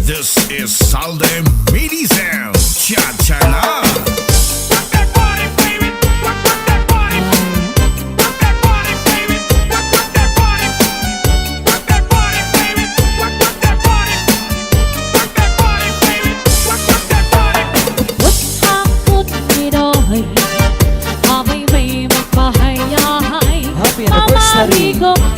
This is Salde Medicel. Cha-cha na. Happy anniversary!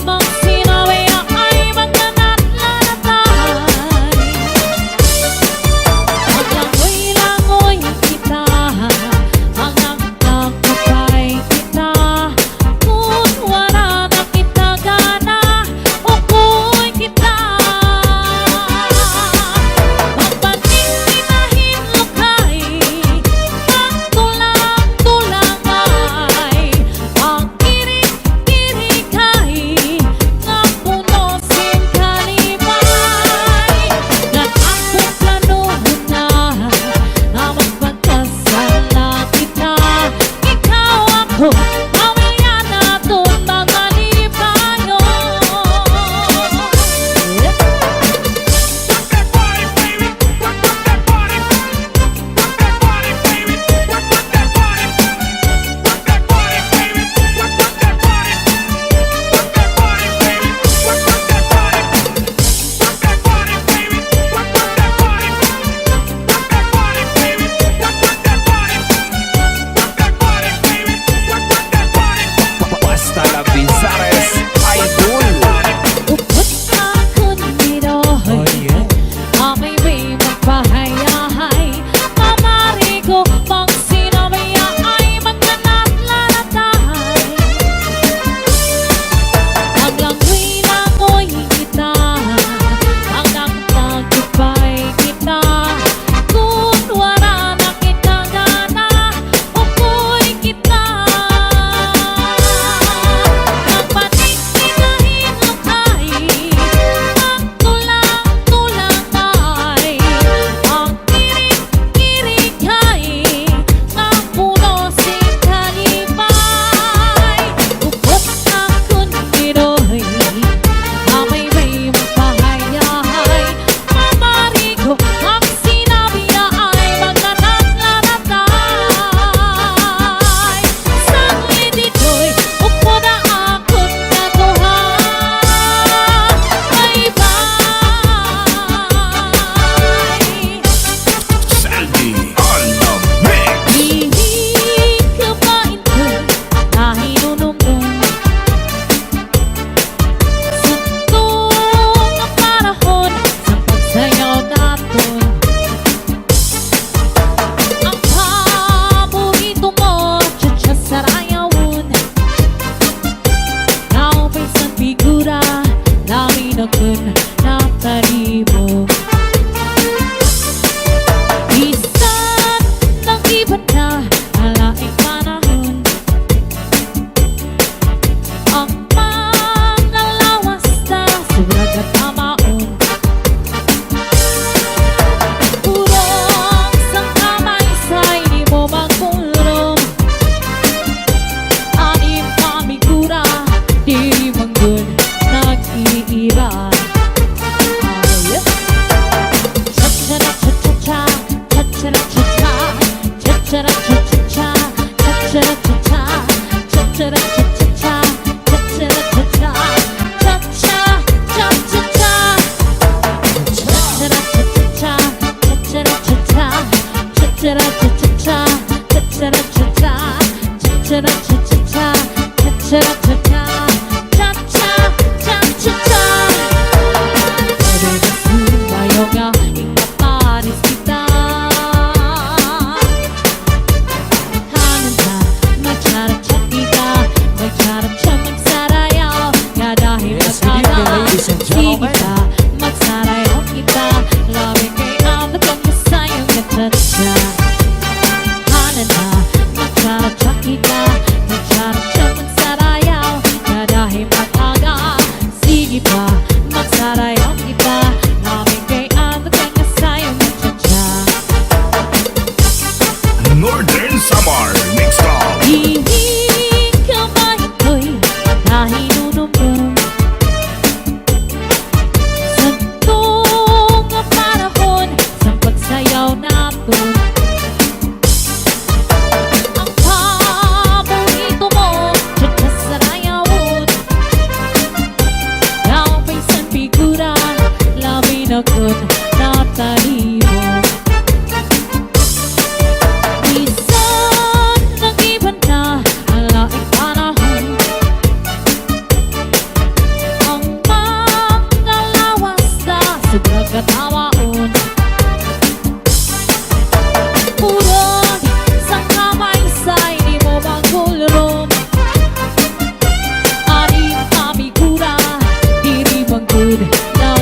sinulid ng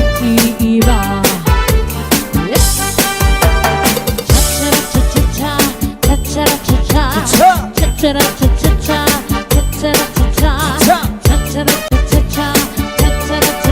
iiba. Cha-cha-cha-cha-cha, cha-cha-cha-cha-cha, cha-cha-cha-cha-cha, cha-cha-cha-cha-cha, cha-cha-cha-cha,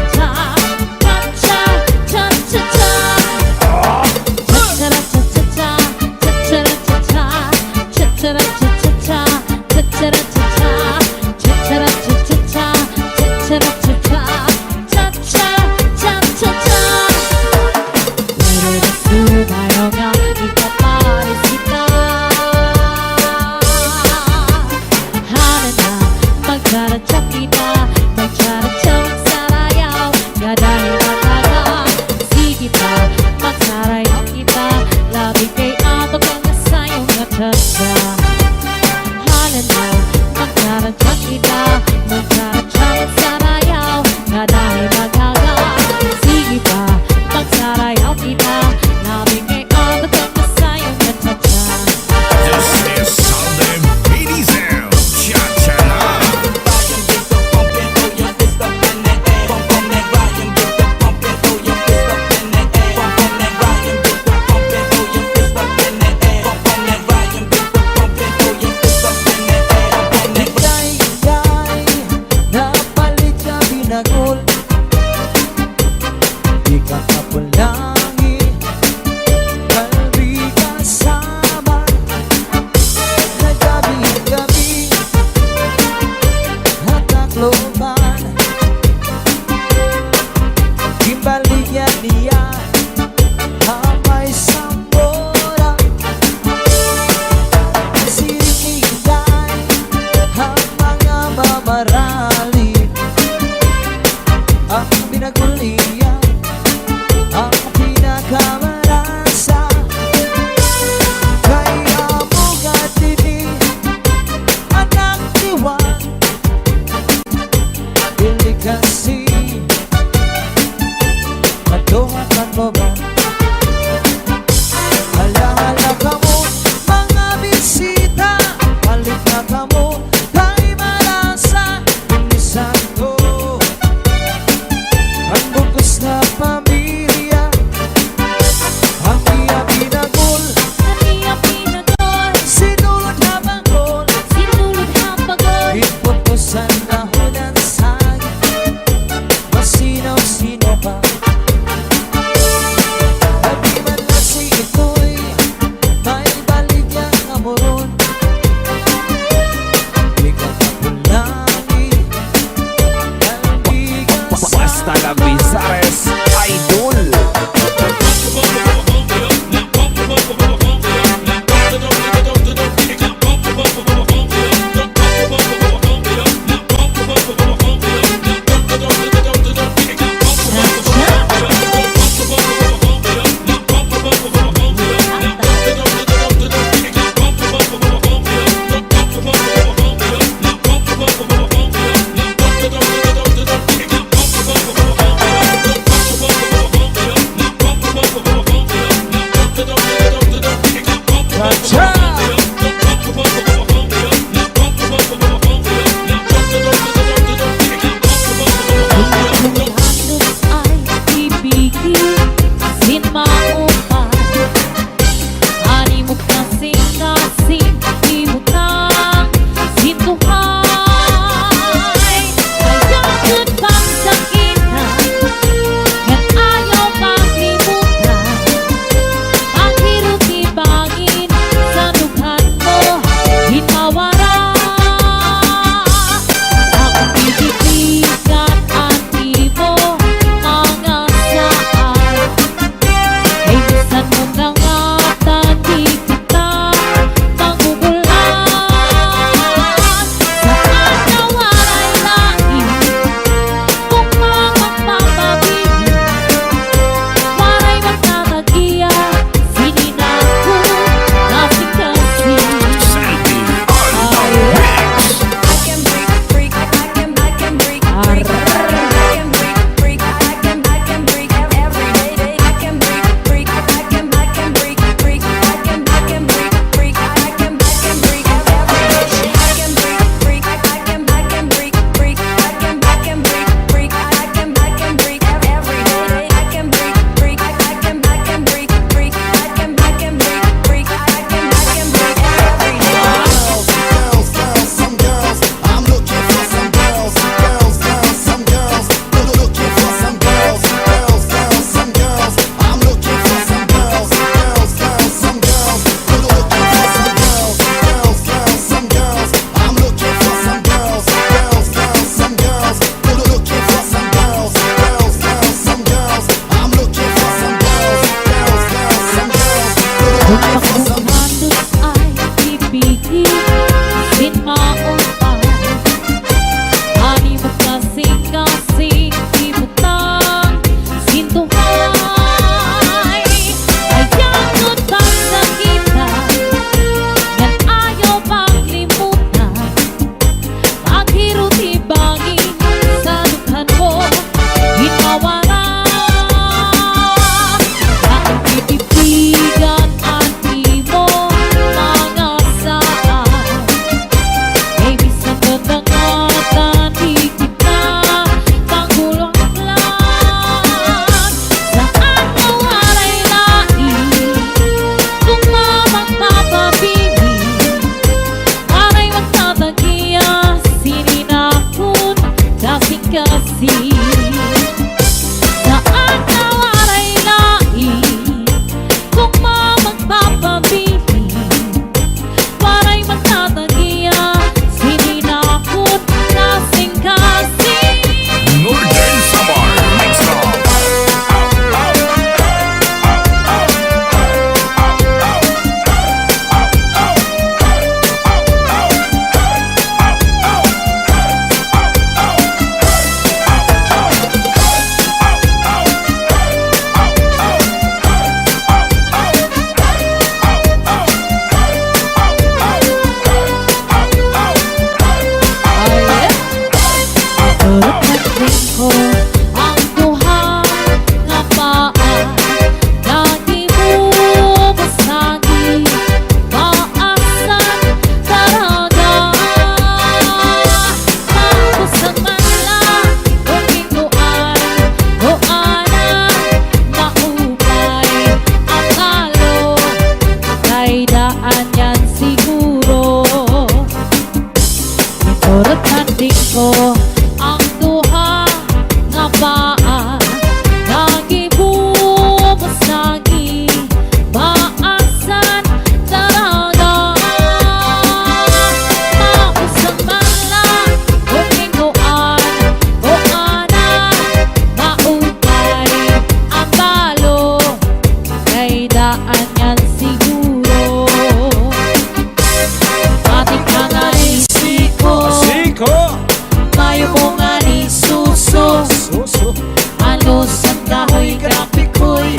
kahoy karang pikoy.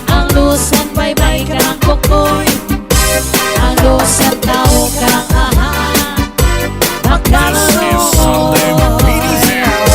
Ang lusan baybay karang kukoy. Ang lusan tao karang aha. This is Harlem Mini Sound.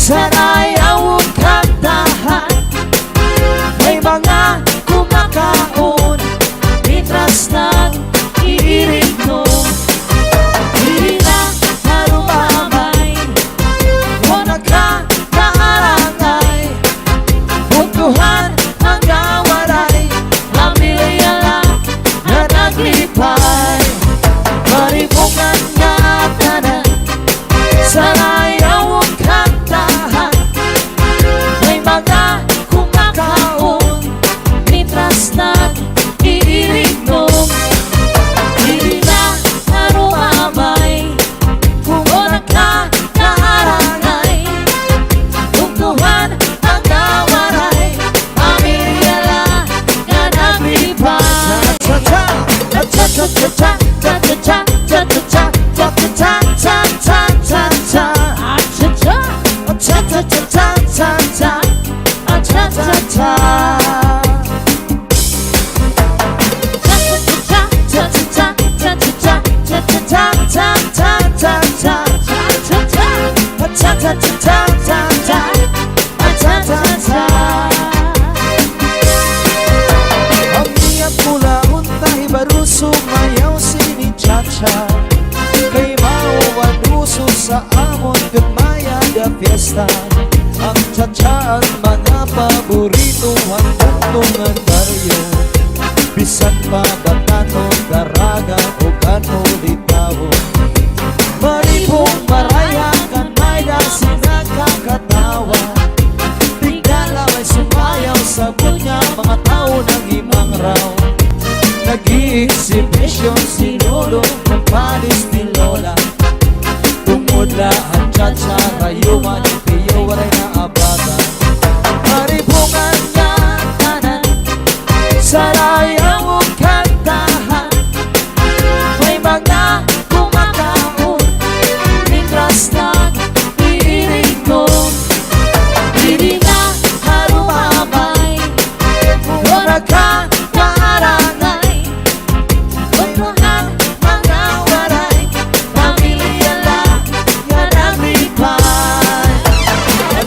Sana'y ang kantahan, may mga ta-ta-ta-ta, ta-ta-ta-ta. Ang niyak mula untay baru sumayaw sini cha-cha. Kay mauwan uso sa amon gagmaya da fiesta. Ang cha-cha ang mga paborito hanggang tungan baryo. Bisan pa batano, daraga o gano litawo. Maripong marayakan may dasin nakakatawa. Tigala may sumayaw sa bunya mga tao ng imang raw. Nag-i-exhibition si Lolo ng palis ni Lola. Tumudla ang cha-cha, rayuman yung piyo, waray na abata. Maripungan nga tanan, sarayaw ang kantahan. May mga kumakaon, mingras nag-iirig ko. Hindi na harumamay, muna ka naarangay. Unuhan mga waray, pamilya lang yan ang lipay.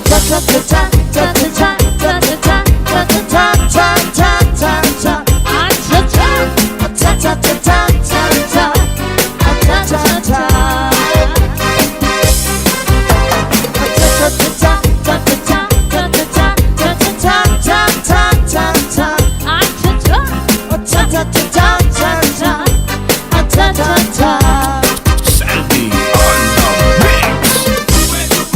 Cha-cha-cha-cha, cha-cha-cha, cha-cha-cha, cha-cha-cha, cha-cha-cha, cha-cha-cha, cha-cha-cha, cha-cha-cha. Sandy on the mix.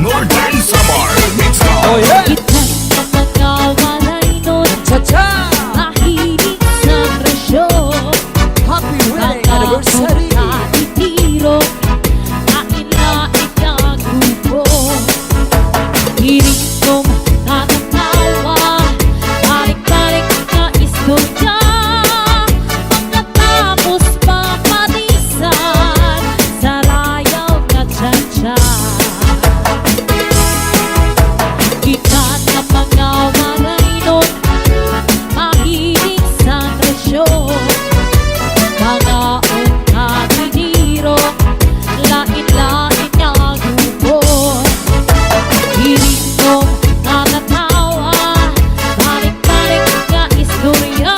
Northern Samar Mix Oh yeah! Kita ng mga walay nun, Cha-cha! mahilig sa presyo. Happy wedding anniversary! Itiro, kain-lain na grupo. Hiringtong natatawa, balik-balik na istorya. Pagkatapos papalisan, sarayaw na cha-cha. Kita ng mga waray nun, mahilig sa presyo. Mga ungkatiniro, lain-lain niya grupo. Hiringtong natatawa, balik-balik nga istorya.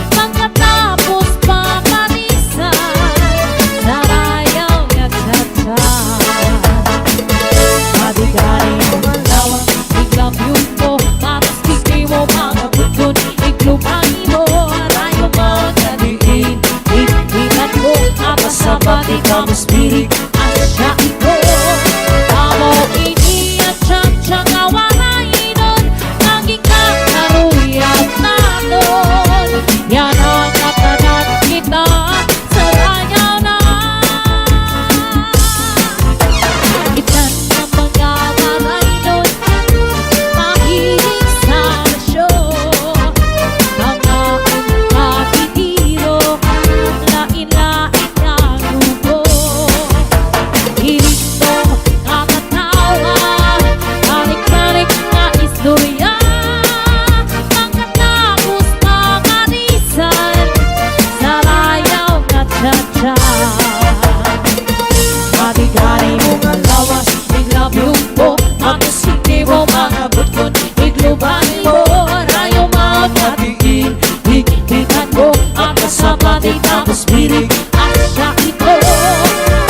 Pagkatapos papalisan, sarayaw na cha-cha. Madigani mo malawak, biglang yun mo, tapos kikri mo mga bukod, iglumay mo, arayo mga diin. Ikitan mo, apasabati ka mo spirit, asya ito. Amo ini at cha-cha nga walay nun, naging kakaruyat na nun. Yan ang katanan kita, sarayaw na. Itan ng mga waray nun, mahilig sa presyo. Mga ungkapitiro, lain-lain na grupo. Hiringtong natatawa, balik-balik na istorya. Pagkatapos papalisan, sarayaw na cha-cha. Matigari mo malawas, biglang yumpo, tapos hindi mo mga bukod, iglubani mo, arayo mga diin. Ikitan mo, apasabati tapos birig, asya ito.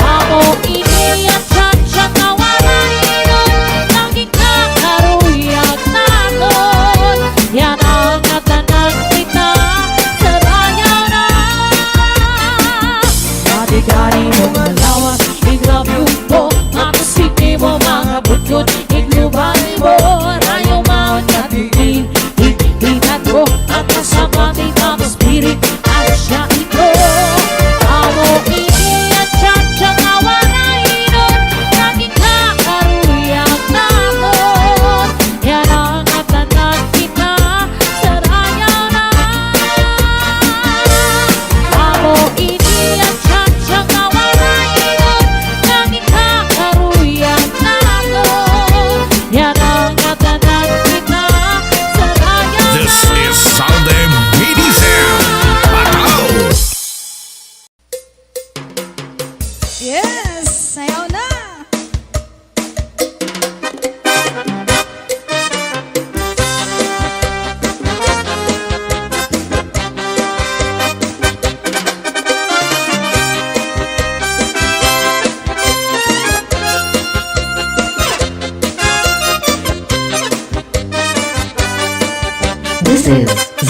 Amo ini at cha-cha nga walay nun, naging kakaruyag na nun. Yan ang katanan kita, sarayaw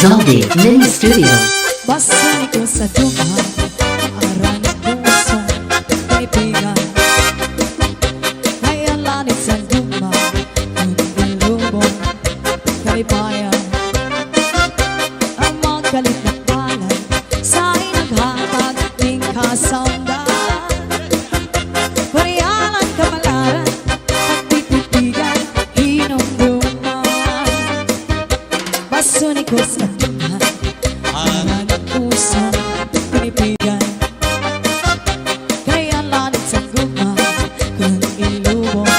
Zaldi Mini Studio. Basta ko sa duman, arang puso, kaibigan. Kaya lanit sa duman, ang ilubong, kaibayan. Ang magalit na palad, sa'y naghatag ng kasamdahan. Pariyalan kamalaran, at titipigan, hinumduman. Basta ko sa duman, arang puso, kaibigan. Kaya lanit sa duman, kung ilubong,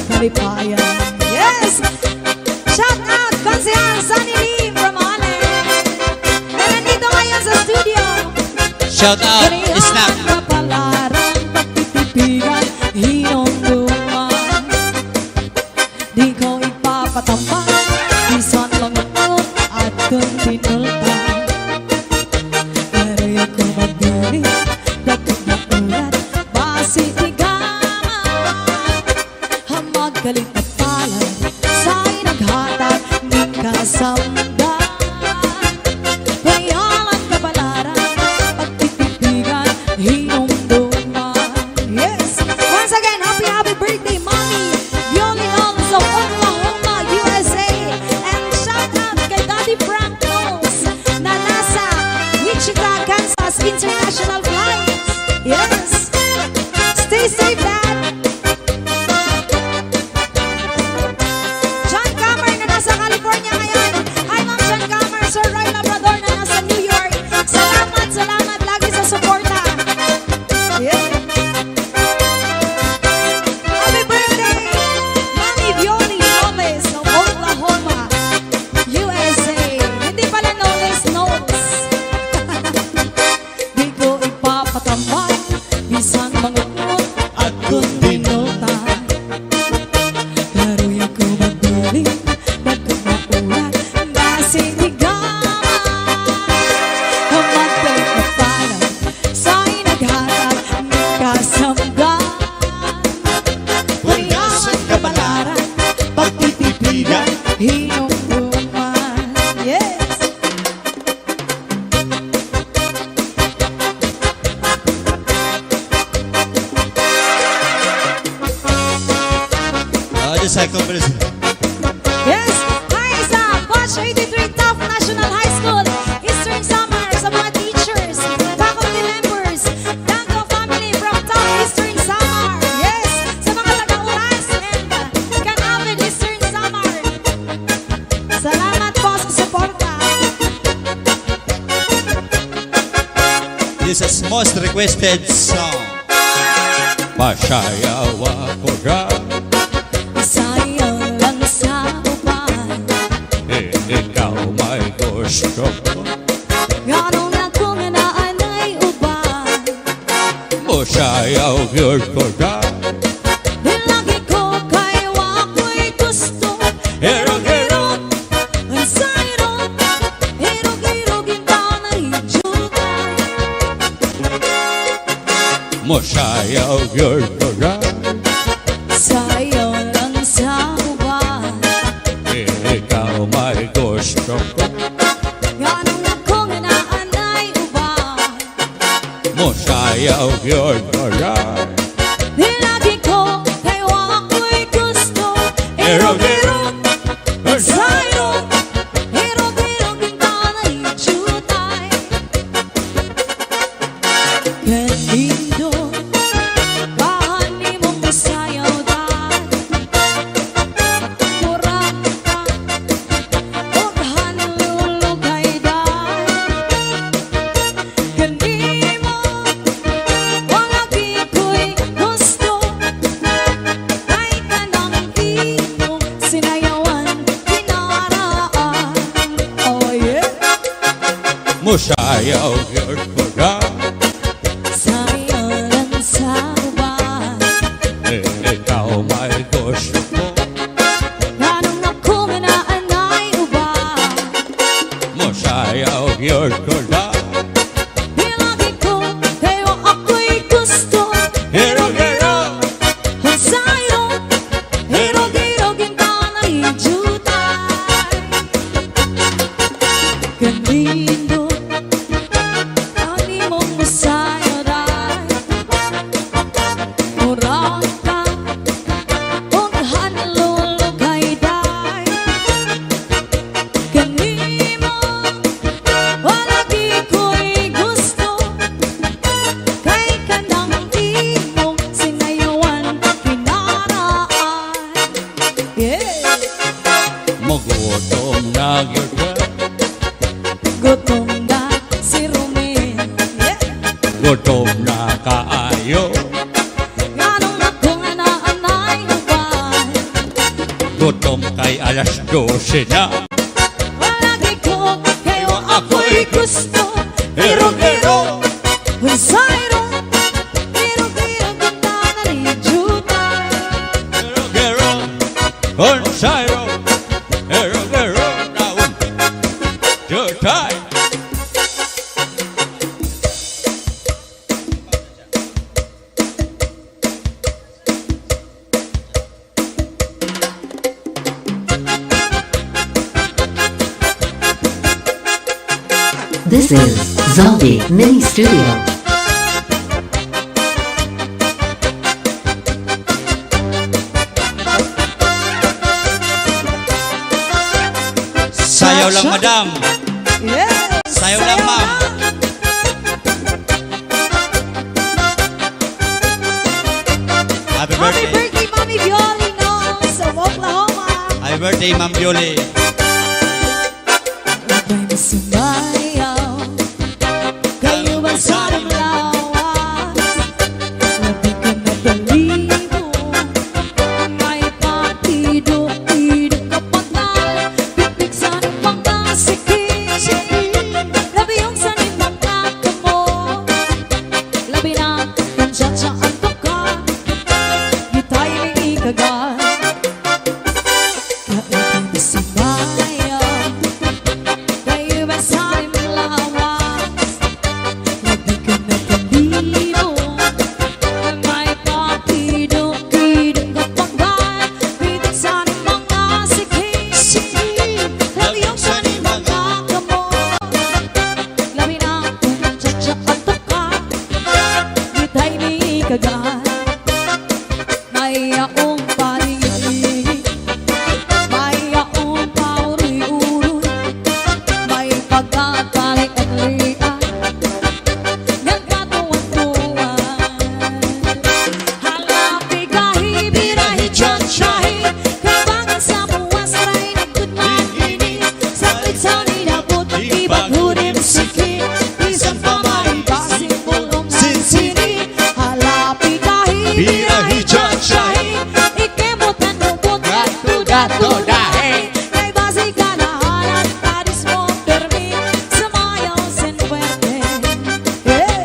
kalipayan. Yes! Shout out, Konsehal Sunny Lee from Holland. Na nandito ngayon sa studio. Shout out, Snap. Kapalaran, pagtitipigan, hinumduman. Di ko ipapatapan, isan lang ako at kung tinultan. Pero yung ko magbili, dagdag na ulat, basitigaman. Hamag galit na palad, sa'y naghatag ng kasamdahan. Payalan kabalaran, pagtitipigan, hinumduman. Yes! Once again, happy birthday, Mommy Violi Knowles of Oklahoma, USA. And shout out kay Daddy Frank Knowles na nasa Wichita, Kansas International Flights. Yes! Stay safe, Dad! John Camer na nasa California ngayon. Hi, Ma'am John Camer. Sir Roy Labrador na nasa New York. Salamat lagi sa suporta. Yeah. Happy birthday, Mommy Violi Knowles of Oklahoma, USA. Hindi pala Knowles, Knowles. Di ko ipapatambay, isang mangungot at kundi nota. Karuya ko magbili, dagdag na ulat, basitigaman. Hamag galit na palad, sa'y naghatag ng kasamdahan. Payaman kabalaran, pagtitipigan, hinumduman. Yes! Just like comparison. Yes! Hi sa Batch 83 Top National High School, Eastern Samar, sa mga teachers, faculty members, Dango family from Top Eastern Samar. Yes! Sa mga taga-Uras and Canavin Eastern Samar. Salamat po sa suporta. This is most requested song. Masayaw ako dyan, Sayang lang sa upan, ikaw may gusto ko. ganong ako nga naanay uban. Masayaw yun ko dyan, Lagi ko kay wako'y gusto. hirog-hirog. Ang sayro, hirog-hirog yung tanay jutay. Masayaw yun ko dyan, Sayo lang sa uban, ikaw may gusto ko. ganong ako nga naanay uban. Masayaw yun ko dyan, Lagi ko kay wako'y gusto. hirog-hirog. Ang sayro, hirog-hirog yung tanay jutay. Kandido, bahan ni mong masayaw dan. Murang ka, huwag hanulugay dan. Kandi mo, wala ko'y gusto. Kahit ka nang iyong sinayawan, kinaraan. Oh yeah. Masayaw yun ko dyan, Sayo lang sa uban, ikaw may gusto ko. ganong ako nga naanay uban. Masayaw yun ko dyan, Lagi ko kayo ako'y gusto. hirog-hirog. Ang sayro, hirog-hirog yung tanay jutay. gutom na kaayo. Ganong ako nga naanay ubay. Gutom kay alas 12 na. Walagi ko kayo ako'y gusto. Hero-hero, Unsayro, hiro-hiro ganda na lijuta. hero-hero, Onsayro, hero-hero, naon, jutay. This is Zombie Mini Studio. Sayaw lang, madam. Yes! Sayaw lang, ma'am. Happy Happy birthday. birthday, Mami Violino sa Oklahoma. Happy birthday, Ma'am Violi. Abay na sumayaw, kayo ba sa lawas? Labi ka na balibo, may patido-ido ka patal. Pipig sa mga sikit, labi yung sa mga kamo. Labi na kung tsatsaan to ka, gitay may ikagat. Kaibig na sumayaw, kayo ba sa lawas? Labi ka na balibo, may patido-ido ka patal. Pipig sa mga sikit, labi yung sa mga kamo. Labi na kung tsatsaan to ka, gitay may ikagat. May akong paligid, may akong pauri-uri, may pagkakalian-lian, nagkatuwan-tuwan. Halapi kahi, birahe, tsatsyahe, kabangan sa buwas, ray nagkutman ini. Sakit sa nilabot, ibaghurim sikit, isang pamay, basing bulong sinsini. Halapi kahi, birahe, tsatsyahe, ikemutan lubot, gato dahe. Kay base ka na halat, padis mo permi, sumayaw sin puwerte. Yeah.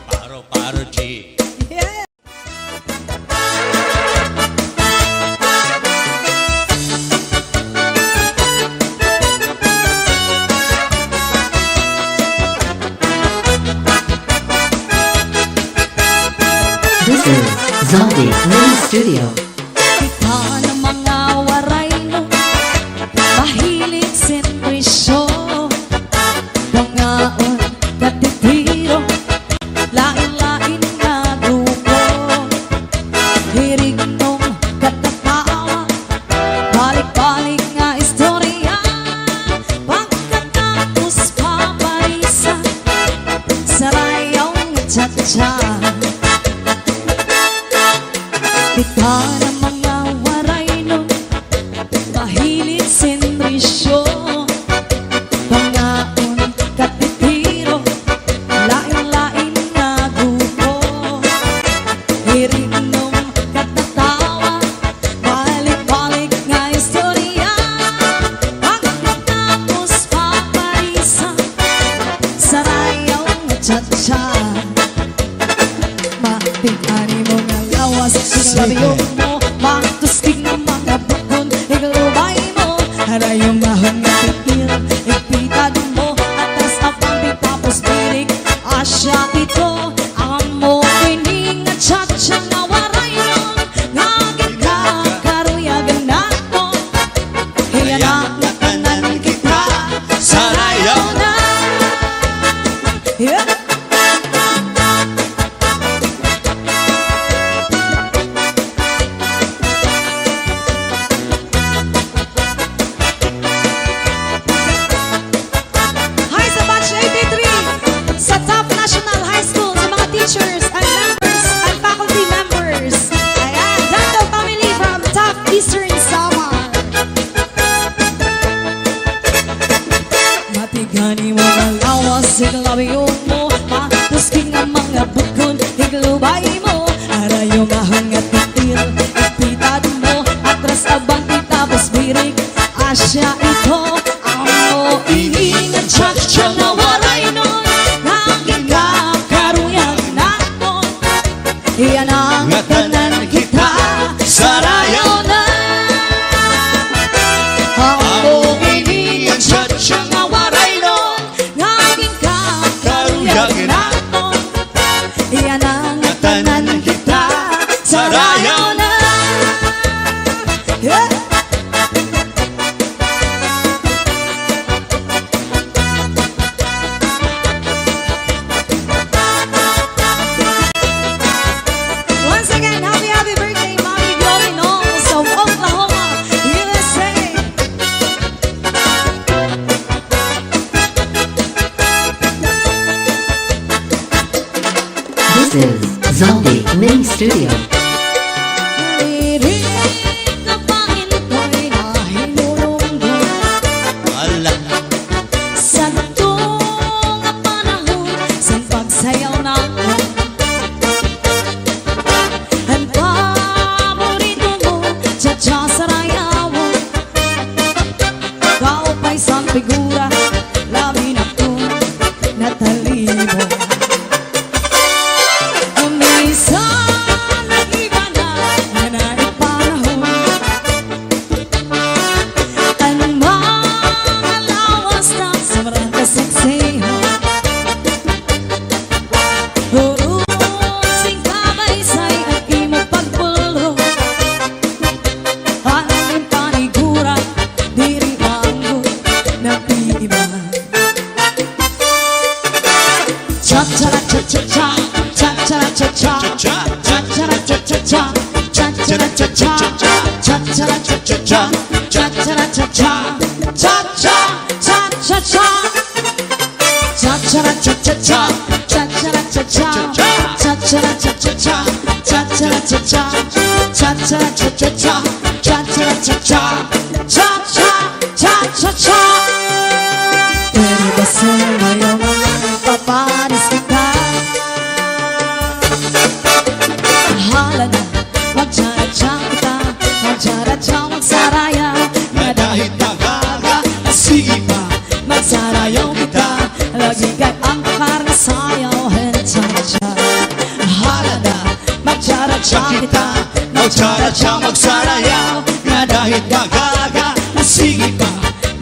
Paro-paro, G. Yeah. This is Zombie Mini Studio. Kita ng mga waray no, mahilig sentrisyo, bangaon, katitiro, lain-lain na grupo, hirig nung katatawa, balik-balik nga istorya, pagkatapos paparisan, sarayong tsa-tsa. Kita ng mga waray no, mahilig sentrisyo, bangaon, katitiro, lain-lain na grupo, hirig nung katatawa, balik-balik nga istorya, pagkatapos paparisan, sarayong tsa-tsa. Mating-ani mo nga lawas, sinabiyong mo, matustig ng mga bukon, ikalubay mo, harayong mahong nga titir, ipitad mo, atas apang bitapos birig, asya ito, ang mo kining at tsa-tsa nga waray nun, ngagit ka, karuyagan nato, hiyanak na tanan kita, sarayaw na. Yeah. This is Zombie Mini Studio. Figura, labi na to, natalimo. Minsan nag-iba na naipanahon. Ang mga lawas na sobrang kaseksihan. Durusing kabaysay at imong pagpulong. Anong panigura, diri ang napiiba. Cha-cha-cha-cha-cha, cha-cha-cha-cha, cha-cha-cha-cha, cha-cha-cha-cha, cha-cha-cha-cha, cha-cha-cha-cha, cha-cha-cha-cha, cha-cha-cha-cha, cha-cha-cha-cha, cha-cha-cha-cha, cha-cha-cha-cha, cha-cha-cha-cha, cha-cha-cha-cha, cha-cha-cha-cha. Pwede ba sa'yo papanis kita? Hala na, magtsara-tsang kita, magtsara-tsang magsaraya. Na dahil tagaga, sige pa, magsarayaw kita. Lagi kay ang karnasayaw, hensya-tsya. Hala na, magtsara-tsang kita, magtsara-tsang magsarayaw. Na dahil tagaga, sige pa,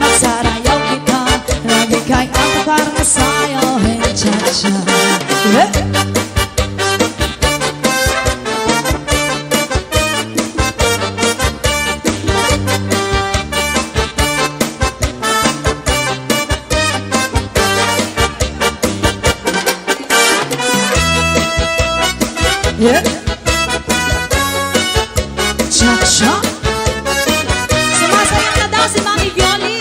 magsarayaw kita. Lagi kay ang karnasayaw, hensya-tsya. Cha-cha. Sumasayaw na daw si Mami Violi.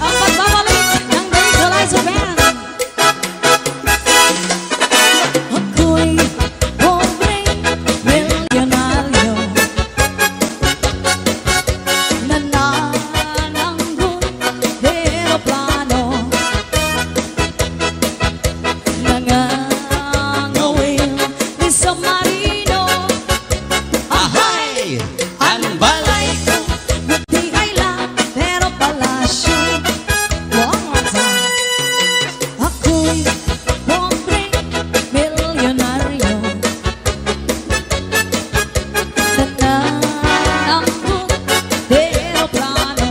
Ang pagbabalik ng Legalizer Band. Ako'y pobreng milyonaryo, nanananggun eroplano, nangangawil ni submarino. Ahay! Ang balay ko, Buti ay lang, pero palasyo. One more time. Ako'y pobreng milyonaryo, nanananggun eroplano,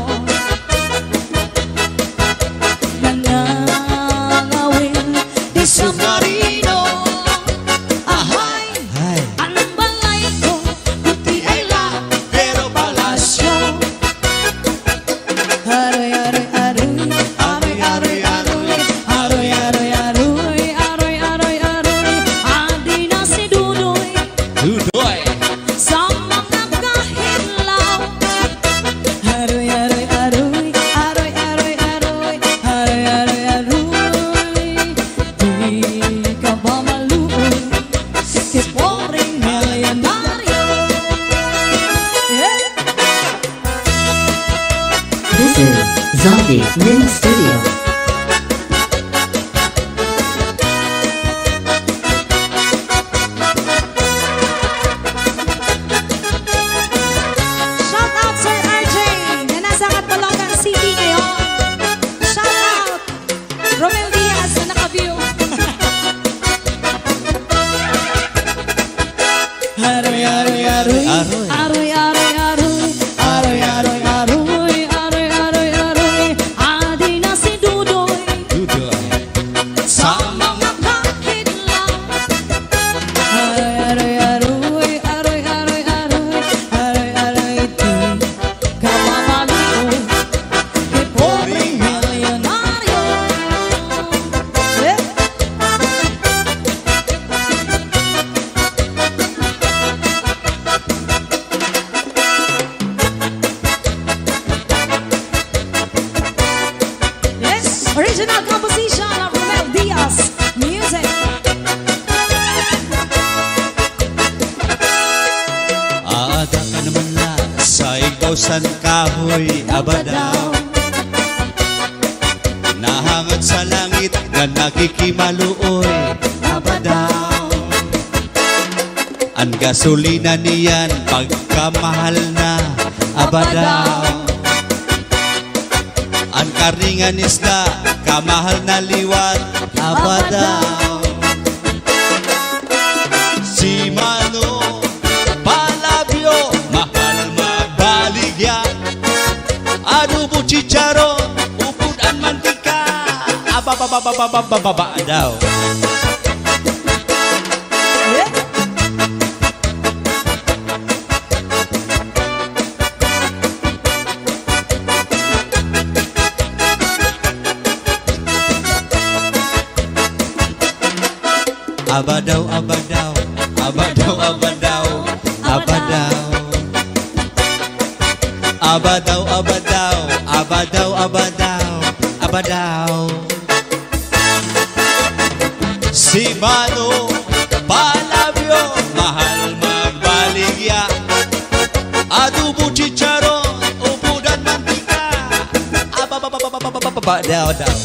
nangangawil di submarino. Ahay! ay, Ang balay ko, buti ay lang, pero palasyo. aroy, aroy, aroy, aroy, aroy, aroy, aroy, aroy, aroy, aroy, aroy, aroy, andi na si Dudoy Dudoy! sa mga kahilaw. Aroy, aroy, aroy, aroy, aroy, aroy, aroy, aroy, aroy, di ka ba maluoy si pobreng milyonaryo? This is Zombie Mini Studio. Shout out Sir RJ na nasa Catalogan City ngayon. Shout out Romel Diaz na naka-view. Aroy, aroy, aroy, Aroy. aroy, aroy, aroy, aroy, aroy, aroy, aroy, aroy, aroy, adi na si Dudoy Dudoy! sa mga kahilaw. Aroy, aroy, aroy, aroy, aroy, aroy, aroy, di ka mamaluoy kay pobreng milyonaryo. Kausan kahoy abadaw, nahangad sa langit nga nakikimaluoy abadaw. Ang gasolina niyan pagkamahal na abadaw. Ang karingan isda kamahal na liwat abadaw. Si Mano palabyo mahal magbaligya. Adobo chicharon upod ang mantika abababababababa daw. Abadaw, abadaw, abadaw, abadaw, abadaw. Abadaw, abadaw, abadaw, abadaw, abadaw. Si Mano palabyo, mahal magbaligya. Adobo chicharon, upudan mantika. Abababababababadaw, daw.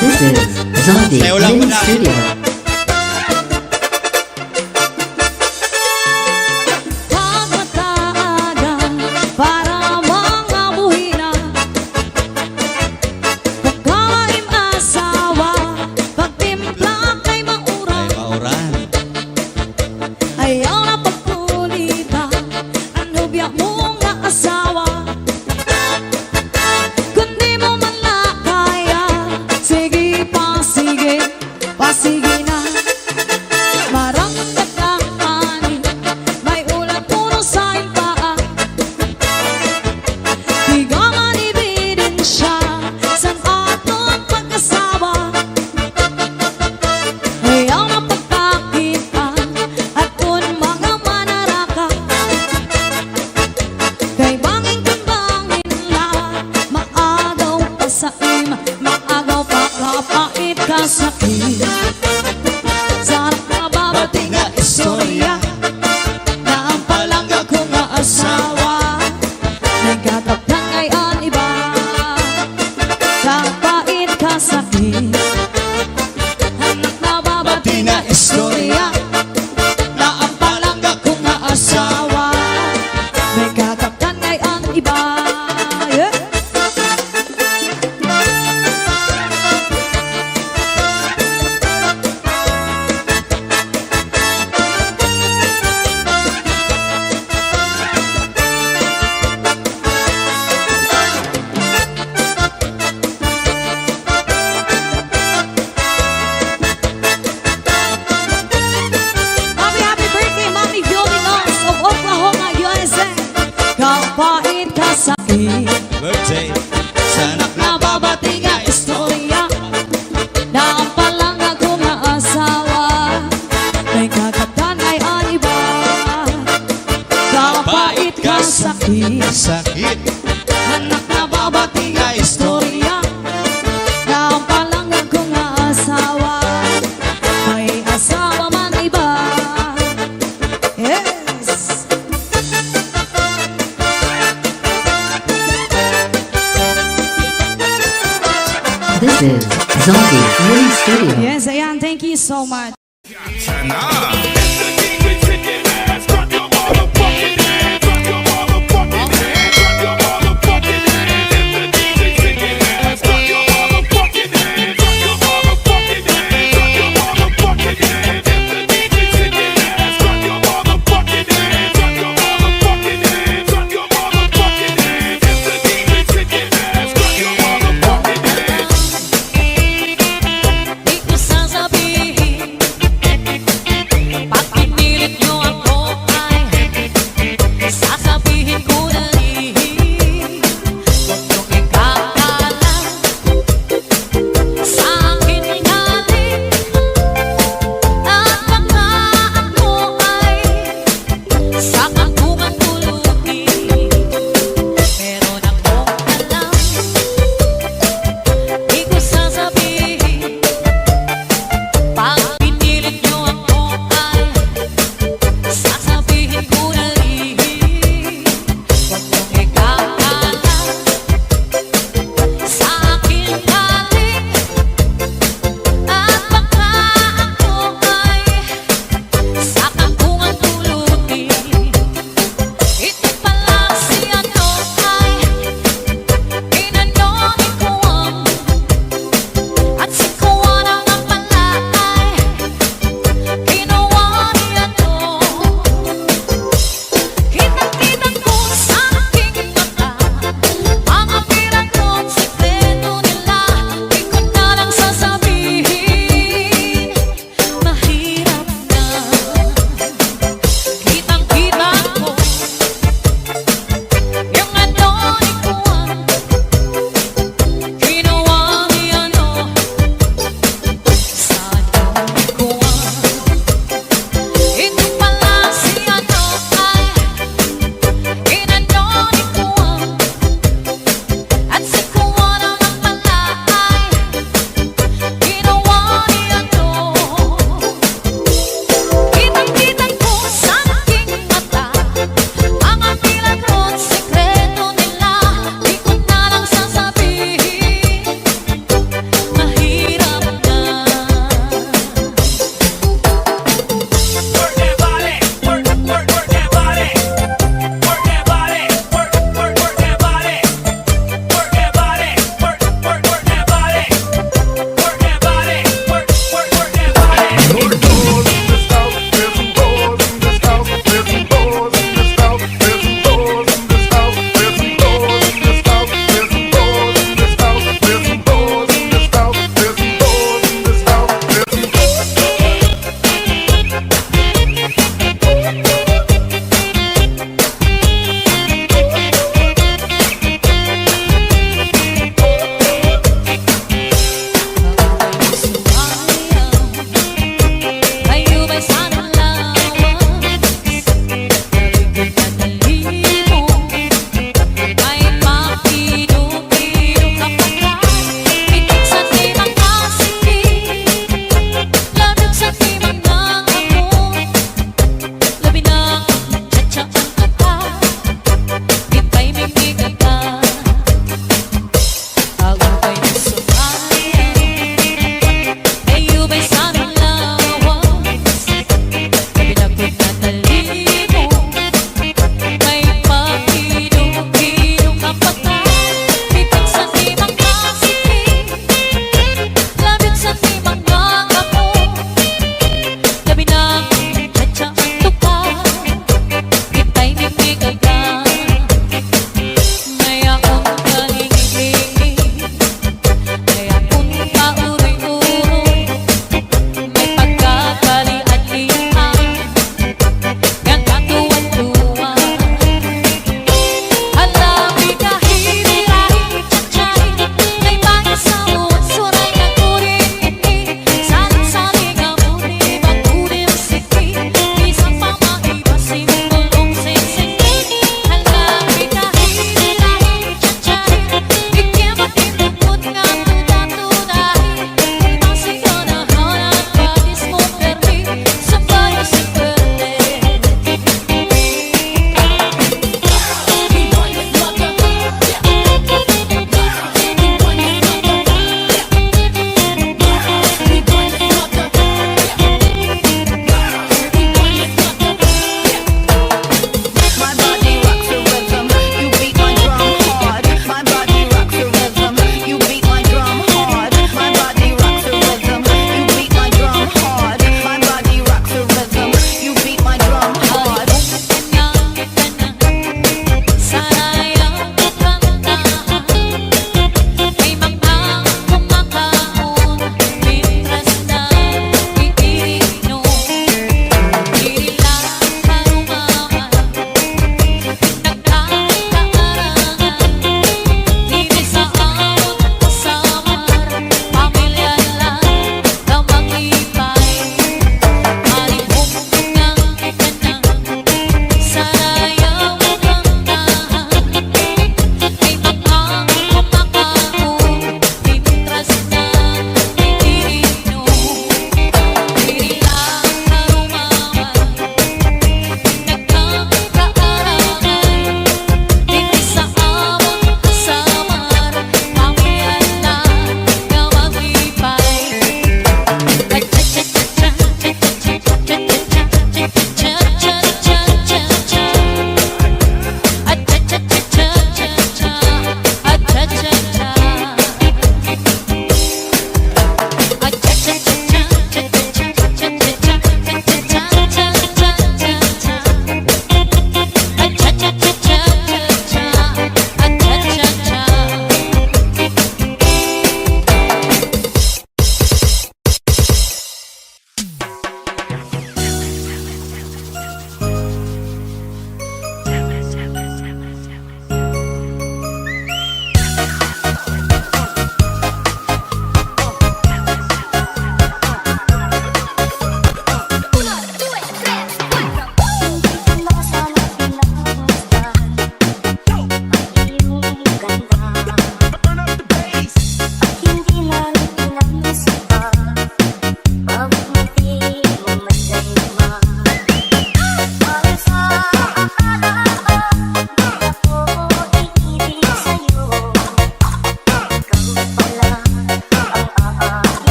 This is Zombie Sayo lang Mini muna. Studio. Pagmataaga para mga buhina, pagkaim asawa, pagtimpla kay mauran, Mauran. ayaw na pagpulita ang nobya mong nga asawa. Kundi mo man na kaya, sige pa, sige pa, sige na. Marang nagkakaani, may ulat puno sa iyong paa. Di ka man ebidensya san aton pag-asawa. Ayaw na pagkakita at kung mga manaraka, kay bangin kung bangin na, maagaw pa sa ima, maagaw pa kapait ka sa ima. Sarap na babati nga istorya na ang palangga ko nga asawa nagkatapang ay ang iba. Kapait ka sa ima, anak na babati nga istorya na ang palangga ko nga asawa nagkatapang ay ang iba. Yeah. Mommy, happy birthday, Mommy Violinos of Oklahoma, USA. Kapait ka sa akin, Birthday. Sana nababati nga istorya na ang palangga ko nga asawa may kakatan ay ang iba. Kapait ka sa akin, sakit. anak nababati nga istorya na ang palangga ko nga asawa may asawa man iba. Yes. This is Zombie Mini Studio. Yes, ayan. Thank you so much. Sana. Di ko sasabihin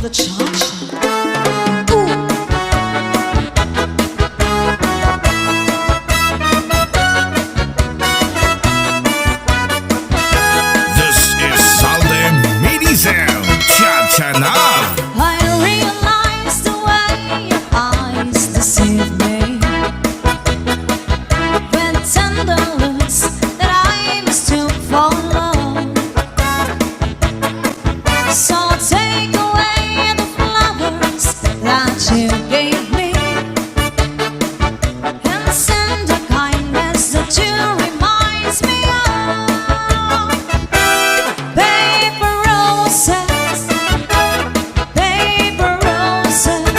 the cha-cha. Ooh. This is Salde Midi Sound. Cha-cha na. I realize the way your eyes deceive me with tender looks that I mistook for love. So take away the flowers that you gave me and send a kindness that you reminds me of. Paper roses, paper roses.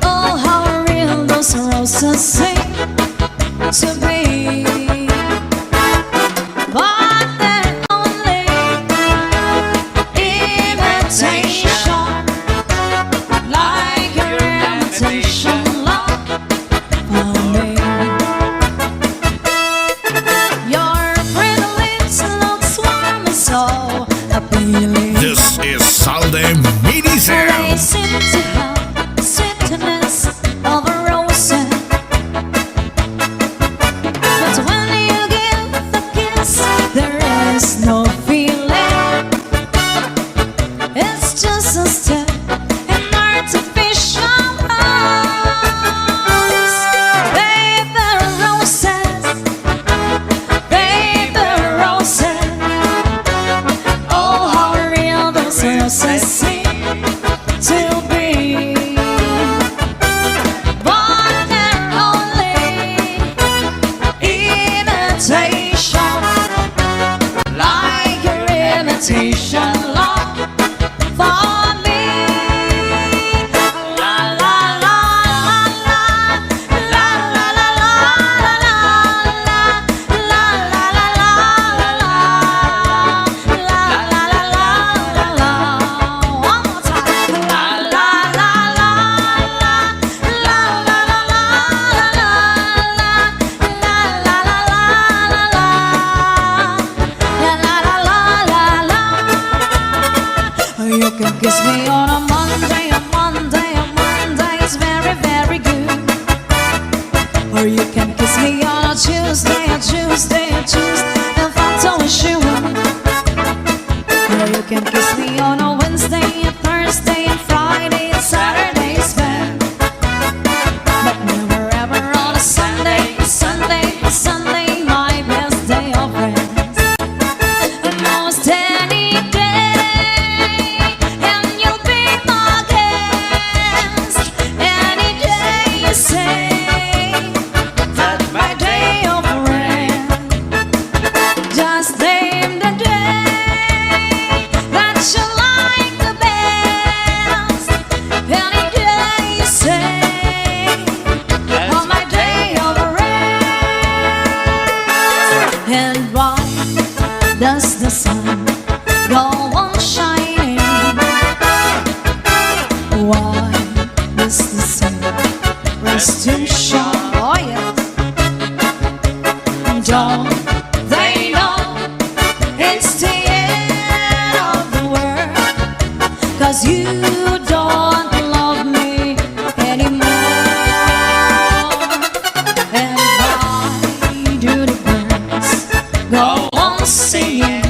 Oh, how real those roses seem to be. But they're only imitation, like your imitation love for me. Your pretty lips look warm and so appealing. This is Salde Midi They Sound. seem to have the sweetness of a rose. But when you give the kiss, there is no feeling. It's just a step in artificial rose. Paper roses, paper roses. Oh, how real those roses seem to be. But they're only imitation, like your imitation love for me. La la la la la la la la la la la la la la la la la. One more time. La la la la la la la la la la You can kiss me on a Monday, a Monday, a Monday is very, very good. Or you can kiss me on a Tuesday, a Tuesday, a Tuesday, if I wish you would. Or you can kiss me on a Wednesday, a Thursday, a Friday, a Saturday is fair. But never ever on a Sunday, a Sunday, a Sunday, my best day of rest. Almost any day, and you'll be my guest. Any day you say that my day of rest. Just name the day that you like the best. Any day you say on my day of rest. And why does the sun go on shining? Why does the sun rest to shine? Oh yes. Don't they know it's the end of the world? 'Cause you don't love me anymore. And why do the birds go on singing?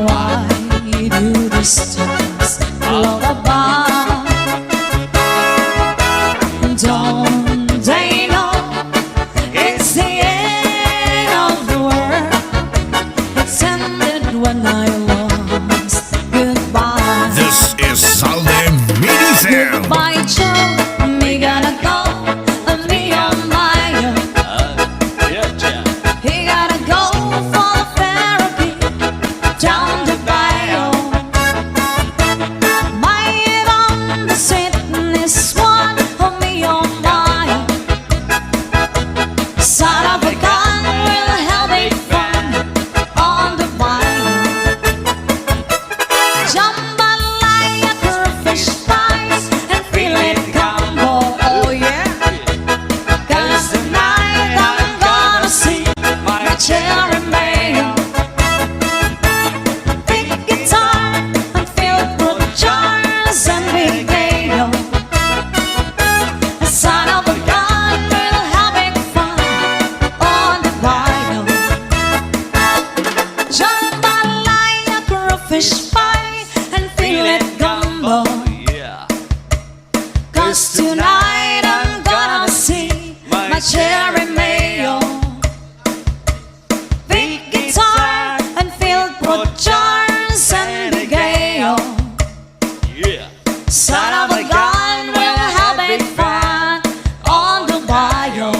Why do the stars lullaby? Don't they know it's the end of the world? It's ended when I lost goodbye. This is Salde Midi Sound. Goodbye, Joe. Me gotta go. Me on my own. He gotta go for therapy down the bio. My on the sweetness one of me on my own. Son of a put charms and regale. Son of a gun, we're having fun on the bio.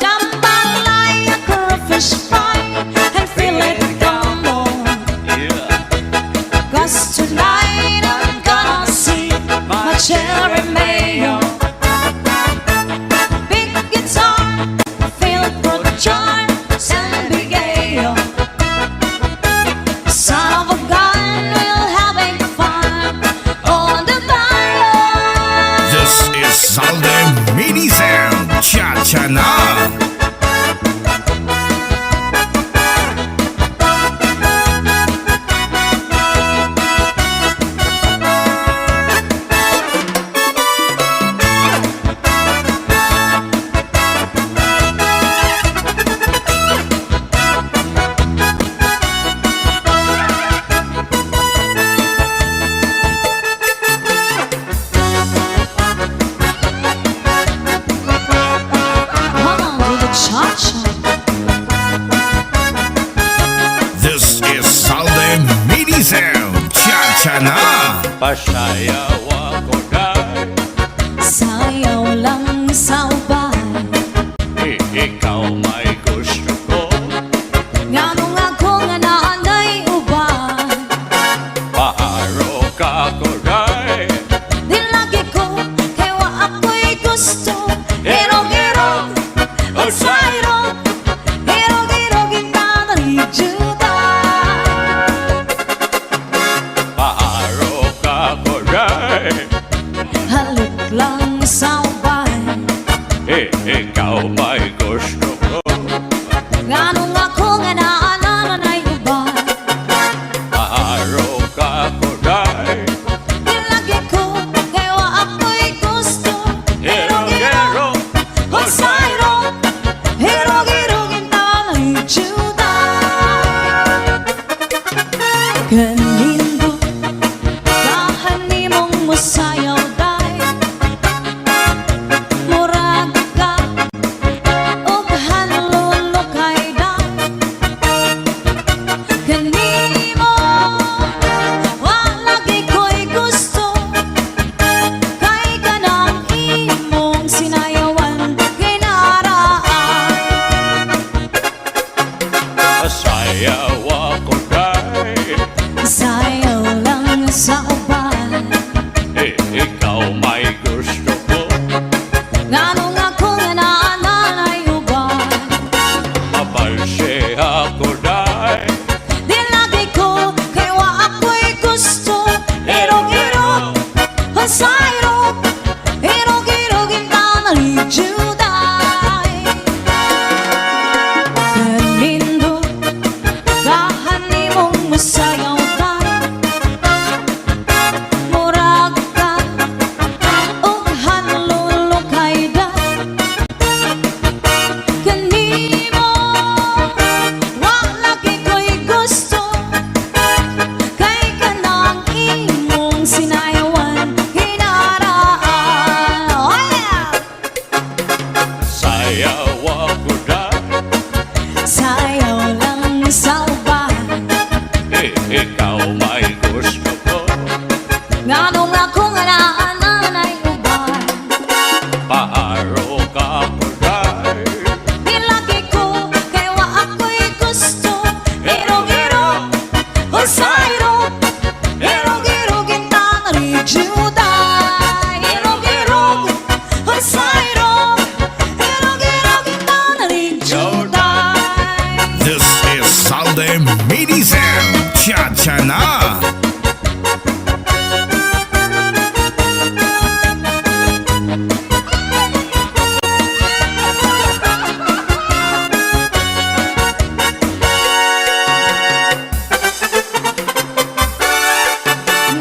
Jambalaya, crayfish fry, and fillet gumbo. Cause tonight I'm gonna see my cherry mayo. Big guitar, feel for charms and regale. Son of a gun, we're having fun on the bio. This is Salde Mini Sound. Cha-cha na. Come on with the cha-cha. This is Salde Mini Sound. Cha-cha na. Pasayaw ako dahil Sayaw lang sa ubay. ikaw may gusto ko. Nganong ako nga naanay ubay. Paharo ka ko dahil Di lagi ko kaya wa ako'y gusto. Hirog-hirog o sayrog. Hirog-hirog kita na juda. paharo ka ko dahil Halik lang sa ubay. ikaw may gusto ko. Nganong ako nga naanay ubay. Paharo ka ko dahil Di lagi ko kaya wa ako'y gusto. Hirog-hirog o sayrog. Hirog-hirog kita na juda. Kanindo kahan mong musayaw day. Murag ka og hanlulukay day. Kanimo wa lagi ko'y gusto. Kay kanang imong sinayawan kinaraan. pasayaw ako dahil Sayaw lang sa ubay. ikaw may gusto ko. Nganong ako nga naanay ubay. Mabalse ako dahil Di lagi ko kay wa ako'y gusto. Hirog-hirog o sayrog. Hirog-hirog kita na juday. Kanindo kahan mong musayaw day. Murag ka og hanlulukay day. Kanimo wa lagi ko'y gusto. Kay kanang imong sinayawan kinaraan. Oh yeah! sayaw ako dahil Sayaw lang sa ubay. ikaw may gusto ko. Nganong ako nga naanay ubay. Paharo ka ko dahil Di lagi ko kay wa ako'y gusto. Hirog-hirog o sayrog. Hirog-hirog kita na juday. Hirog-hirog o sayrog. Hirog-hirog kita na juday. This is Salde Mini Sound. Cha-cha na.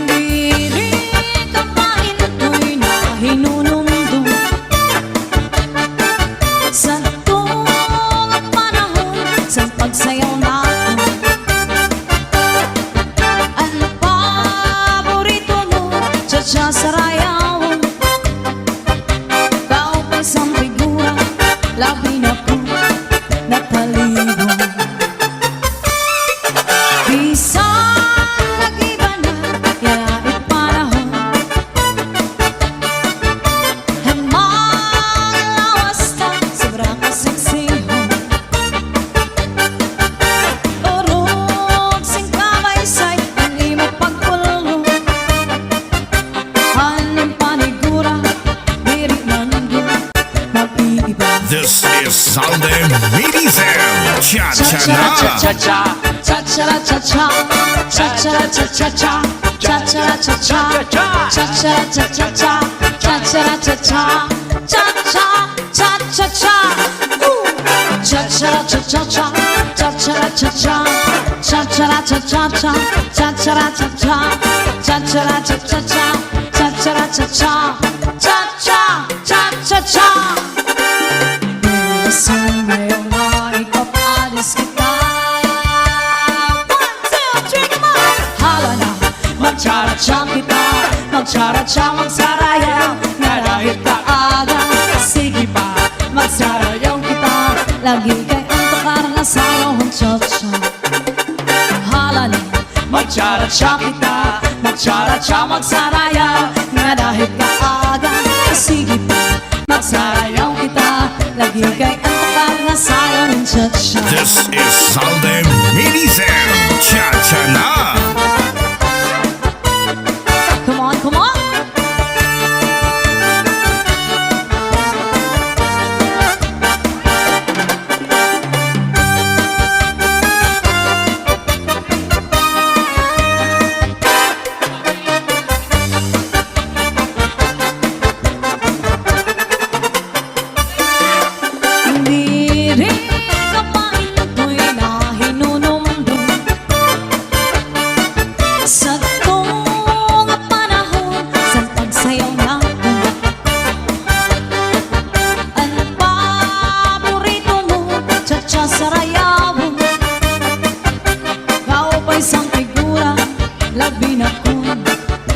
Diri ka pain ko'y nahinunumdum. Sa tuong panahon sa pagsayaw natin. Ang paborito mo, cha-cha sa rayaw. Kaupay sa figura, labi na po natalibong. This is Salde Medizel. Cha-cha na. Cha-cha-cha-cha, cha-cha-cha-cha, cha-cha-cha-cha, cha-cha-cha-cha, cha-cha-cha-cha, cha-cha-cha-cha, cha-cha-cha-cha, cha-cha-cha-cha, cha-cha-cha-cha, cha-cha-cha-cha, cha-cha-cha-cha, cha-cha-cha-cha, cha-cha-cha-cha. Gusto ngayong maipapalis kita. Magtsara-tsang kita, magtsara-tsang magsarayaw na dahil kaaga. Sige pa, magsarayaw kita, lagi kay antok parang nasayaw ang cha-cha. Hala na, magtsara-tsang kita, magtsara-tsang magsarayaw na dahil kaaga. Sige pa, magsarayaw kita, lagi kay antok parang nasayaw ang cha-cha. This is Salde Medizel. Cha-cha na. Come on, come on. Hindi rin kapain ako'y nahinunumdum sa tunga panahon sa pagsayaw natin. Ang paborito mo, cha-cha sarayaw. Kaupay sang figura, labi na kong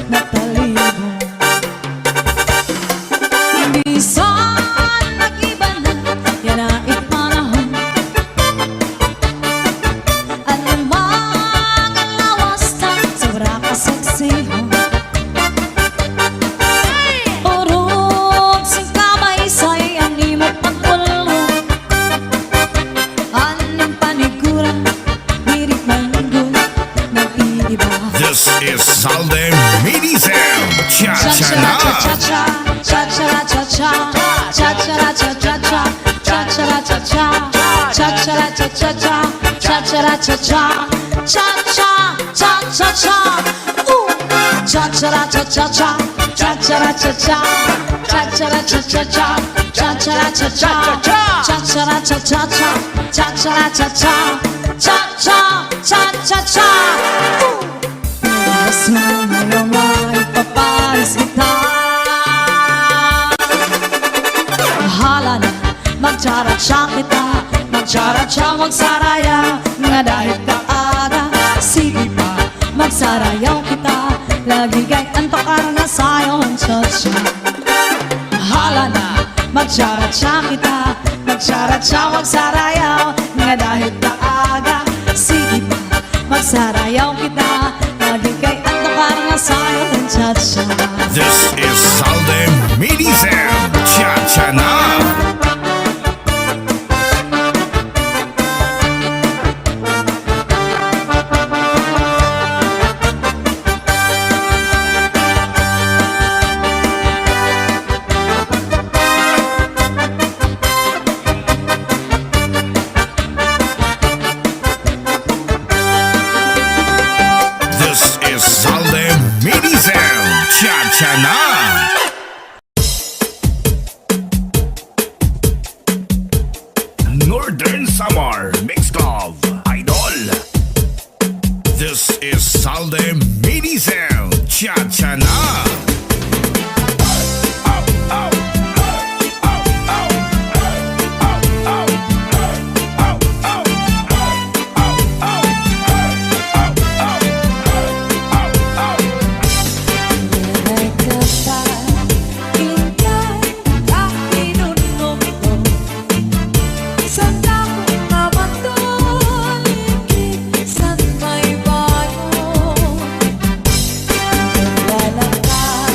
natalibo. Minsan nag-iba na, yan na ipanahon. Ang mga lawas na sobra kasaksihan. Urog sing kamay sa'y animo pagpulo. Anong panigura, dirit manggol, nag-iiba. This is Salde Medizel. Cha-cha na. Cha-cha-cha-cha, cha-cha-cha-cha, cha-cha-cha-cha-cha, cha-cha-cha-cha, cha-cha-cha-cha-cha, cha-cha-cha-cha, cha-cha-cha-cha-cha. Cha-cha-cha-cha-cha, cha-cha-cha-cha, cha-cha-cha-cha-cha, cha-cha-cha-cha, cha-cha-cha-cha-cha, cha-cha-cha-cha, cha-cha-cha-cha-cha. Gusto ngayong maipapalis kita. Hala na, magtsara-tsang kita, magtsara-tsang magsarayaw nga dahil kaaga. Sige pa, magsarayaw kita, lagi kay antok parang nasayaw ang cha-cha. Hala na, magtsara-tsang kita, magtsara-tsang magsarayaw nga dahil kaaga. Sige pa, magsarayaw kita, lagi kay antok parang nasayaw ang cha-cha. This is Salde Medizel. Cha-cha na. This is Salde Medizel. Cha-cha na. Northern Summer Mix Club Idol. This is Salde Medizel. Cha-cha na. Sa may bayo, lalakad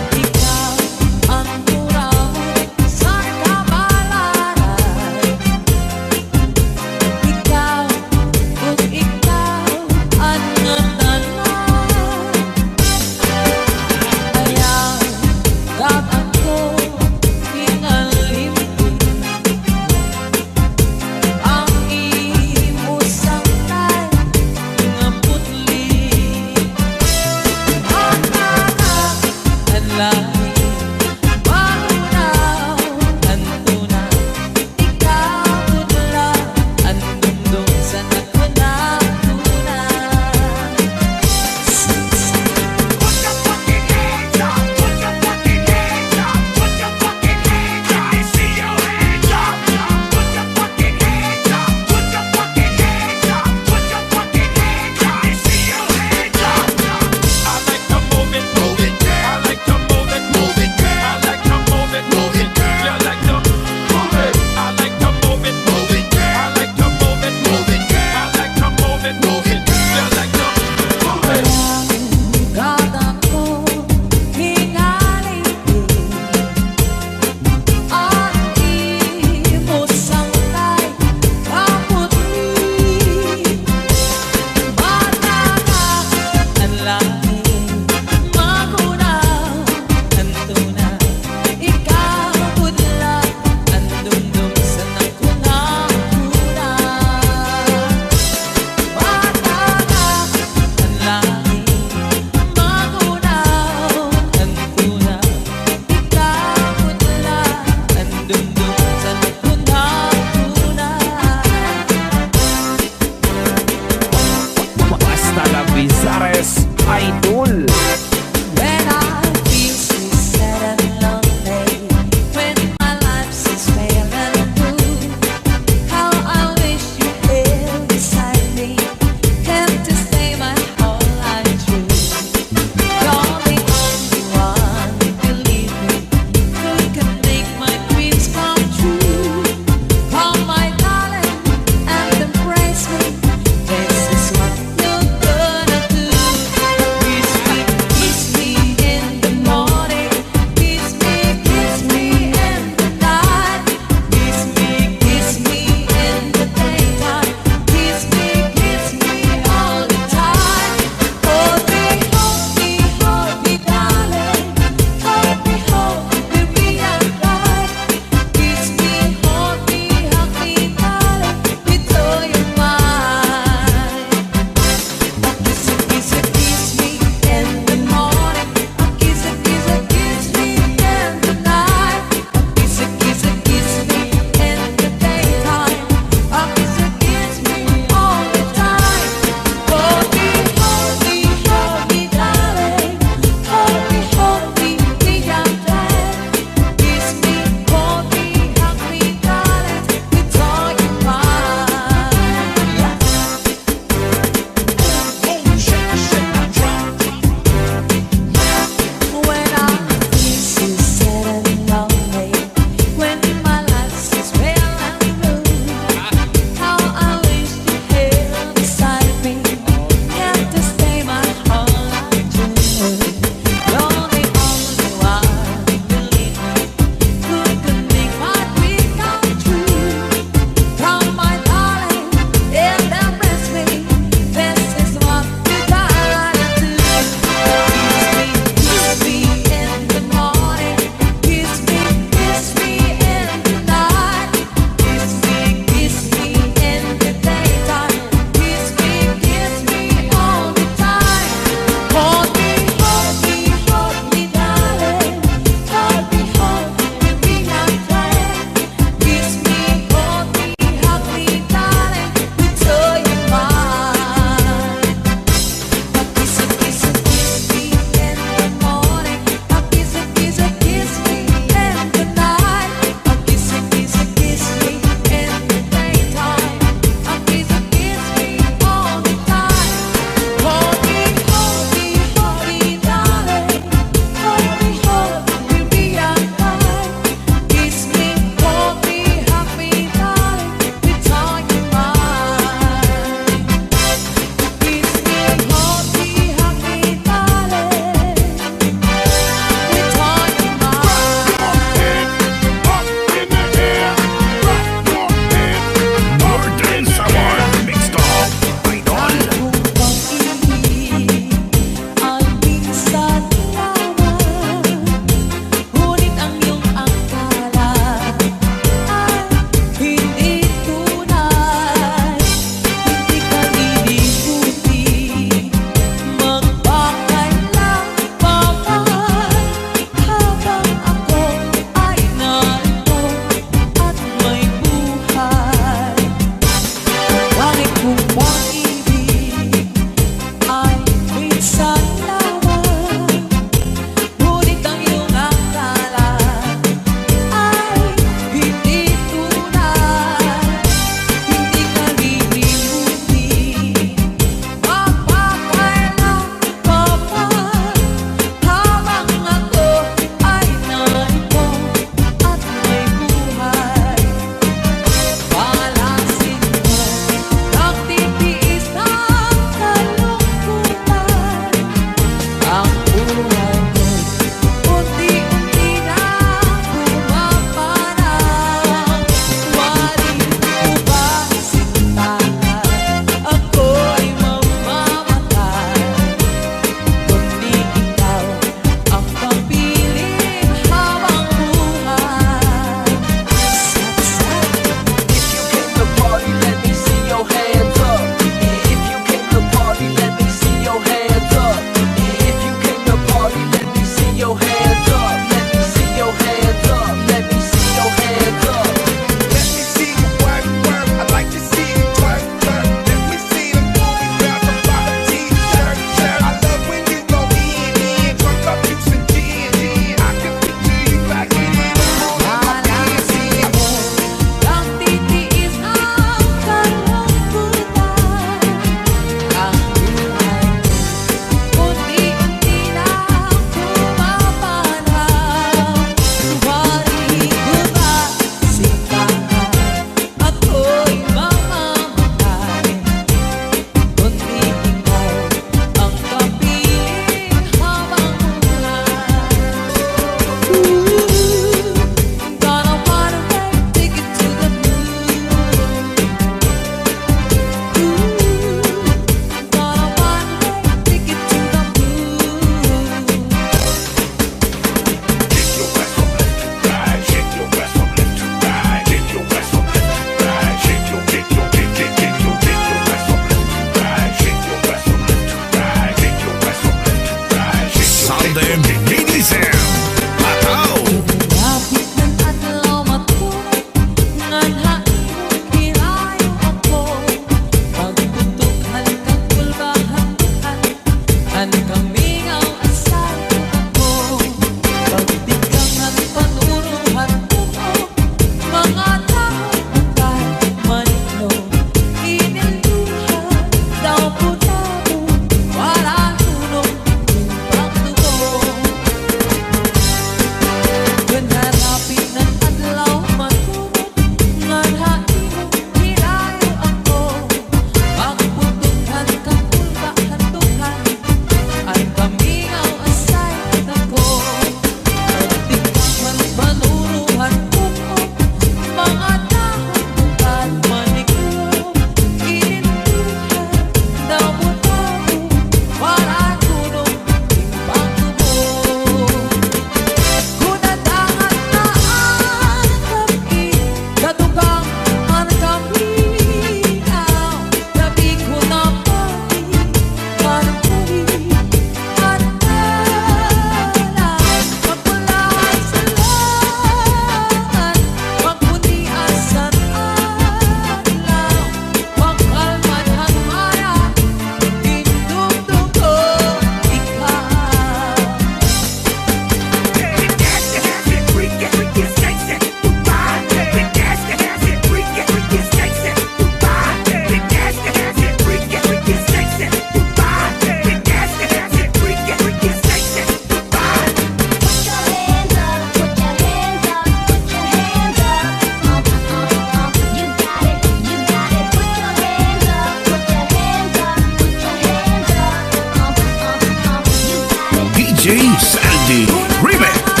DJ Saldi Remix.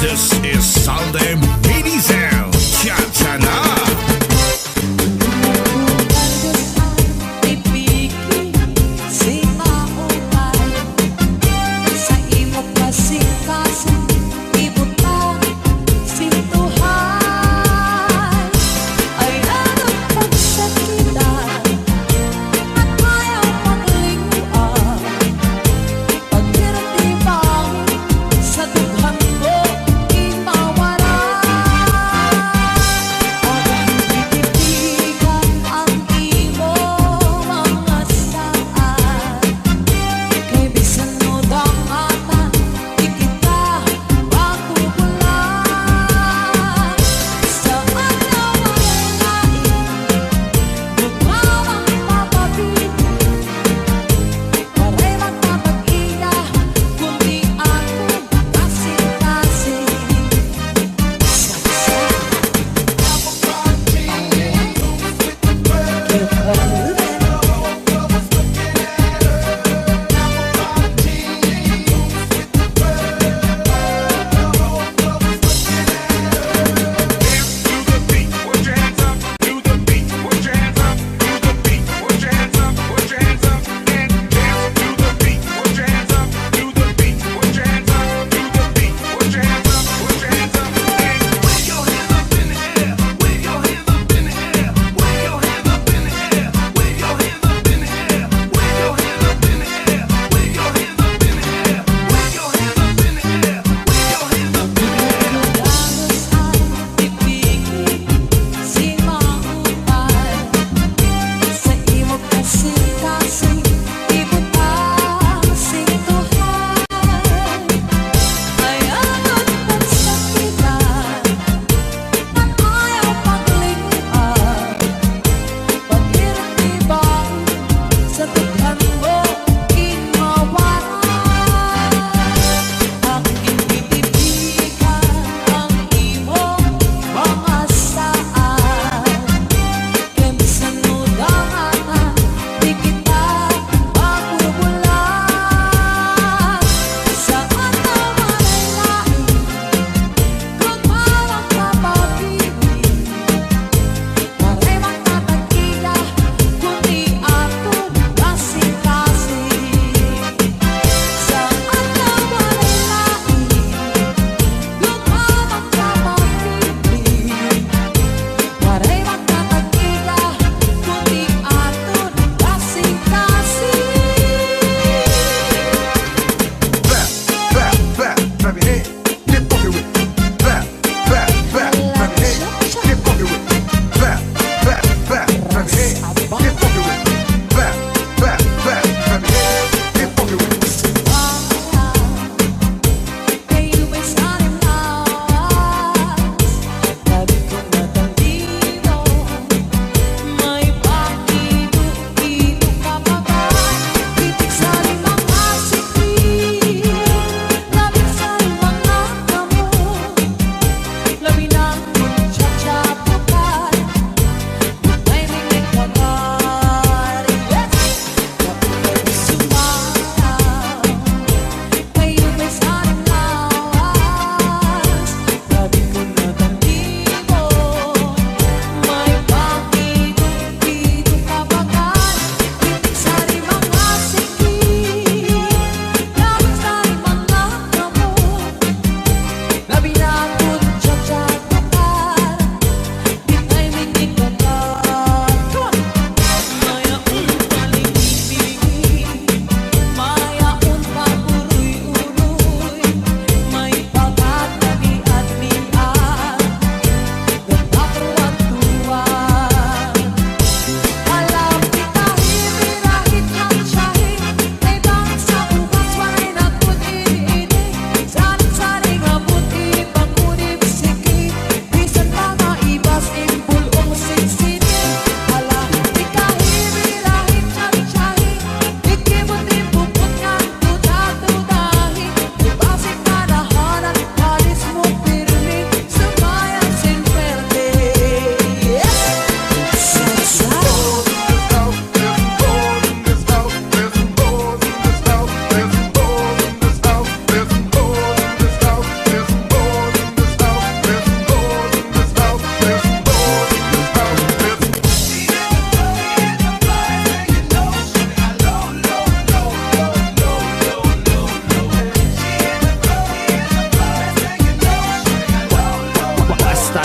This is Salde Medizel Cha-cha na. Sa dughan mo, imawara.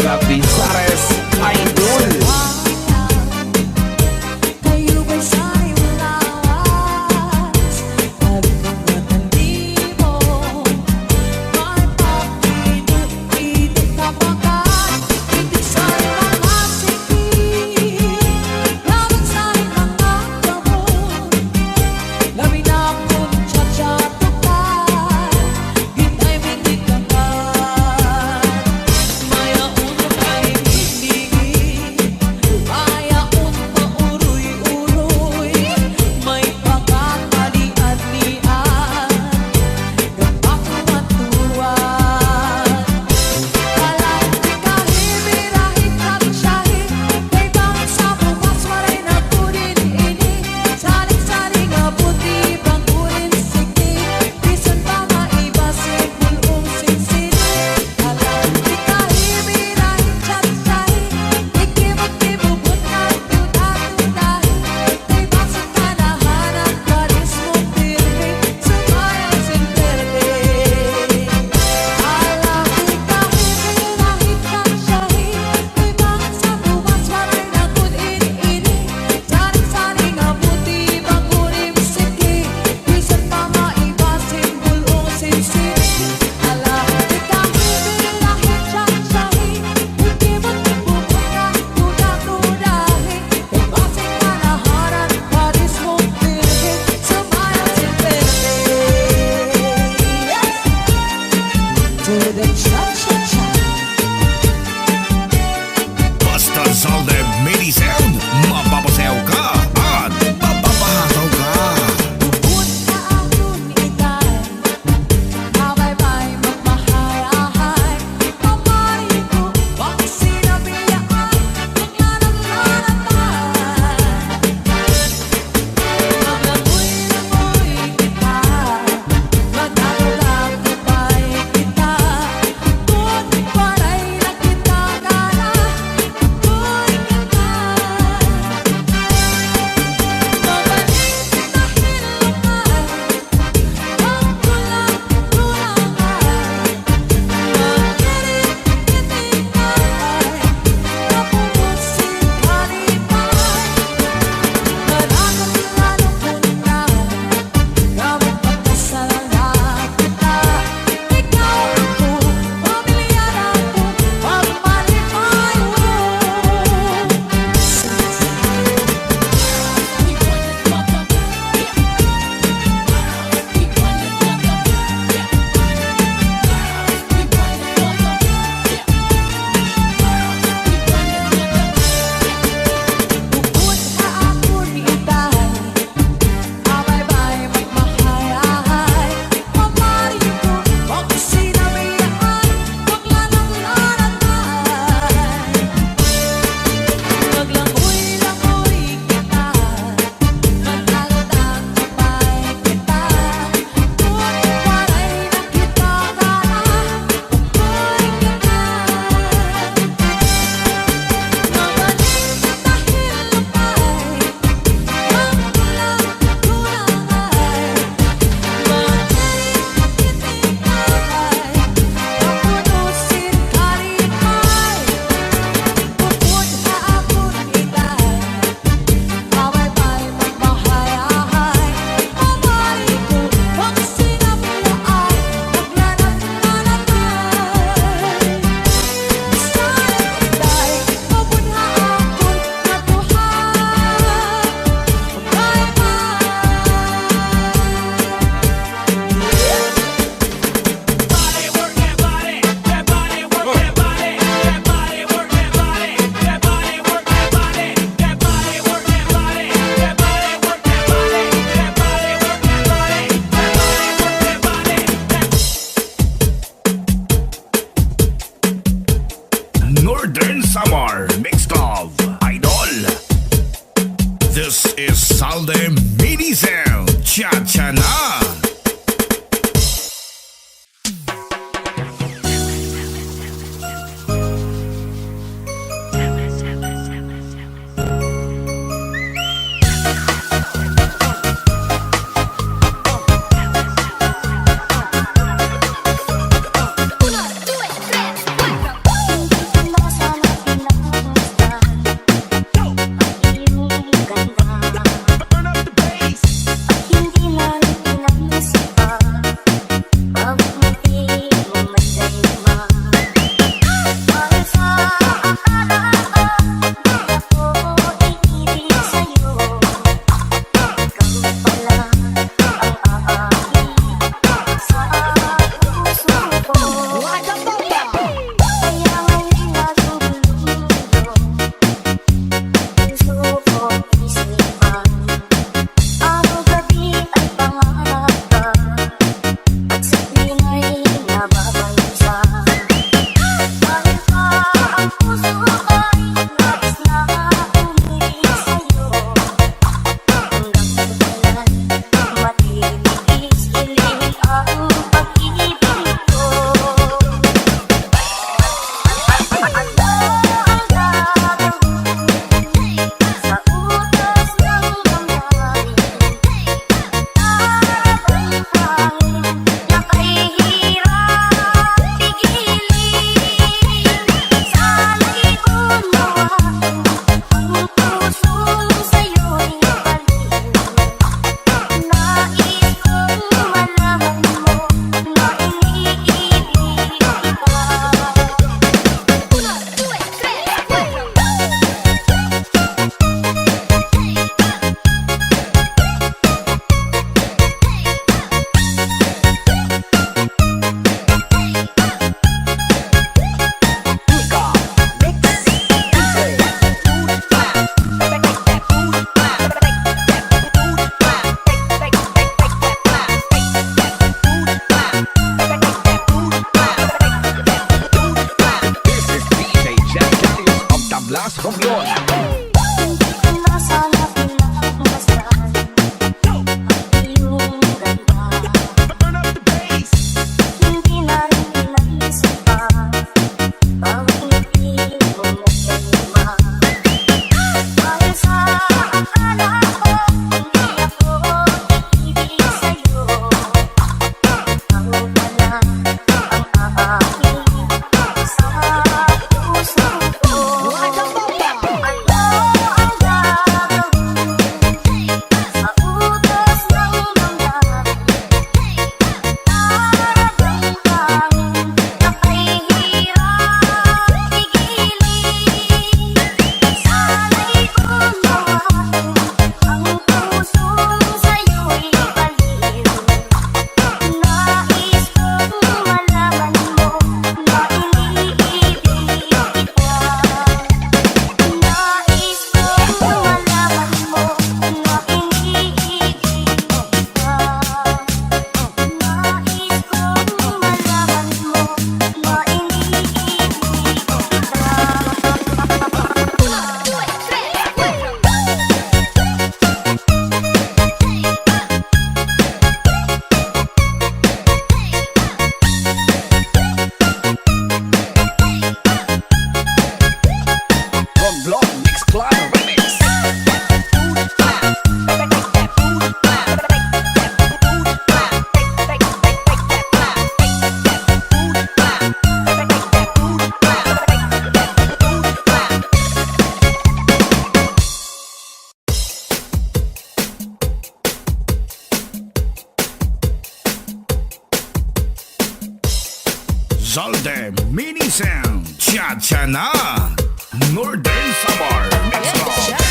sa Bisares Idol. Kayo ba'y sa'y malawas? At pagmatandi mo, may pakidot-idot kapagat. Hindi sa'y mga sikip, laban sa'y mga gamot. Labi na akong tsa-tsa-tukan, gitna'y binigkakan. Mayaon na tayo himigin, mayaon pauruy-uruy. May pagkakalian-lian, kapag-matuwan. Alam kahit birahe kapit-syahe, kay bang sa bukas waray na punin ini. Saling-saling abuti bang punin siki, bisan pa maibasin bulong sinsini. Alam kahit birahe kapit-syahe, ikimot-kimubot na tuda-tudahe. Kay bang sa kanahanan, balis mong pirmi, sumayaw sin verde. Alam kahit birahe kapit-syahe, kay bang sa bukas waray na punin ini. Saling-saling abuti bang punin siki, bisan pa maibasin bulong sinsini. Alam kahit birahe kapit-syahe, ikimot-kimubot na tuda-tudahe. Kay bang sa kanahanan, balis mong pirmi, sumayaw sin verde. To the cha-cha-cha. Basta Salde Mini Sound, mapapasayaw ka at mapapahataw ka. Bukod sa akong itay, mabay-bay magmahay-ahay. Pamari ko, wag sinabiyaan, maglanang-lanatay. Maglangoy-langoy kita, magdadalagutay kita. Ngunit waray na kita gana, tuloy kita. Bukod sa akong itay, mabay-bay magmahay-ahay. Pamari ko, wag sinabiyaan, maglanang-lanatay. Maglangoy-langoy kita, magdadalagutay kita. Ngunit waray na kita gana, tuloy kita. Northern Summer mixed of Idol. This is Salde Mini Sound, cha-cha na. Una, dos, tres, cuatro. Salde Mini Sound Cha-cha na Northern Samar Nonstop.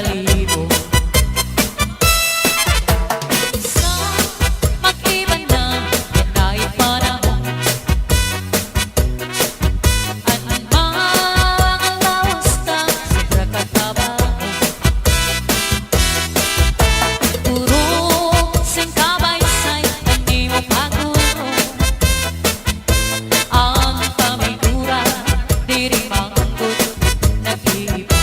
balibo. Sa mag-iba na pinay panahon, at mga lawas ka sa katabaho. Puro sing kabaysay, hindi mo paguro. Ang pamigura, di rin mangkot nag-iba.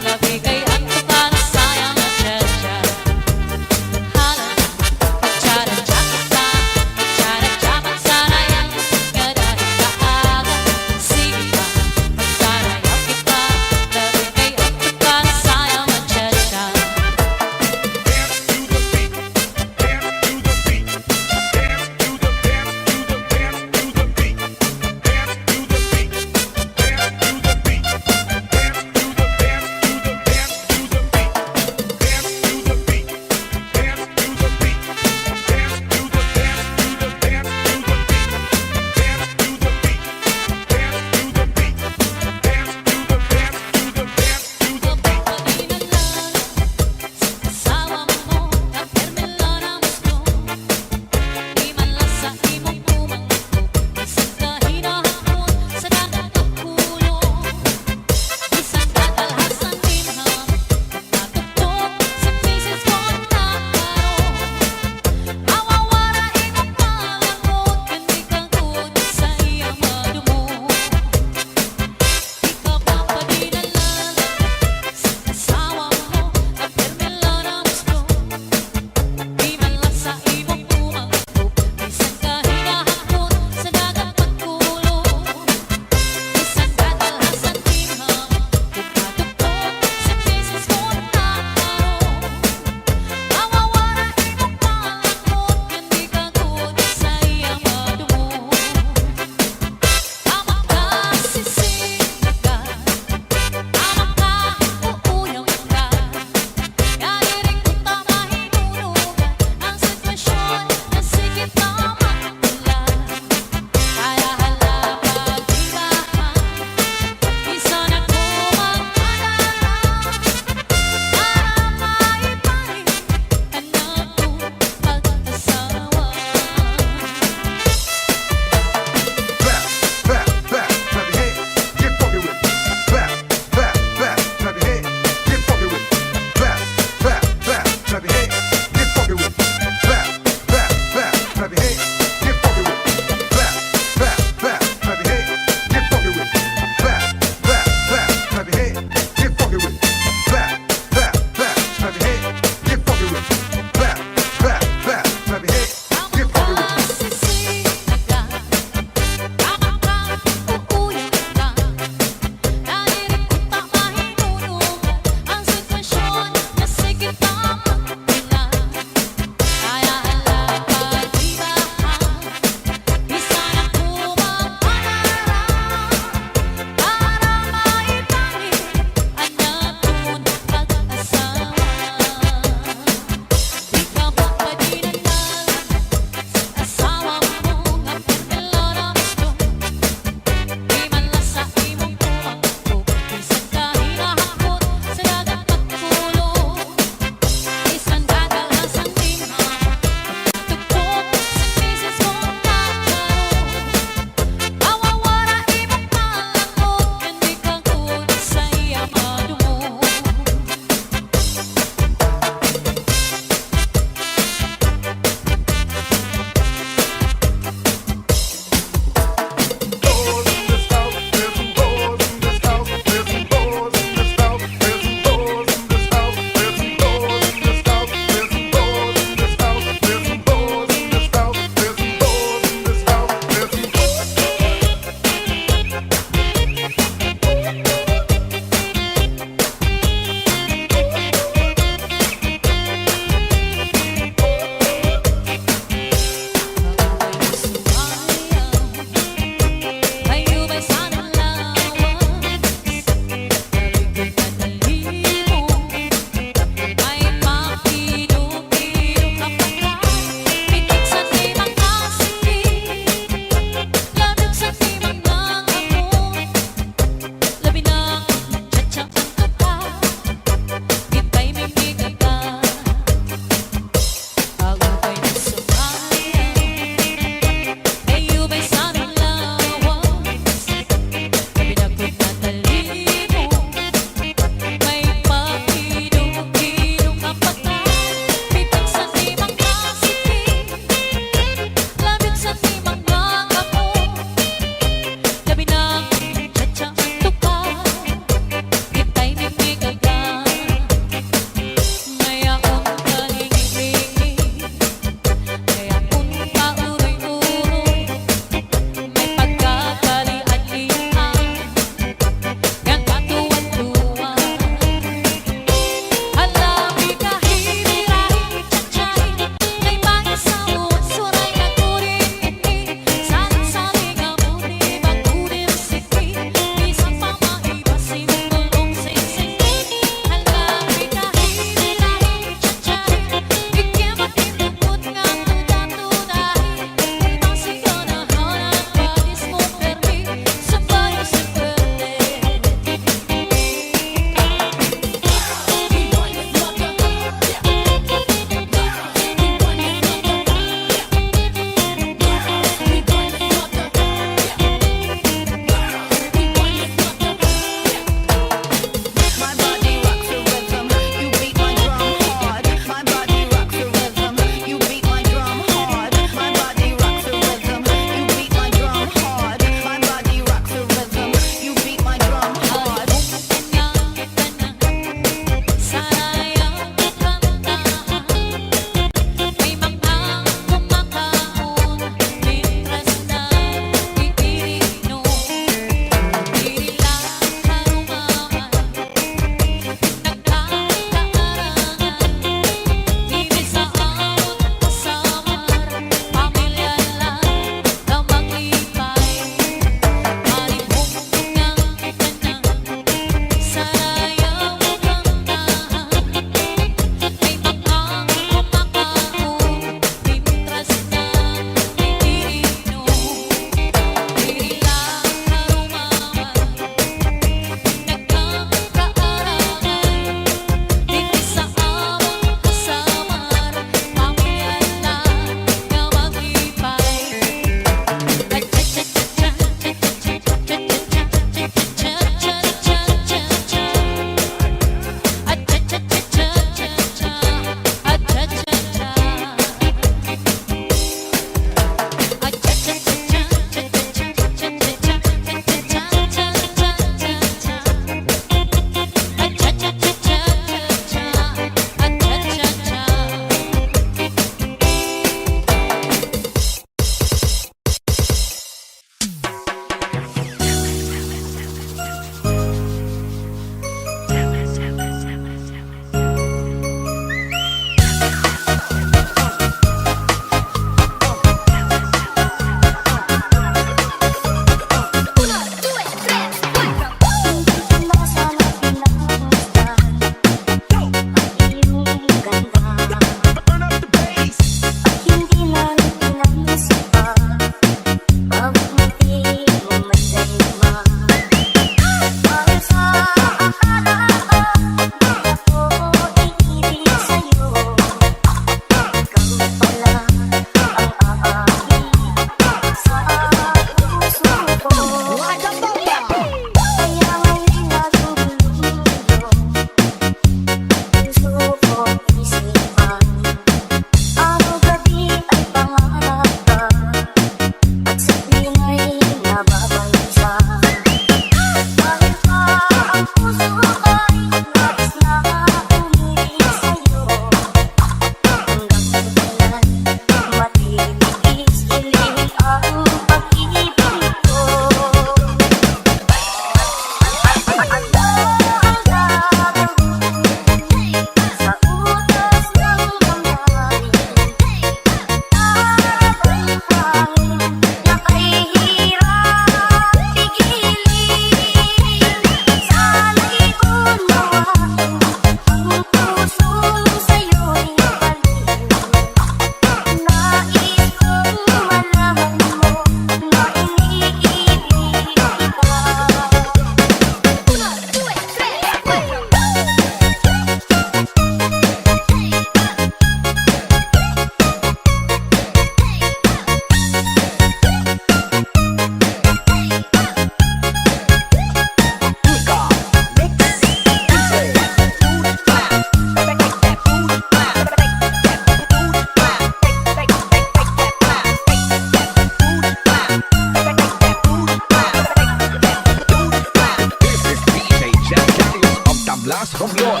Mas Romblon.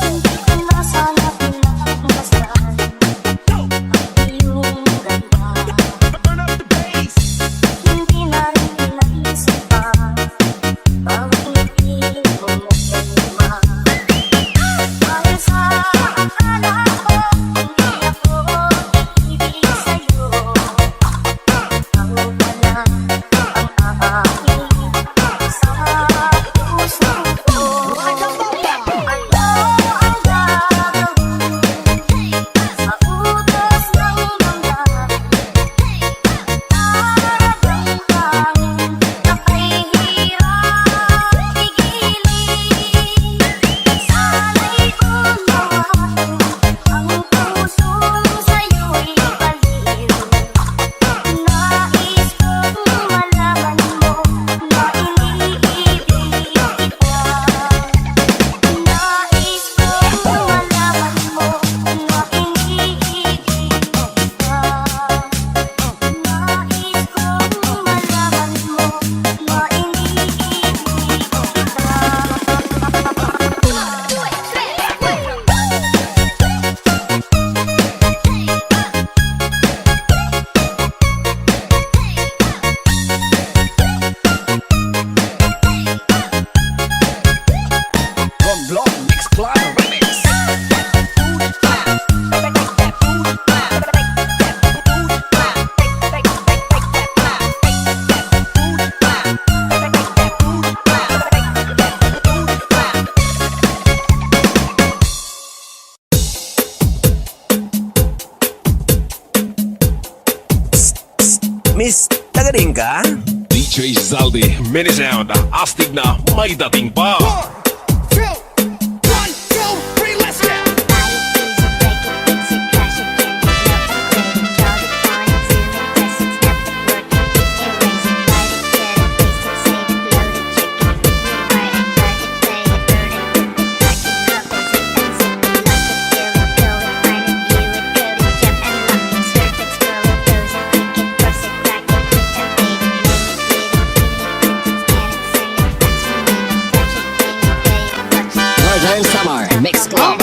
Hindi ko na sana pinagmasdan ang iyong ganda. Hindi na rin pinaisipan bawat ngiti mong magkalima. Dahil sa akala ko hindi ako ibig sa'yo, ako pala ang aamin sa puso ko. Ano ang gagawin sa utos ng damdamin? Nararamdamin na kahirap pigilin. Sana'y gumawain ang pusong sa'yo'y baliw. Nais kong malaman mo na iniibig kita. Nais kong malaman mo na iniibig kita. Nais kong malaman mo na Romblon Mix Club Remix. Miss, tagarin ka? DJ Zaldi, mini sound, astig na may dating pa. Northern Summer Mix Club.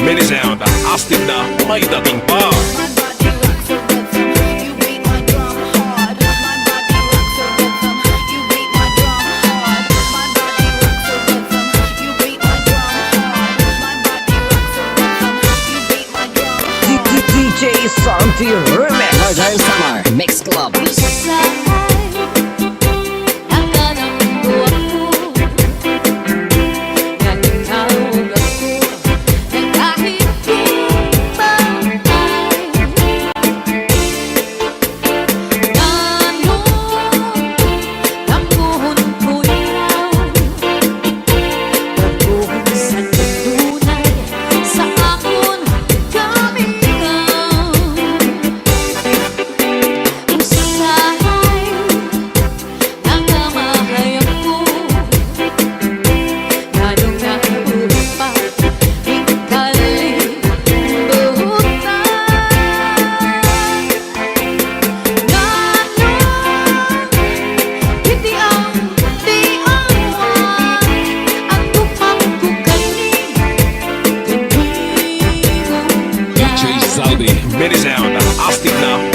Mini sound, astig na may dating pa. DJ Santi Remix. Northern Summer Mix Club. Sa akon kami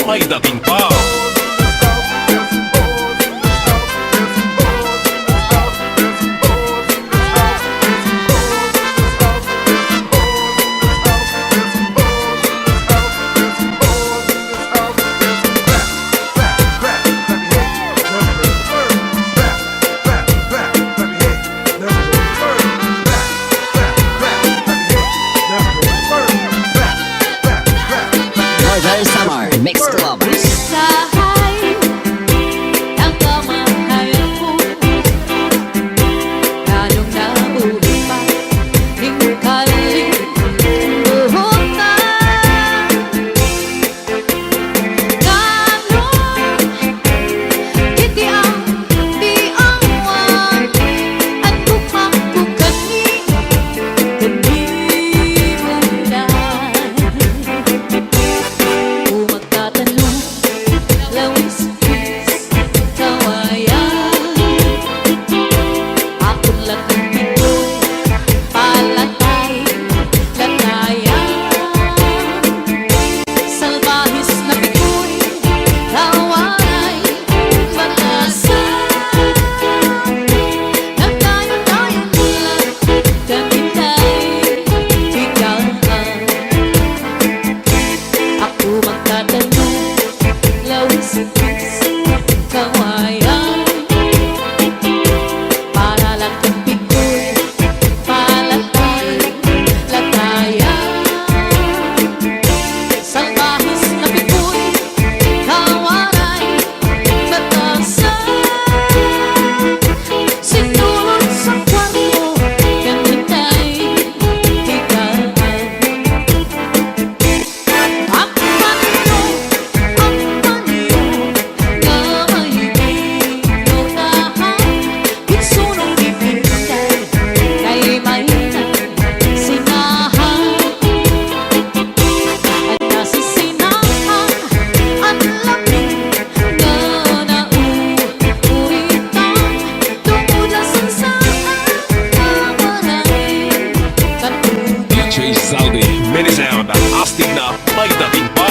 may dating pa. Roger Summer Mix Club. Sahay ang kamahayag ko, lalong nabuhay pa hingkaling buhutan. Lalong kitiang diawan at bukak-bukani kanimulan. Kung magtatanong, lawis-wis, kawayan, akong laking pitoy, palatay, latayan. Salbahis na pikoy, kawaray, batasan. Nagtayo-tayo lang, kanintay, tigaan. Ako magtatanong, lawis-wis, kawayan, para lang kang pikoy, palatay, latayan. Salbahis na pikoy, kawaray, batasan. Sinulot sa kwarto, kanintay, tigaan. Ang panyo, gamayibig notahan, kinsunong bibintay, kay mainang sinahan. At nasisinahan, at lamig na nauuwitan, tungkol na sansaan, kawaray, katulad. DJ Saldi, mini sound, astig na may dating pa.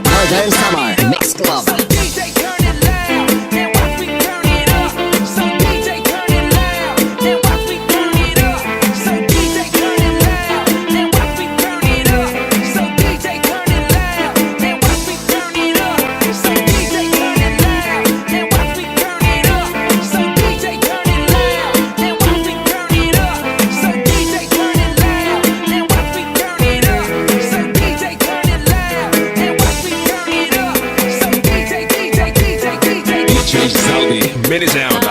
Roger Summer Mix Club. DJ Saldi, mini sound.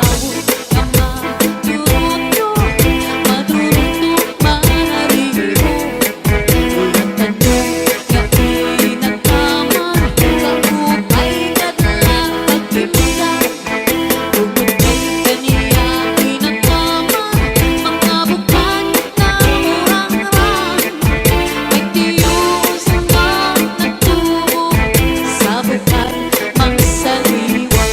Sa bukal, mang saliwan.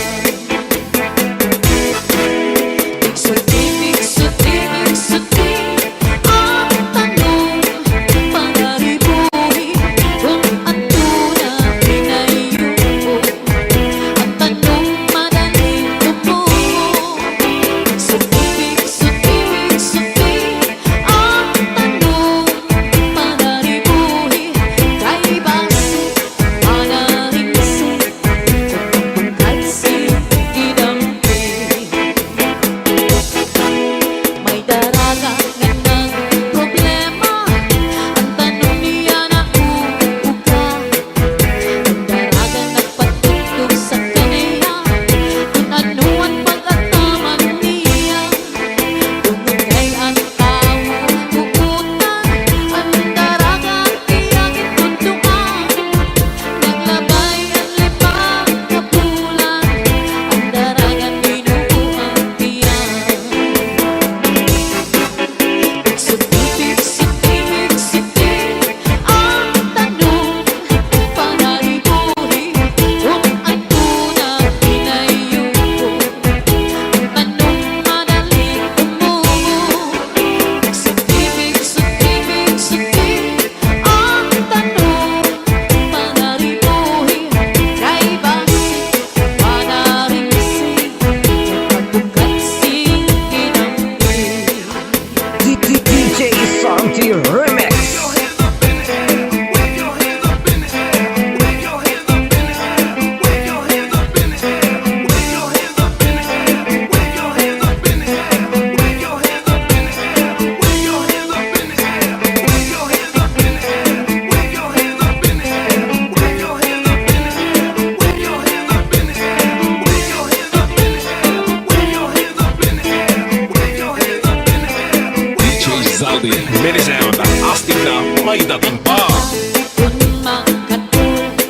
Kung makatulog,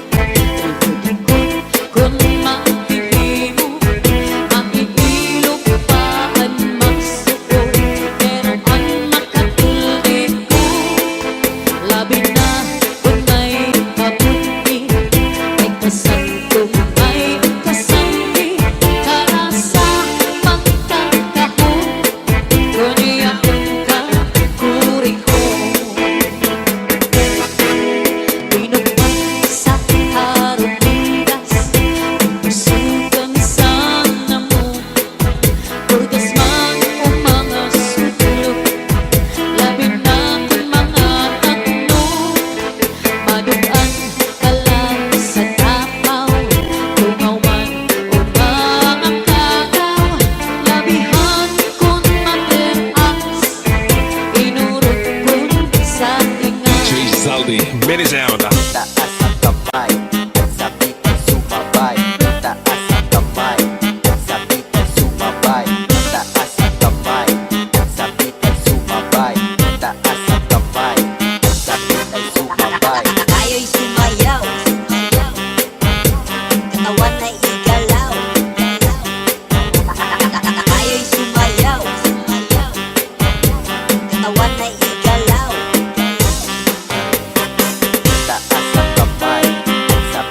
kung makihimo, makihilog pa ang magsuko. Pero ang makatulog ko, labi na kung may kabuti, may kasantong may kasambi, para sa pagkakahon, kung iyakong kakuri ko. Pinugpag sa harong bigas, pusukan sa namo, purgas man o mga sulok, labi na kung mga tatlo, maduan ka lang sa tapaw, tungawan o mga kagaw, labihan kung mateas, inurot kung sa tinga. Saldi, mini sound. Taas ang kamay, at sabit ay sumabay. Taas ang kamay, at sabit ay sumabay. Taas ang kamay, at sabit ay sumabay. Taas ang kamay, at sabit ay sumabay. Tayo'y sumayaw, katawan na igalaw. Tayo'y sumayaw, katawan na igalaw. Taas ang kamay, at sabit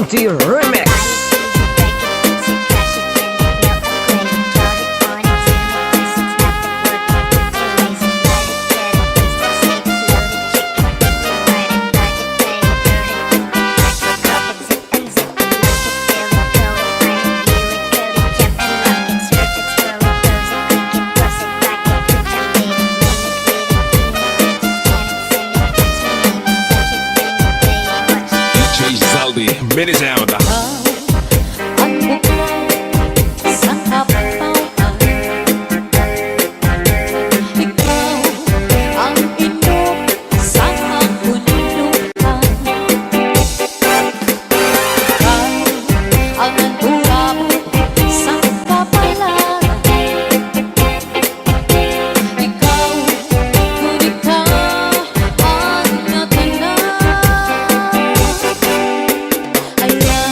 Salty Remix. DJ Zaldi, mini sound. Ang bukal sa kapauan. Ikaw ang inom sa kabundukan. Ikaw ang nagulabot sa kapalaran. Ikaw, kung ikaw ang natanan, ayan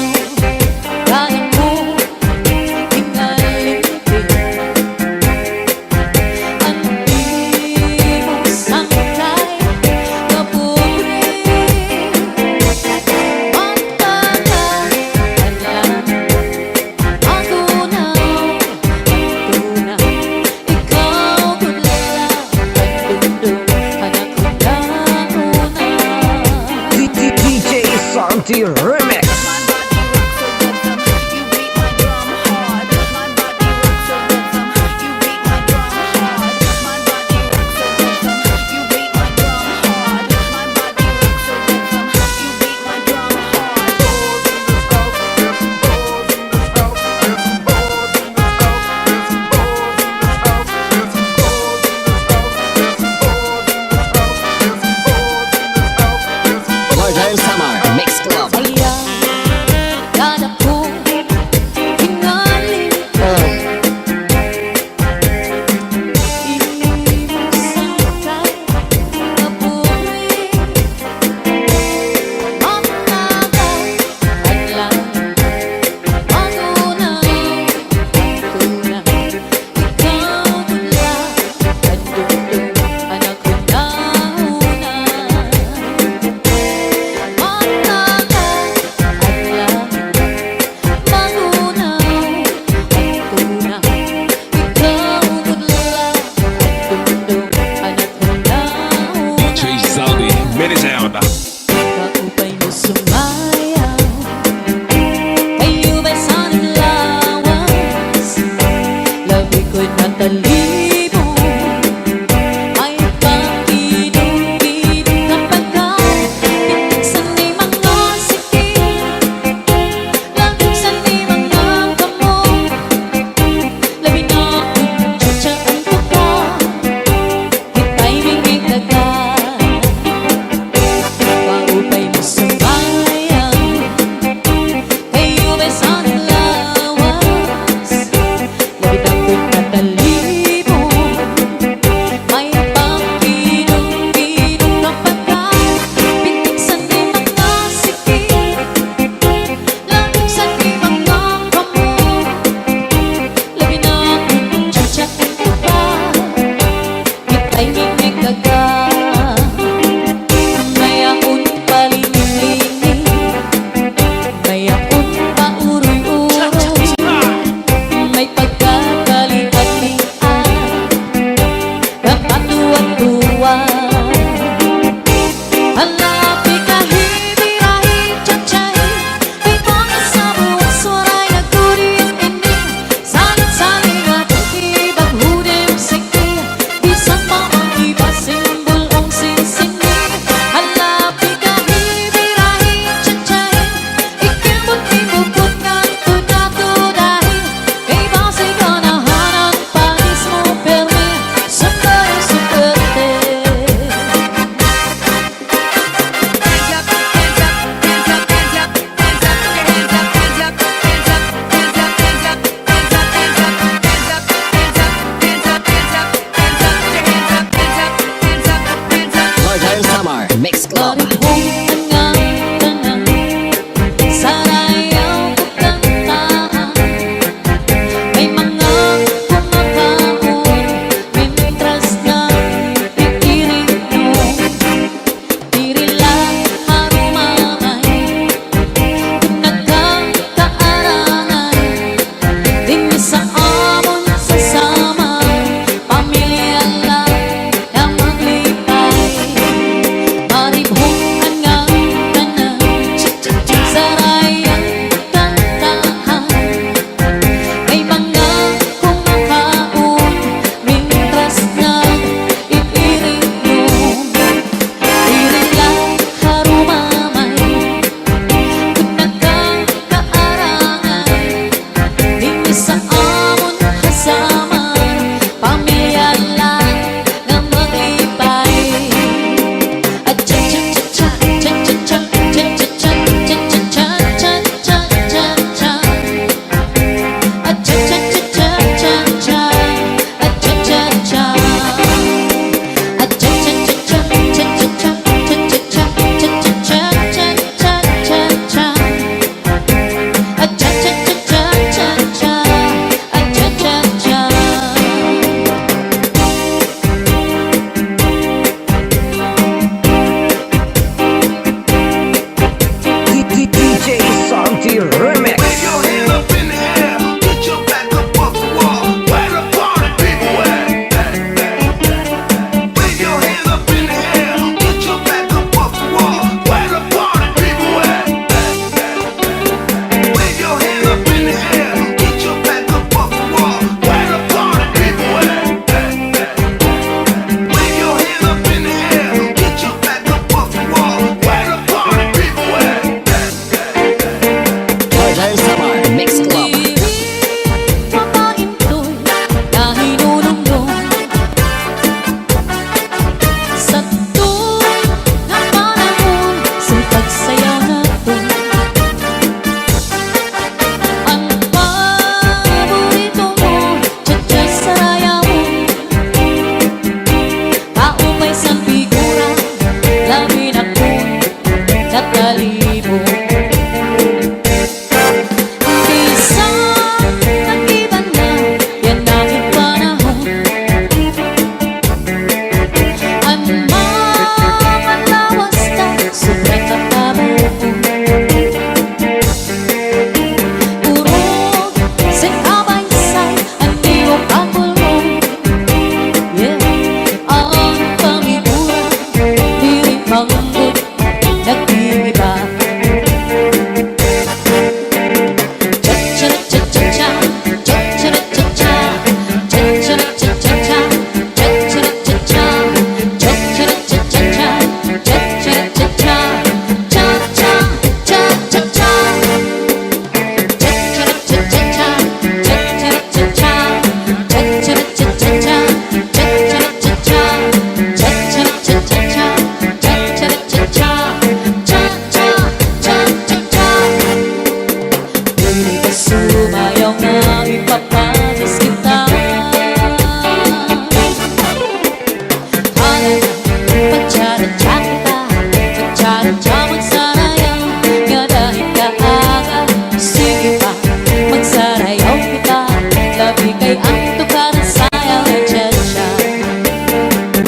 kay ang tukaran sayang na tiyatsa.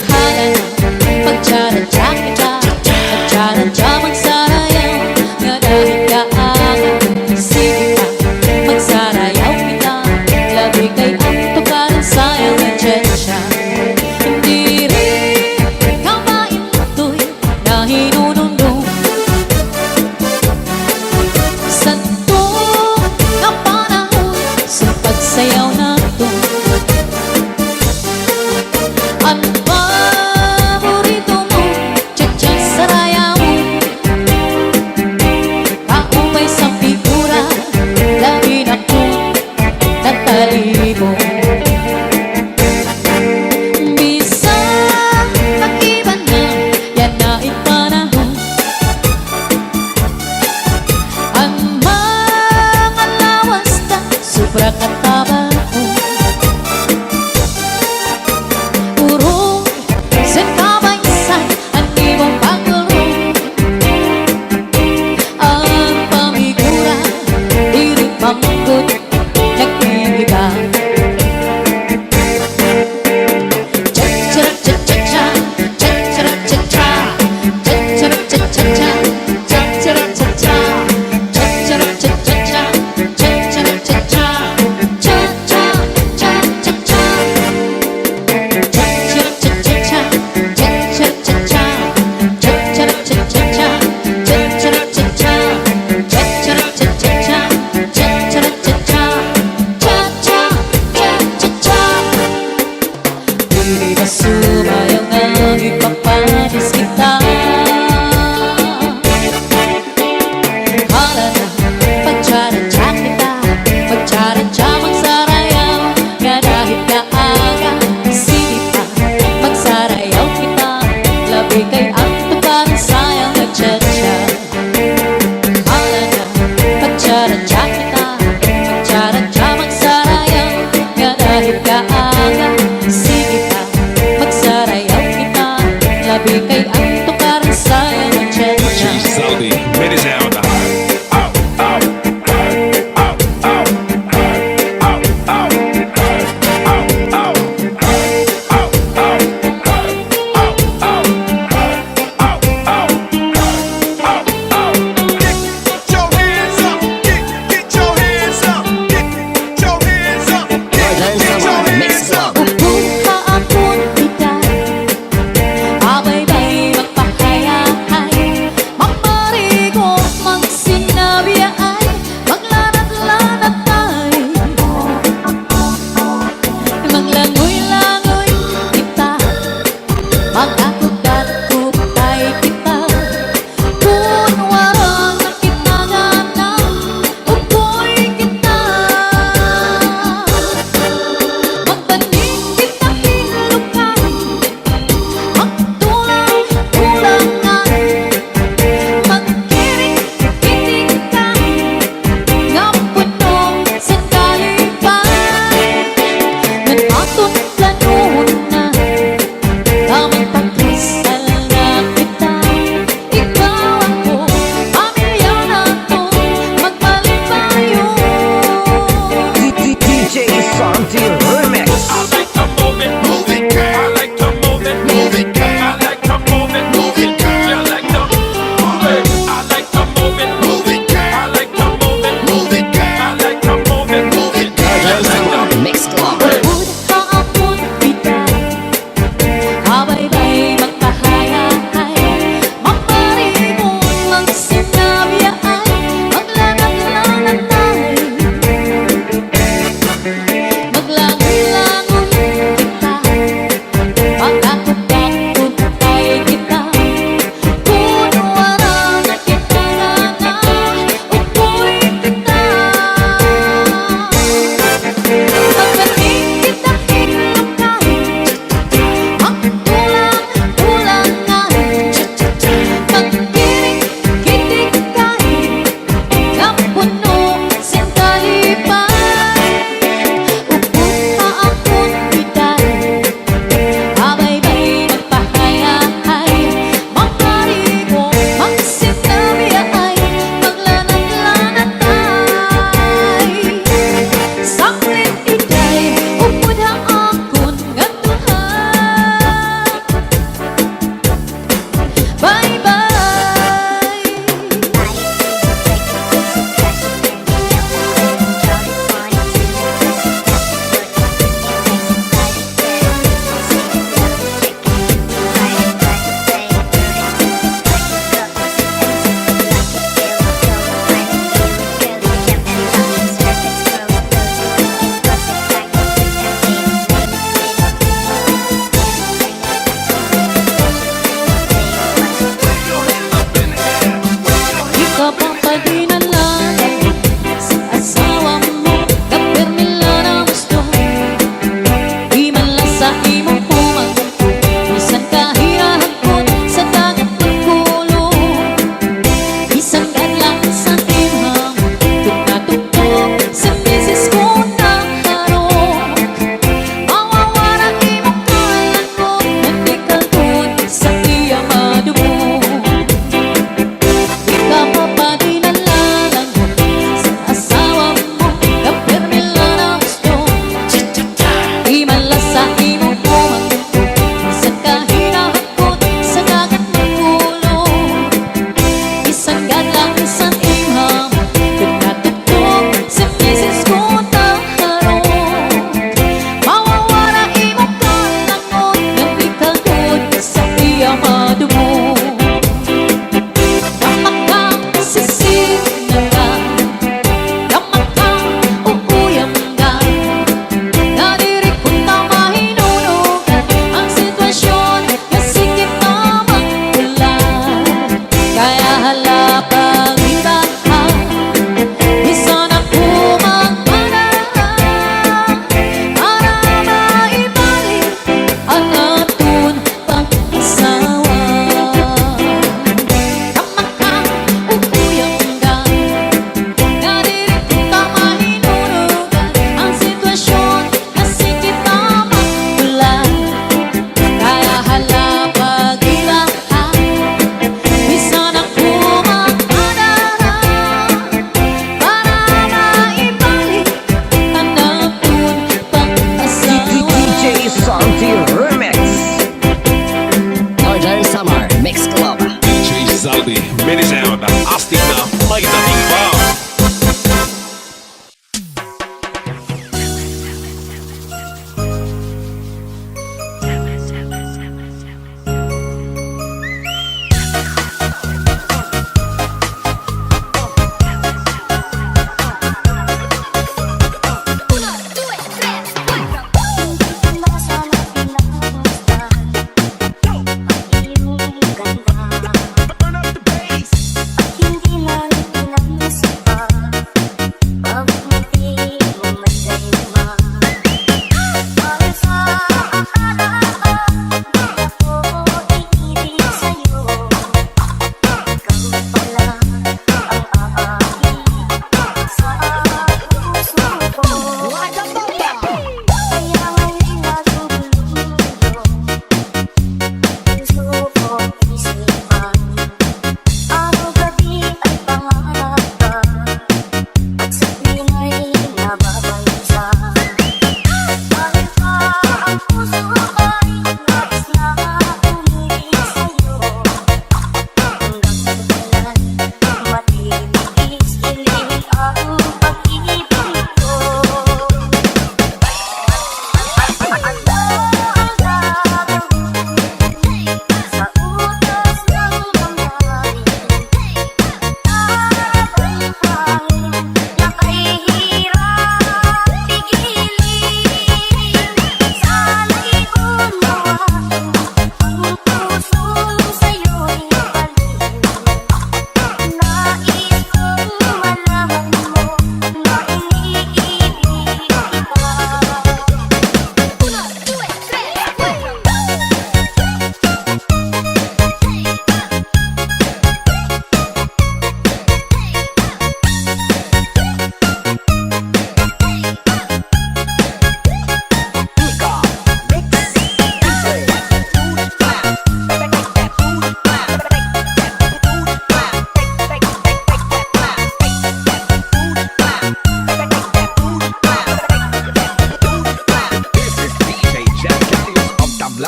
Hala na pagtsaradya kita, pagtsaradya magsarayaw, nga dahil kaagad sige ka, magsarayaw kita. Labi kay ang tukaran sayang na tiyatsa. Hindi rin kamain ito'y na hinunundong santo na panahon sa pagsayaw nato. Ang paborito mo, tiyatsa sarayaw, kaumay sa figura, labi na po natalibo. Bisa mag-iba na, yan na ipanahon. Ang mga lawas na sobra kataba ko. Urong sa kabaysan, ang ibang pagulong. Ang pamigura, diri pangkot, nag-iiba. Cha-cha-cha-cha-cha, cha-cha-cha-cha, cha-cha-cha-cha-cha, cha-cha-cha-cha, cha-cha-cha-cha-cha, cha-cha-cha-cha, cha-cha-cha-cha-cha, cha-cha-cha-cha-cha, cha-cha-cha-cha, cha-cha-cha-cha-cha, cha-cha-cha-cha, cha-cha-cha-cha-cha, cha-cha-cha-cha, cha-cha-cha-cha. Di ba sumayaw ng ipapanis kita? Hala na pagtsaradya kita, pagtsaradya magsarayaw, nga dahil kaaga sige pa, magsarayaw kita. Labi kay ang tukaran sayang na tiyatsa. Hala na pagtsaradya kita, pagtsaradya magsarayaw, nga dahil kaaga sige pa,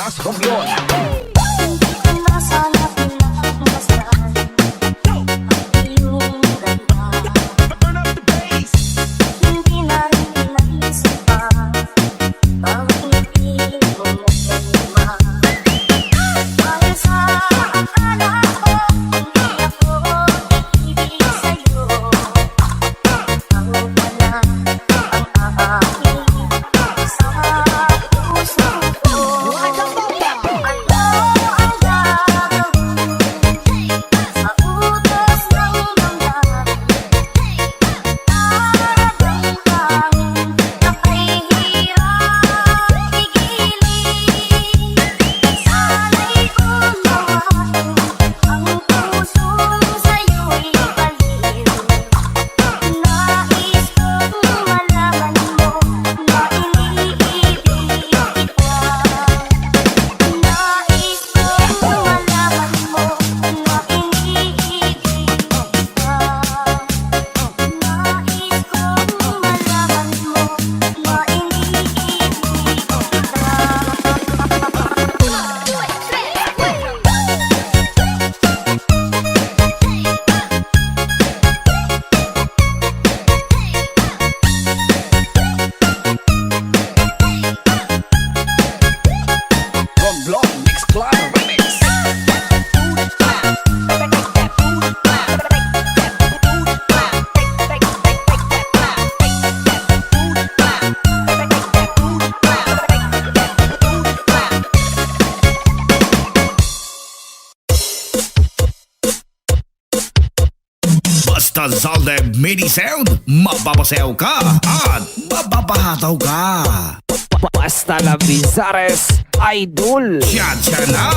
Mas Romyon. Basta Zalde Mini Sound, mapapasayaw ka at mapapahataw ka. Basta la Bizares Idol. Cha-cha na!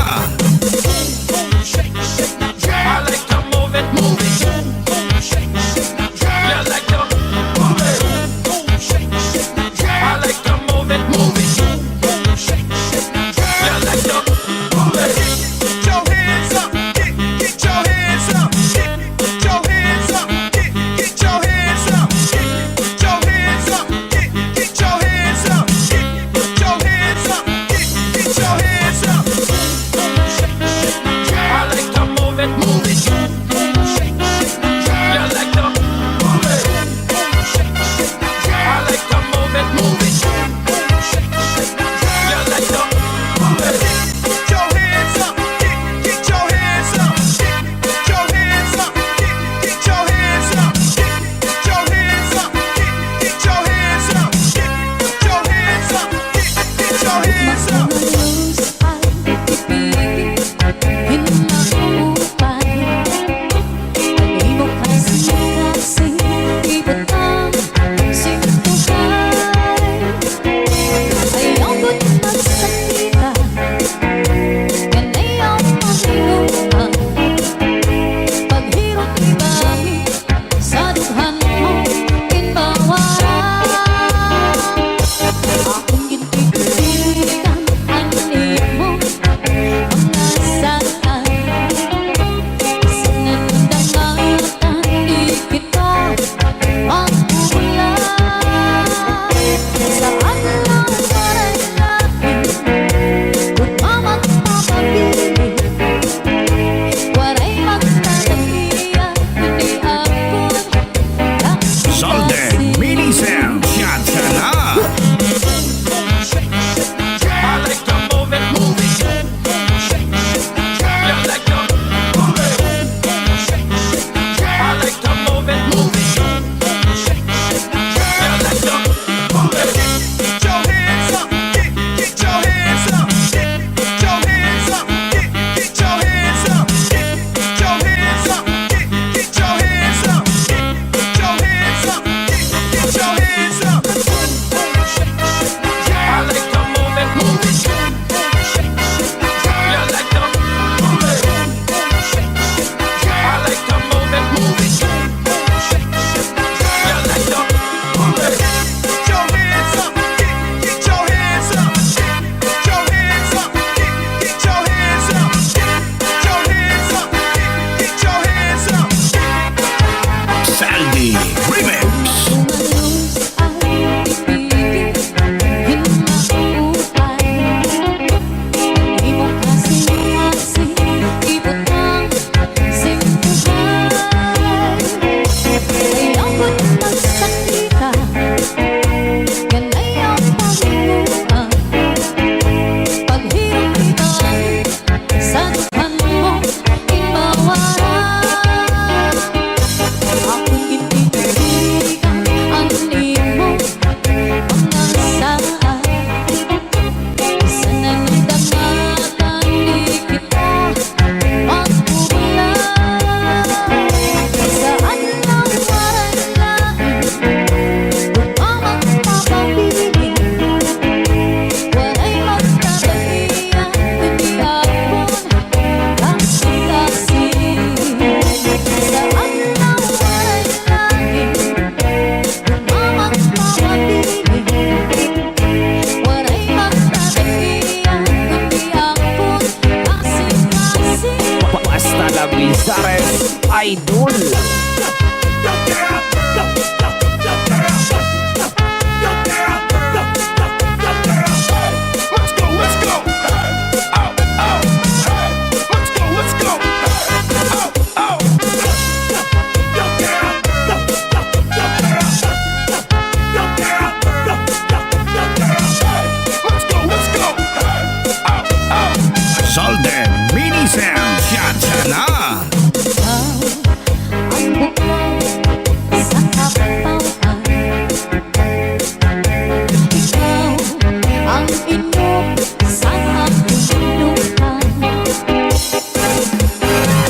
inom sa kapulutan.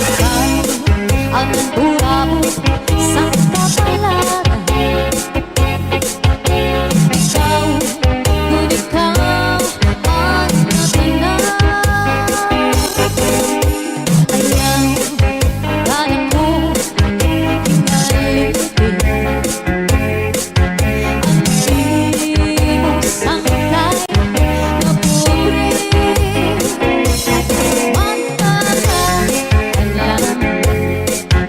Ikaw ang nagburabot sa kapalaran. Ikaw, kung ikaw ang natinag. Ayaw kaya ko hingalipin ang imong sangkay na pobre. Matagal alam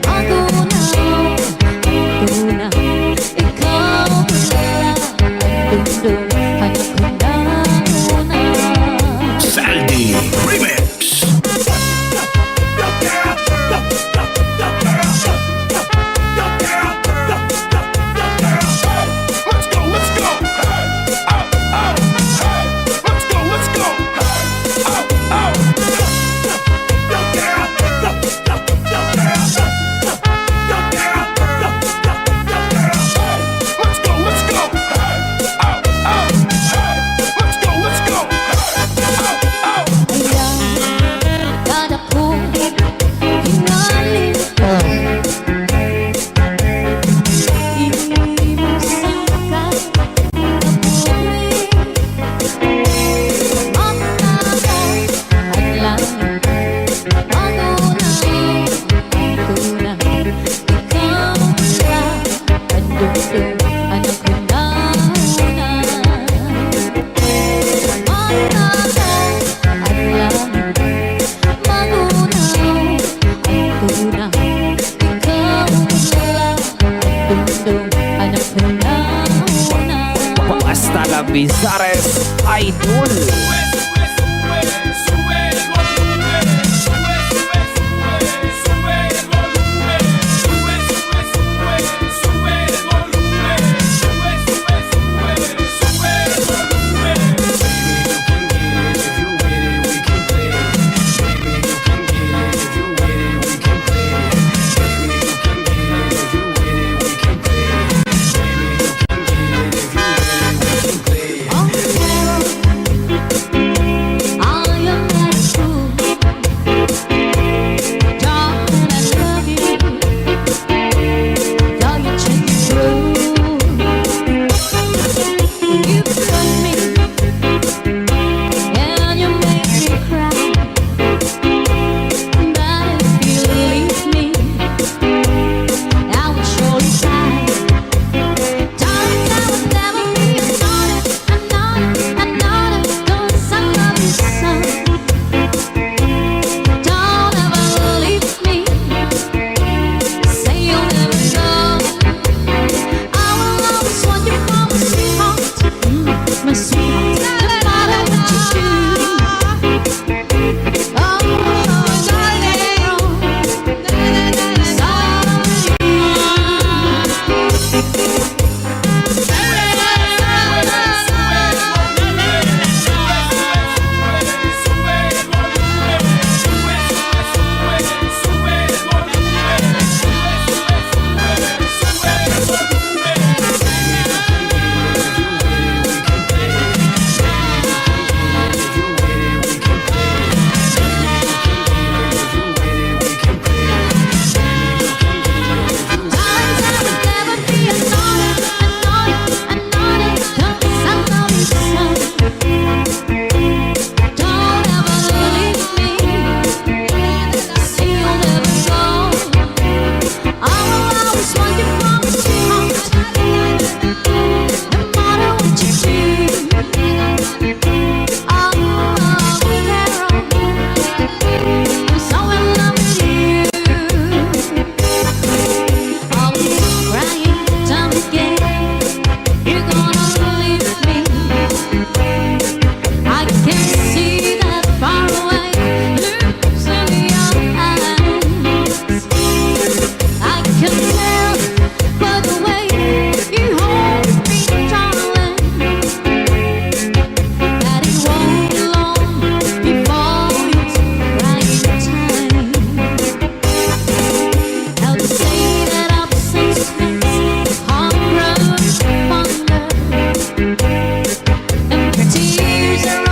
ako na ikaw pala ang dundong anak ko na una. Saldi Remix. Let's go, let's go. Out, out, hey. Let's go, let's go. Out, out. Let's go, let's go. Out, out, hey. Let's go, let's go. Out, out. Ayaw kada ko hingalin imong sangkay na pobre. Matagal adlaw ako na tuna. Ikaw pala ang dundong anak ko na una. Matagal adlaw magunaw ang tuna. Ikaw pala ang dundong anak ko na una. Basta la Bizares Idol. Oh, I am not true. Darling, I love you. Though you change the truth, you cut me and you make me cry. But if you leave me, I will surely die. Darling, I will never be another, 'cause I love you so. Don't ever leave me. Say you'll never go. I will always want you for my sweetheart, my sweetheart. No matter what you do. Oh, darling, tears are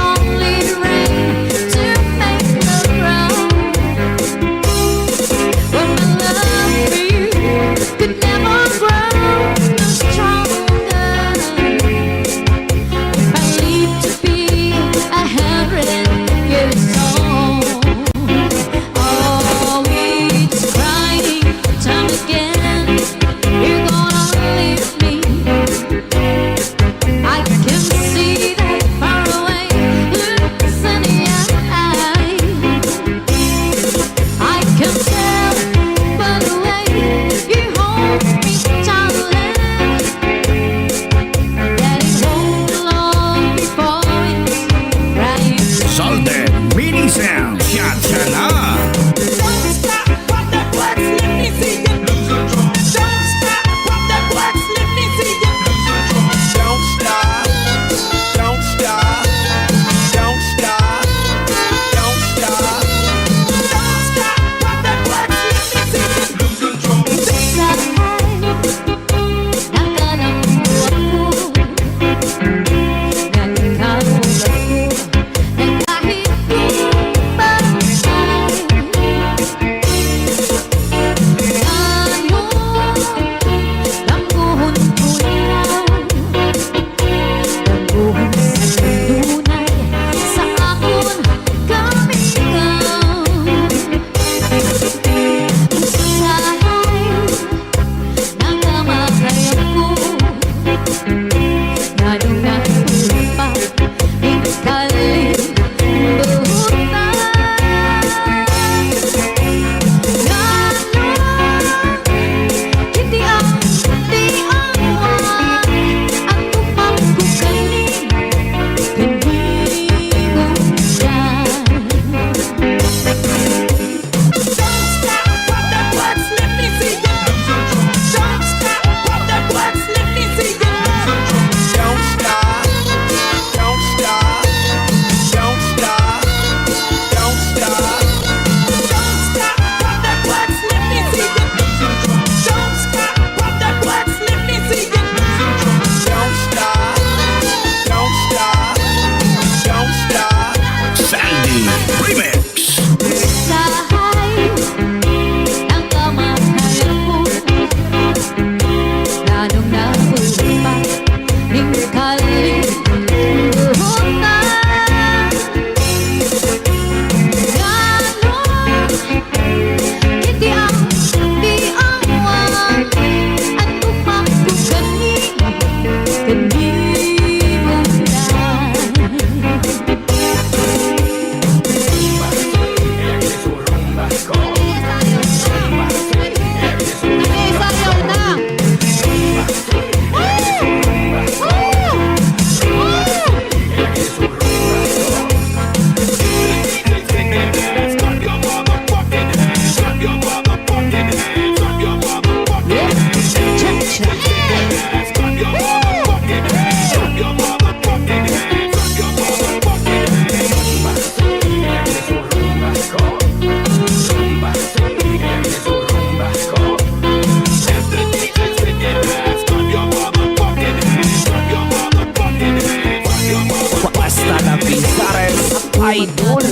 Bizares Idol.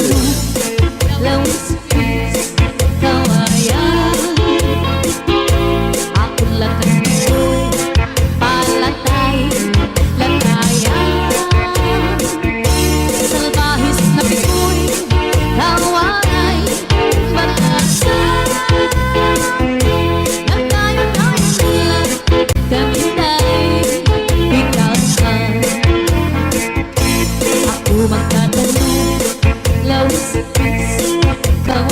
Lawis-wis, kawayan. Ako lang ako'y palatay, latayan. Salbahis na piko'y kawaray, batasan. Nagtayo-tayo sila, kami na'y biglasan. Ako magtatanong, lawis-wis, kawayan.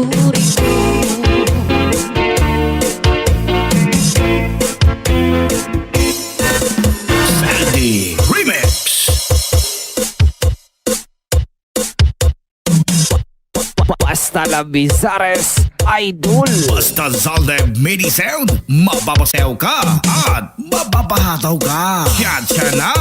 turing ko. Sandy Remix. Basta la Bizares Idol. Basta Zalde Mini Sound, mapapasayaw ka at mapapahataw ka. Siya na.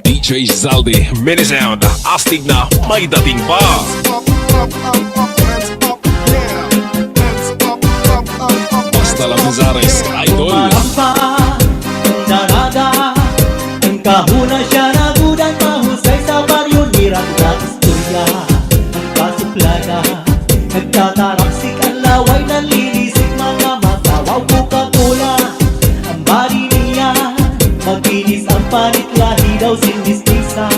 DJ Zaldi, Mini Sound, astig na may dating pa. Basta lang Zares, idol. Marampa, ang daraga, ang kahuna siya nagudan, mahusay sa baryo, nirang na istorya, ang kasuplada, nagtataraksik ang laway, nalilisik mga matawaw, Coca-Cola, ang bari niya, maglinis ang panit, lahi daw sinistisa.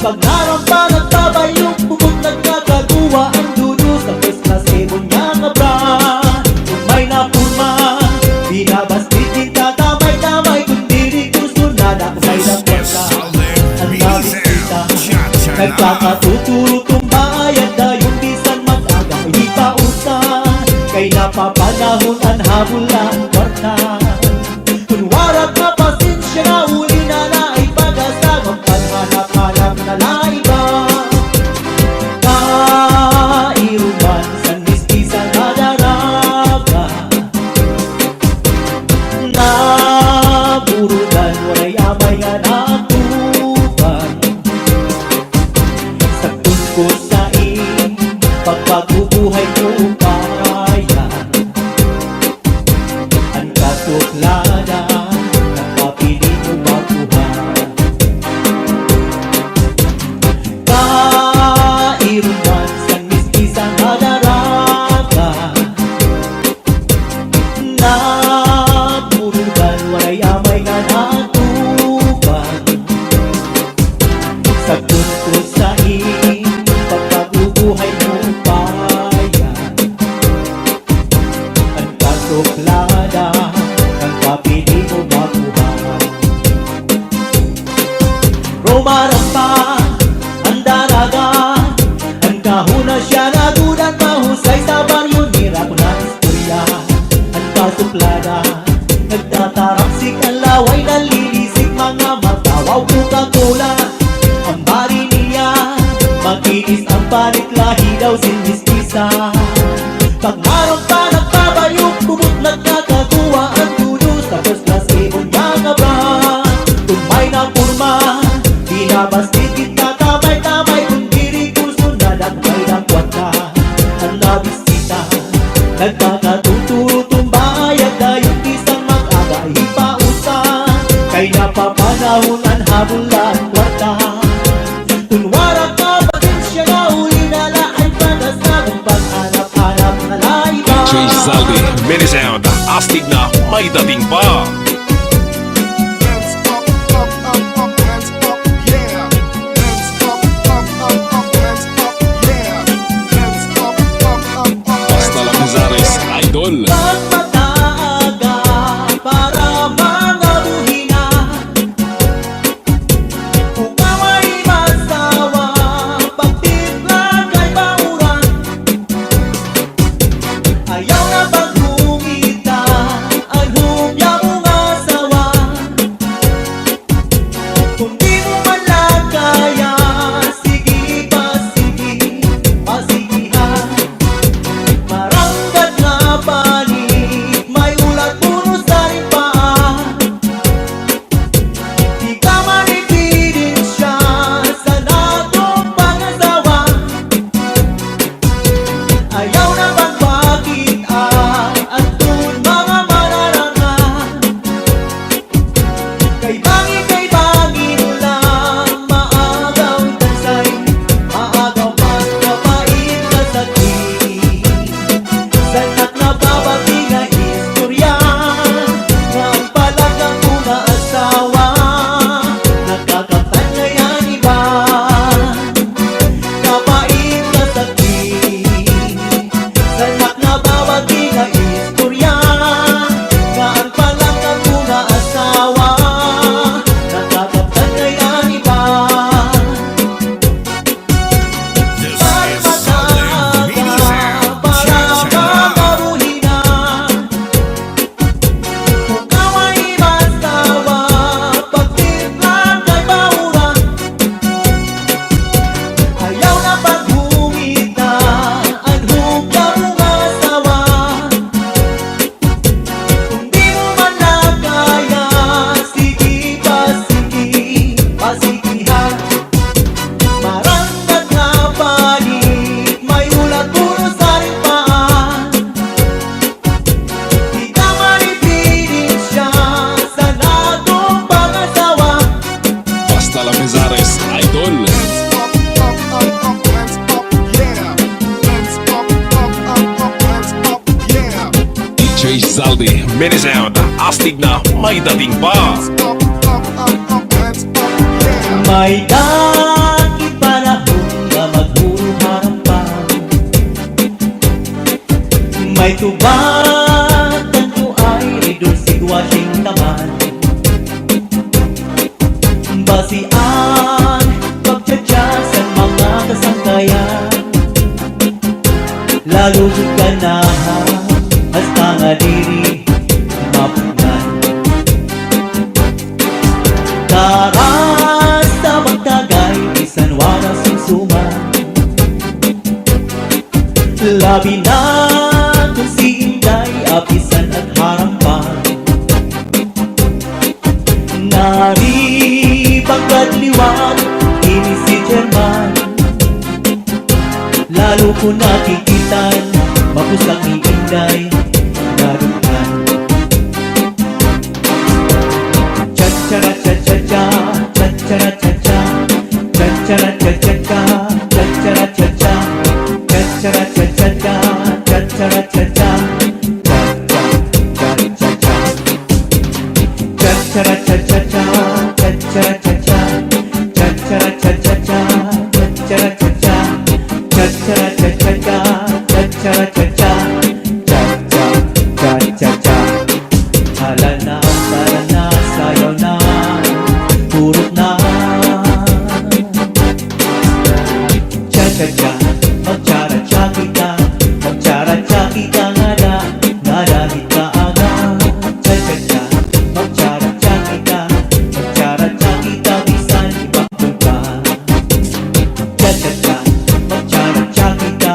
Pag narampa, nagbabayong, bubog nagkakagawa, ang dudo sa first class, ebon niya nga brand. Kung may napurma, binabastit kita, tamay-tamay, kung diri gusto na na, kung may napurma, ang labis kita. Nagkakatuturo tumbayad na yung bisan mag-aga, hindi pa usan, kay napapanahon ang habol na ang kwarta. Kung warat mapasensya na uli na na ay pag-asang ang panhanap-hanap na laiba. Kairuman sa mistisa na daraga, naburudan waray amay nga natuban. Sa tungko sa pagpagubuhay ko upayan, ang katuklada nagpapili mo baguhan. Kairuman sa mistisang hadaraga, naburudan waray amay nga natuban. Sa tungko sa pagpagubuhay mo bayan, ang katuklada ang papili mo baguhan. Romarampa, ang daraga, ang kahuna siya nagudan, mahusay sa baryo, nira ko na istorya, ang kasuplada, nagtataraksik ang laway, nalilisik mga matawaw, Coca-Cola, ang bari niya, makinis ang panit, lahi daw sinistisa. Pag narampa, nagbabayok, bubot nagkakagawa, ang dudo sa first class, ebon niya nga brand. Kung may napurma, binabastit kita, tamay-tamay, kung diri gusto na nagmay na kwata. Ang labis kita, nagkakatuturo tumbayad na yung isang mag-aga, ipausan, kay napapanahon ang habol na ang kwata. Kung warat ka, pasensya na uli na la, ay pag-asang ang paghanap-hanap na laiba. DJ Zaldi, Mini Sound, astig na may dating pa. Hands up, up, up, up, hands up, yeah. Hands up, up, up, up, hands up, yeah. Hands up, up, up, up, Basta lang Zares, idol. Pag mataaga para mga buhina, kung away masawa, pagtipla kay bauran, ayaw na pagmungita, ang humya mong asawa. Kung di mo man lang kaya, sige pasigihan. Maranggat nga panig, may ulat puno sa limpaan. Di ka manipidin siya sa natong pangasawa. Ayaw na bang bakit DJ Zaldi, Mini Sound, astig na may dating pa. Up, up, up, up, hands up, yeah. May dating panahon na maghuharap pa. May tubag tanto ay idol sitwasyong naman. Basian pagtsatsa sa mga kasangkayan, lalo kung ganahan hasta nga diri mapunan. Karas na magtagay bisan wala sumsuman, labi na kung si Inday apisan at harampan. Nari pagkadliwan ini si German, lalo ko nakikitan mapusang ni Inday narutan. Cha-cha-ra cha-cha-cha, cha-cha-ra-cha-cha, cha-cha-ra-cha-cha-cha, cha-cha-ra-cha-cha, cha-cha-ra-cha-cha-cha, cha-cha-ra-cha-cha, cha-cha-cha-cha-cha, cha-cha-ra-cha-cha-cha, cha-cha-ra-cha-cha, cha-cha-ra-cha-cha-cha, cha-cha-ra-cha-cha, cha-cha-ra-cha-cha-cha, cha-cha-ra-cha-cha, cha-cha-cha-cha. Hala na, tara na, sayaw na, purot na. Cha-cha-cha, mag-cha-ra-cha kita, mag-cha-ra-cha kita nga dahil ka aga. Cha-cha-cha, mag-cha-ra-cha kita, mag-cha-ra-cha kita, bisan ibakul ka. Cha-cha-cha, mag-cha-ra-cha kita,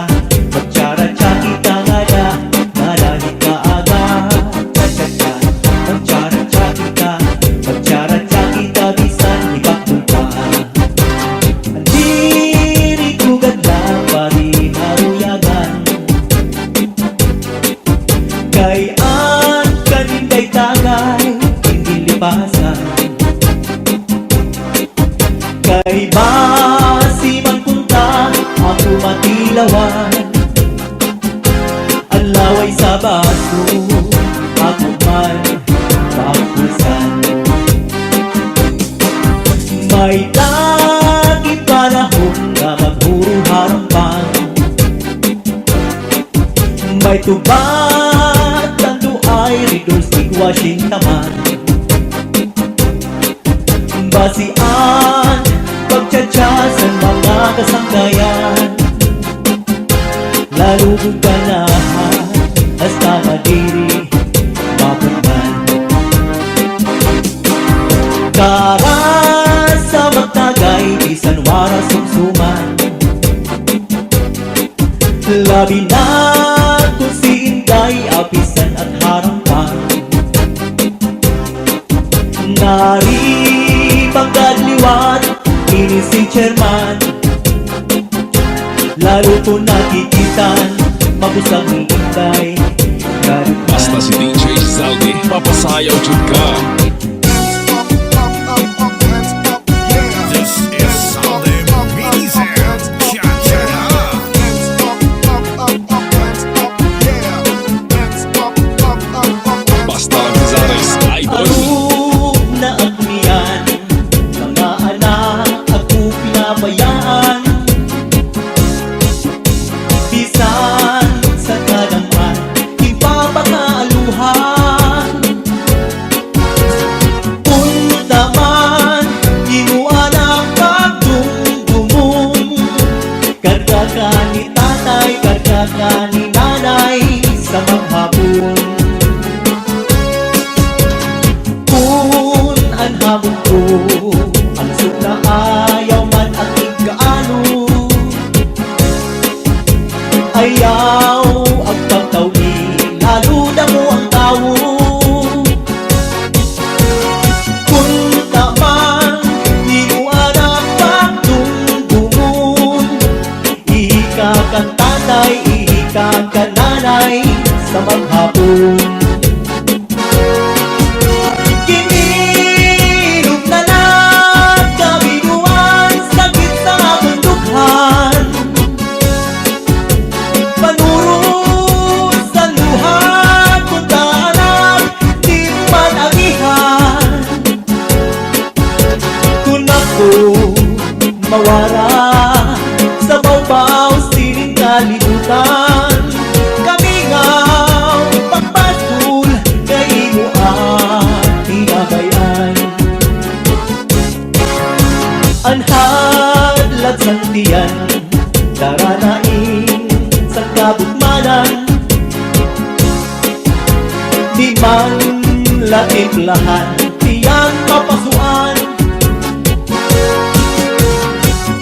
mag-cha-ra-cha kita nga dahil ka aga. Cha-cha-cha, mag-cha-ra-cha kita, mag-cha-ra-cha kita, bisan ibakul ka. Andiri ko ganda pari haruyagan, kay ang kaninday tagay hindi lipasan. Kay basi man punta ako matilawan, ang laway sa baso ako man papusan. May lagi panahon na maghuharapang, may tubat tanto ay ridol sitwasyong taman. Basian pagtsatsa sa mga kasangkayan, lalo kung ganahan hasta madiri mapunan. Karas sa magtagay bisan wala sumsuman, labi na kung si Inday apisan at harampan. Nari pagkadliwan ini si Chairman, lalo ko nakikitan mapusang ni Inday narutan. Basta si DJ Zaldi, papasayaw jud ka. Up, up, up, up, hands up, yeah. This is Zaldi Mini Sound, cha-cha-ra. Hands up, up, up, up, hands up, yeah. Hands up, up, up, up, hands Basta lang si Zares, idol. Arug na agnian, mga anak ako pinabayaan, bisan sa kadangman ipapakaaluhan. Punta man ginuan ang pagdumdumong, karga ka ni tatay, karga ka ni nanay sa maghapon. Kung ang habon ko, ang na ayaw man ang igaano, ayaw ang pagtawli, lalo na mo ang tao. Kung taman, hinuan ang pagdumdumon, ihika kang tatay, ihika kang nanay sa maghapon. Kinilog na nagkabinuan, sakit sa bundukhan, panuro sa luha, punta Di man lahat tiyang mapasuan.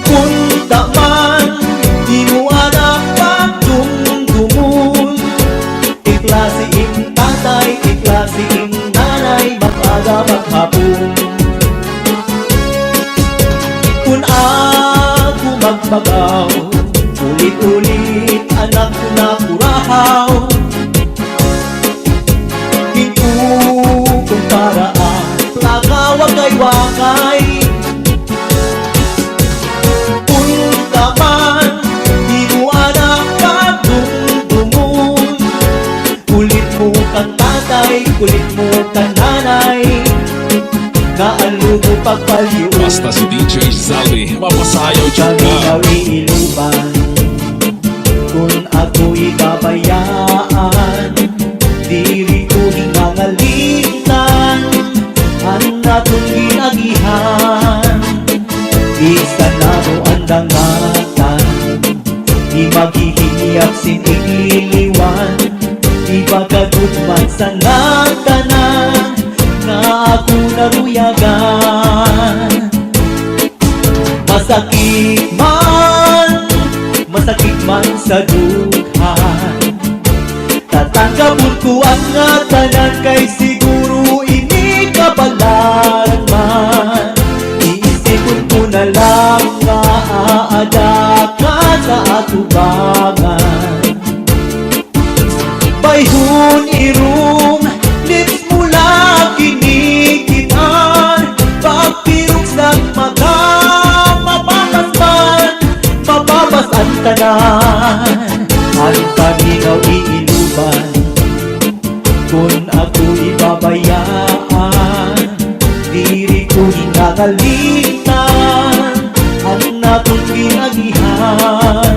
Punta man di mo anak pagdumdumun. Iklase ing tatay, iklase ing nanay, mag-aga maghapon. Kung ako magbagaw, ulit-ulit anak ko na kurahaw. Kung paraan, plaka wakay-wakay. Punta man, di mo anak pagdumdumun. Kulit mo kang tatay, kulit mo kang nanay, kaalugo pagpaliw. Basta si DJ Zaldi, mapasayaw dyan Kami ka. nawiiluban, kung ako'y babayaan. Diri ko hinangalitan ang natong ginagihan. Isa na mo ang dangatan, di maghihingiyap sinigliliwan. Di pagkagutman sa natanan na ako naruyagan. Masakit man sa dughan, tatanggapon ko ang tanan kay siguro ini kabalaran man. Iisipon ko na lang nga aadaka sa atubangan. Bayhon irong lips mo lang kinikitan. Pagpirong sa mata mababas ang tanan. Ang paminaw iiluban, kung ako ibabayaan. Diri ko hinagalitan ang natong ginagihan.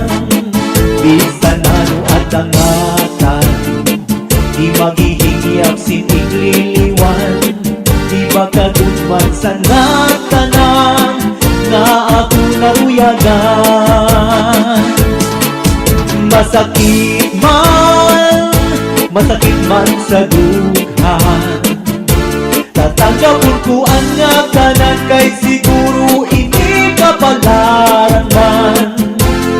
Bisan ano at dangatan, di maghihingiyap sinigliliwan. Di magkagutman sa natanan na ako naruyagan. Masakit man sa dughan, tatanggapon ko ang tanan kay siguro ini kabalaran man.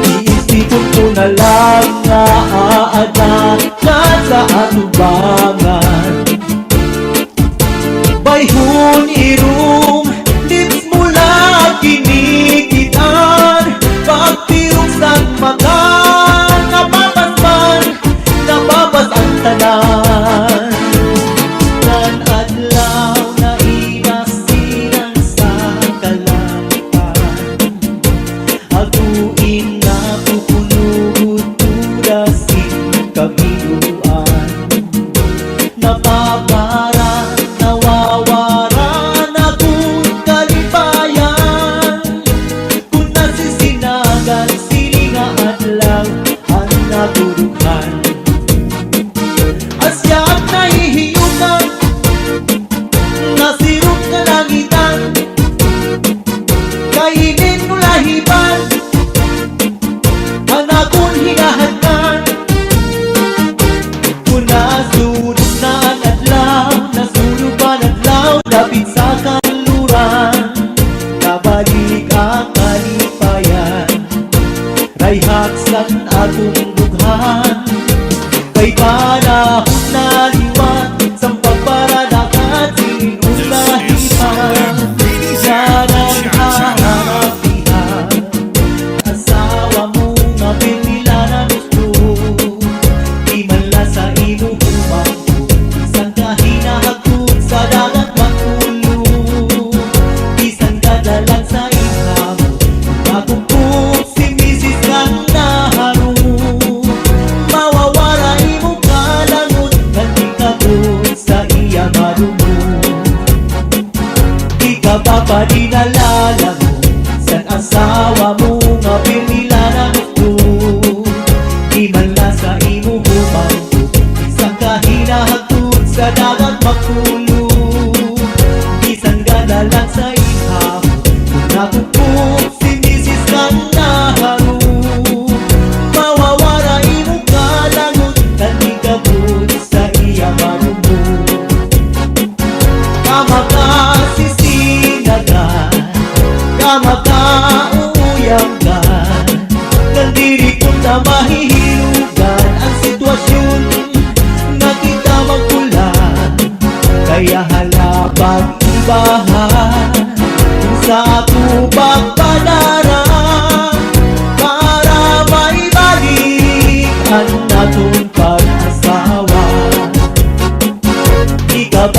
Iisipon ko na lang nga aadakan sa atubangan. Bayhon irong lips mo lang kinikitan. Pagpirong sa mata nababas ang tanan. Nan adlaw na inasinan sa kalangitan, aguin na pupunugod tulasin kabiluan. Napapara, nawawara na kung kalipayan. Kung nasisinagan silinga adlaw ang natulughan. Asya't nahihiyutan, nasirot ka langitan. Kainin mo lahiban ang akong hinahangkan. Kung nasulog na ang adlaw, nasulog pa ang adlaw, lapit sa kanluran. Nabalik ang kalipayan, rayhaksan atong dughan. Kay panahon na liwan, sampag paradakan, sinulahipan. Sanang hahanapihan, asawa mo nga pinila na gusto. Di man la sa imo kumangko, isang kahinahagod sa dagat magkulong. Isang kadalang sa iham, makumpok si Mrs. kang naharong. Mawawala imo kalangot, kanti-kabot sa iya marunong. Di ka ba pa dinalalagot, san asawa mo nga pinila na gusto. Di man la sa imo humangko, isang kahinahagod sa dagat magkulong. Isang gadalang sa iham, kung nakumpok si Mrs. kang naharong. Mawawala imo kalangot, kanti-kabot sa iya marunong.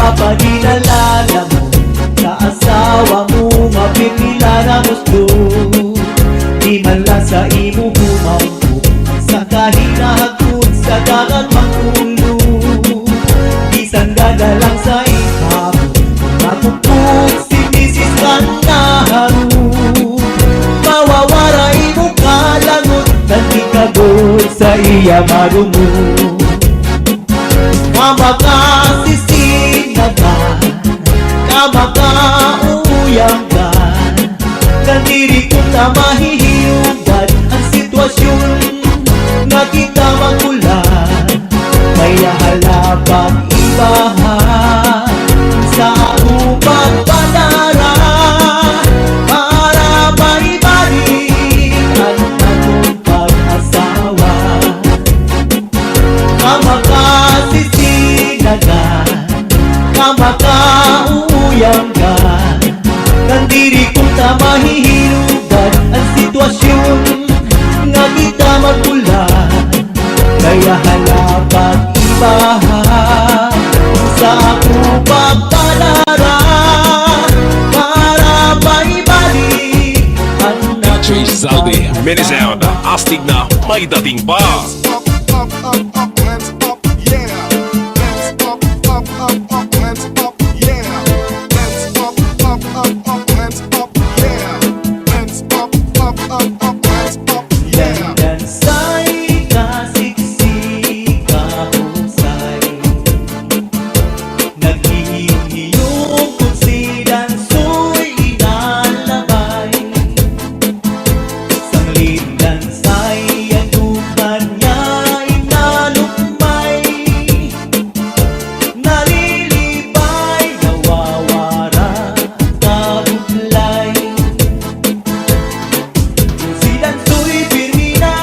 Papadinalala mo sa asawa mo, mapipila na gusto. Di man lang sa imo humampo, sa kahinahagod sa dagat magkulo. Bisan dadalang sa ikap, matupog si Mrs. Kanaharo. Mawawaray mo kalangot, nagkikagod sa iya marumo. Kamakasisinagan, kamakauyagan, kandiri ko na mahihiyugan ang sitwasyon na kita magulan. Kaya halapang ibahan sa upang panara para maibalik ang atong pag-asawa. Kamakasisinagan, kamakauyagan, kandiri ko na mahihilugan ang sitwasyon nga kita magulan. Kaya halapang ibahan sa akong pagpalara para maibalik ang DJ Zaldi, Minisound, astig na may dating pa. Up, up, up, up, hands up, yeah. Hands up, up, up, up, hands up, yeah. Hands up, up, up, up, hands up, yeah. Hands up, up, up, up, hands up, yeah. Dansay kasiksik kahusay, naghihiyong kung si dansoy inalabay. Sanglit dansay ang dukan niya inalukmay, nalilipay, nawawara kabuklay. Si dansoy pirmi na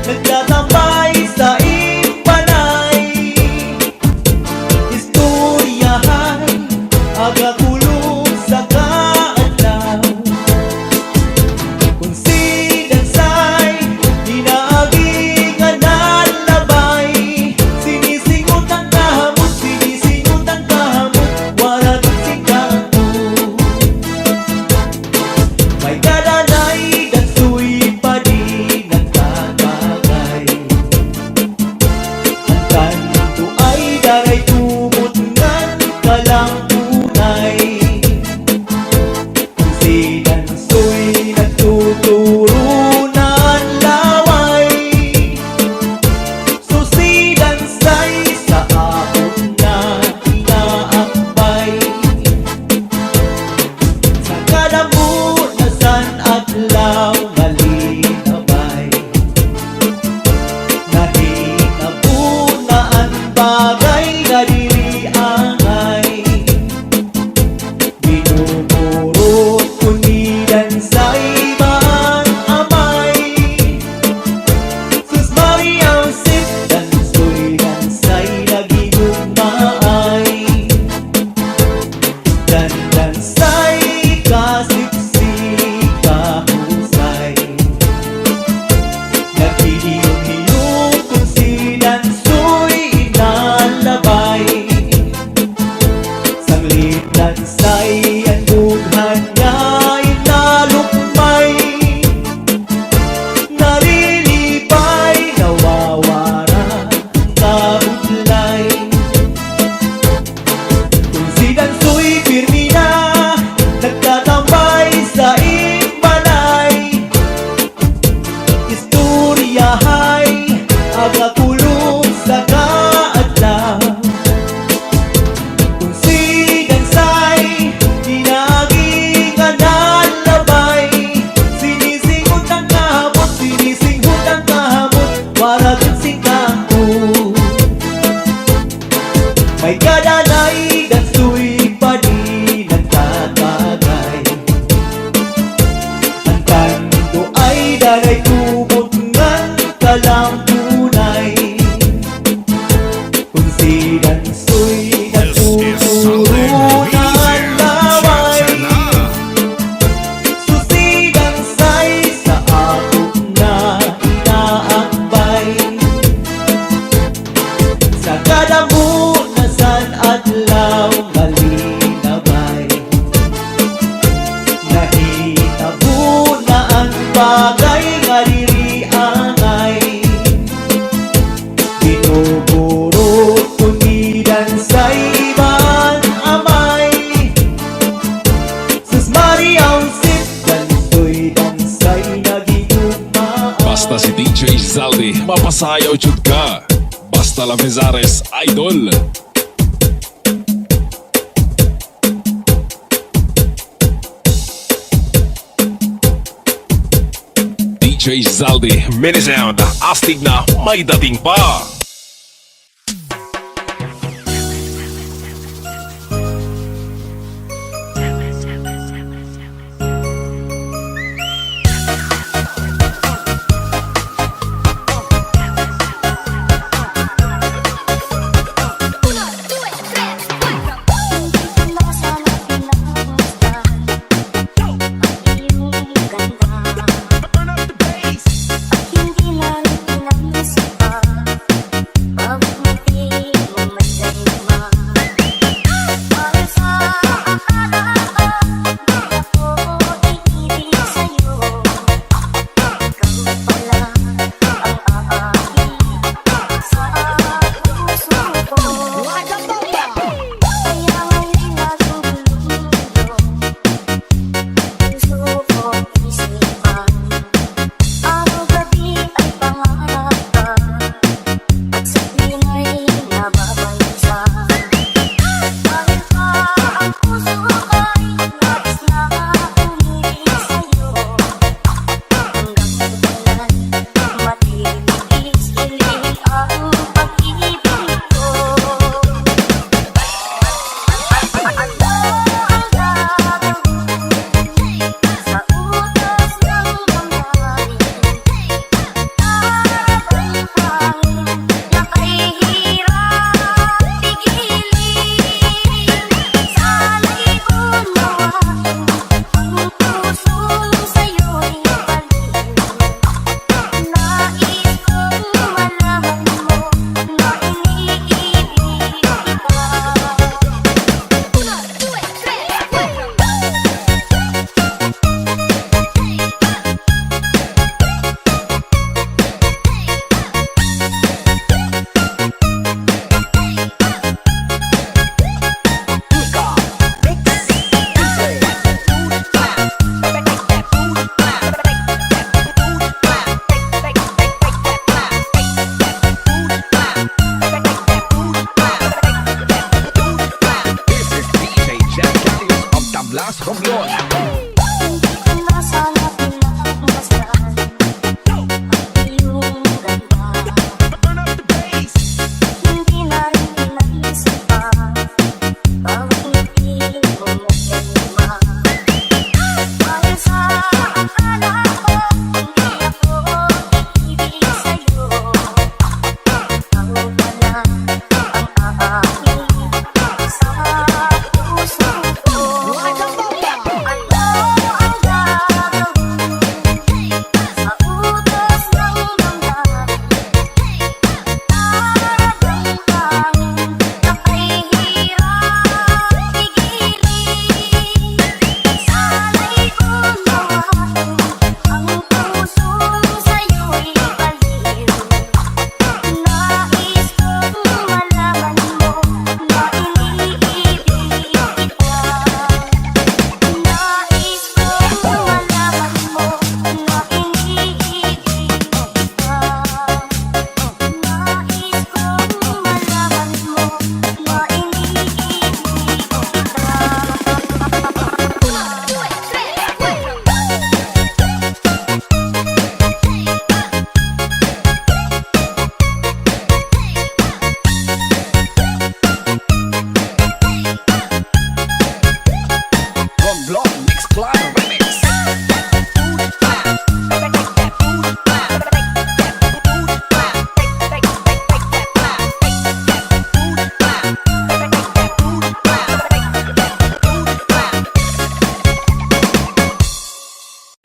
nagtatambay sa impanay, istoryahay agakulong sa kaadlaw. Kung si dansay hinaagi nga nalabay, sinisingot ang kahamot, sinisingot ang kahamot, wala dun si kanto. May kadanay, dansoy pa di nagtatagay. Ang kanto ay daray tumot ngan kalang tunay. Kung si dansoy nagtuturo ng laway, so si dansay sa akot na inaakbay. Sa kadamunasan at law malinabay, nahitabo na ang bagay na diri angay. Binumurot ko ni dansay man amay, sus Mariam sip dansoy dansay nagigugmaay. Dansay kasiksik kahusay, naghihiyong-hiyong kung si dansoy inalabay. Sanglit dansay ang dughan niya inalukmay, nalilipay, nawawara kabuklay. Kung si dansoy pirmi na nagtatambay sa impanay, istoryahay agakulong sa kaadlaw. Kung si dansay hinaagi nga nalabay, sinisingot ang kahamot, sinisingot ang kahamot, wala dun si kanto. May kadanay, dansoy pa di nagtatagay. Ang kanto ay daray tumot ngan kalang tunay. Kung si dansoy nagtuturo ng laway, so si dansay sa akot na inaakbay. Sa kadamunasan at law masayaw jud ka. Basta la Vezares Idol. DJ Zaldi, mini sound, astig na may dating pa.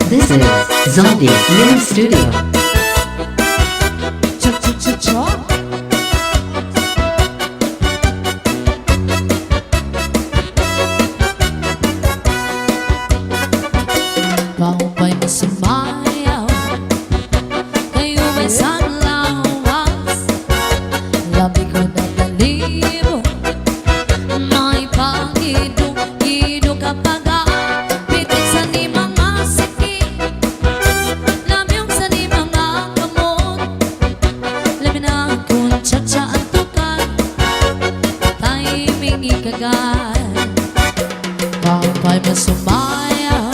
This is Zombie Mini Studio. Kau may masumayaw, kayo may sanlawas, labi ko na daliro, may pag-idong-idong kapag pitik sa ni mga sakit, lamyong sa ni mga mingi kagan kapay masumaya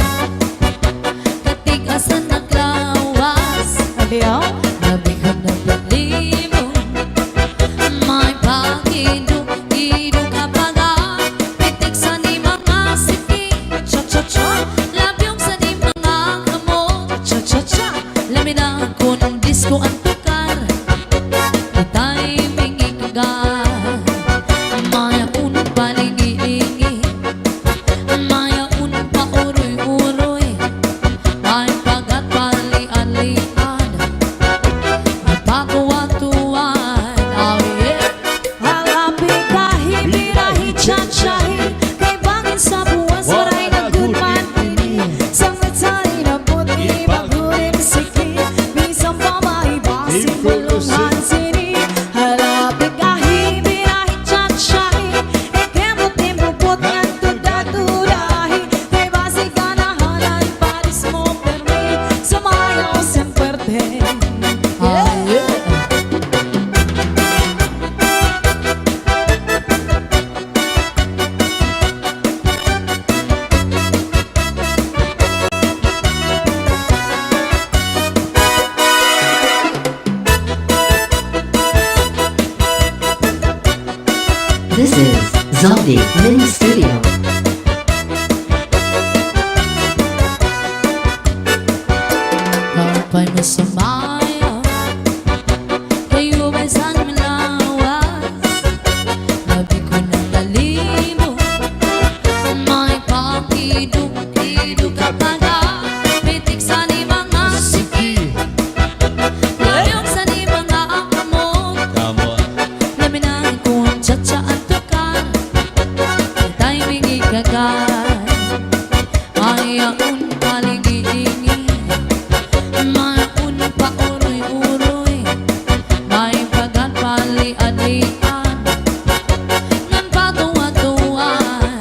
katigasan naglawas Adiyaw? nabighan ng palimong may pagiduk-iduk kapaga pitik sa ni mga siki cha-cha-cha labyong sa ni mga kamot cha-cha-cha lamin ako ng disco ang tukar itay mingi kagan maya unong palingi-lingi maya unong pauroy-uroy ay pagat pali-alian nagpatuwa-tuwan oh yeah Halapi kahi, birahi, chachahi Kay bangin sa buwas, waray na gudman ini Sangat sari na puti, bagurin siki Minsan pa maibasin, bulungan sini Halapi kahi, birahi, chachahi Ikemot-imot ngan tuda-tudahi Kay basi kanahanan, paris mo permi Sumayaw semperte oh yeah This is Zombie Mini Studio. kapay masumaya kayo ba'y saan malawas labi ko ng talimo may pakiduk-iduk kapaga pitik sa ni mga siki layong sa ni mga kamot laminang ko ang cha-cha at tukar itay mingi kagan ayaon palingi-lingi maun pa uroy-uroy may pagat pali-alian ngan patuwa-tuwan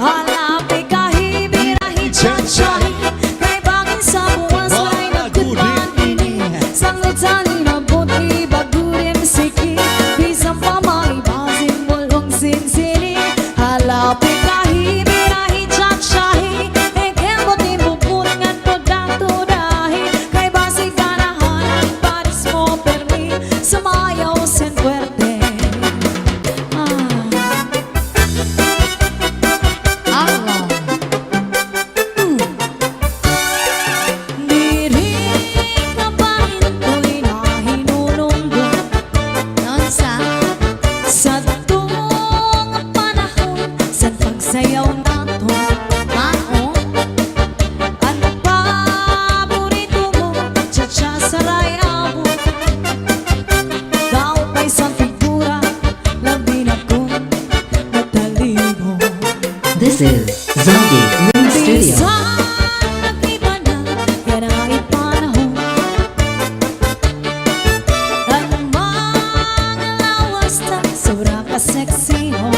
Halapi kahi, birahi, chachahi Kay bangin sa buwas, waray na gudman ini Sangat sali na buti, bagurin siki Bisang pa maibasin, bulong sinsini Halapi kahi, birahi, chachahi Ikemot-imot ngan tuda-tudahi Kay basi kanahanan, paris mo permi Sumayaw sen fuerte Allah Diri ka pa rin ko'y nahinulunggot Nonstop Sa tuong panahon sa pagsayaw nato mao Ano paborito mo? Cha-cha saray abo Daw pa'y sa figura Labi na kong natalimo This is Zombie Mini Studio. Bisan nag-iba na Ganahit panahon Ang mga lawas na Sobra ka sexy ho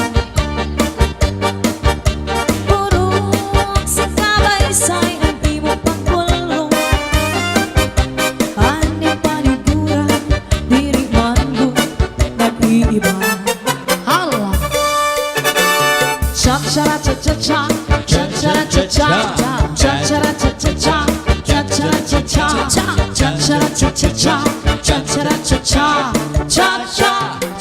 Puro sa kabaysay Ang di mo pagkulong Ani panigura Diri man nag-iiba Allah Cha-cha-ra-cha-cha-cha Cha-cha-ra-cha-cha Cha-cha-ra-cha-cha-cha Cha-cha-ra-cha-cha Cha-cha-ra-cha-cha-cha Cha-cha-ra-cha-cha Cha-cha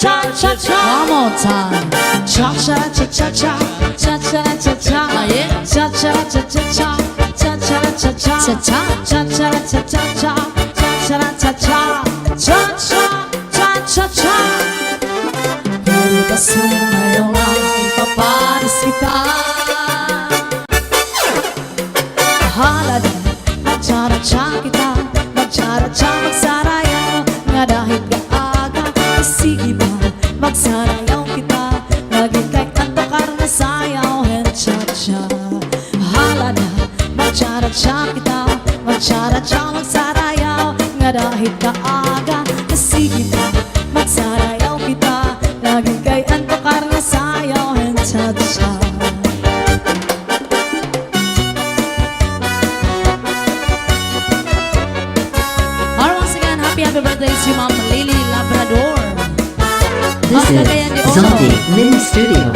Cha-cha-cha one more time Cha-cha-ra-cha-cha-cha Cha-cha-ra-cha-cha Ah, yeah. Cha-cha-ra-cha-cha-cha Cha-cha-ra-cha-cha Cha-cha. Cha-cha-ra-cha-cha-cha Cha-cha-ra-cha-cha Cha-cha Cha-cha-cha Pwede ba sumayaw ay paparis kita Bahala na Magtsara-tsa kita Magtsara-tsa magsarayaw Nga dahil kaaga Sige ba magsarayaw kita Lagi kay kanto na sayaw And cha-cha Bahala na Magtsara-tsa kita Magtsara-tsa magsarayaw Nga dahil kaaga Sige ba magsarayaw kita Lagi kay kanto na sayaw And cha-cha Happy birthday si Ma'am Lily Labrador. This Ang kagayan ni is Zombie Mini Studio.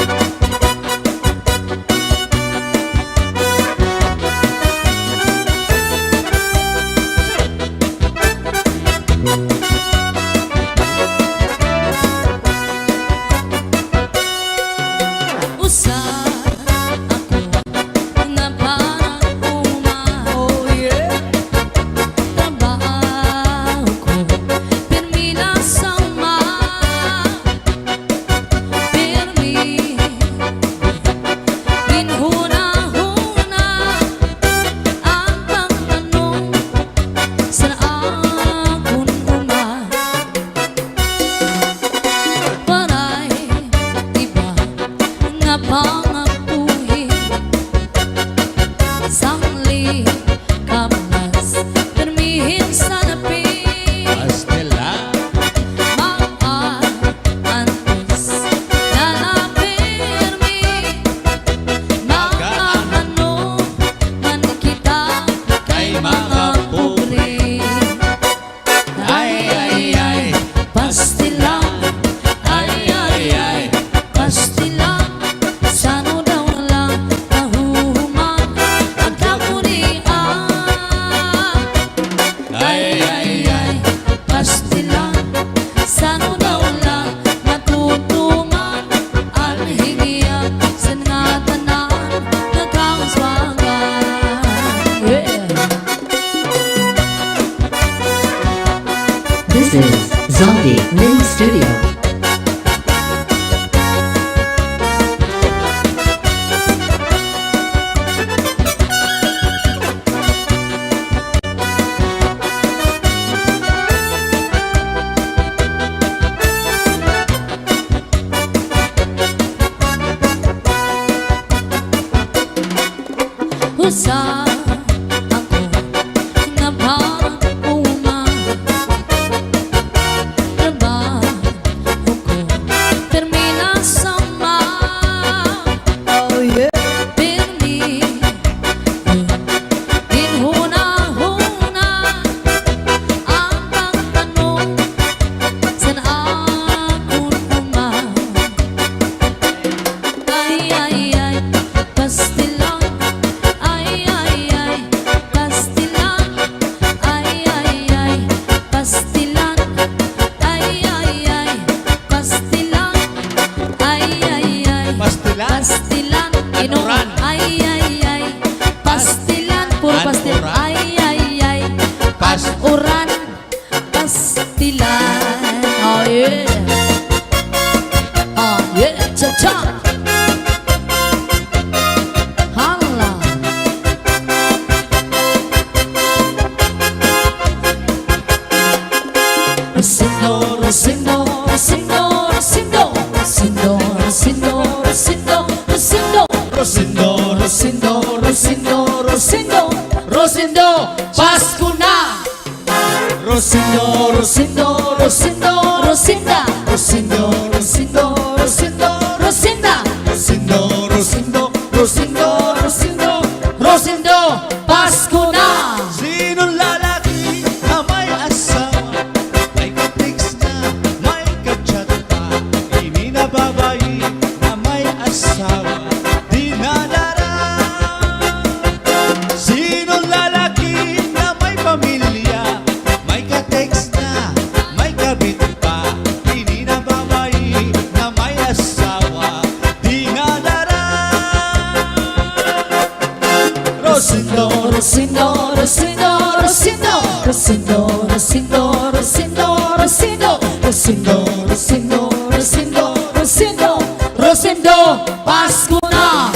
This is Zombie Mini Studio. Usa ako na parang uma. Trabaho ko termina sama. Oh yeah. Pirmi ginhuna-huna ang pagtanong saan akong uma. Ay, pastilan. Pastilan, inuran. Pastilan, puro pastilan. Uran, pastilan. Oh yeah. Oh yeah, cha-cha. Hala. Rosindo, Rosindo, Rosindo, Rosindo, Rosindo, Rosindo, Rosindo, Rosindo, Rosindo, Rosindo, Rosindo, Rosindo, Rosindo, Pasko na! Rosindo, Rosindo, Rosindo, Rosinda, Rosindo, Rosindo, Rosindo, Rosinda, Rosindo, Rosindo, Rosindo, Rosindo, Rosindo, Pasko na! Sinong lalaki na may asawa, may ka-text na, may ka-chat pa, hindi na babae na may asawa, di nadara. Sinong lalaki na may pamilya, may ka-text na, may kabit pa, hindi na babae na may asawa, di nadara. Rosindo, Rosindo, Rosindo, Rosindo, Rosindo, Rosindo, Rosindo, Rosindo, Rosindo, Rosindo, Rosindo, Rosindo, Rosindo, Pasko na!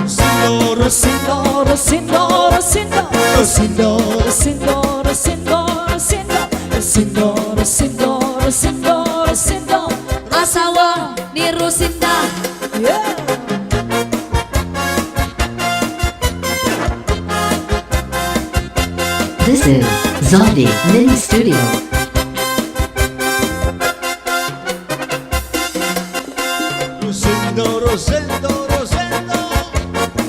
Rosindo, Rosindo, Rosindo, Rosindo, Rosindo, Rosindo, Rosindo, Rosindo, Rosindo, Rosindo, Rosindo, asawa ni Rosinda. Yeah! This is Zombie Mini Studio. Rosendo, Rosendo, Rosendo,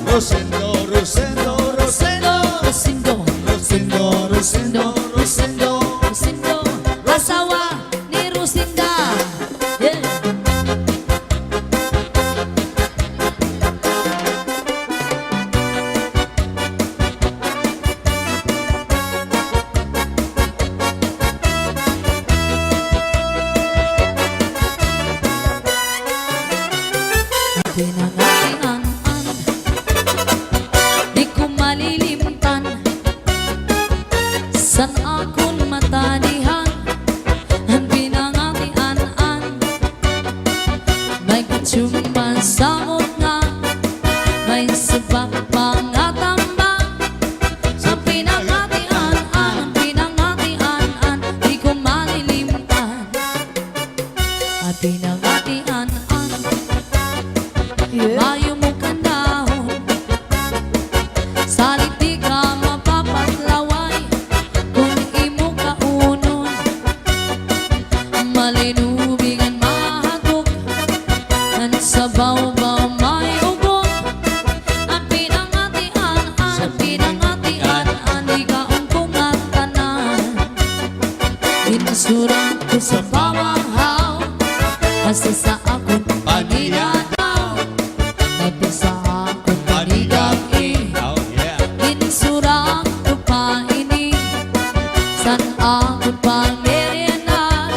Rosendo, Rosendo, Rosendo, Rosindo, Rosendo, Rosendo, Rosendo, Rosindo, asawa ni Rosinda. Yeah! pinangatian-an, di ko malilimtan. San akong matadihan, ang pinangatian-an, may katsumban sa nga, may sabak pangatambang. Sa pinangatian-an, ang pinangatian-an, di ko malilimtan. At pinangatian-an, mayo mo kandahon, salit di ka mapapatlaway kung imo kaunon. Malinubigan mahagok, ang sabaw-baw may ugot. Ang pinangatian-an, ang pinangatian-an, di ka ungkong at tanan. Ginasuran ko sa pamahaw, basta sa akong paninadaw. Basta sa akong panigag-i, ginsurang ko pa ini. San akong pangmerienda,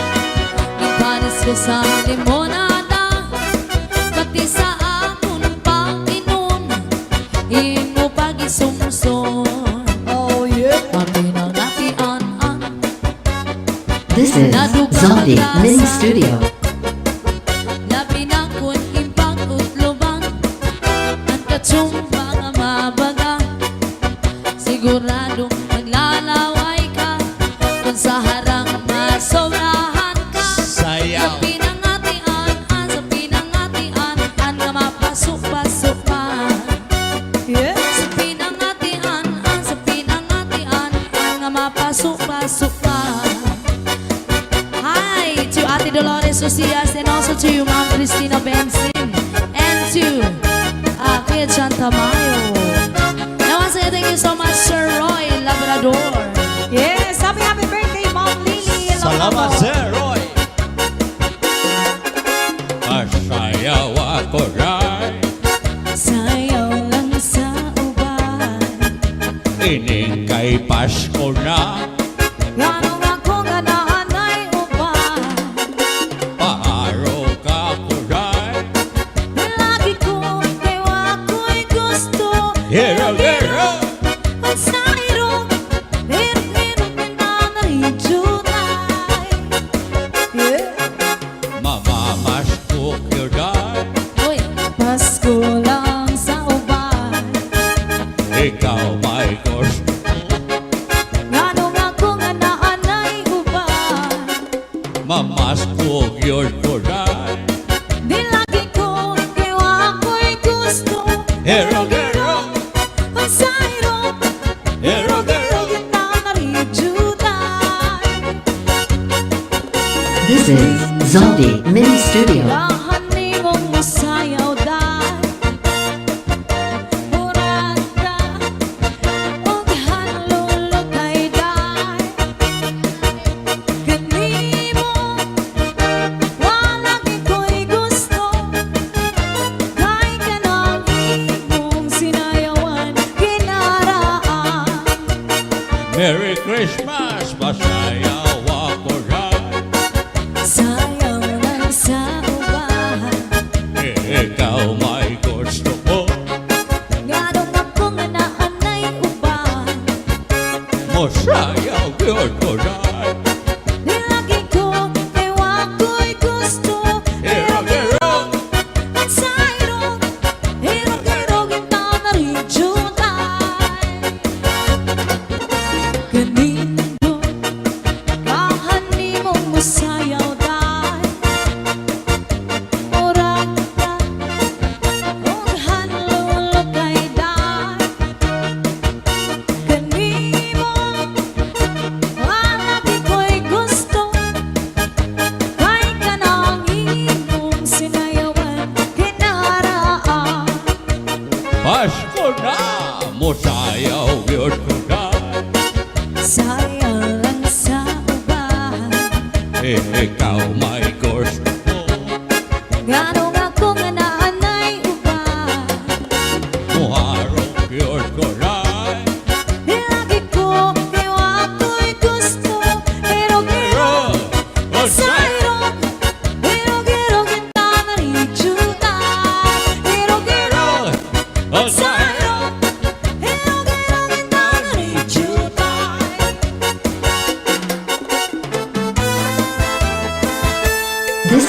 ipanis ko sa limonada. Pati sa akong pang-inom, imo pag-isumson. Ang pinangatian-an, This is Zombie Mini Studio. labi na kun impang utlubang, ang katsumba nga mabaga. Sigurado maglalaway ka, kung sa harang masobrahan ka. Sa pinangatian-an, sa pinangatian-an, nga mapasok-pasok pa. Sa pinangatian-an, sa pinangatian-an, nga mapasok-pasok pa. Hi to Ate Dolores Socias and also to Ma'am Cristina Benson and to Kuya John Tamayo. And once again, thank you so much, Sir Roy Labrador. Yes, happy birthday, Mom Lily. Salamat, Sir Roy. Masayaw ako rin, Sayaw lang sa uban, ining kay Pasko na. Ganong ako nga naanay uban. Paaro ka ko rin, Lagi ko, ewa ko'y gusto. hero, hero. Ang sayro, hirap-hirap na narijunay. Mamamasko ko rin, uy, Pasko lang sa uban. ikaw may gusto. Ganong ako nga naanay uban. Mamasko yun ko rin, Di lagi ko, ewa ko'y gusto. hero, hero. Ang sayro, Hero, hero. kita narijunay. This is Zombie Mini Studio. Lahani mong masayaw dahil Murada og hanlulog kay dahil Kanimo walang iko'y gusto. Kay kanang imong sinayawan kinaraan. Merry Christmas, masayaw ako rin, Sayaw lang sa uban. ikaw may gusto ko. Ganong ako nga naanay uban. Masayaw yun ko rin, Di lagi ko, ewa ko'y gusto. hero, hero. Ang sayro, hirog-hirog kita narijunay. Kanino, kahani mong masayaw dahil Murada,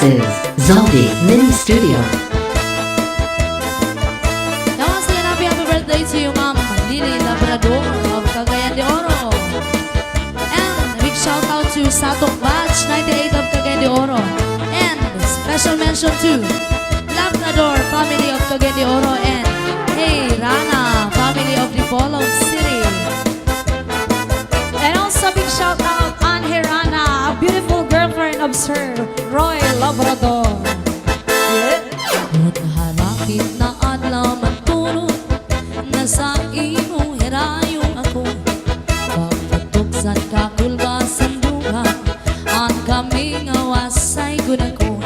This is Zaldi Mini Studio. Namaste and happy birthday to you, Ma'am Lily Labrador of Cagayan de Oro. And a big shout out to Satok Batch 98 of Cagayan de Oro. And special mention to Labrador family of Cagayan de Oro and Hey Rana family of Dipolog City. And also big shout out on Hirana, a beautiful girlfriend of Sir Roy Labrador. Ngunit harapit na adlaw matulog na sa imo hirayong ako. Pagpatuksan ka kulbasan duha ang kaming awasay gunako.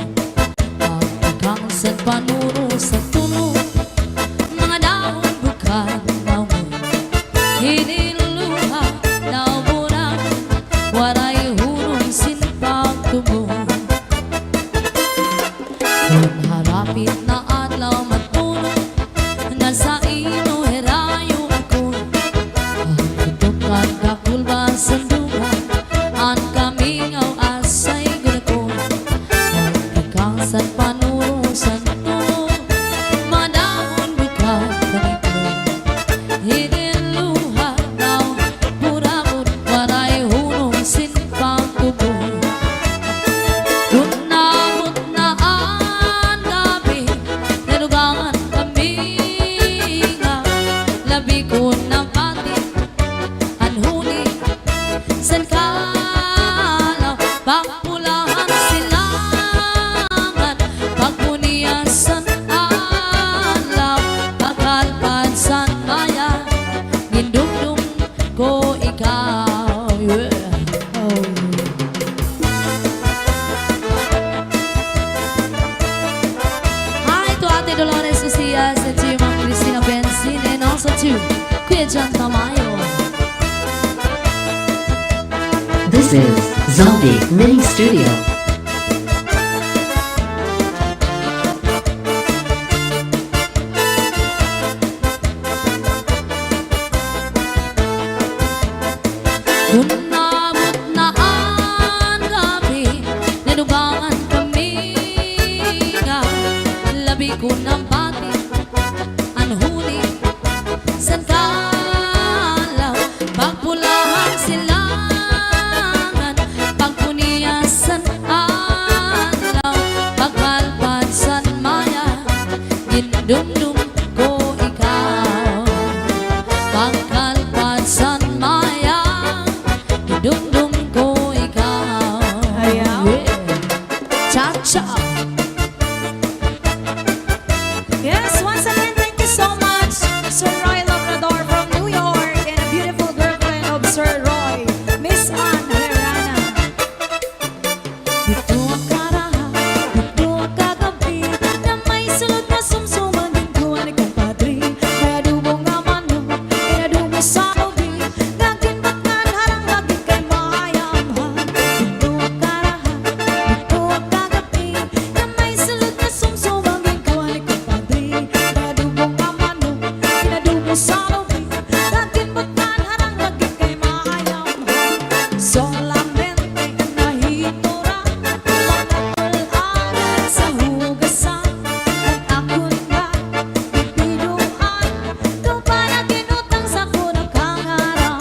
Pagkang sa panuro sa tulog mga daon bukad mawon. Hiniluluha na murang waray hunong sinpag tubo. Kung harapit na adlaw matulog na sa ino herayo ako. Pagtutukan ka kulbasan duha ang kamingaw asay gunako. Pagkakasan panuro sa tulog madahon bukad kanito. Hiniluha daw puramot waray hunong sinpang tubo. Kunamot na ang gabi, nalugangan kami nga. Labi ko ng atin, anhuni, san kalaw, pagpulahan silangan, pagpuniyasan alaw, pagkalpan san maya, gindumdum ko ikaw. Yeah. Oh. Hi to Ate Dolores Ucias and to Ma'am Cristina Benzin and also to Kuya John Tamayo. This is Zaldi Mini Studio. Kunamot na ang gabi, nalugangan kami nga. Labi ko ng pati, anhuni, san kalaw, pagpulahan silangan, pagpuniyasan alaw, pagkalpad san maya, gindumdum ko ikaw. Pagkalpad san maya, gindumdum ko ikaw. Ayaw. Yeah. Cha-cha. Yes, once again, thank you so much, Sir Roy Labrador from New York, and a beautiful girlfriend of Sir Roy, Miss Ann Herrana. Dito ang karaha, dito ang kagabi, na may sulod na sumsuman din ko ang ikampadri. Kaya dubong nga manok, kaya dubo sa ubi, gagin baknan harang lagi kay mayamhan. Dito ang karaha, dito ang kagabi, na may sulod na sumsuman din ko ang ikampadri. Kaya dubong nga manok, kaya dubo sa ubi, gagin baknan harang lagi kay mayamhan. Solamente nahitura, Pagkakularan sa hugasan, at ako nga pipiluan, ito para ginutang sa kunang kangarang.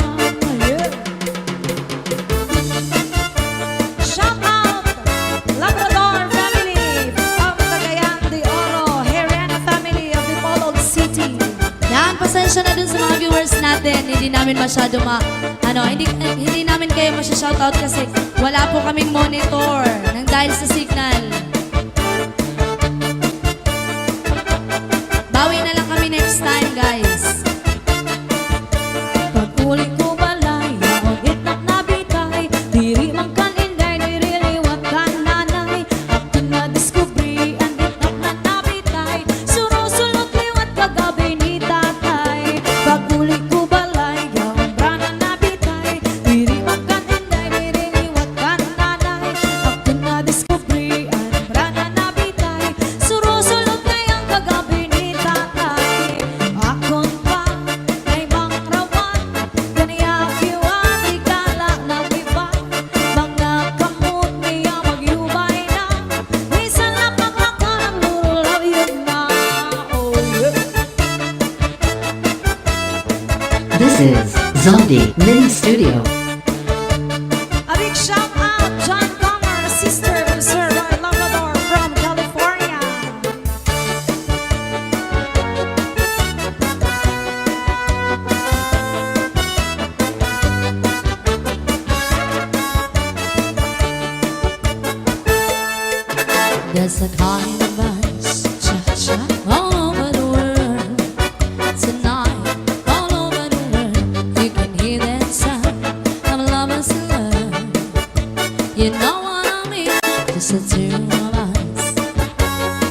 Shout out Labrador family of Cagayan de Oro, Herrera family of Dipolog City. yan, pasensya na dun sa mga viewers natin. Hindi namin masyado hindi namin kayo masya-shoutout kasi wala po kaming monitor nang dahil sa signal. Bawi na lang kami next time, guys. Pagkulit ko balay, ang itak na bitay, diri man kan inday, diri liwat kan nanay. Ako na diskubri, ang itak na nabitay, surusulot liwat kagabi ni tatay. Pagkulit ko balay, ang brana na bitay, diri man kan inday, diri liwat kan nanay. Ako na diskubri, ang This is Zombie Mini Studio. A big shout out, John Comer, sister of Sir Roy Labrador from California. There's a kind of us, cha-cha, all over the world. Tonight, all over the world, you can hear that sound of lovers in love. You know what I mean? Just the two of us,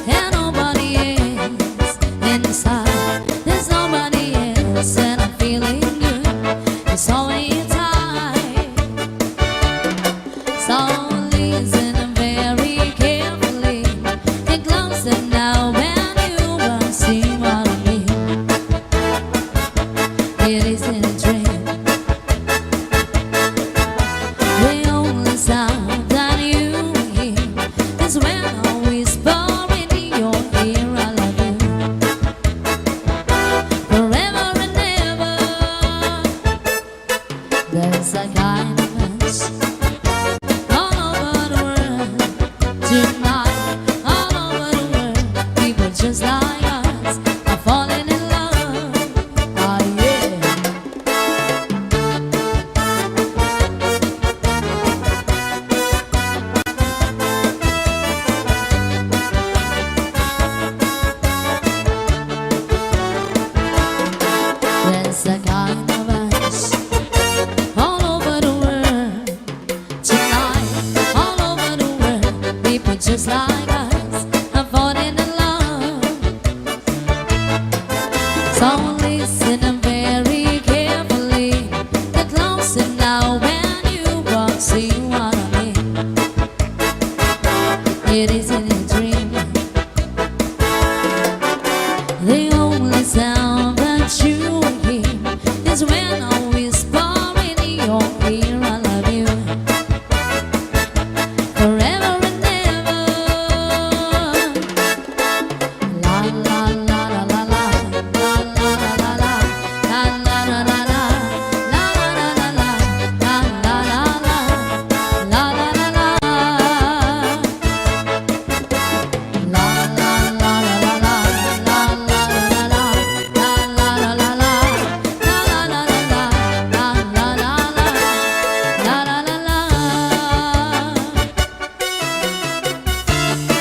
and nobody else inside. There's nobody else, and I'm feeling good. It's always time. So listen very carefully. Get closer now when you will see what I mean. It isn't a dream. The only sound that you hear is when I whisper in your ear, I love you forever and ever. There's a kind of us all over the world tonight, all over the world. People just like us are falling in love. Ah, yeah. There's a kind of us all over the world tonight, all over the world. People just like us are falling in love. So listen very carefully. Get closer now when you will see what I mean. It isn't a dream. The only sound that you hear is when I whisper in your ear, I love you forever and ever. La la la la la la, la la la la la, la la la la la, la la la la la, la la la la, la la la la. La la la la la la, la la la la la, la la la la la, la la la la la, la la la la, la la la la la.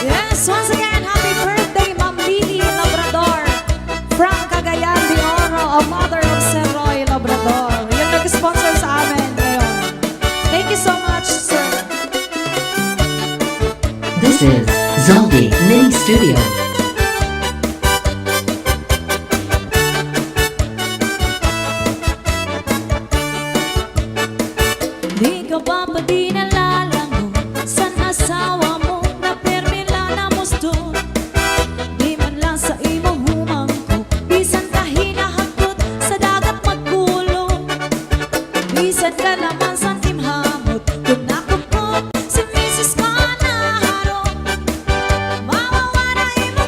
Yes, once again, happy birthday, Ma'am Lily Labrador from Cagayan de Oro, a mother of Sir Roy Labrador. Yung nag-sponsor sa amin ngayon. Thank you so much, sir. This is Zombie Mini Studio. Di ka ba pa di nalalango sa asawa mo na permila na musto? Di man lang sa imong humangko, bisan ka hinahakot sa dagat magkulong. Bisan ka naman sa timhamot, kung nakupot si Mrs. ka na harong. Mawawala imo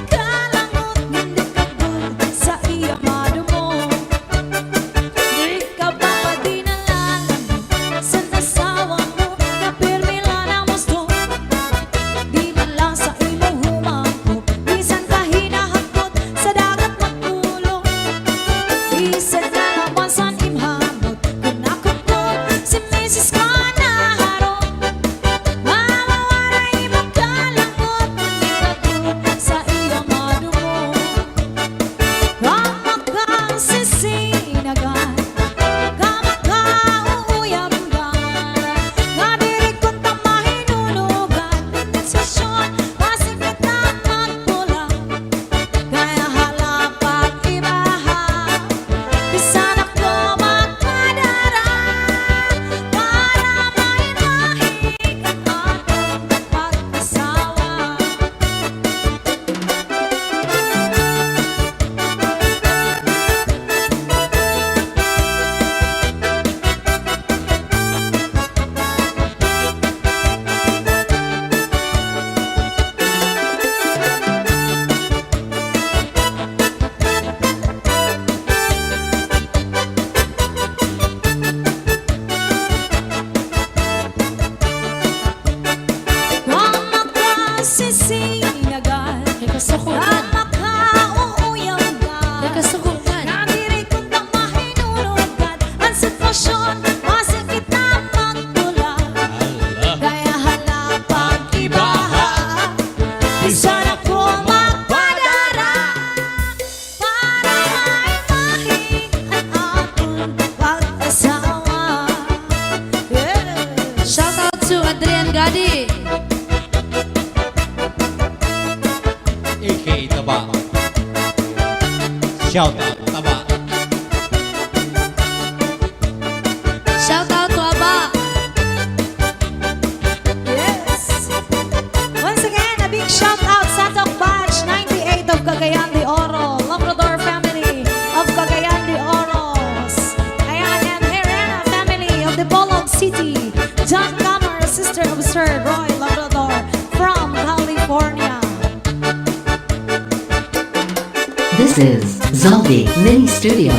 AK Taba. Shout out Taba. Shout out to Aba. Yes. Once again, a big shout out sa Tok Batch 98 of Cagayan de Oro, Labrador family of Cagayan de Oros. Ayan, and Herrera family of the Bolog City. John Camer, sister of Sir Roy Labrador from California. This is Zombie Mini Studio.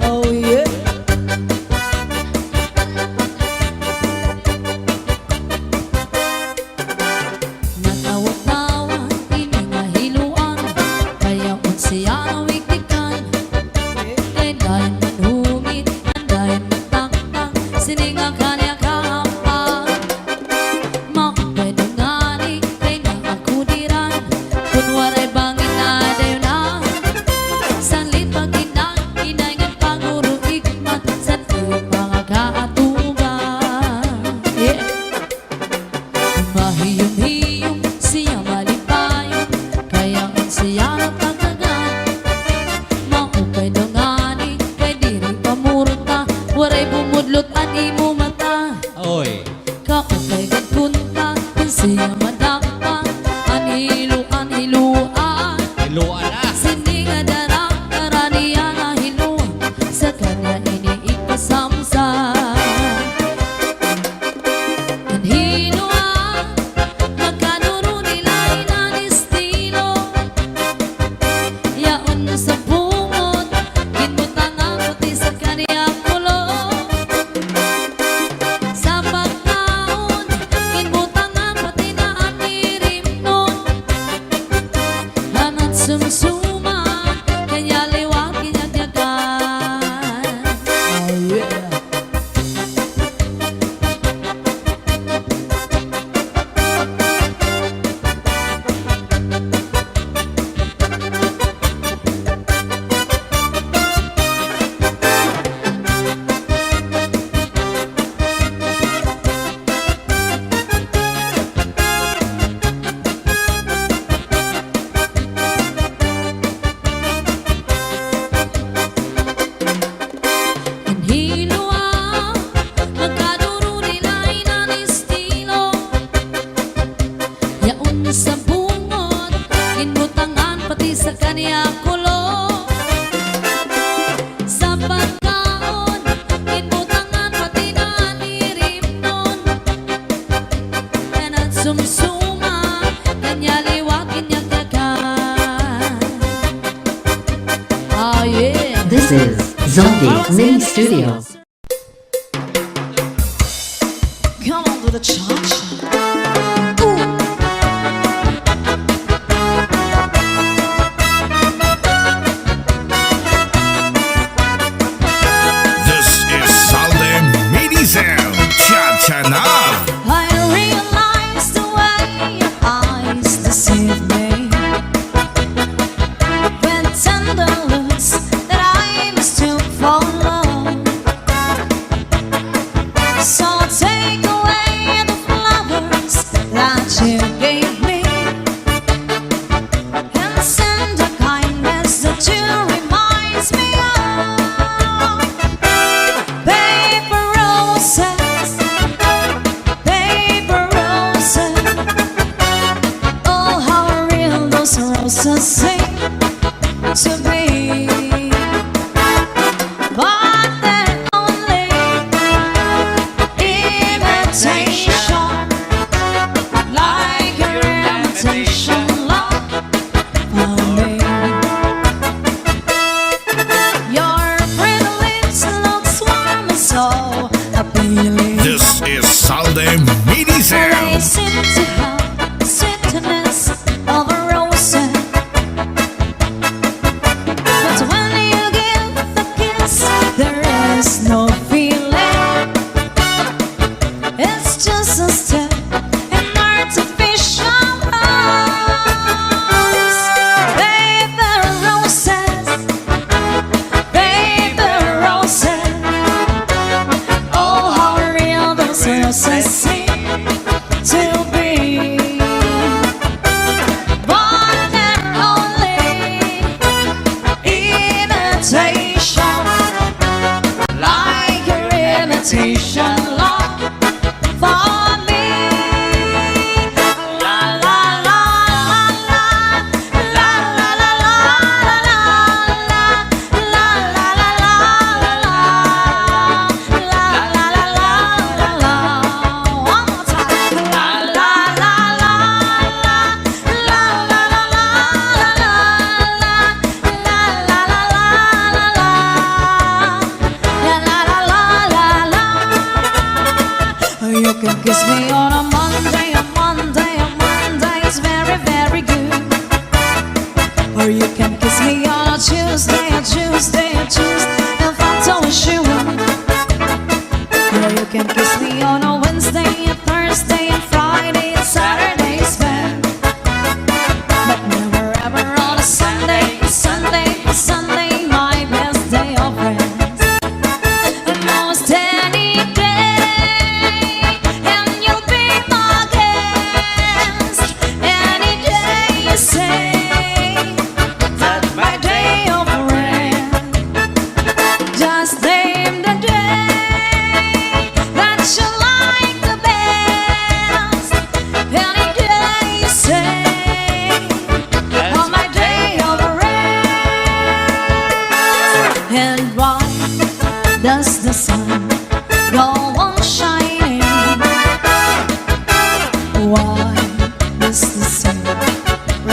Oh yeah. Natawa-tawa, hiningahiluan, kaya unsiya ang wiktikan. Dayan man humit, dayan man taktak, sininga kanya kahampak. Maupay dungani, kay nakakudiran, kun waray bangin na dayo na. Sanlit pag-inang, inayngan panguro ikmat, sa iyong mga kaatuban. Yeah. Mahiyom-hiyom siya malipayon, kaya ang siya napagagan. Maupay dungani, kay diri pamurta, waray bumudlot at imo mata. Oy. Kaupay gagkunta, kung siya madakpa, anhiluan. Iluan na. Sininga darang, karaniya na hiluan, sa kanya iniikasamsa. Anhiluan, magkanuro nila inanistilo. Yaon sa bungot, ginbutang ang puti sa kanya kulo. Sa pagkaon, ginbutang ang pati na anirim nun. Hanat sumsuma, kanya liwag ginagyagan. Oh yeah. Anhiluan, magkanuro nila inanistilo. Yaon sa bungot, ginbutangan pati sa kanya kulo. Sa pagkaon, ginbutangan pati na anirim nun. Kanat sumsuma, kanya liwag ginagyagan. Oh yeah. This is Zombie Mini Studio. Come on to the cha-cha. This is Salde Mini Sound. Cha-cha na. I realize the way your eyes deceive me. When tender looks that I mistook for love. So take away the flowers that you gave me, and send a kindness that you reminds me of. Paper roses, paper roses. Oh, how real those roses seem to be. But they're only imitation, like your imitation love for me. Your pretty lips look warm and so appealing. This is Salde Mini They Sound. seem to have the sweetness of a rose. But when you give the kiss, there is no feeling. It's just a step in artificial love.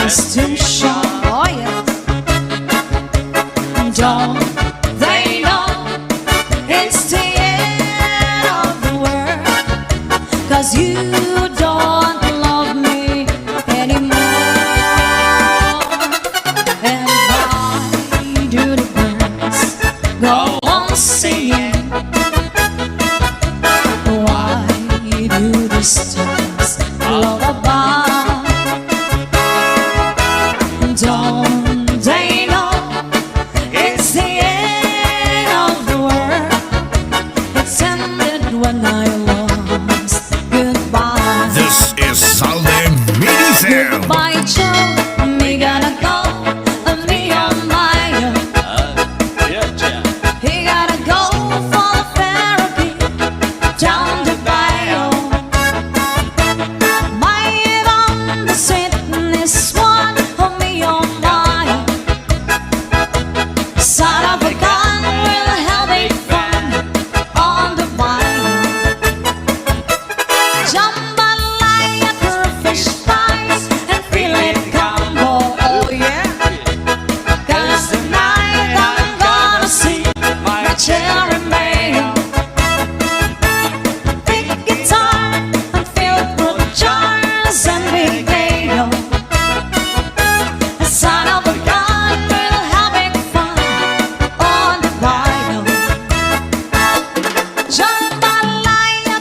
just to show. Oh yes. Don't they know it's the end of the world? 'Cause you don't love me anymore. And why do the birds go on singing? Why do the stars lullaby? Don't they know it's the end of the world? It's ended when I lost goodbye. This is Salde Mini Sound. Goodbye, Joe. Me gotta go. Me on my own. He gotta go for the therapy down the bio. My on the sweetness one of me on my own. Son of a gun will have it fun on the bio. Jambalaya, fish pies, and filet combo. Oh yeah. 'Cause tonight I'm gonna see my cherry mayo. Big guitar and filled with jars and big mayo. Son of a gun will having fun on the bio. Jambalaya,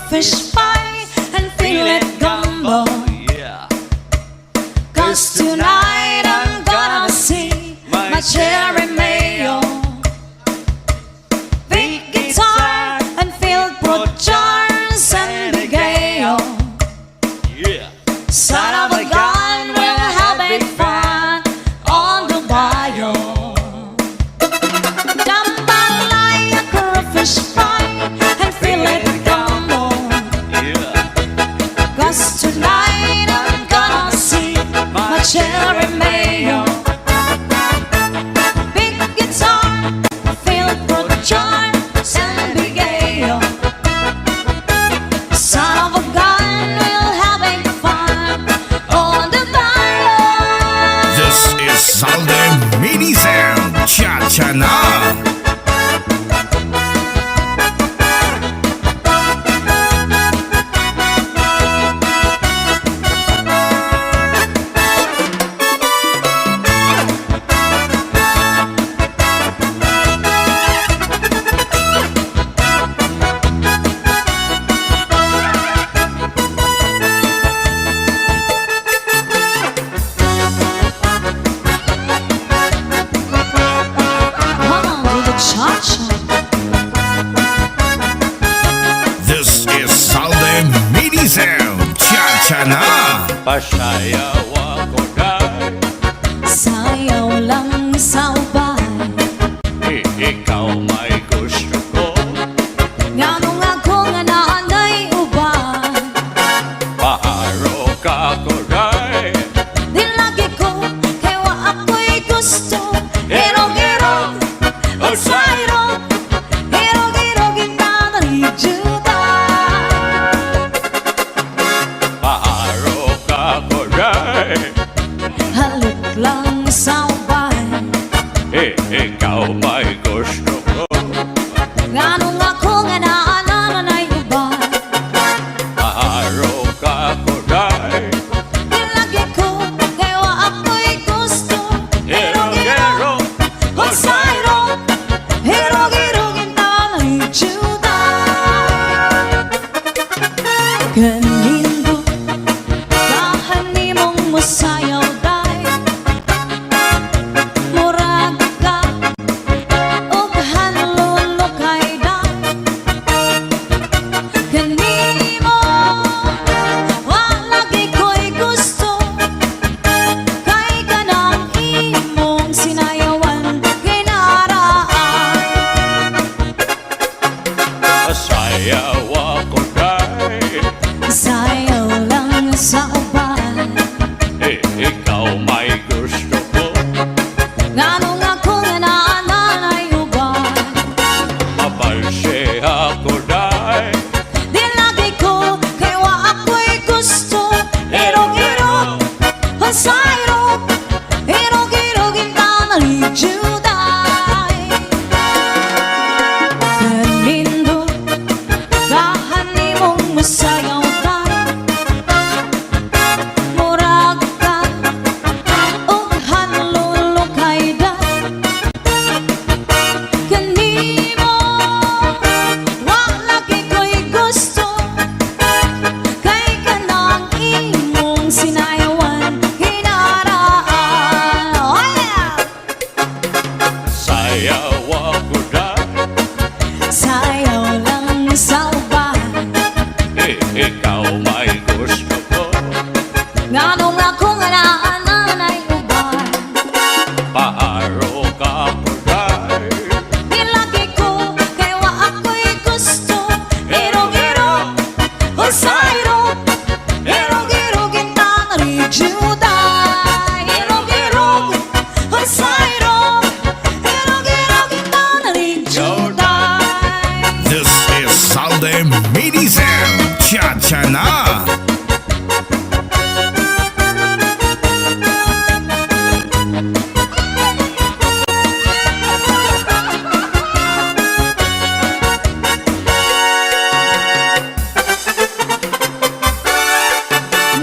fish pie, and filet gumbo. 'Cause tonight I'm gonna see my cherry mayo. Big guitar and filled with jars and big ale. Son of a gun will having fun on the bio. Jambalaya, fish pie, and filet gumbo. 'Cause tonight I'm gonna see my cherry mayo. Big guitar filled with jars and big ale. Son of a gun will having fun on the bio. This is Salde Mini Sound. Cha-cha na. Come on with the cha-cha. This is Salde Mini Sound. Cha-cha na. Pasayaw ako dahil Sayaw lang sa ubay. ikaw may gusto ko. Nganong ako nga naanay ubay. Paharo ka ko dahil Di lagi ko kaya wa ako'y gusto. Hirog-hirog o sayrog. Hirog-hirog kita na juda. paharo ka ko dahil Nganong akong anaanan ay uban. Paro ka mudar. Nilagi ko kay wa ako'y gusto. Irog-irog, husay-rog. Irog-irog, intang rijuday. Irog-irog, husay-rog. Irog-irog, intang rijuday. This is Salde Medizem. Cha-cha na.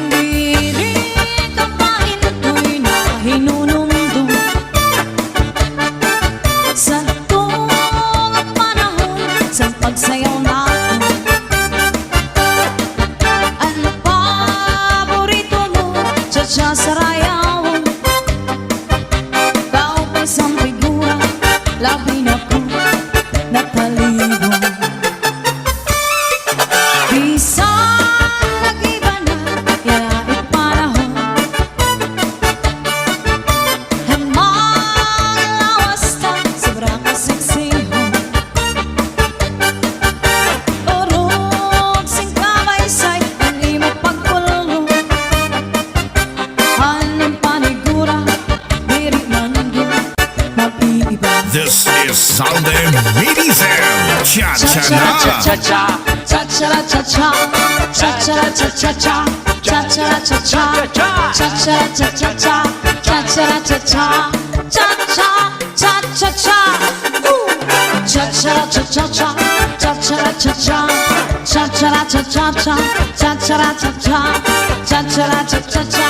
Dili ka pain ko'y nahinunumdum sa tuong panahon sa pagsayaw natin. Ang paborito mo, cha-cha sa rayawan. Kao pa isang figura, labi na ko nataligo. Bisan nag-iba na, yan panahon. Ang maglawas na, sobra ka seksihon. Urog sing kamaysay, hindi mo pagkulong. Anong panigura, diri man yun, mag-iiba. This is Salde Medizem. Cha-cha na. Cha-cha-cha-cha, cha-cha-cha-cha, cha-cha-cha-cha-cha, cha-cha-cha-cha, cha-cha-cha-cha-cha, cha-cha-cha-cha, cha-cha-cha-cha-cha. Cha-cha-cha-cha-cha, cha-cha-cha-cha, cha-cha-cha-cha-cha, cha-cha-cha-cha, cha-cha-cha-cha-cha,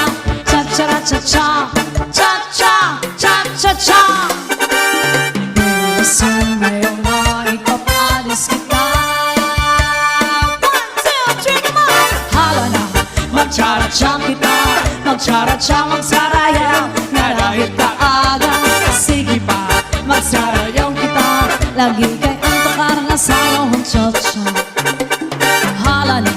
cha-cha-cha-cha, cha-cha-cha-cha. Gusto ngayong maipapalis kita. 1, 2, 3, come on! Hala na, magtsara-tsa kita. Magtsara-tsa, magsarayaw. Nga dahil kaaga, sige pa, magsarayaw kita. Lagi kay antok parang nasayaw ang cha-cha. Hala na,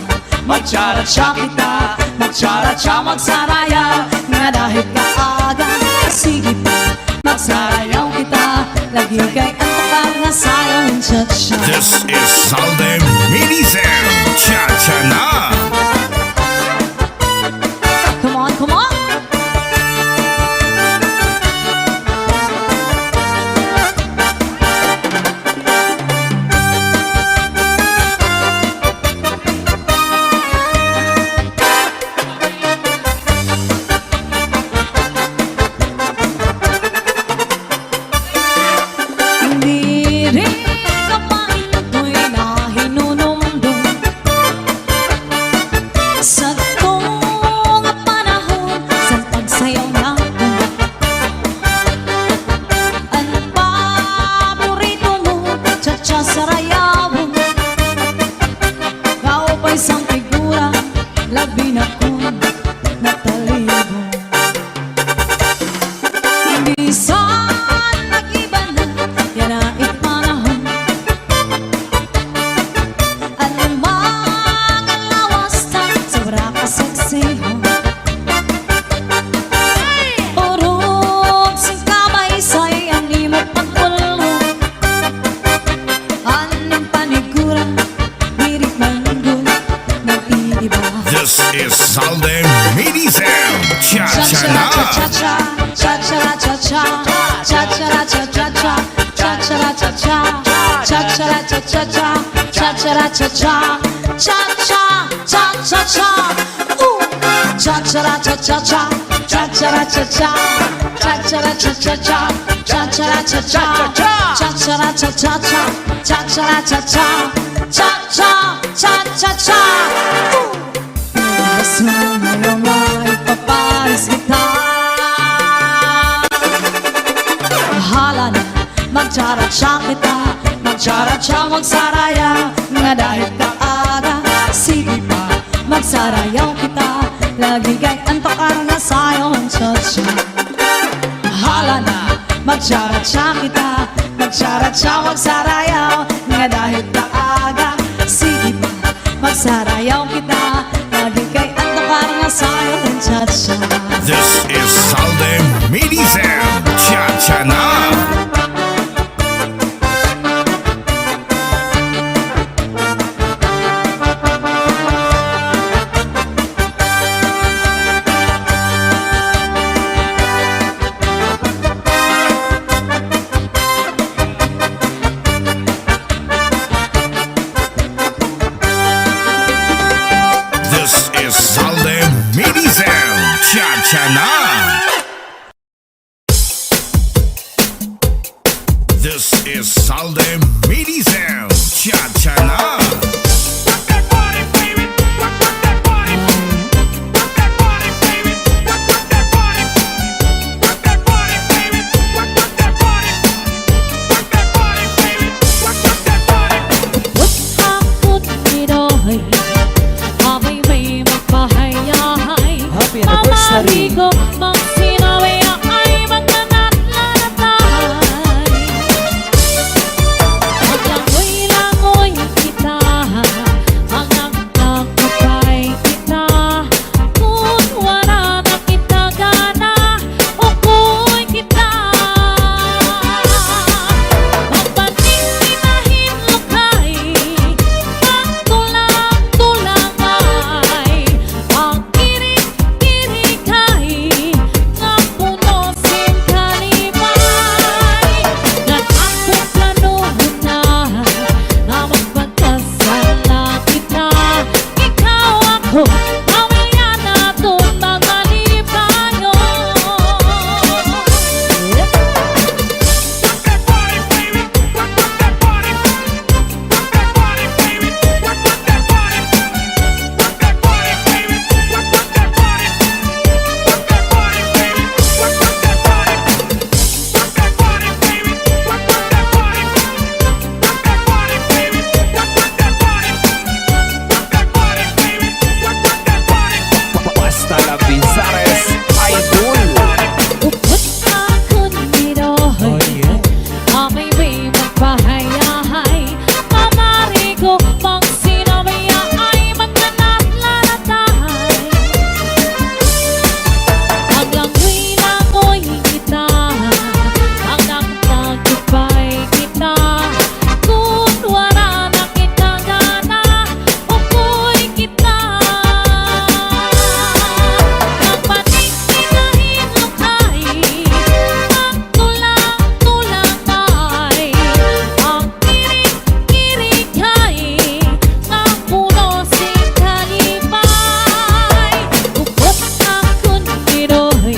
magtsara-tsa kita. Magtsara-tsa, magsarayaw. Nga dahil kaaga, sige pa, magsarayaw kita. Lagi kay antok parang nasayaw ang cha-cha. This is Salde Medizem. Cha-cha na. Come on, come on! Diri ka pain ko'y nahinunumdum sa tuong panahon sa pagsayaw natin. Ang paborito mo, cha-cha sa rayawan. Kao pa isang figura, labi na ko natalibo. Bisan nag-iba na, yan ay panahon. Ang maglawas na, sobra ka seksihon. Urog sing kamaysay, ani mo pagkulong. Anong panigura, dirit man gun, nag-iiba. This is Salde Medizem. Cha-cha na. Cha-cha-cha-cha, cha-cha-cha-cha, cha-cha-cha-cha-cha, cha-cha-cha-cha, cha-cha-cha-cha-cha, cha-cha-cha-cha, cha-cha-cha-cha-cha. Cha-cha-cha-cha-cha, cha-cha-cha-cha, cha-cha-cha-cha-cha, cha-cha-cha-cha, cha-cha-cha-cha-cha, cha-cha-cha-cha, cha-cha-cha-cha-cha. Gusto ngayong maipapalis kita. Hala na, magtsara-tsa kita. Magtsara-tsa, magsaraya. Nga dahil kaaga, sige pa, magsarayaw kita. Lagi kay antok parang nasayaw ang cha-cha. Hala na, magtsara-tsa kita. Magtsara-tsa, magsarayaw. Nga dahil kaaga, sige pa, magsarayaw kita. Lagi kay antok parang nasayaw ang cha-cha. This is Salde Medicine. Cha-cha na. This is Salde Medicine. Cha-cha na. This is Salde Medicine. Cha-cha na. Hapot Birahe, abay may magpahayahay. Happy anniversary. Mamarigo, magsinawi ay magnanat-lanatay. Maglangoy-langoy kita, ang nagtagpapay kita. Kung wala na kita gana, ukuy kita. Magpating-tinahin lukay, pagtulang-tulang ay ang kirik-kirikay nga puno sin kalibay. Nat akong planuhan na na magpagkasala kita. Ikaw ako, pamilya natin mga libayo. Basta la Bizares Idol. Upot akong Birahe, amay may magpahayahay. Mamarigo, magsinawi ay magnanat-lanatay. Ang langoy-langoy kita, ang nagtagpay kita. Kung wala na kita gana, ukuy kita. Magpating-tinahin lukay, pagtulang-tulang ay ang kirik-kirikay nga puno sin kalibay. Upot akong Birahe,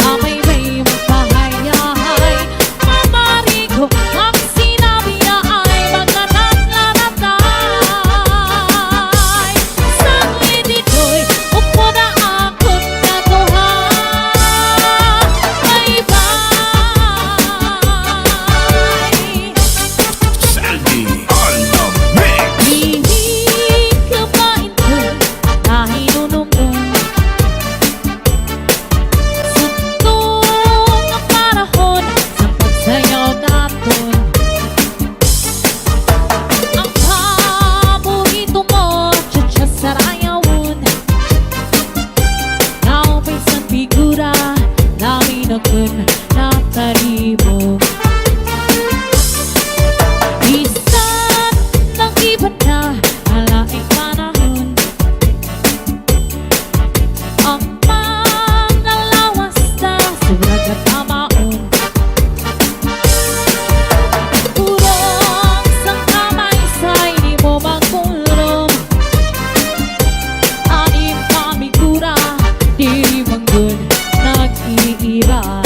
amay may magpahayahay. Mamarigo, ang sinabi ay magnanat-lanatay. Sangli dito'y upo na akong katuhan. Bye-bye. Saldi on the mix. Hindi ka ba ito nahinunong-nung? Sugtong ang panahon sa pagsayaw natin. Ang paborito mo, cha-cha sa rayawon. Naumay sa figura, namin akong nataribog. Isang ng iba na alaing panahon. Ang mga lawas na surag at tamaon. Urong sa kamay sa'y di mo magkulong. Anim kamigura, di manggun nag-iiba.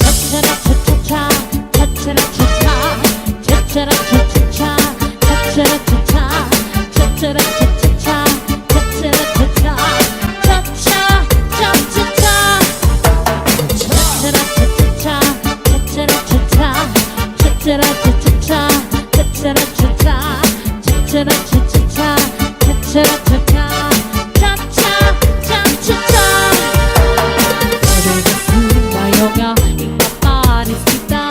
Cha-cha-cha-cha-cha, cha-cha-cha-cha-cha, cha-cha-cha-cha-cha, cha-cha-cha-cha, cha-cha-cha-cha-cha, cha-cha-cha-cha, cha-cha-cha-cha-cha, cha-cha-cha-cha-cha, cha-cha-cha-cha, cha-cha-cha-cha-cha, cha-cha-cha-cha, cha-cha-cha-cha-cha, cha-cha-cha-cha, cha-cha-cha-cha. Sabi ka sumayo nga, ipapanis kita.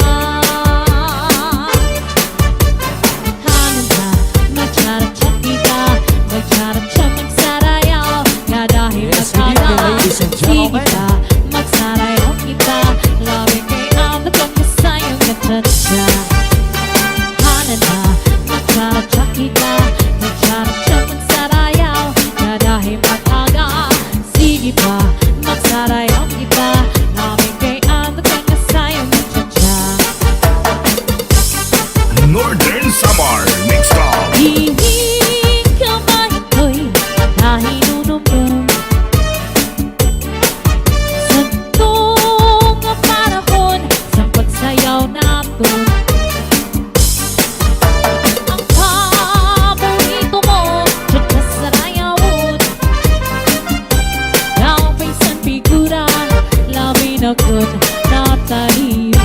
Hanan na, magcharap-charap kita, magcharap-charap magsarayaw. and Sige gentlemen, ka, magsarayaw kita. Love kay abot ang masayang natatsa. Hana na, magsaratsa kita. Magsaratsa, magsarayaw na dahil mag-aga. Sige pa, magsarayaw kita. Love kay abot ang masayang natatsa. Northern Samar Nonstop. Hihing kamay ko'y nahinunumdum sa tunga panahon sa pagsayaw natin. Ang paborito mo dyan ka sa rayawon. Labi sa figura, labi na good na tayo.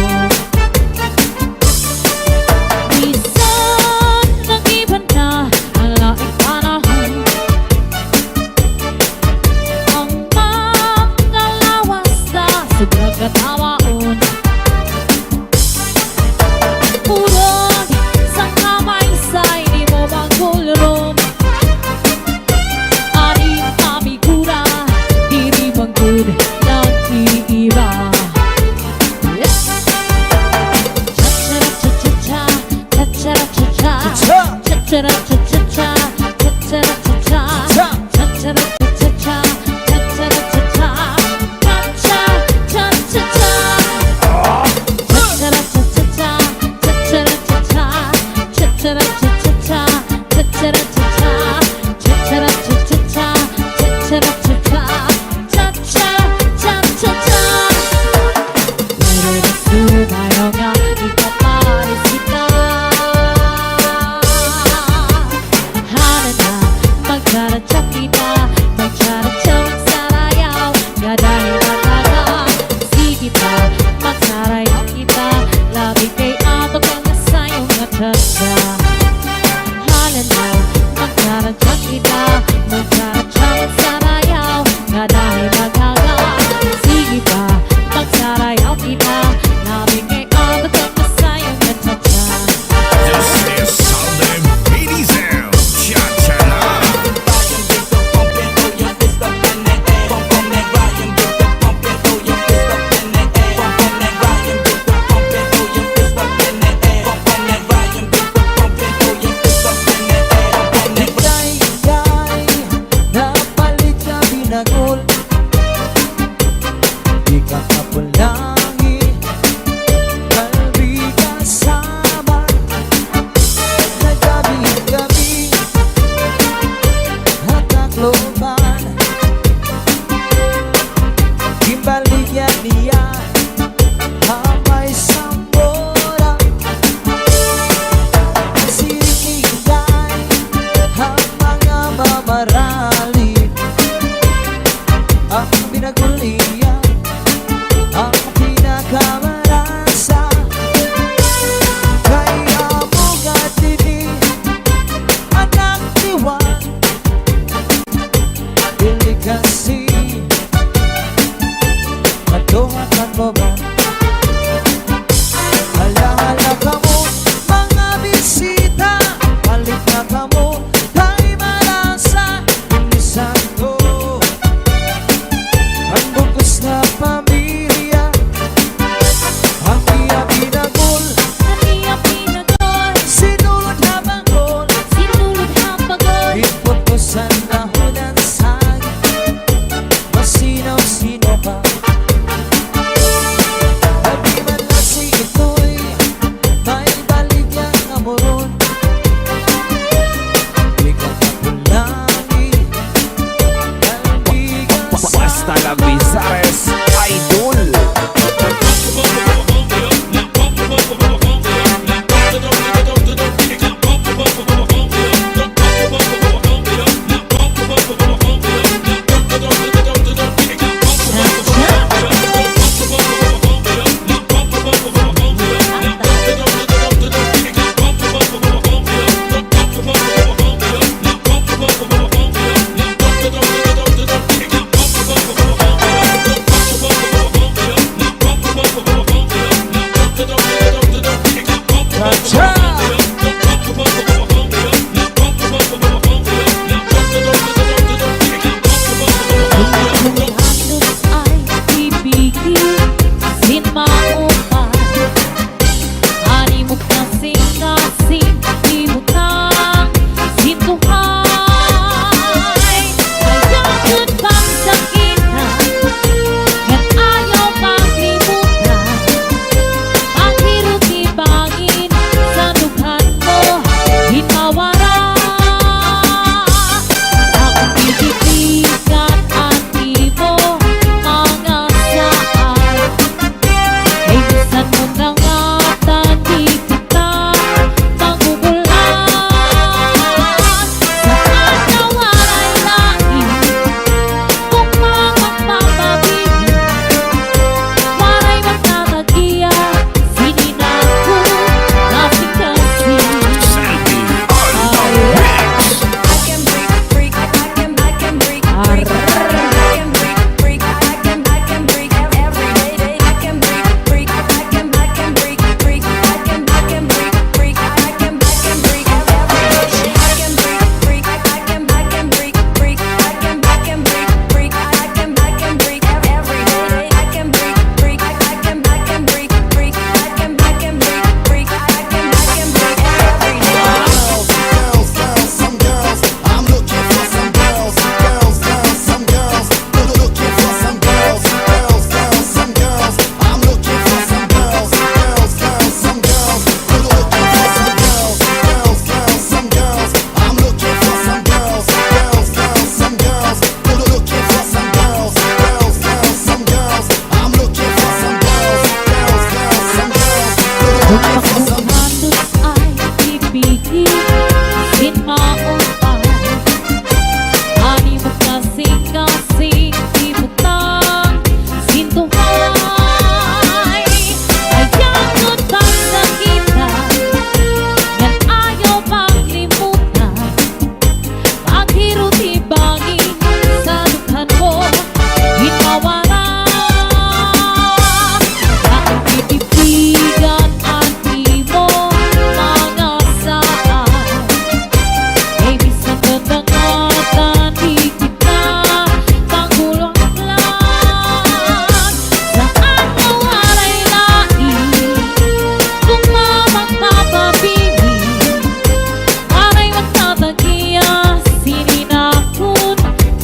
Minsan nag-iba na ang laking panahon. Ang mga lawas na sobrang katawaon. Purong sa kamay sa'y di mo magulong. Aring kamigura, diri bangkod nag-iiba. This is Sunday Mini Sound. Cha-cha-na. ligay-ligay, napalit na binagol. Di ka kapulangi, kalbi kasama. Nagabi-gabi, hatakloban. Kimbaligyan niya, hamay sambora. Siringigay, ang mga mamarali. Ang binagulian, ang pinakamarasa. Kaya mo gatini, anak diwan. Delikasi, matuhakan mo ba? Hala-hala ka mo, mga bisita. Balik na ka mo, tayo malasa. Inisan ko, ang bugos na pamilya. Ang iya binagol, sinulod na bangkol. Ipot ko sa nahunan sagi, masinaw-sino pa. Di man lasing ito'y may balik yang amoron. Di ka kapulangi, kalbi kasama. Basta la Visares Idol.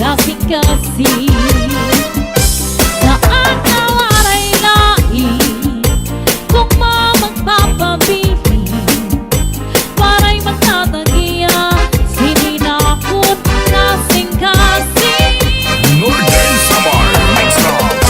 kasing-kasing. Saan ka waray lain kung magpapabili, waray magtatagiya, sininakot kasing-kasing. Northern Samar Nonstop.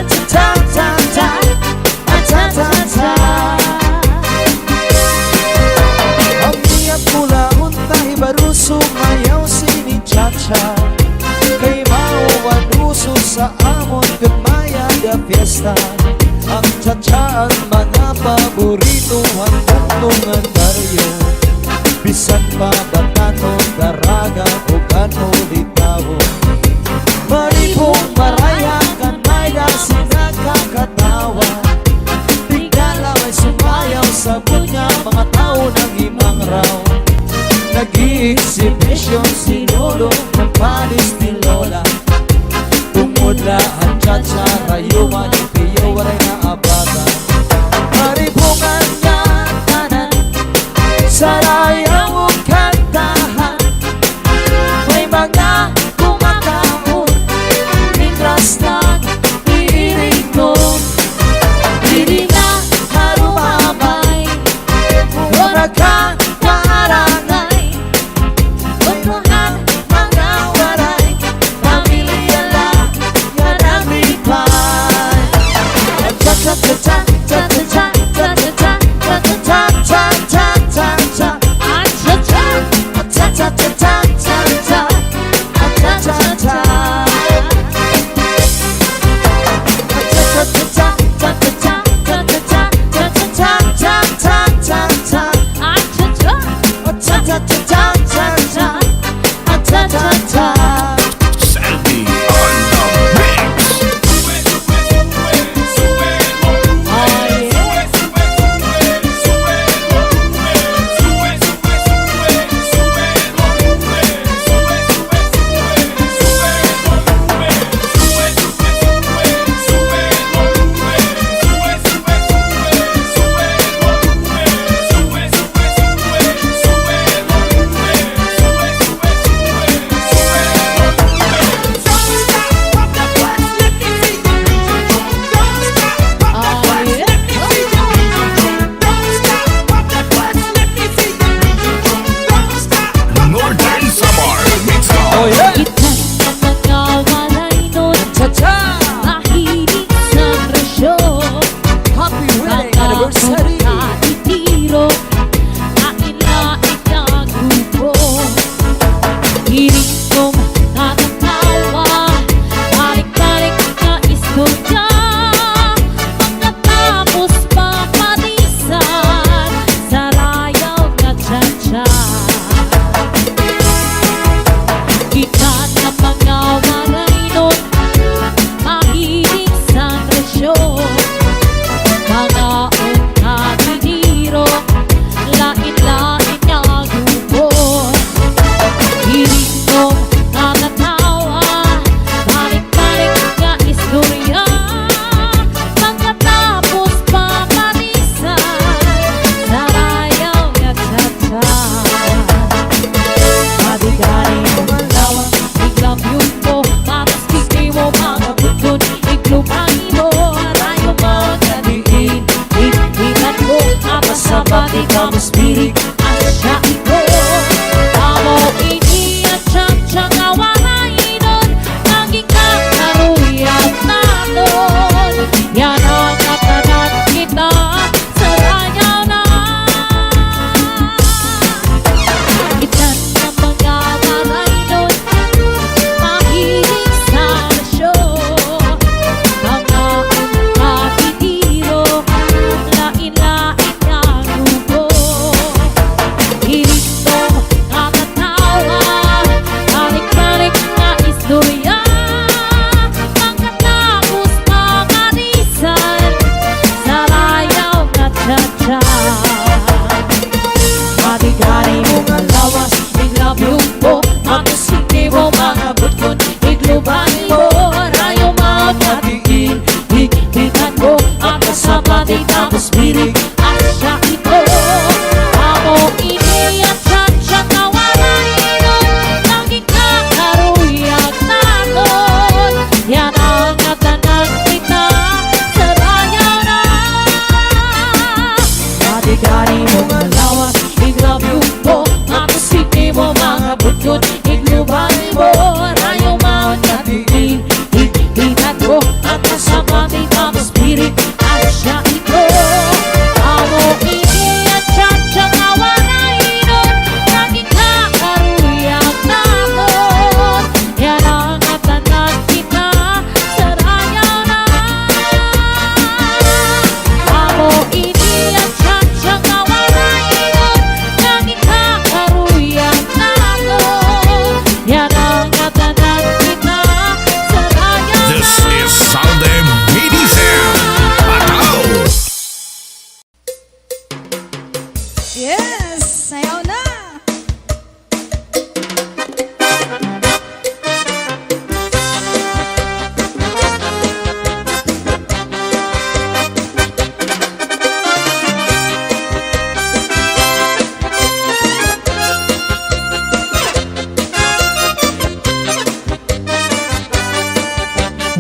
ta-ta-ta-ta, ta-ta-ta-ta. Ami at mula untay baru sumayaw sini cha-cha. Kay mauwan uso sa amon kat maya da fiesta. Ang cha-cha ang mga paborito hanggang tungan baryo. Bisan pa batano, daraga o kano litawo. Maripong maraya kan may dasin nakakatawa. Tigala ay sumayaw sa bunya mga tao ng imang raw. Nag-i-exhibition si Lolo ng palis ni Lola. Tumudla ang cha-cha, rayuman yung piyo, waray na abata. Maribungan niya tanan, sarayaw o kantahan. May mga kumakaon, mingras lang iinig ko. Hindi na harumamay, wala ka maarangay. Unahan mga waray, pamilya lang yan ang lipay. At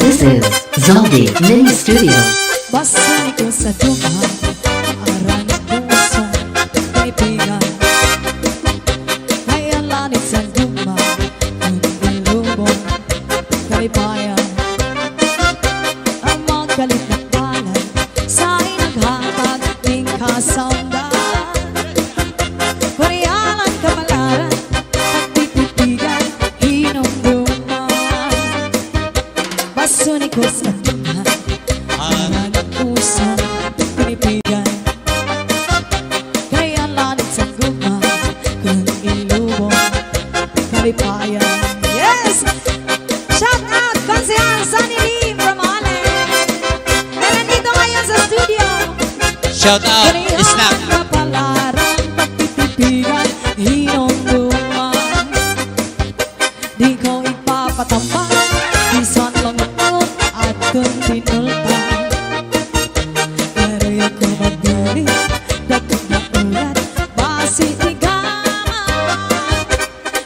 This is Zaldi Mini Studio. Basta ko sa duman, aran puso, kaibigan. Kaya lanit sa duman, ang ilubong, kalipayan. Ang magalit na palad, sa inaghatag ng kasamdan. Kurialan kamalaran, at titipigan, hinumduman. Basuni ko sa duman, aran puso, kaibigan. Kaya lanit sa guma, kung ilubong, kalipayan. Yes! Shout out, Konsehal Sunny Lim from Holland. Na nandito ngayon sa studio. Shout out, Snack. Kapalaran, pagtitipigan, hinumduman. Di ko ipapatambak, isan lang ako at kung tinulpan. Pero ako magbili, dagdag na ulat, base tigaman.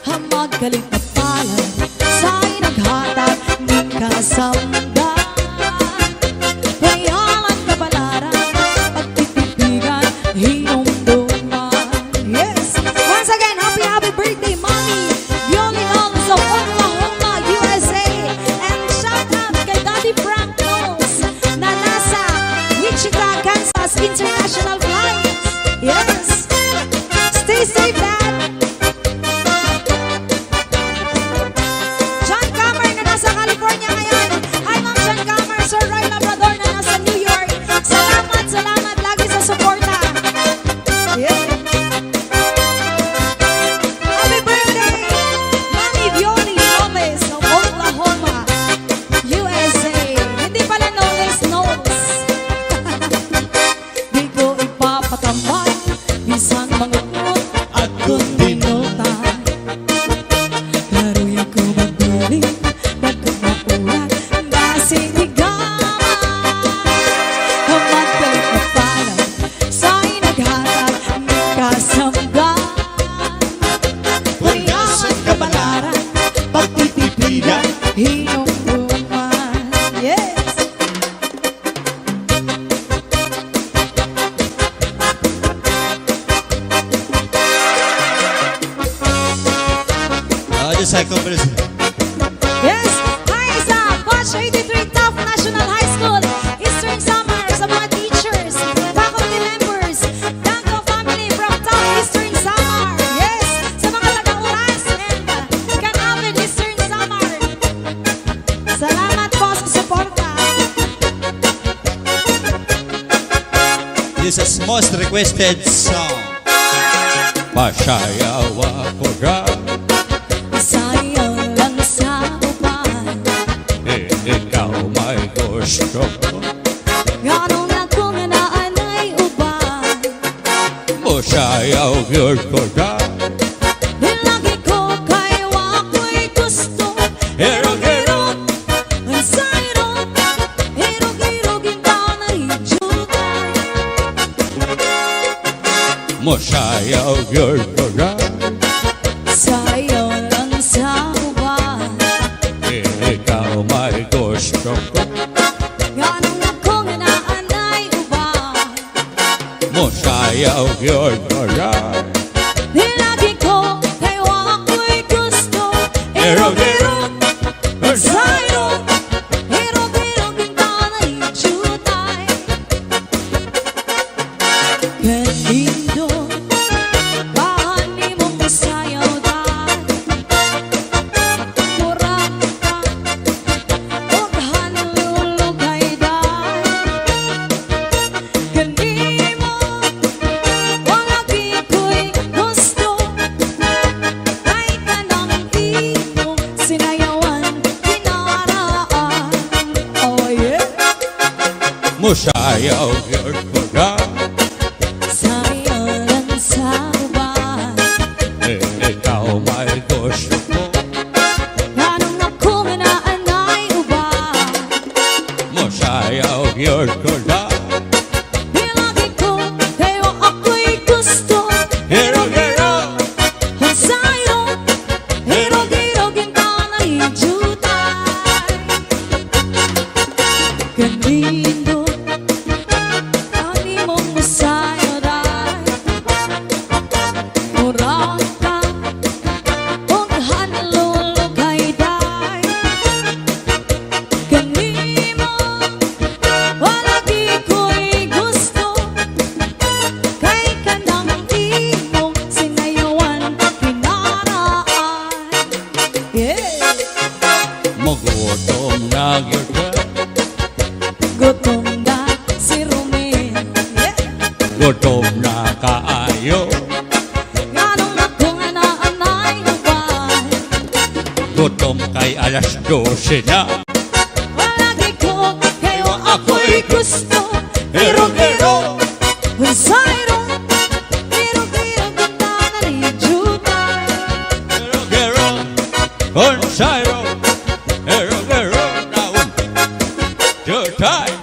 Hamag galit na palad, sa'y naghatag ng kasamdan. Kayalan kabalaran, pagtitipigan, hinumduman. Yes! Once again, happy birthday, Mommy! Yoli Holmes of Oklahoma, USA! And shout out kay Daddy Frank Knowles na nasa Wichita, Kansas International Flights. Yes! Stay safe, Dad! John Camer na nasa California ngayon. Hi, Ma'am John Camer. Sir Roy Labrador na nasa New York. Salamat lagi sa suporta. Yeah. Happy birthday, Mommy Violi Knowles of Oklahoma, USA. Hindi pala Knowles, Knowles. Di ko ipapatambay, isang mangungot at kung binutan. Karuya ko magbili, dagdag na ulat, base tigaman. Hamad galit na palad, sa'y naghatag ng kasamdan. Kuriasan kabalaran, pagtitipigan, hinumduman. Yes! Just like Yes! Hi sa Coach 83 Top National High School, Eastern Summer, sa mga teachers, faculty members, Danko family from Top Eastern Summer. Yes! Sa mga taga-Uras and Canavin Eastern Summer. Salamat po sa suporta. This is most requested song. Masayaw ako dyan. Sayang lang sa upan, Ikaw may gusto ko. ganong ako nga naanay uban. Masayaw yun ko dyan. Lagi ko kayo ako'y gusto. Hirog-hirog. Ang sayro, hirog-hirog ito na ijugan. Masayaw yun ko dyan. Sayo lang sa uban, Ikaw may gusto ko. ganong ako nga naanay uban. Masayaw yun ko dyan. Lagi ko kayo ako'y gusto. Hirog-hirog. Ang sayro, hirog-hirog ito na ijugan. Kandido, bahani mo masayaw dan. Murang ka, ughan lulugay dan. Kandi mo, walagi ko'y gusto. Ay kanang imo, sinayawan, kinaraan. Oh yeah. Masayaw yun ko dyan. Sayo lang sa uban, Ikaw may gusto ko. ganong ako nga naanay uban. Masayaw yun ko dyan. Lagi ko kayo ako'y gusto. Hirog-hirog. Ang sayo, hirog-hirog ito na ijugan. gutom na kaayo. Ganong ako nga naanay nubay. Gutom kay alas 12 na. Wala ko kayo ako'y gusto. Hero, Unsayro, hero kita na ni Juday. Consairo, hero, now. Jutay.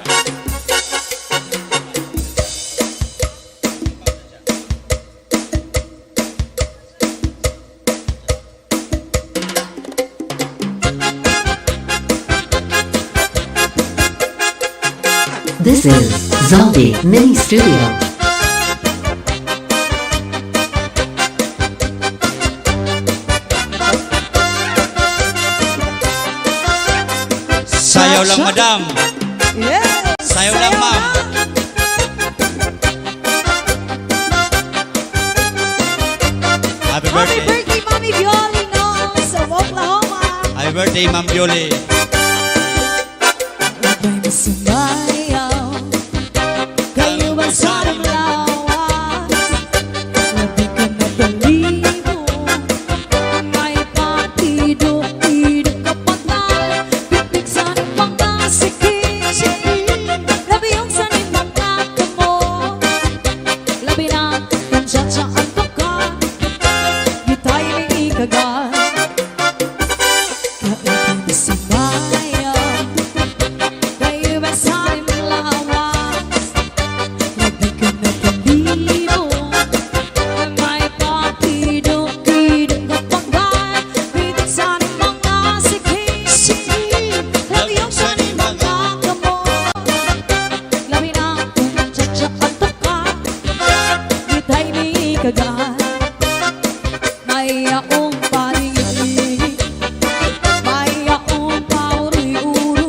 This is Zombie Mini Studio. Sayaw lang, madam. Yes! Sayaw lang, ma'am. Happy Happy birthday. birthday, Mami Violi no, sa Oklahoma. Happy birthday, Ma'am Violi. Abay masumayaw, kayo ba sa lawas? Labi ka na balibo, may patido-tido ka patal. Pipig sa mga sikit-sikit, labi yung sa mga kamo. Labi na kung siya-siyaan ka ka, gitay may ikagal. Abay masumayaw, kayo ba sa lawas? Labi ka na balibo, may patido-tido ka patal. Pipig sa mga sikit-sikit, labi yung sa mga kamo. Labi na kung siya-siyaan ka ka, gitay may ikagal. May akong paligid, may akong pauri-uri,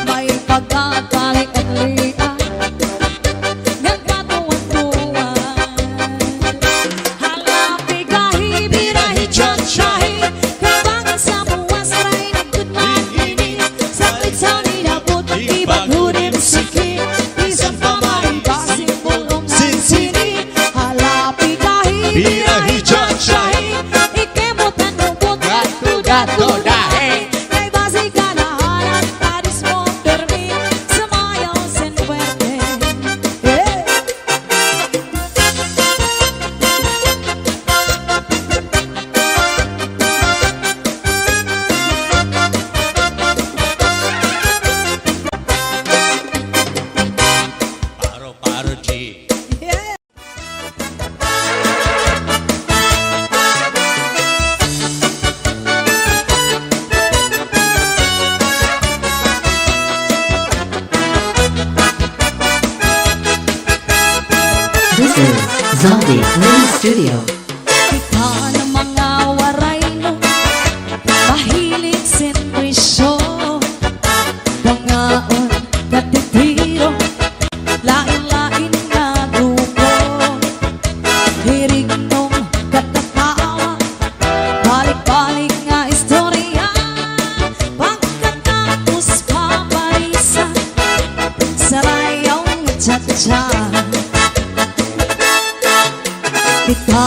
may pagkatalik-alian, nagkatuwan-tuwan. Halapi kahi, birahe, tiyatsahe, kabangan sa buwas, ray nagkutmangini, sakit sa nilabot, ibaghunin sikit, isang pamahin, kasing bulong sinsini. Halapi kahi, birahe, tiyatsahe, ikimutan mo butat, tudat-tudat. Kay base ka lahat, taris mo permi, sumayaw sin puwerte. Paro, G. This is Zombie Mini Studio. Kita ng mga waray no, mahilig sentrisyo, bangaon, katitiro, lain-lain na grupo, hirig nung katatawa, balik-balik nga istorya, pagkatapos paparisan, sarayong tsa-tsa. Kita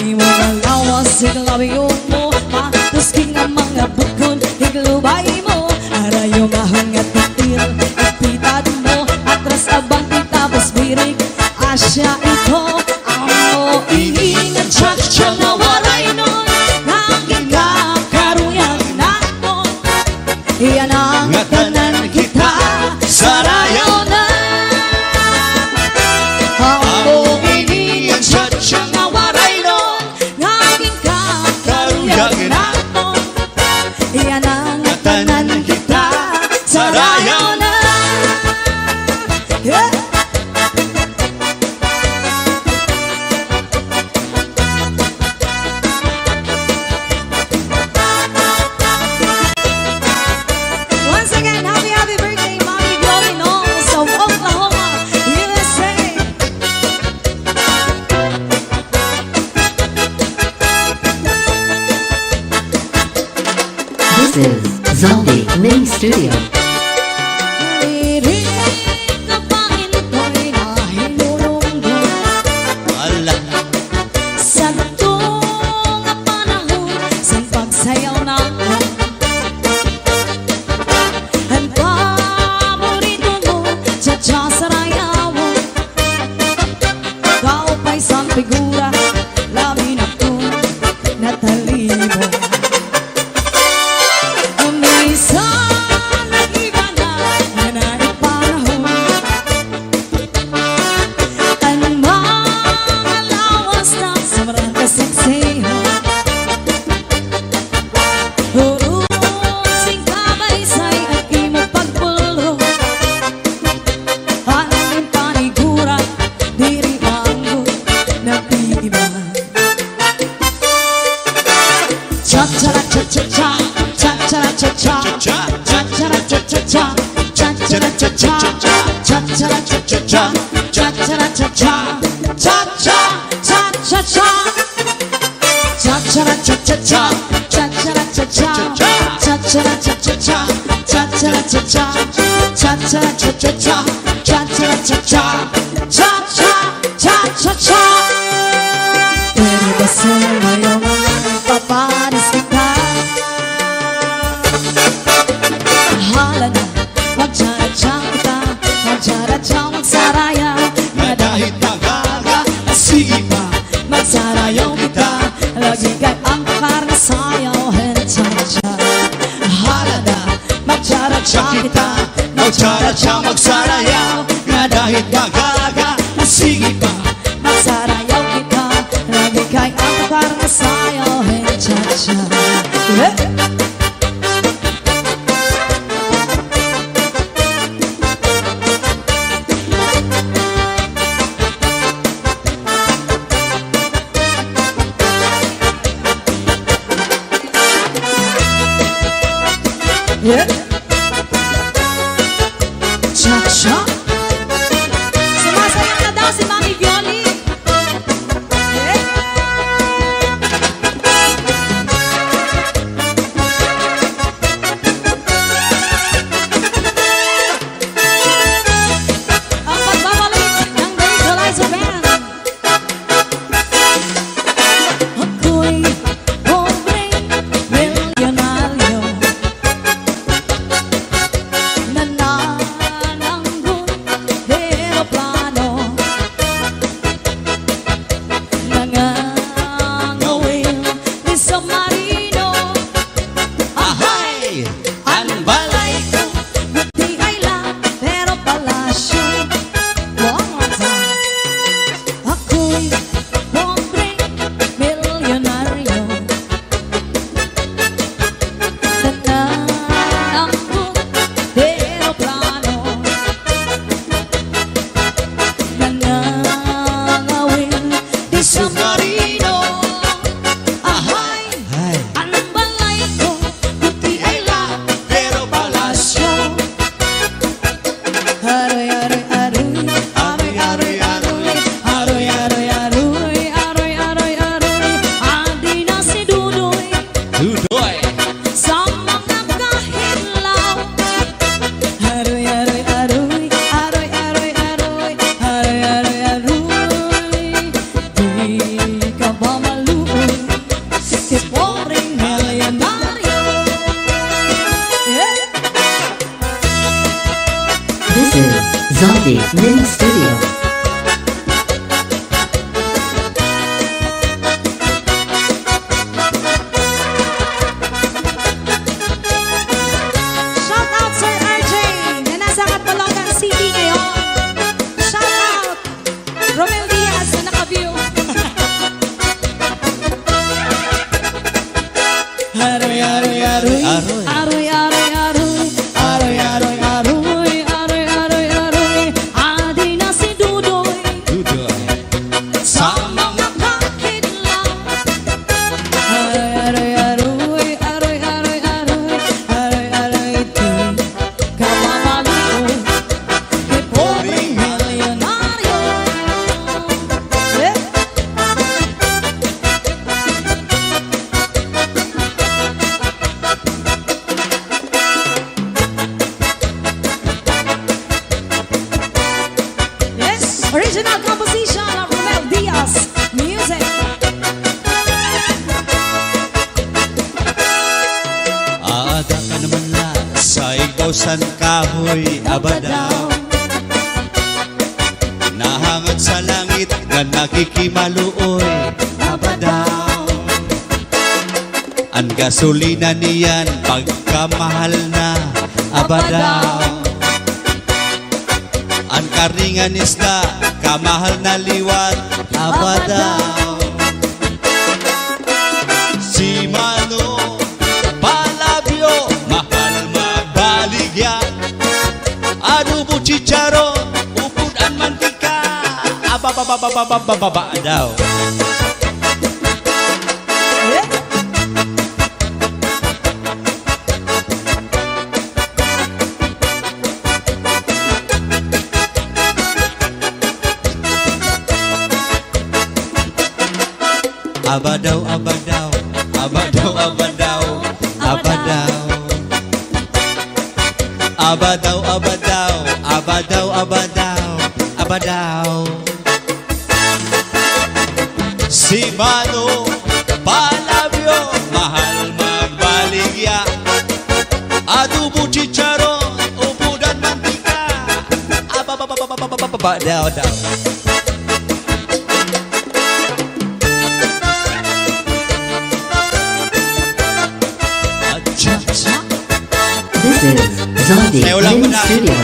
Di mo malawas, iglabiyo mo Matusking ang mga bukod, iglubay mo Arayo mahangat itil, ipitad mo Atras abang tapos birig, asya ito Ang iingat siya na waray nun Naging kakaruyang naton Iyan ang tanan kita Sarayaw na Ang iingat siya na waray nun Naging kakaruyang naton Iyan ang tanan kita Sarayaw na Yeah! Once again, happy birthday, Mommy Glory Knowles of Oklahoma, USA. This is Zaldi Mini Studio. Naririnig na bangin ko'y nahilulunggo Ala. Sa itong panahon sa pagsayaw natin Ang paborito mo, cha-cha sa rayawan Kau pa'y isang figura, labi na kong natalimo Minsan nag-iba na naipanahon Ang mga lawas na sobrang kaseksihan Urusing kabaysay at imong pagpulro Ang panigura, diri manggo, nag-iiba Cha-cha-cha-cha-cha Cha-cha-cha-cha Cha-cha-cha-cha-cha Cha-cha-cha-cha Cha-cha-cha-cha Cha-cha-cha-cha Cha-cha-cha-cha Cha-cha-cha-cha Cha-cha-cha-cha Cha-cha-cha-cha Cha-cha-cha-cha Cha-cha-cha-cha Cha-cha-cha-cha Cha-cha-cha-cha Pero basta ngayon papanis kita Hala na, magtsara-tsang kita Magtsara-tsang magsaraya Na dahil tagaga, sige pa Magsarayaw kita Lagi kay ang karna sayaw Hencha-cha Hala na, magtsara-tsang kita Magtsara-tsang magsarayaw Na dahil tagaga, sige pa Magsarayaw kita Lagi kay ang karna sayaw Hencha-cha Yeah. Cha-cha. Sumasayaw na daw si Mami Violi. Yeah. Ang pagbabalik ng Breakalizer Band. Ako'y pobreng milyonaryo Aroy, aroy, aroy. Aroy. Aroy, aroy, aroy. Aroy, aroy, aroy. Aroy, aroy, aroy. Adi na si Dudoy Dudoy. sa mga kakidlaw. Aroy, aroy, aroy. Aroy, aroy, aroy. Aroy, aroy, di ka mamaliko kay pobreng milyonaryo. Eh? Yes, original composition of Romel Diaz. Music. Aada ka naman la sa ikaw san kahoy abadaw. Nahangat sa langit na nakikimaluoy abadaw. Ang gasolina niyan pagkamahal na abadaw. Ang karingan isda kamahal na liwat abadaw. Si Mano palabyo mahal magbaligyan. Adobo chicharon upudan mantika abababababababa daw. Abadaw, abadaw, abadaw, abadaw, abadaw. Abadaw, abadaw, abadaw, abadaw, abadaw. Si Mano palabyo mahal magbaligya. Adobo chicharon upudan mantika abababababababa daw. This is Zombie Saya ulang Mini benar. Studio.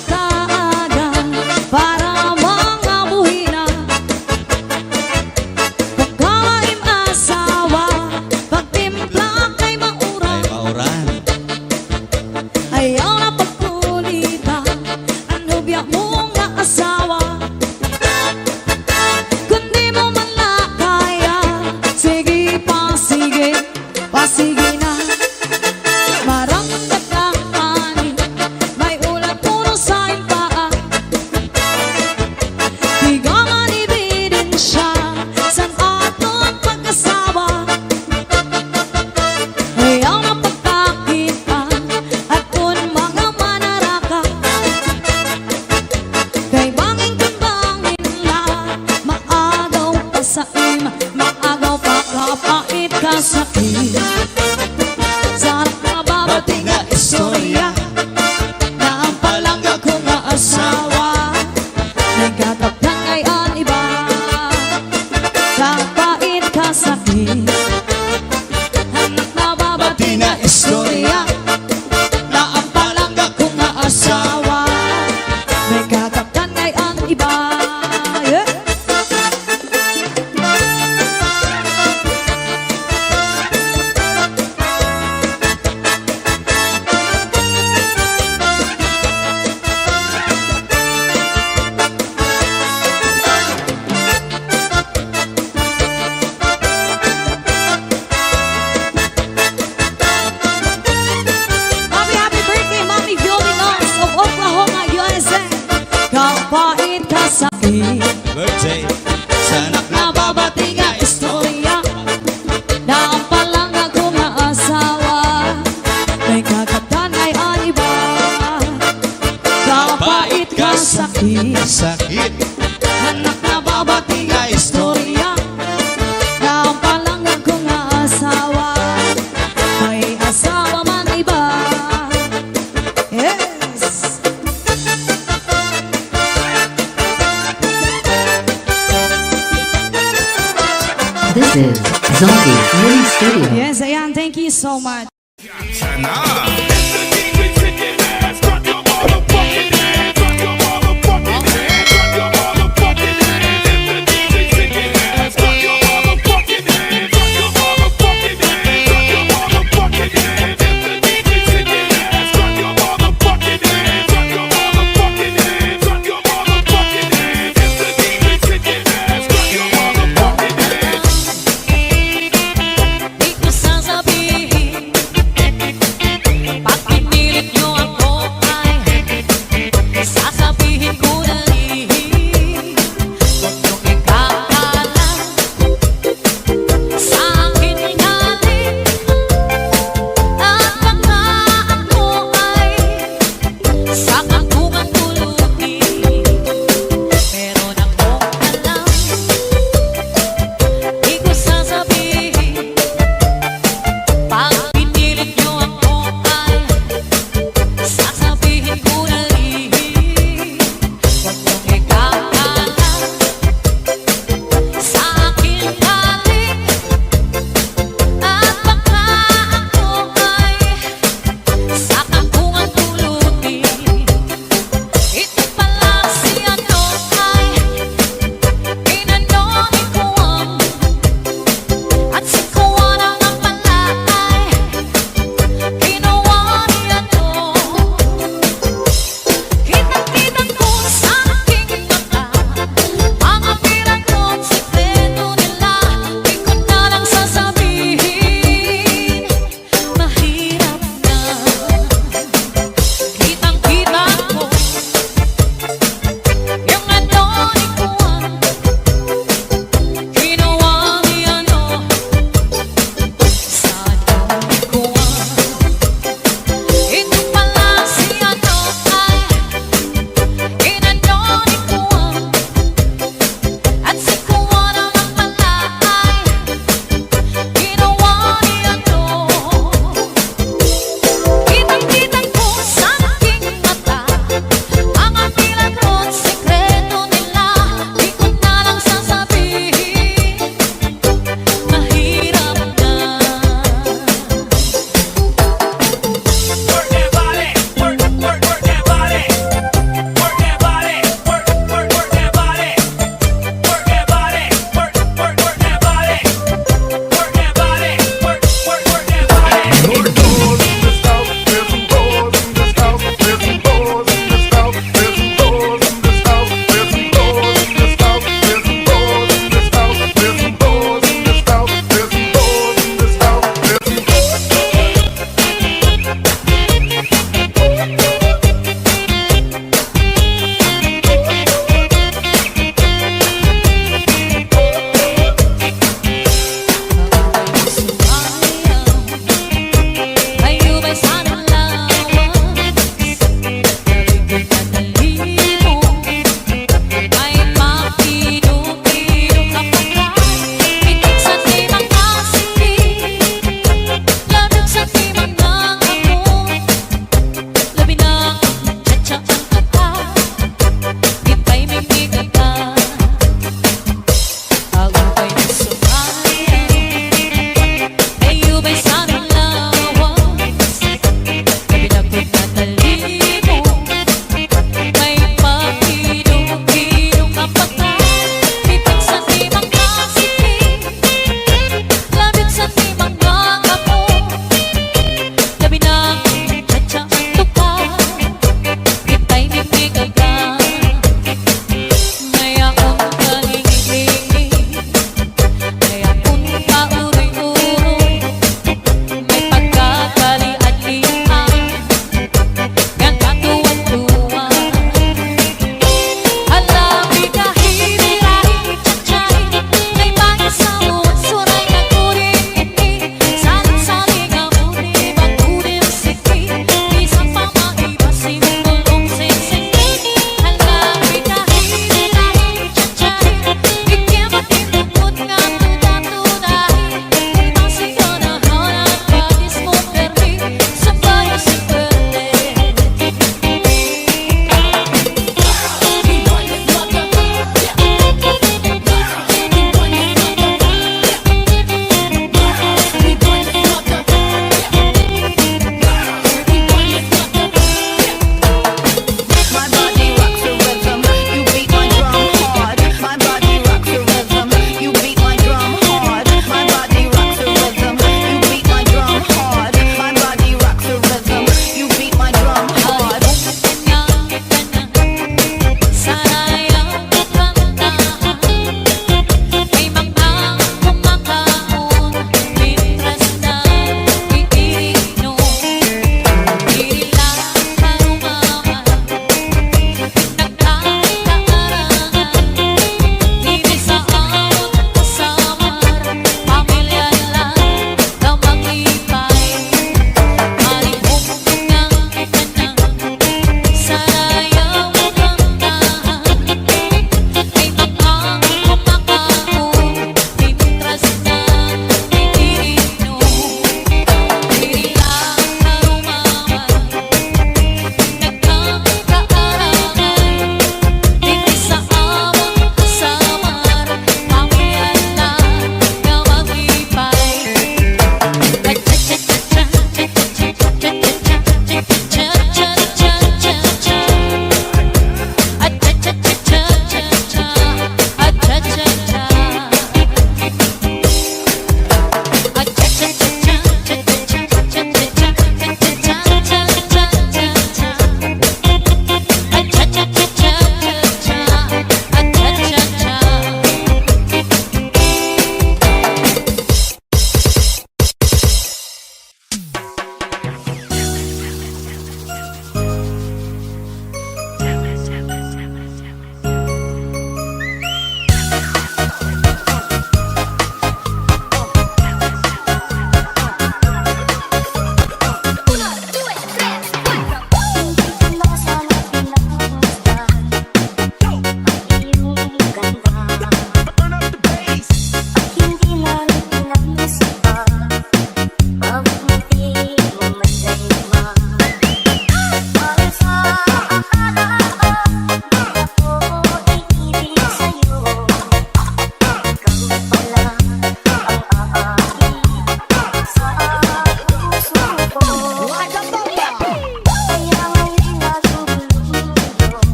Pagmataagan para mga buhina. Pagkain asawa, pagtimpla kay mauran. Mauran. Ayaw na pagpulita, ang nubya mong nga asawa. Kundi mo man na kaya, sige pa, sige, pasige na. Maranggat ka ani, may ulat puno sa iyong paa. Di ka man ibidin siya, san aton pag-asawa. Ayaw na pagkakita, at kung mga manaraka. Kay bangin kung bangin na, maagaw pa sa ima, maagaw pa kapait ka sa ima. Sarap na babati nga istorya, na ang palangga ko nga asawa, nagkataptan ngayon iba, kapait ka sa ima. Anak na babati nga istorya, na ang palangga ko nga asawa, nagkataptan ngayon iba. Yeah. Mommy, happy birthday, Mommy Violinos of Oklahoma, USA. Kapait ka sa akin, Birthday. Sana nababati nga istorya, na ang palangga ko nga asawa, may kakatan ay aniba. Kapait ka sa akin, sakit. anak nababati nga istorya, na ang palangga ko nga asawa, may asawa man iba. Yes. This is Zombie Mini Studio. Yes, ayan, thank you so much.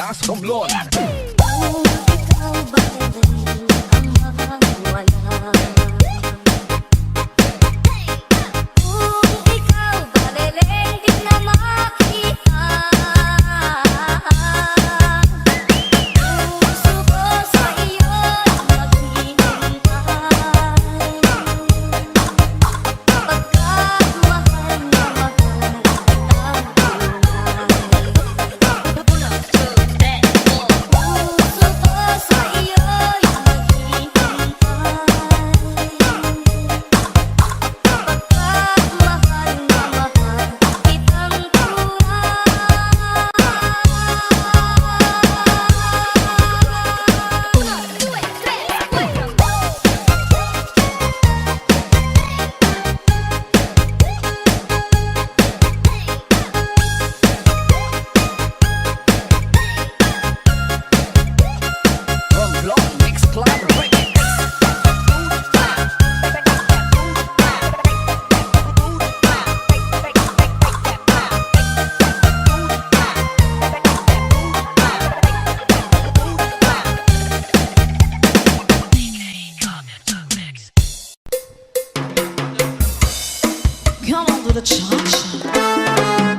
Pinas Romblon. Kung ikaw ba ang mawawala? Kung ikaw ba di na makita? Puso ko sa iyo'y maghihintay. Pagkat mahal na mahal Come on to the cha-cha.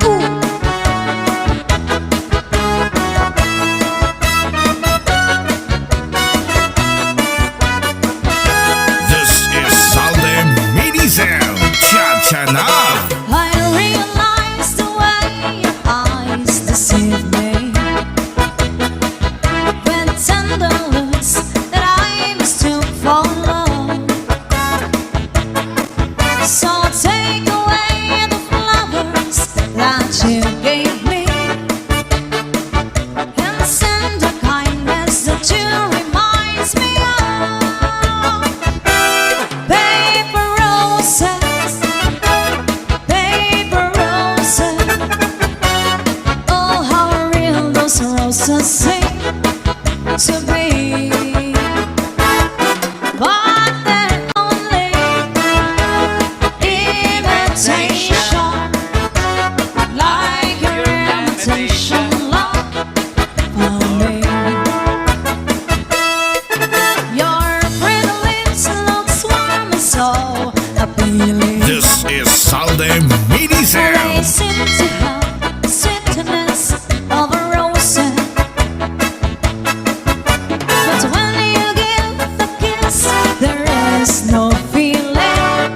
This is Salde Mini Sound. Cha-cha na. I realize the way your eyes deceive me, with tender looks that I mistook for love. So take away the flowers that you gave me, and send a kindness that you reminds me of. Paper roses, paper roses. Oh, how real those roses seem to be. But they're only imitation, like your imitation love for me. Your pretty lips look warm and so appealing. This is Salde Mini They Sound. seem to have the sweetness of a rose. But when you give the kiss, there is no feeling.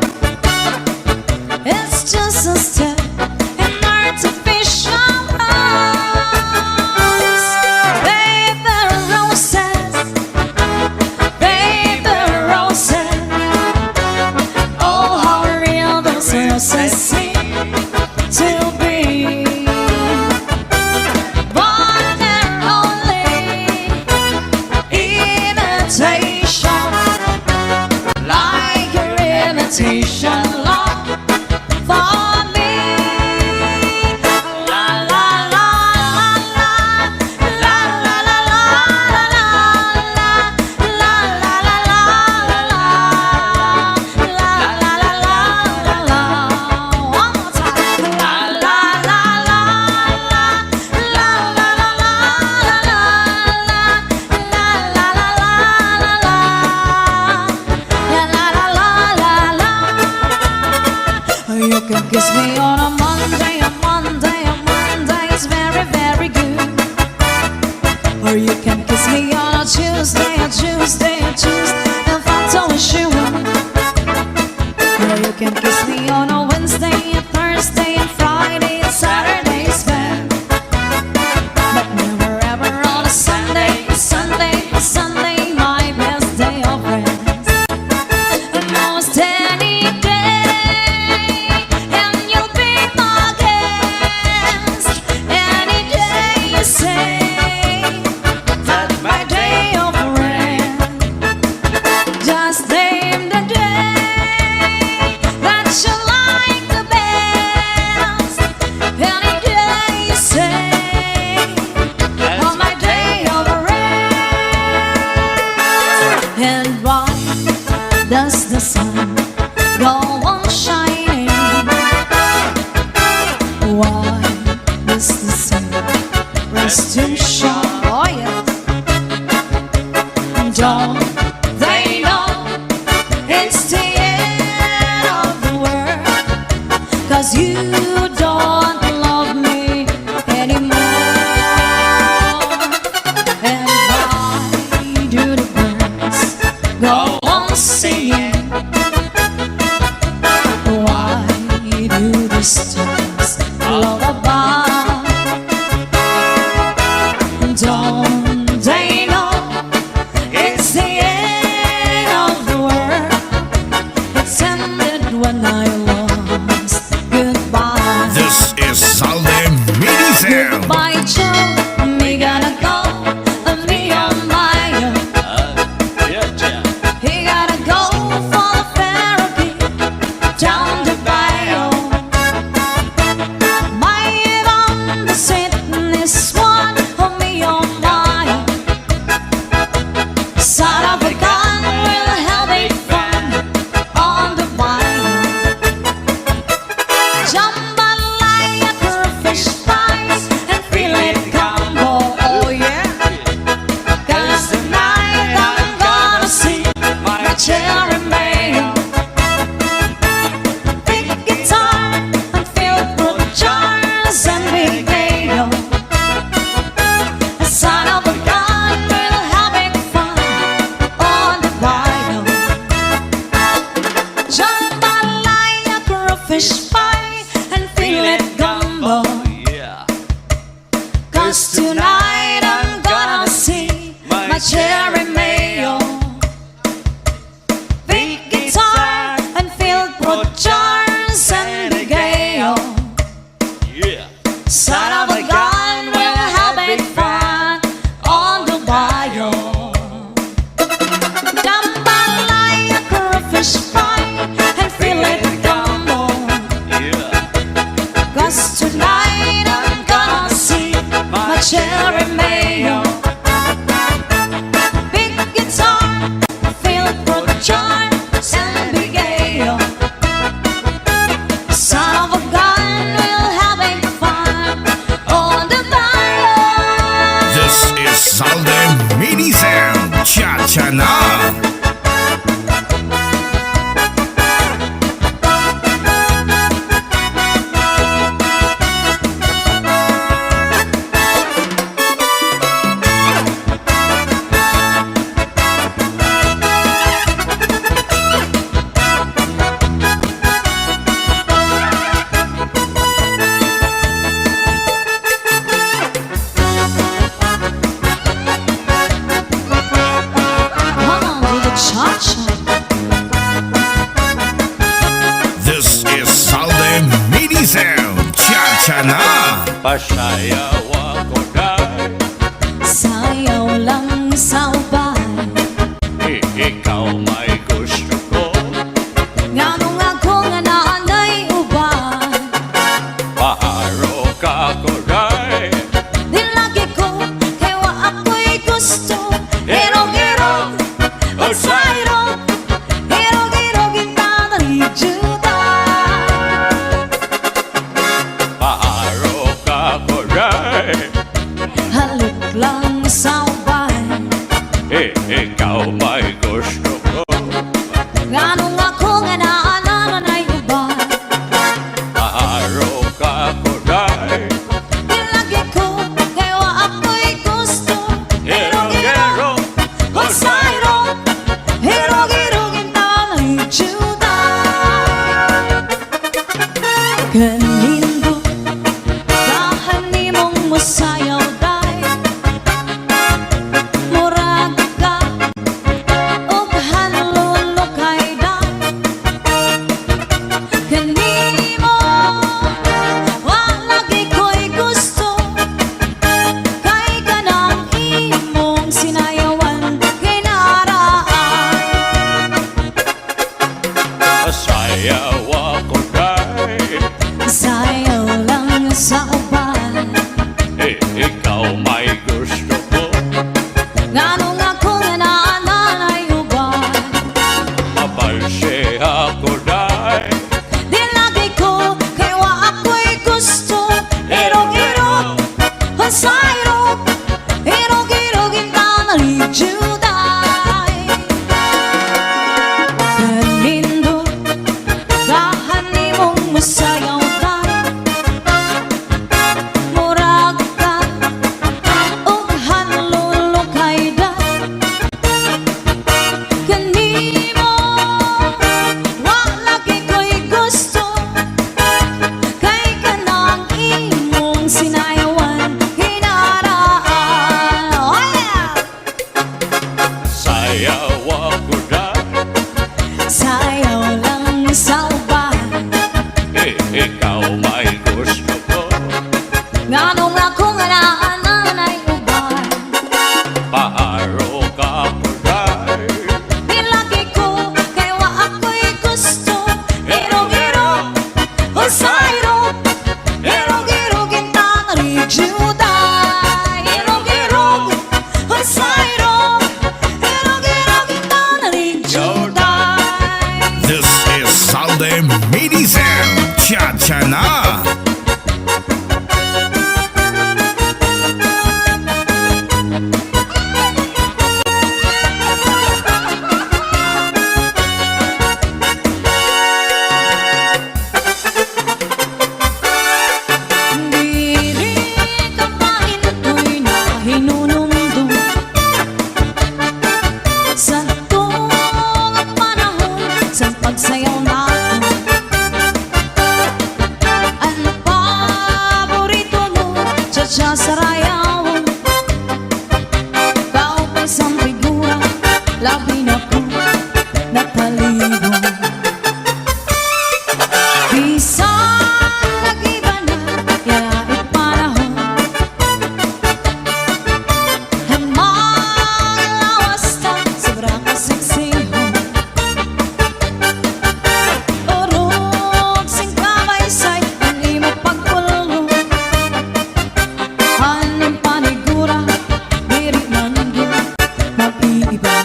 It's just a step in artificial rose. Paper roses, paper roses. Oh, how real those roses seem to be. But they're only imitation, like your imitation love for me. La la la la la la la la la la la la la la. One more time. La la la la la la la la you can kiss me on a Monday, a Monday, a Monday is very, very good. Or you can kiss me on a Tuesday, a Tuesday, a Tuesday, if I don't wish you would. Or you can kiss me on a Wednesday, a Thursday, a Friday, a Saturday is fair. But never ever on a Sunday, a Sunday, a Sunday, my best day of rest. Almost any day, and you'll be my guest. Any day you say that my day of rest. Just name the day that you like the best. Any day you say on my day of rest. And why does the sun go on shining? Why does the sun rest to shine? don't they know it's the end of the world? It's ended when I lost. Goodbye. This is Salde Mini Sound. Goodbye, Joe. Me gotta go. And me on my own. He gotta go for the therapy down the bio. My on the sitting is one of me on my own. Son of a gun will have a fun on the bio. Jambalaya, fish fries, and filet gumbo. Oh yeah. 'Cause tonight I'm gonna see my cherry mayo. Big guitar and filled with jars and big mayo. The son of a gun will having fun on the bio. Jambalaya, fish pie, and filet gumbo. 'Cause tonight I'm gonna see my cherry mayo. Big guitar and filled with jars and big ale. Son of a gun will having fun on the bio. Jambalaya, fish fry, and filet gumbo. 'Cause tonight I'm gonna see my cherry mayo. Big guitar, filled with jars and big ale. Son of a gun will having fun on the bio. This is Salde Mini Sound. Cha-cha na. Come on, do the cha-cha. This is Salde Mini Sound. Cha-cha na. Pasayaw ako dahil Sayaw lang sa ubay. ikaw may gusto ko. Nganong ako nga naanay ubay. Paharo ka ko dahil Di lagi ko kaya wa ako'y gusto. Hirog-hirog o sayrog. Hirog-hirog inanay juda. paharo ka ko dahil Halik lang sa ubay. ikaw may gusto ko. Nganong ako nga naanay ubay. Paharo ka ko dahil Di lagi ko kaya wa ako'y gusto. Hirog-hirog o sayrog. Hirog-hirog inanay juda. Kanindo kahan nimong musayaw day. Murag ka og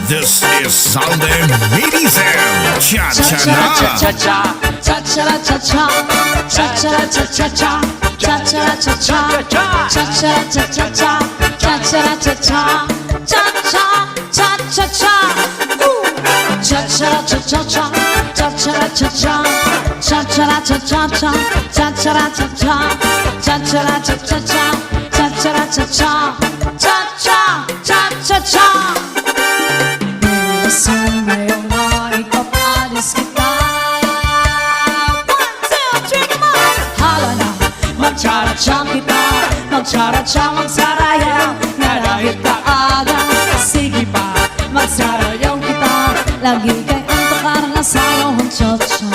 This is Salde Minizel Cha-cha-na. Cha-cha-cha-cha-cha, cha-cha-cha-cha-cha, cha-cha-cha-cha-cha, cha-cha-cha-cha-cha, cha-cha-cha-cha-cha, cha-cha-cha-cha, cha-cha-cha-cha-cha. Cha-cha-cha-cha-cha, cha-cha-cha-cha-cha, cha-cha-cha-cha-cha, cha-cha-cha-cha, cha-cha-cha-cha-cha, cha-cha-cha-cha, cha-cha-cha-cha-cha. Gusto ngayong maipapalis kita. 1, 2, 3, come on! Hala na, magtsara-tsa kita, magtsara-tsa, magsarayaw, nga dahil kaaga. Sige pa, magsarayaw kita, lagi kay antok parang nasayaw ang cha-cha.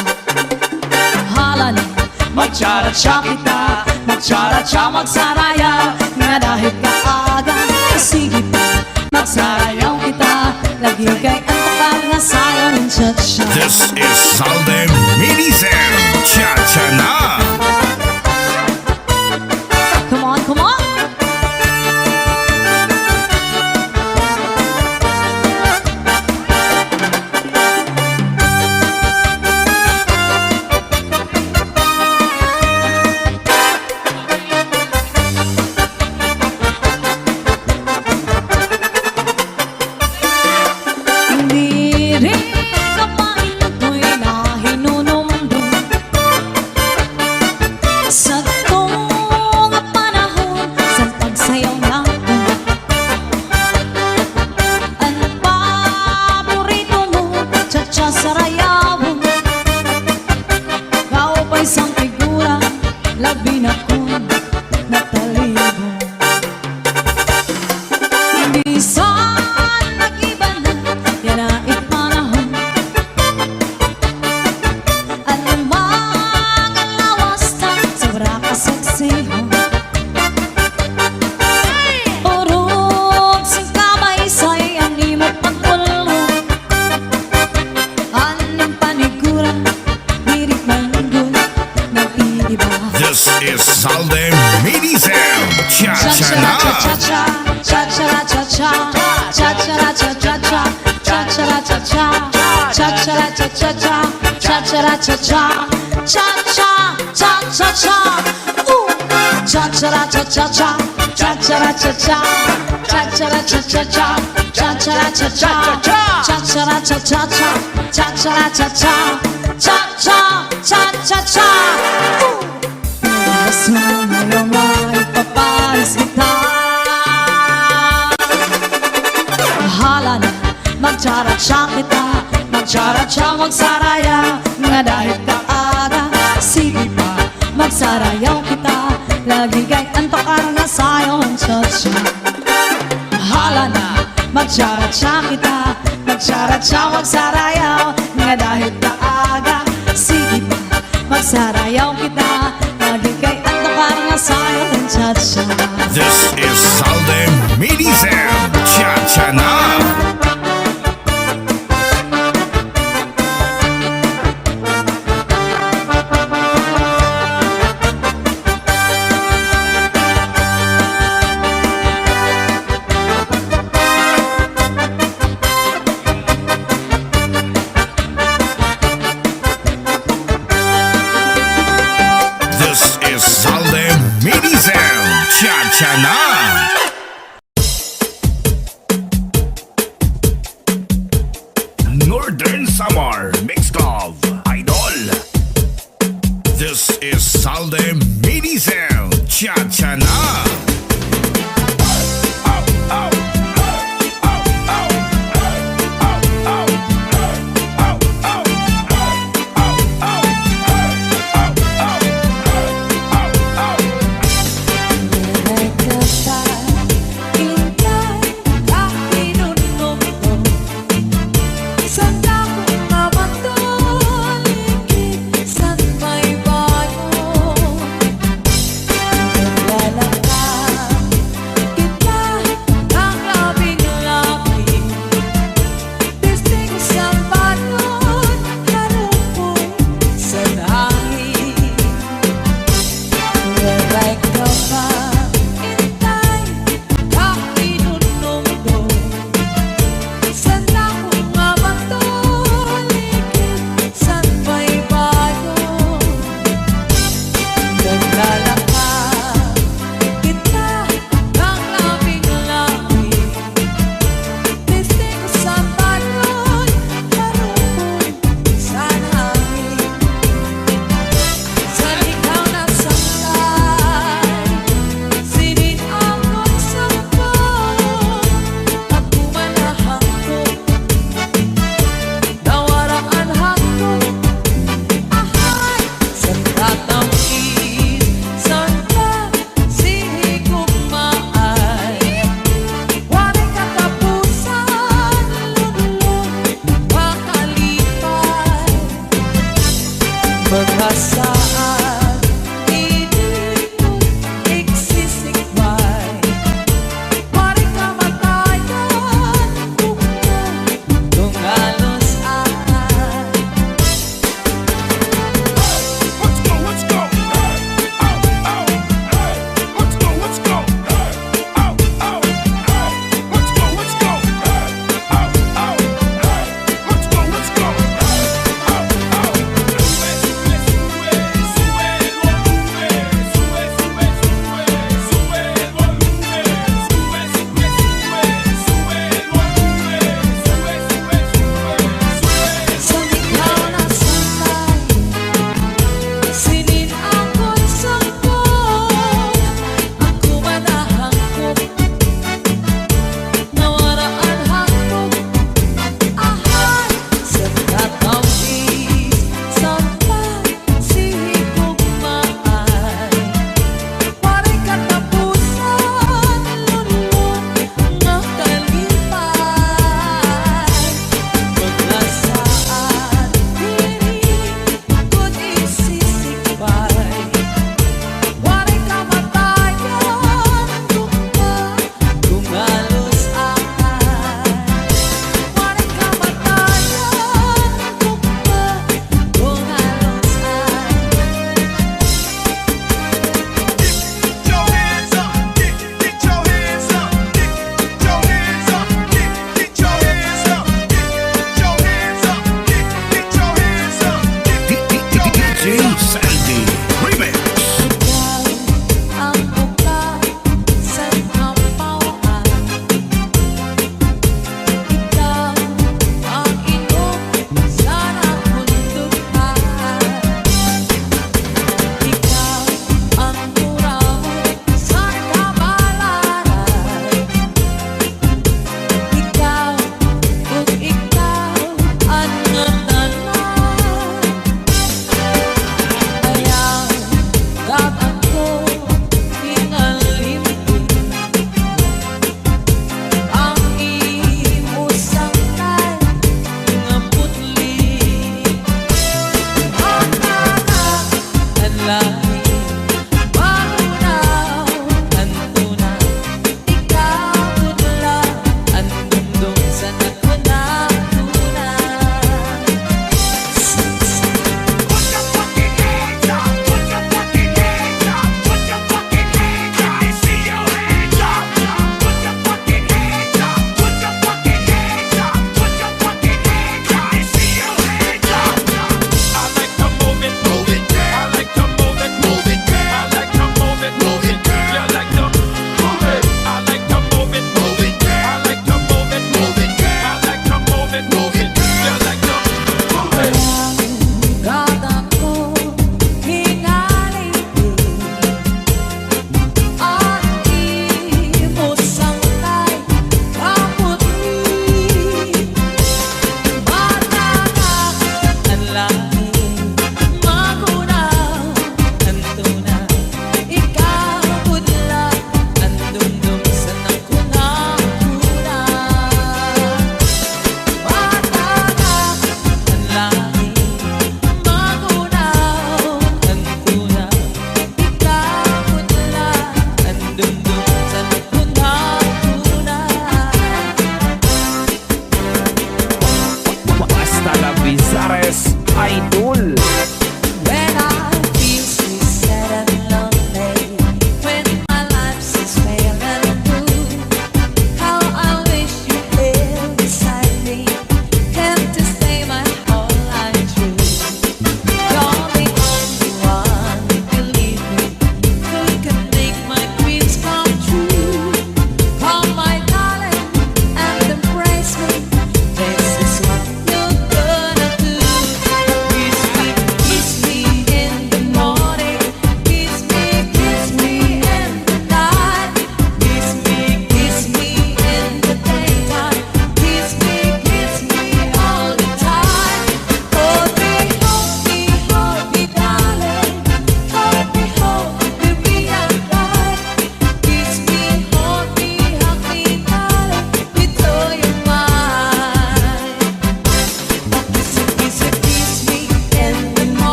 Hala na, magtsara-tsa kita, magtsara-tsa, magsarayaw, nga dahil kaaga. Sige pa, magsarayaw kita, lagi kay antok parang nasayaw ng cha-cha. This is Salde Minizel Cha-cha-na. Come on, come on! Hindi rin kapain ako'y nahinunumdum sa itong panahon sa pagsayaw natin. Ang paborito mo, cha-cha sarayawin. Kau pa'y isang figura, labi na ko'y natalibo. Minsan nag-iba na, yan ay panahon. Ano mang ang lawas na, sobra ka seksihan. Urog sing kamay sa'y ang imong pagkulong. Anong panigura, dirit manggol, nag-iiba. This is Salde Minizel Cha-cha-na. Cha-cha-cha-cha, cha-cha-cha-cha, cha-cha-cha-cha-cha, cha-cha-cha-cha, cha-cha-cha-cha-cha, cha-cha-cha-cha, cha-cha-cha-cha-cha. Cha-cha-cha-cha-cha, cha-cha-cha-cha, cha-cha-cha-cha-cha, cha-cha-cha-cha, cha-cha-cha-cha-cha, cha-cha-cha-cha, cha-cha-cha-cha-cha. Gusto ngayong maipapalis kita. Hala na, magtsara-tsa kita, magtsara-tsa, magsaraya, nga dahil kaaga. Sige pa, magsarayaw kita, lagi kay antok parang nasayaw ang cha-cha. Hala na, magtsara-tsa kita, magtsara-tsa, magsarayaw, nga dahil kaaga. Sige pa, magsarayaw kita, lagi kay antok parang nasayaw ang cha-cha. This is Salde Minizel Cha-cha-na. This is Salde Minizel Cha-cha-na. Northern Summer Mixed of Idol. This is Salde Minizel Cha-cha-na. Santa kung naman to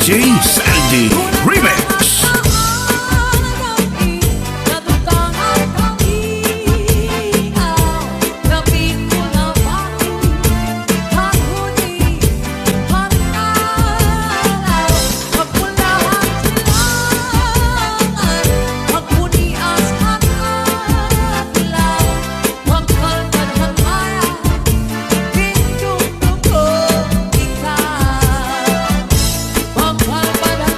DJ Saldi Remix. Ikaw, bakal pa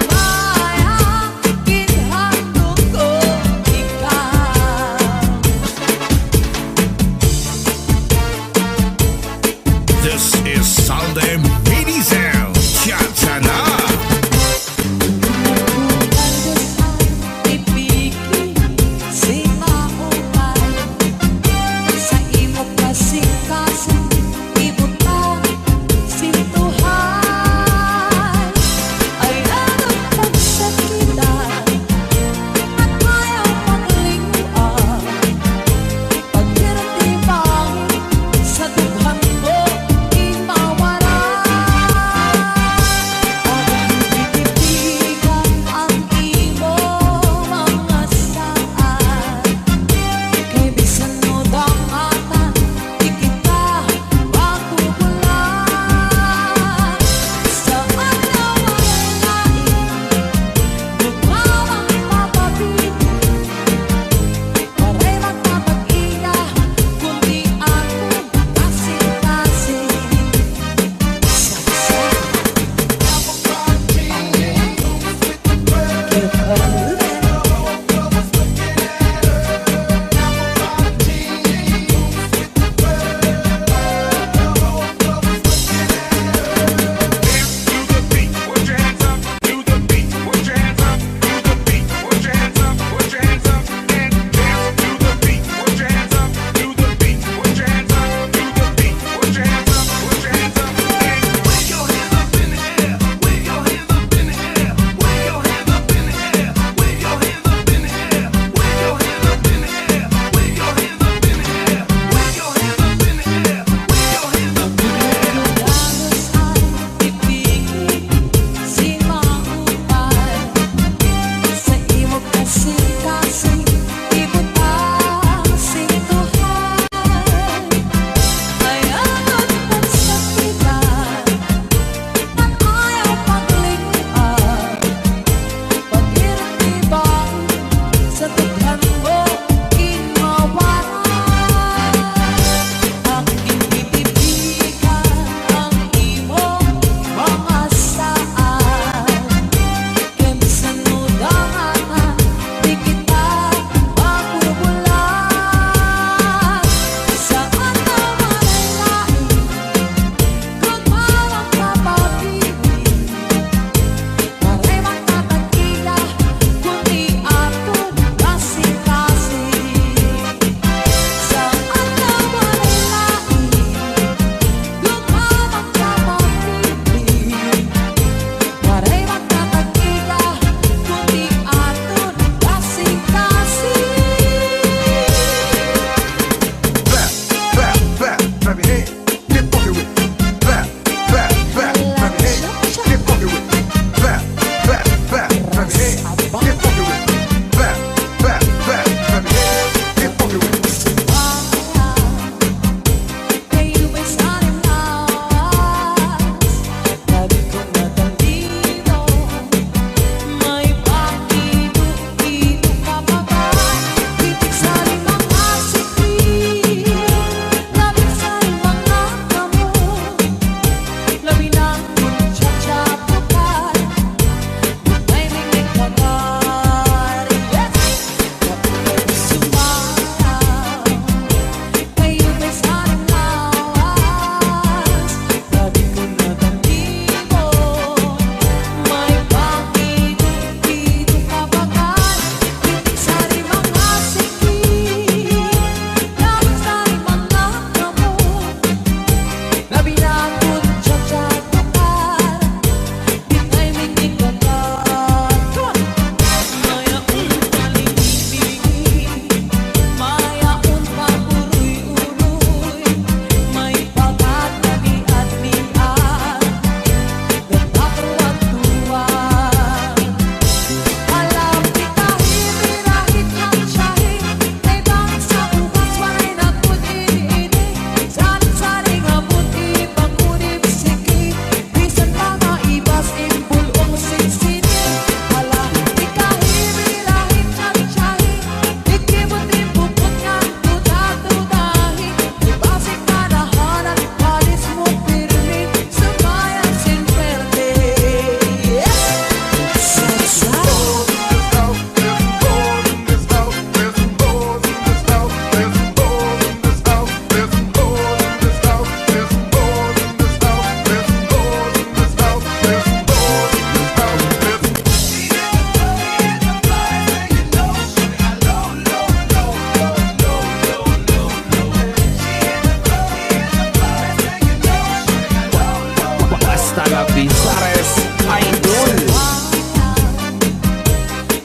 sa Bizares Idol.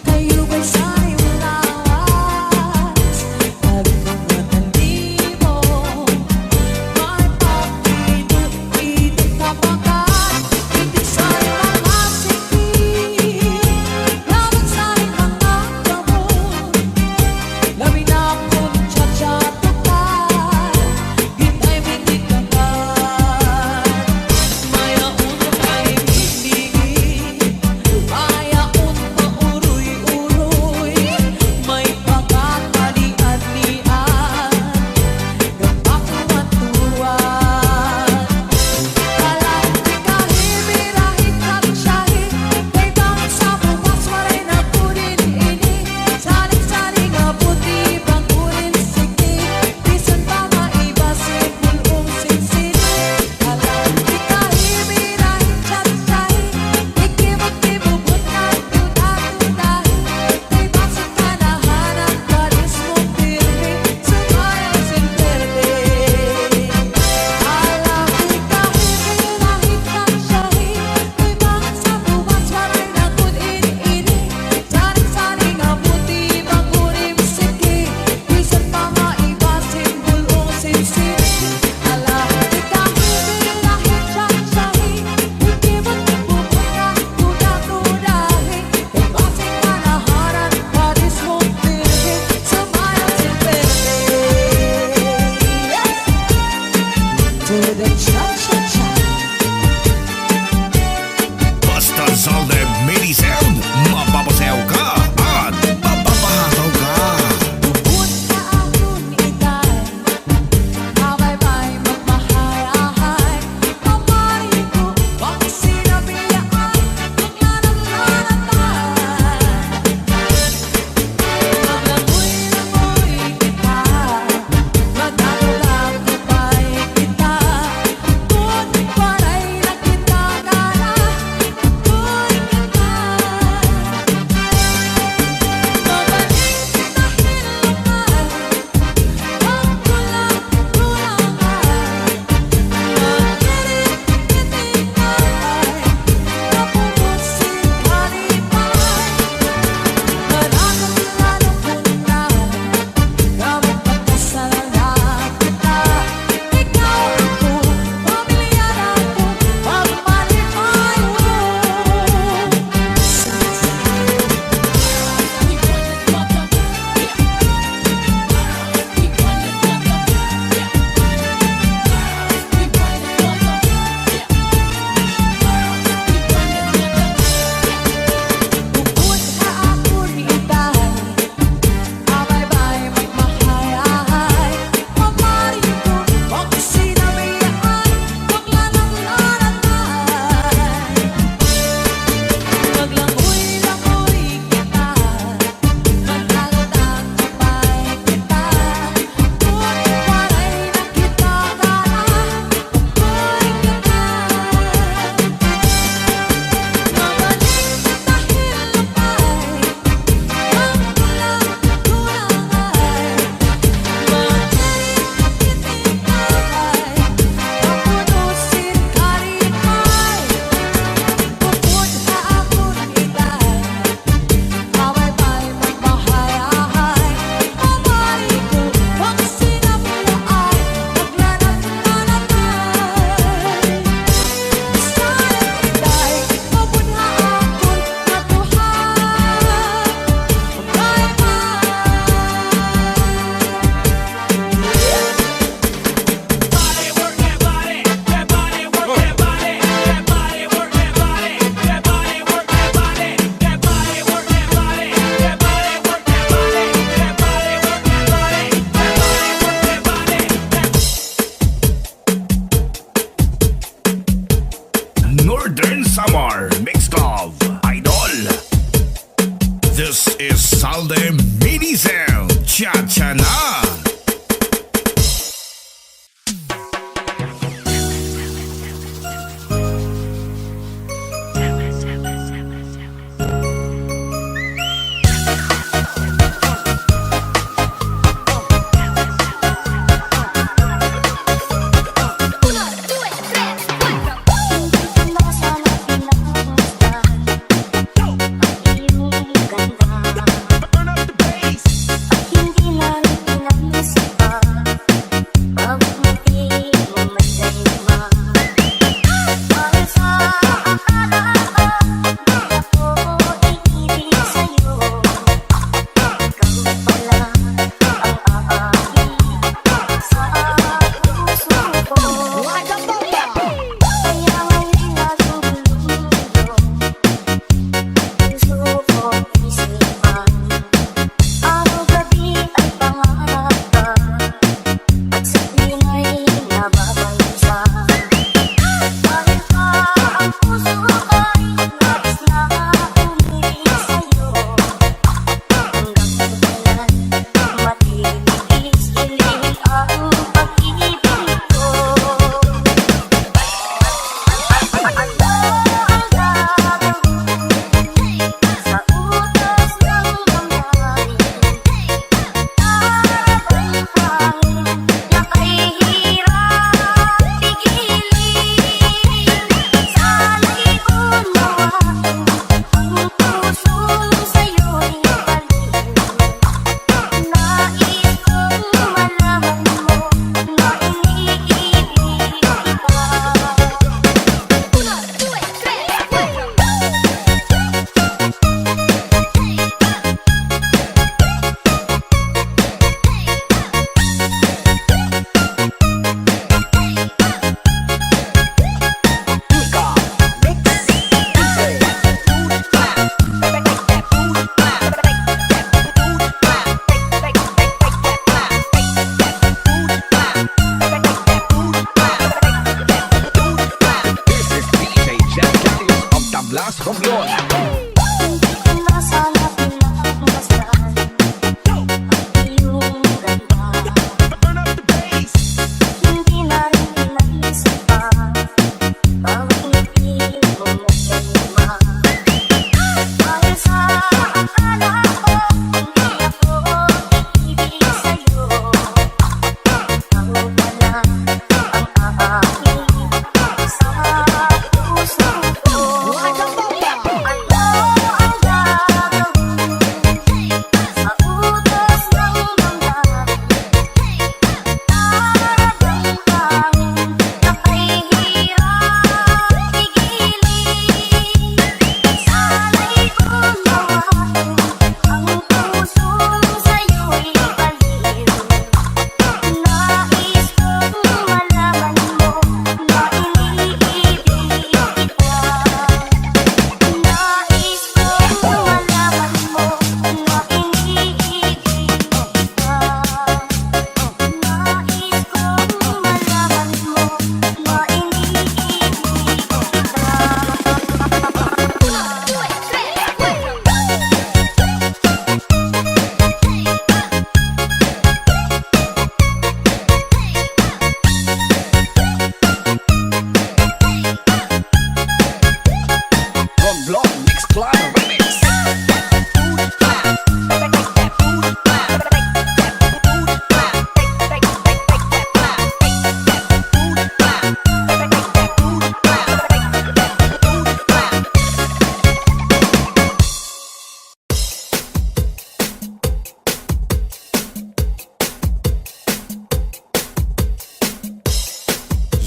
Kayo ba'y sana'y malawas at matandi mo? May pakidot-idot na pagkat hindi sa'y mga sikip laban sa'y mga gamot. Labi na akong tsatsatukan gita'y binigkakan. Maya unang ay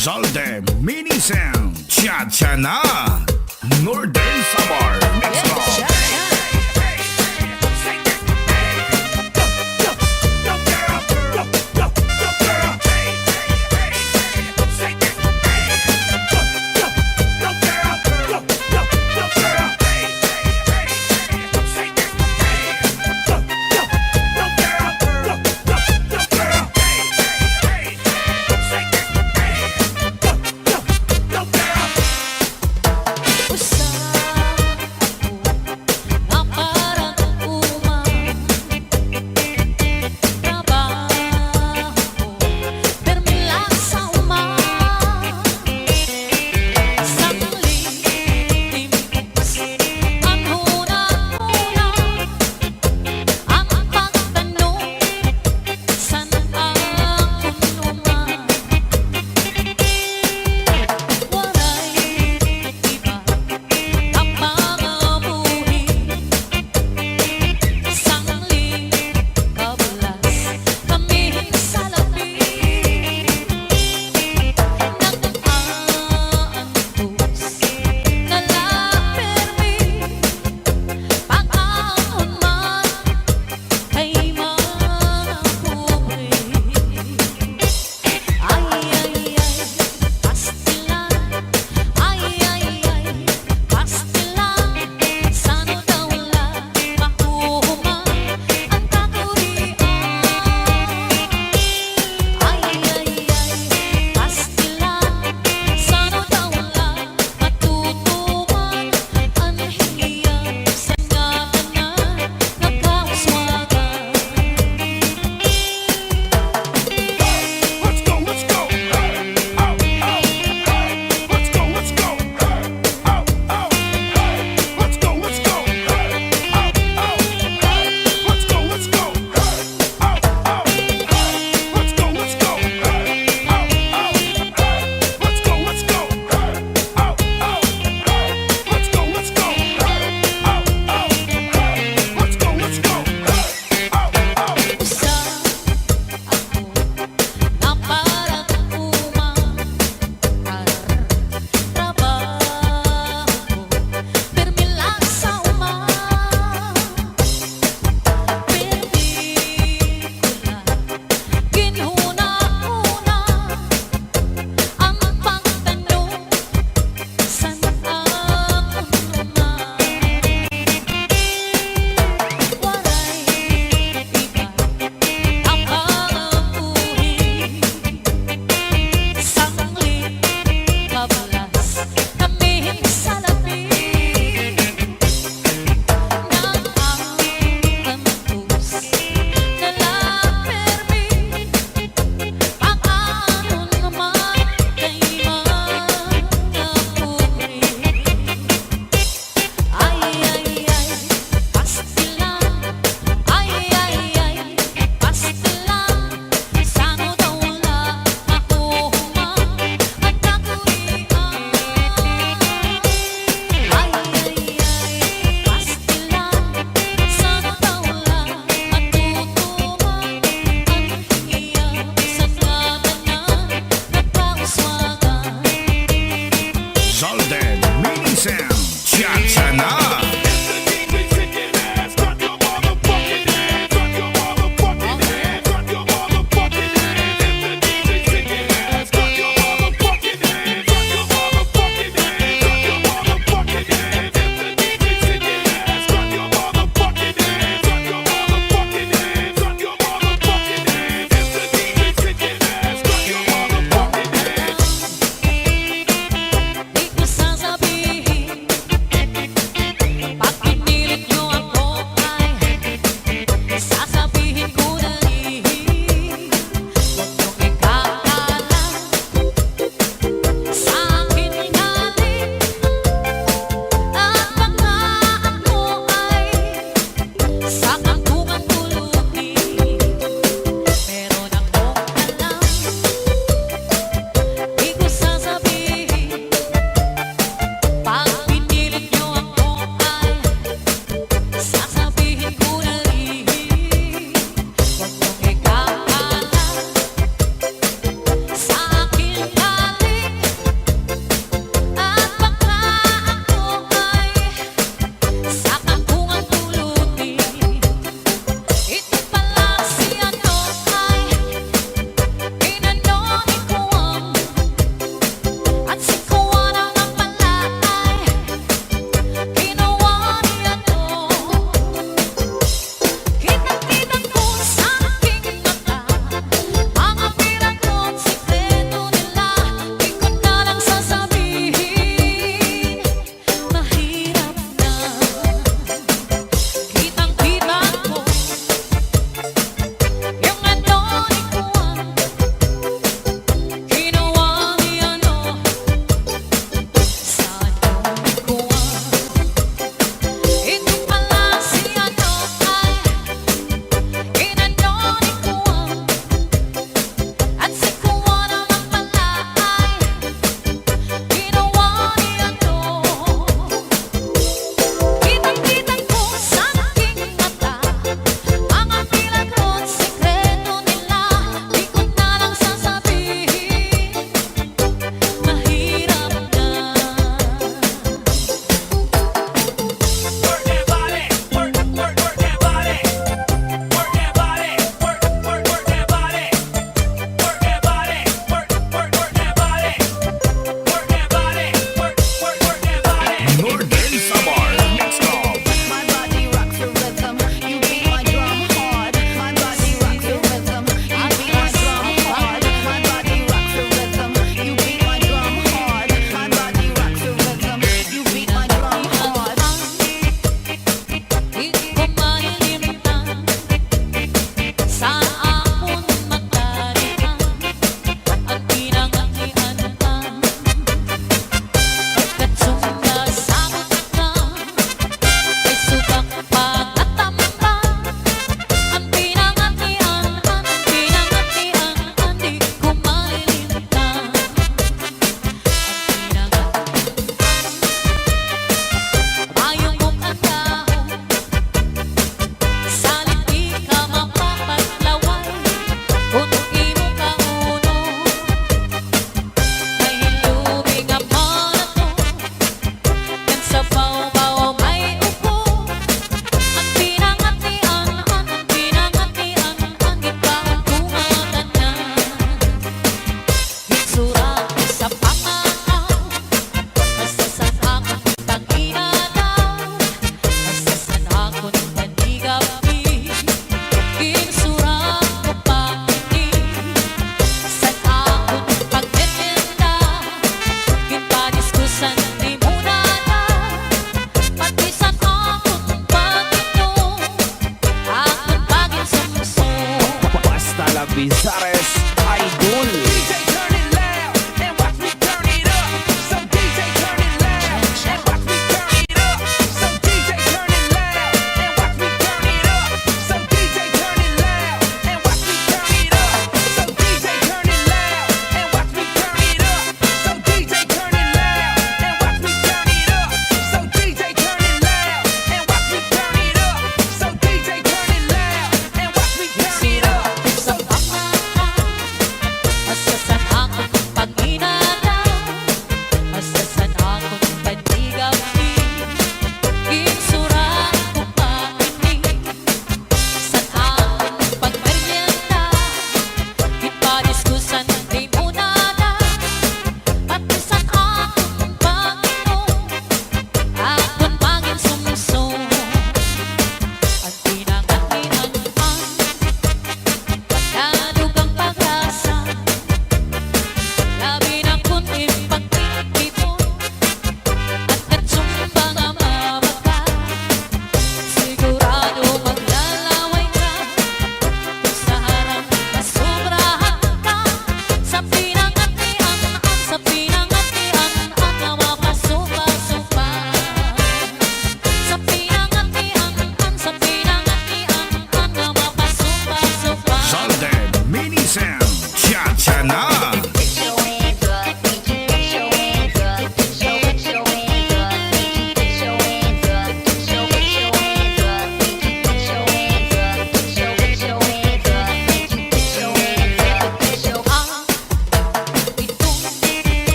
Zalde Mini Sound Cha-Cha na Northern Samar Mix Club.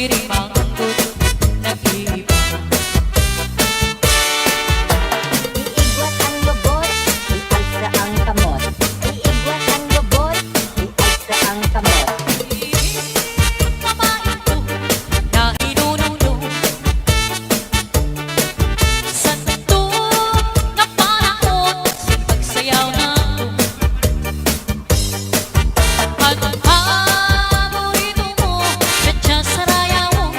Dirimanggod, nag-iiba. Iigwat ang lubot, ialsa ang kamot. Iigwat ang lubot, ialsa ang kamot. Babae ko na inunulo sa to na panahon sa pagsayaw na to. At paborito mo, sadya sa raya mo.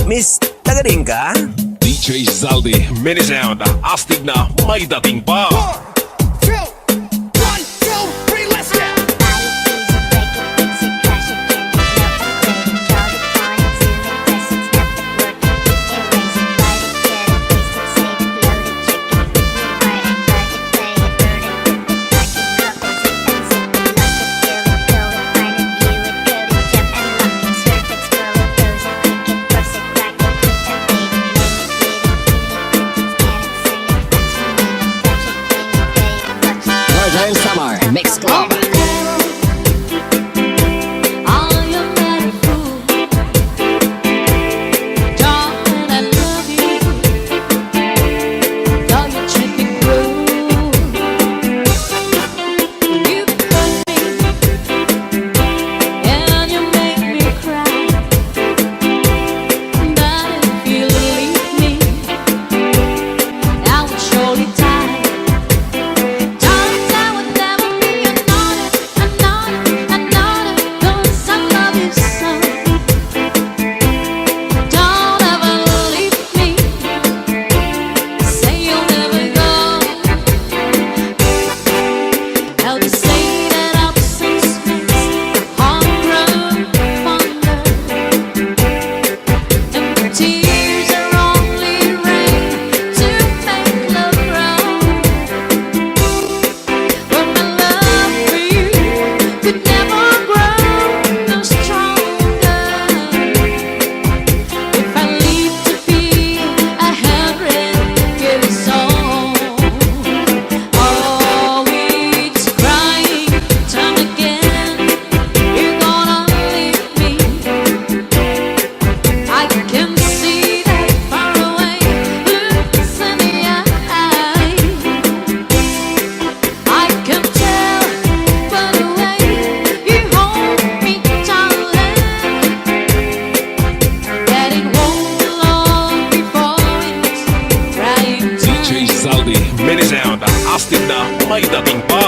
Miss, tagarin ka? DJ Zaldi, mini sound, astig na may dating pa. Northern Summer Mix Club. may dating pa.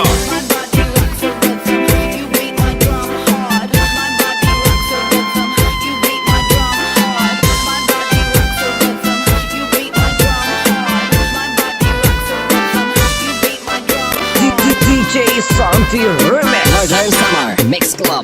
DJ Santi Remix Northern Summer Mix Club.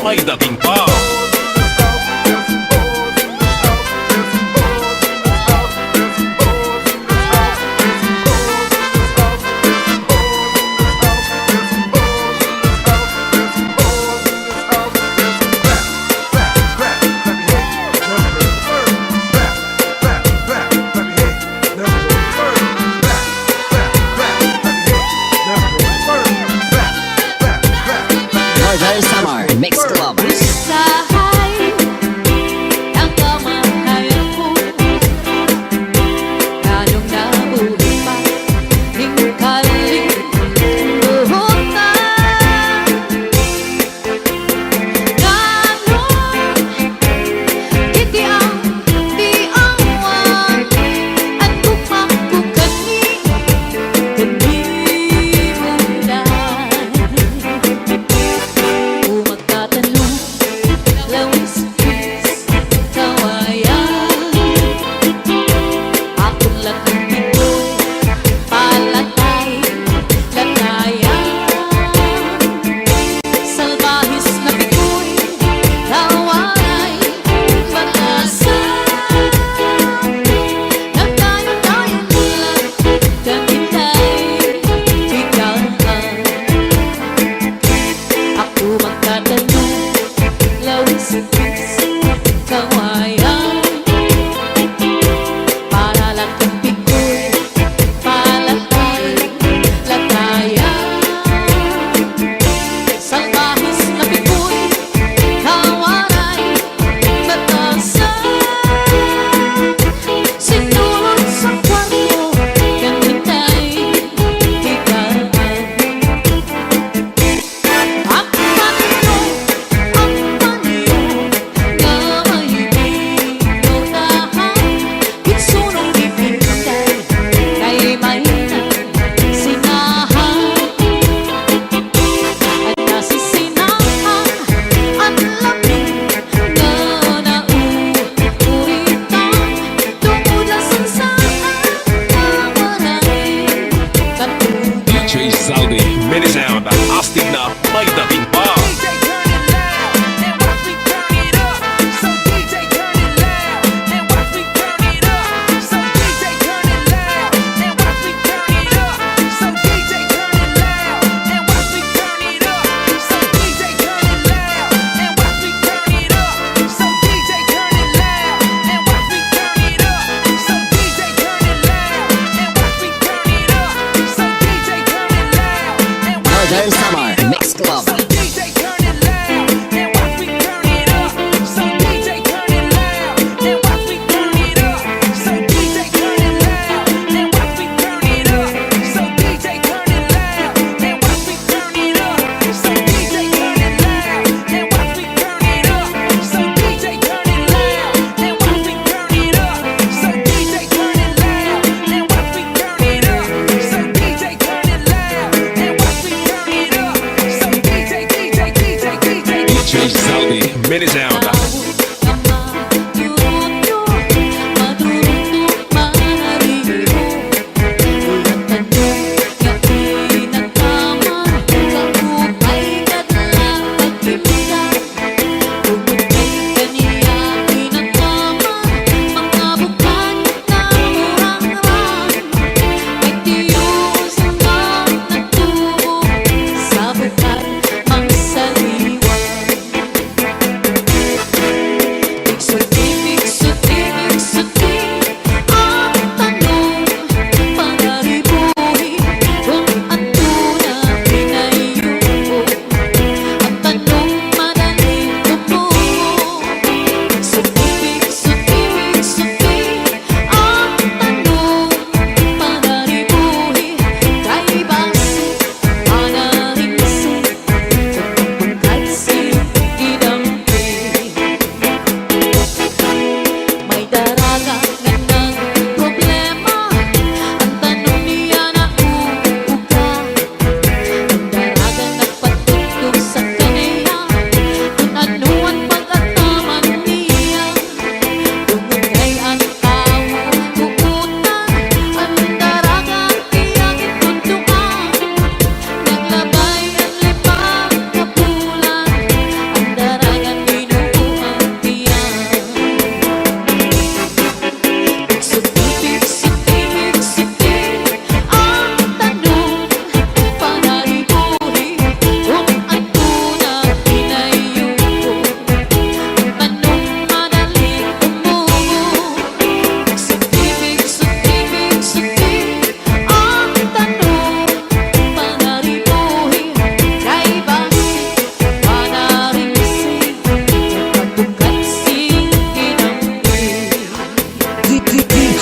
may dating pa. Northern Summer Mix Clubbers.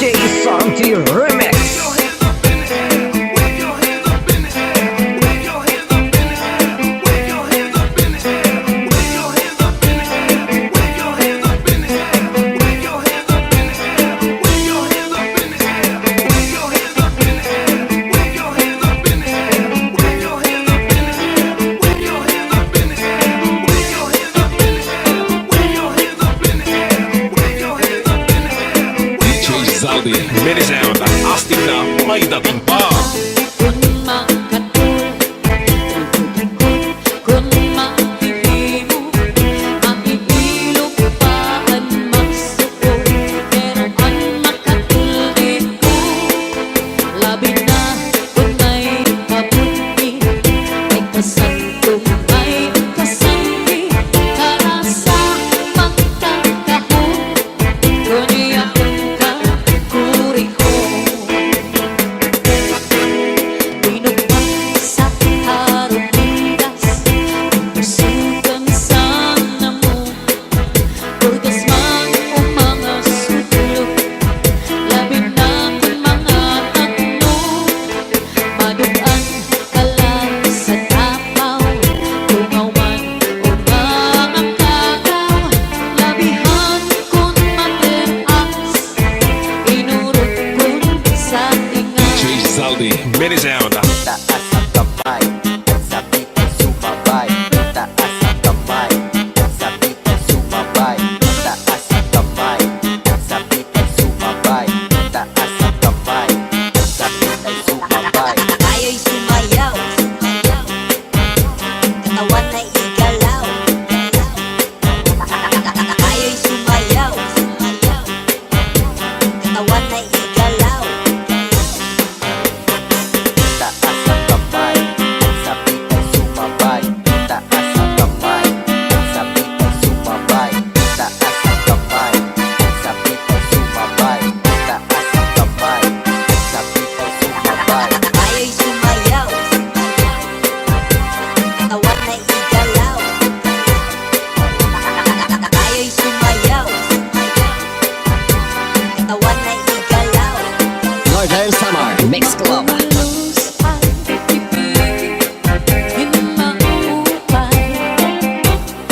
DJ Santi Remix. DJ Zaldi, Mini Sound, astig na may dating pa. Kung makatul, kung makihimo, makihilog pa ang magsuko. Pero ang makatulid ko, labi na kung may kabuti, may kasantong may kasanti, para sa pagkakahon, kundi akong kakuri ko. Binugtang sa harong lindas, pusukan sana mo, purgas man o mga sutulog, labi na kung mga tatlo, madugan ka lang sa tapaw, tungawan o mga kagaw, labihan kung materas, inurot kung sa tinga. DJ Zaldi, Mini Sound. Taas ang kamay at sabit ay sumabay. Taas ang kamay at sabit ay sumabay. Taas ang kamay at sabit ay sumabay. Taas ang kamay at sabit ay sumabay. Tayo'y sumayaw, katawan na igalaw. Tayo'y sumayaw, katawan na igalaw. Taas ang kamay at sabit ay sumabay. Taas ang kamay at sabit ay sumabay. Taas ang kamay at sabit ay sumabay. Taas ang kamay at sabit ay sumabay. Tayo'y sumayaw, katawan na igalaw. Tayo'y sumayaw, katawan na igalaw. Northern Summer Mix Club. Umalus ang ibig, hinaupay.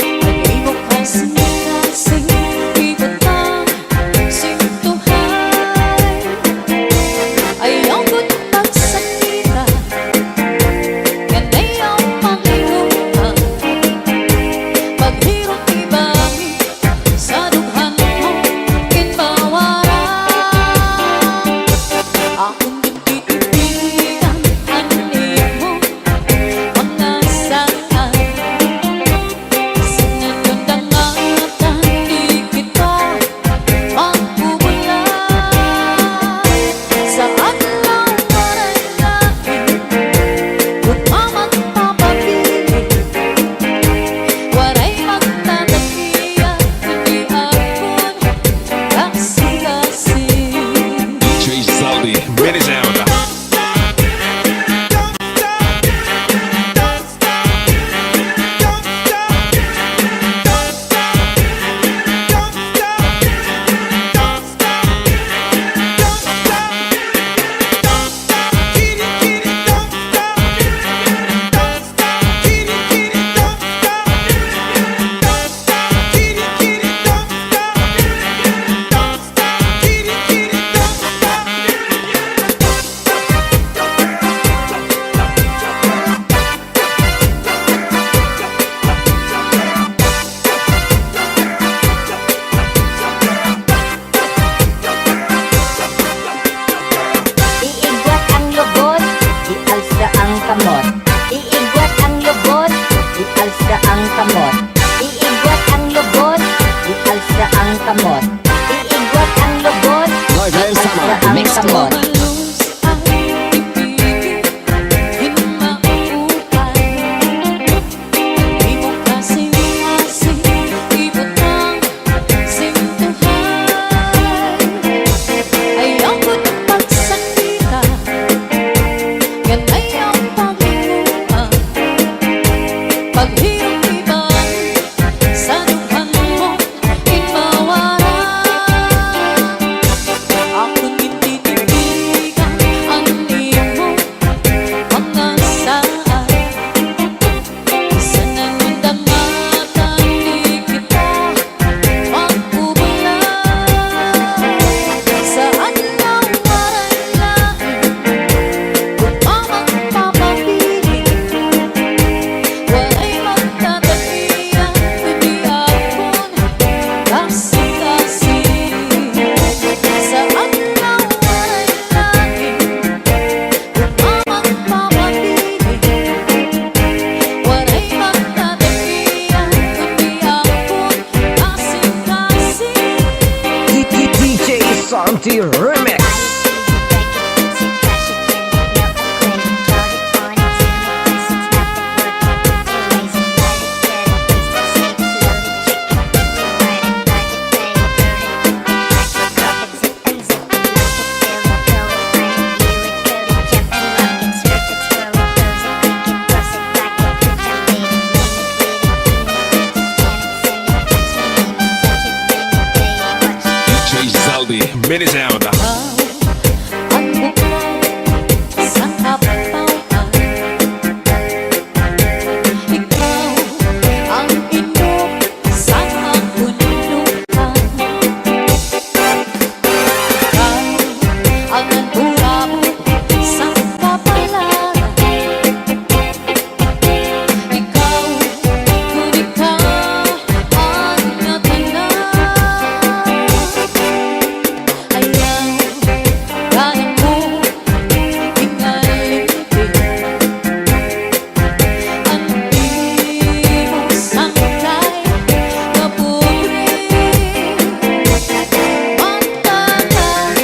Nag-ibok kasing-kasing, ibutang sintuhay. Ayaw ko't magsakita, yan ayaw makinuha. Paghirot ibangin, sa dughan mo, kinbawaran. Akong nagtitipigan, anin mo, mga saan. Sinagandangatan, di kita magpupulay. Sa adlaw waray lain, kung mamagpapabili, waray magtatakiya, hindi akong kasi-kasi. DJ Zaldi, Mini Sound. Iigwat ang lubot, ialsa ang kamot. Iigwat ang lubot, ialsa ang kamot. Iigwat ang lubot, ialsa ang kamot. Iigwat ang lubot, Northern Summer ialsa ang Mix kamot. Club. Umalus ang ibig, hinaupay. Nag-ibok kasing-kasing, ibutang sintuhay. Ayaw ko't magsakita, yan ayaw pakinuha. Paghirot ibangin, sa dughan mo, kinbawaran. Akong Mini Sound. Ang bukaw sa kapautan, ikaw ang inom sa kabundukan, ikaw ang nagulabo sa kapalaran, ikaw kung ikaw ang natanan. Ayaw kaya mo ingalitin ang imong sangkay kaburin. Magtatahanan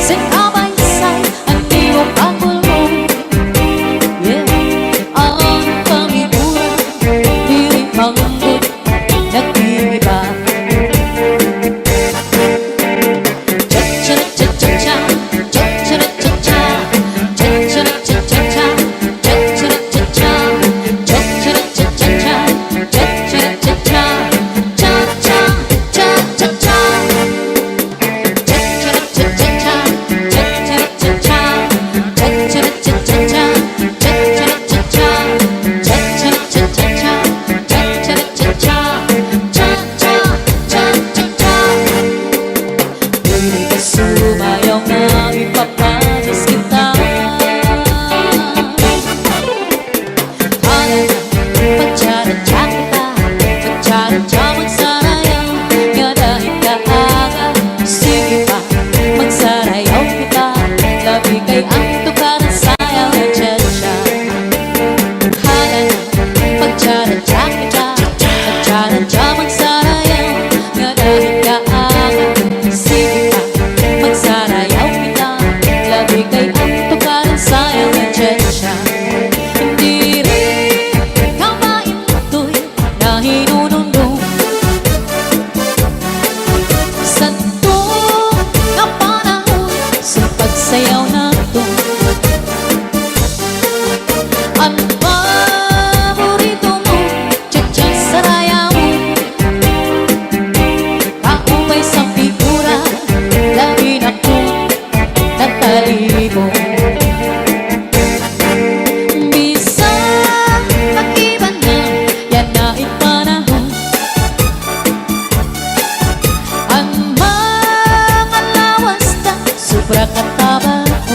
Sing kabay-say ang iyong pagulong. Yeah, ang pamigura, dili manggod, nag-iiba. Cha-cha-cha-cha-cha, cha-cha-cha-cha-cha, cha-cha-cha-cha-cha, cha-cha-cha-cha, cha-cha-cha-cha-cha, cha-cha-cha-cha, cha-cha-cha-cha-cha. Sumayaw na ipapanis kita. Pagtsara-tsa kita, pagtsara-tsa magsarayaw, nga dahil kaaga. Sige pa, magsarayaw kita, labi kay ang tukaran sayaw na tsa-tsa. Pagtsara-tsa kita, pagtsara-tsa magsarayaw, nga dahil kaaga. Sige pa, magsarayaw kita, labi kay ang tukaran sayaw na tsa-tsa. Hindi rin kamain to'y na hinunundong sa to na panahon sa pagsayaw nato. Ang paborito mo, tsa-tsa sarayaw mo, kaubay sa figura, labi na ko natalibo. Bisa mag-iba na, yan na ipanahon. Ang mga lawas na, sobra katabahon.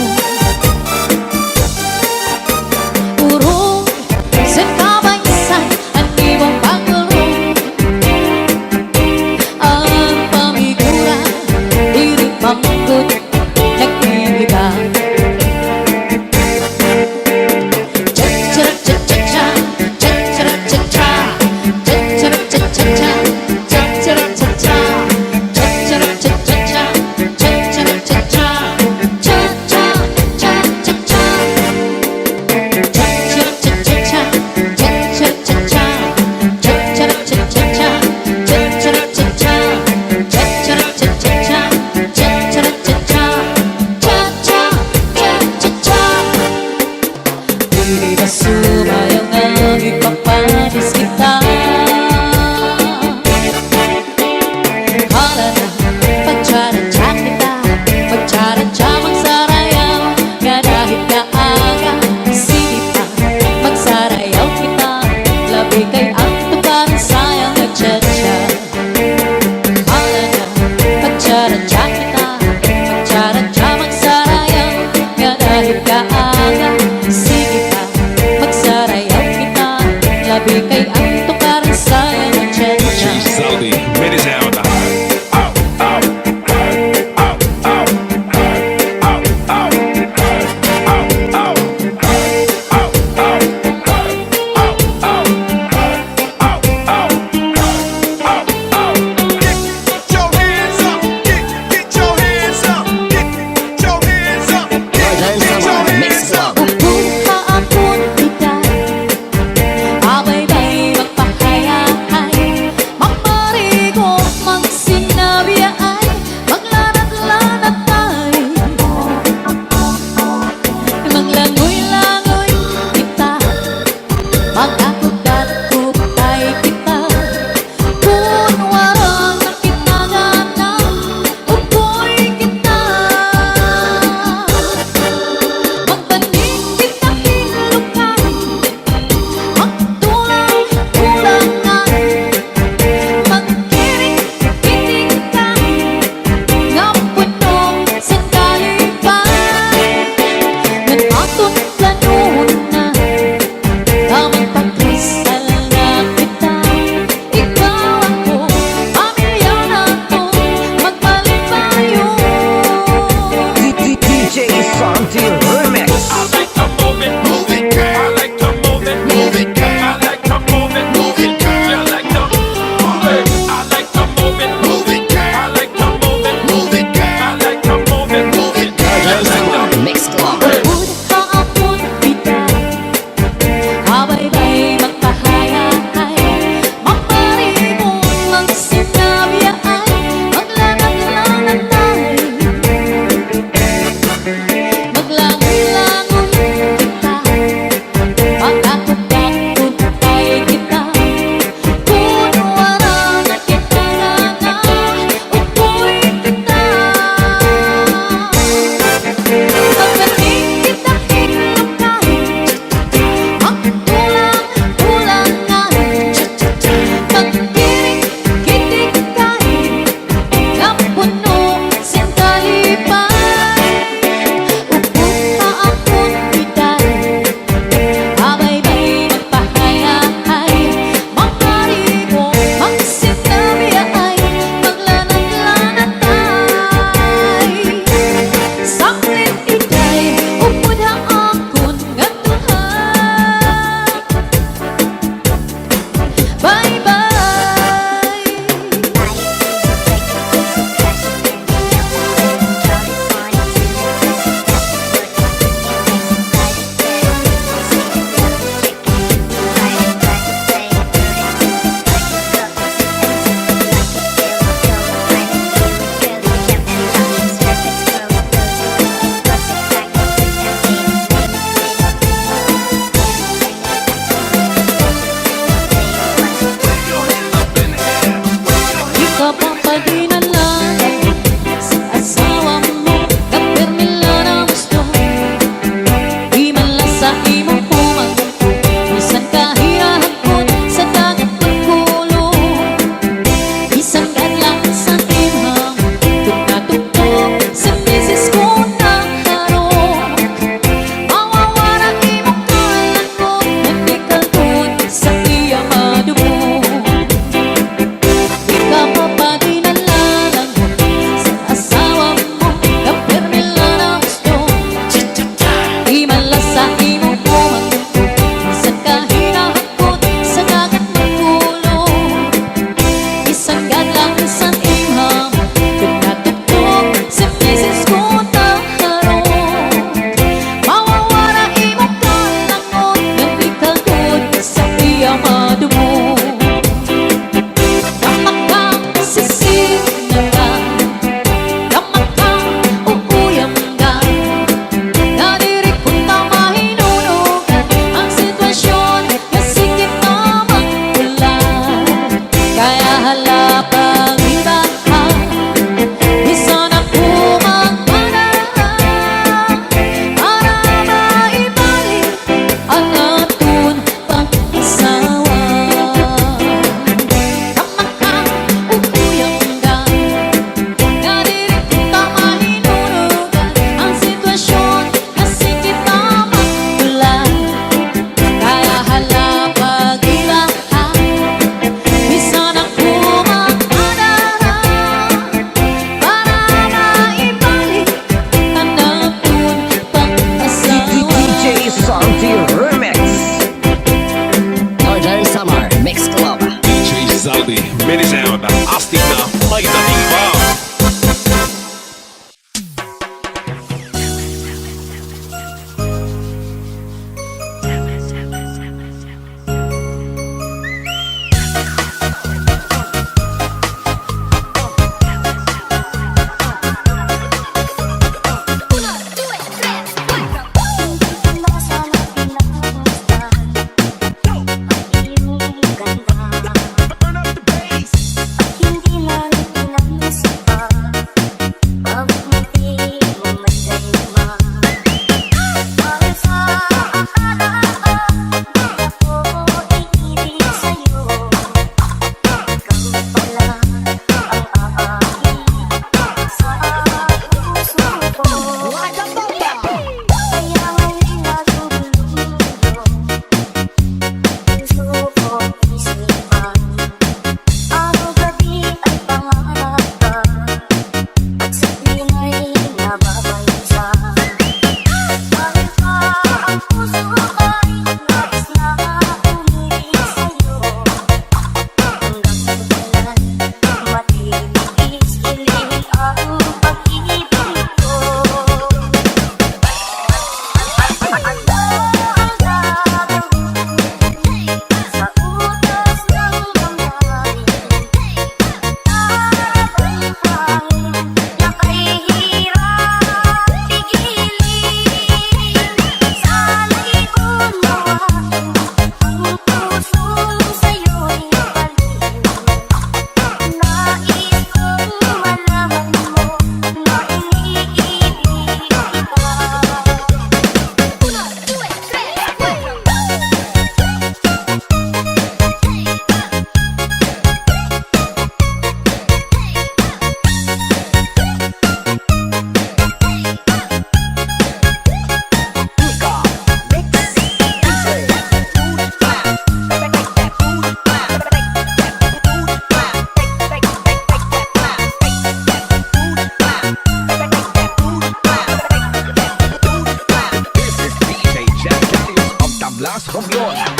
yun.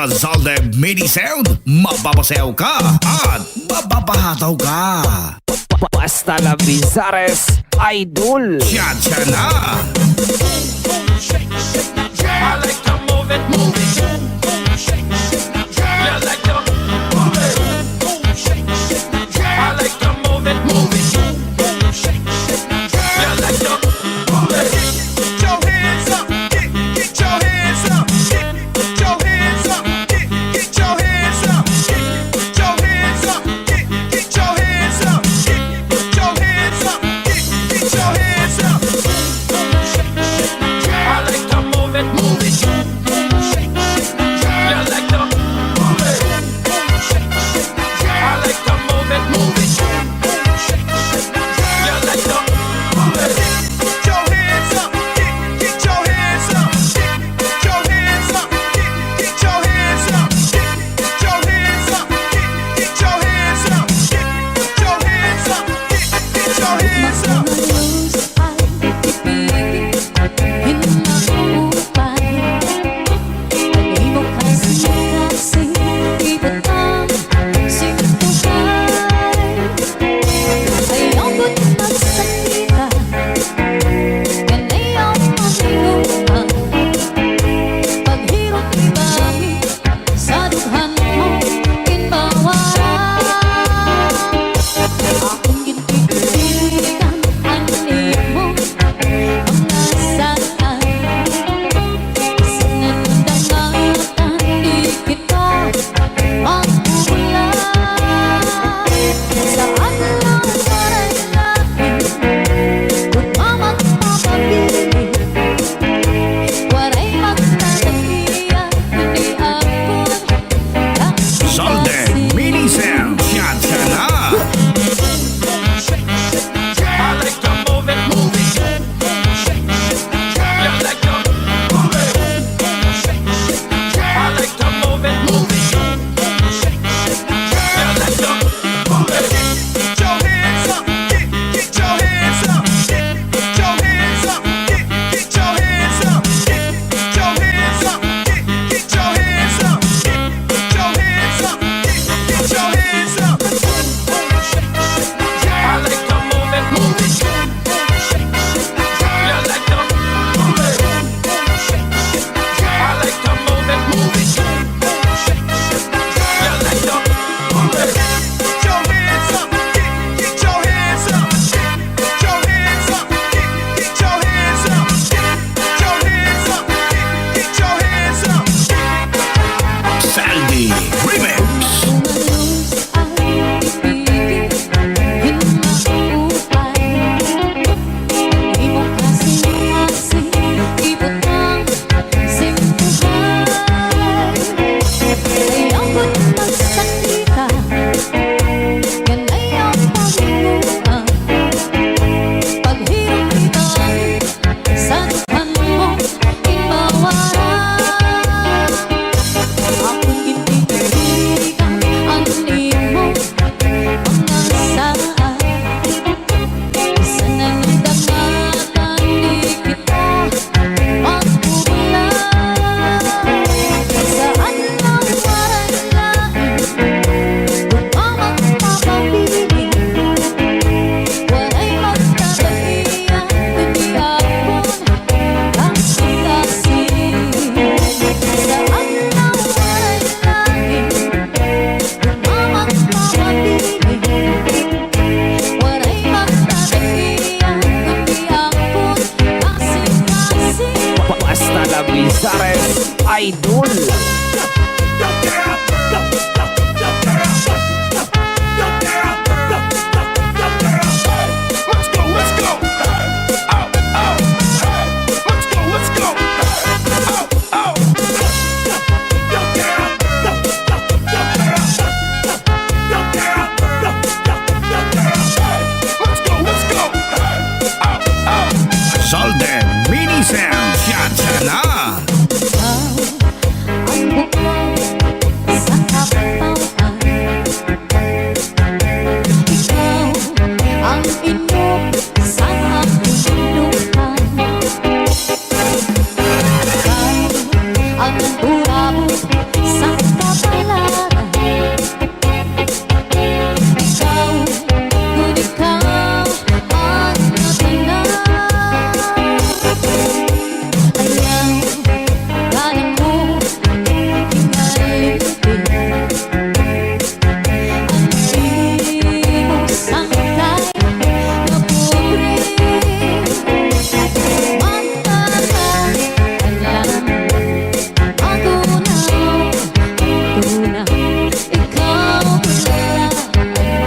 Basta Zalde Mini Sound, mapapasayaw ka at mapapahataw ka. Basta la Bizares Idol. Cha-cha na!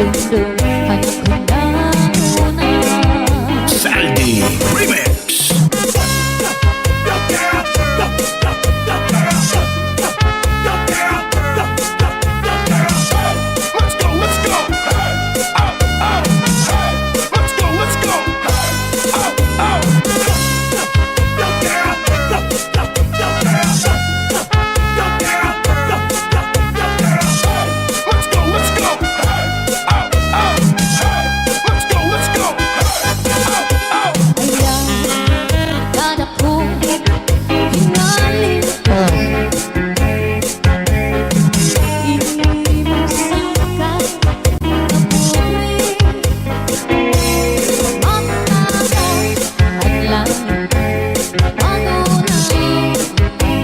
dungdung Hanap ko na una Saldi Remix. Let's go, let's go. Out, out, let's go, let's go. Out, out. Let's go, let's go. Out, out. Let's go, let's go. Out, out. Ayan, kada ko hinaling Hindi mo sakay Amoy Magkakay At langit Pangunaw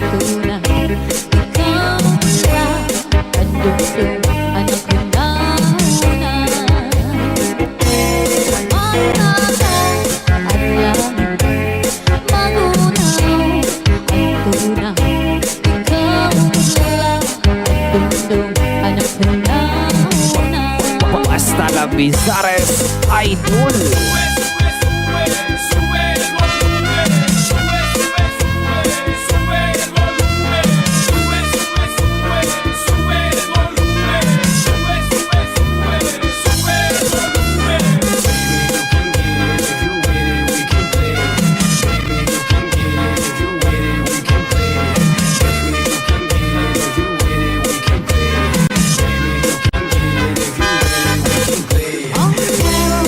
Tunay Ikaw lang Ang dungdung Anak ko na una Magkakay At langit Pangunaw Ang tunay Ikaw lang Ang dungdung Anak ko na una Hasta la Bizares Idol. Ang meron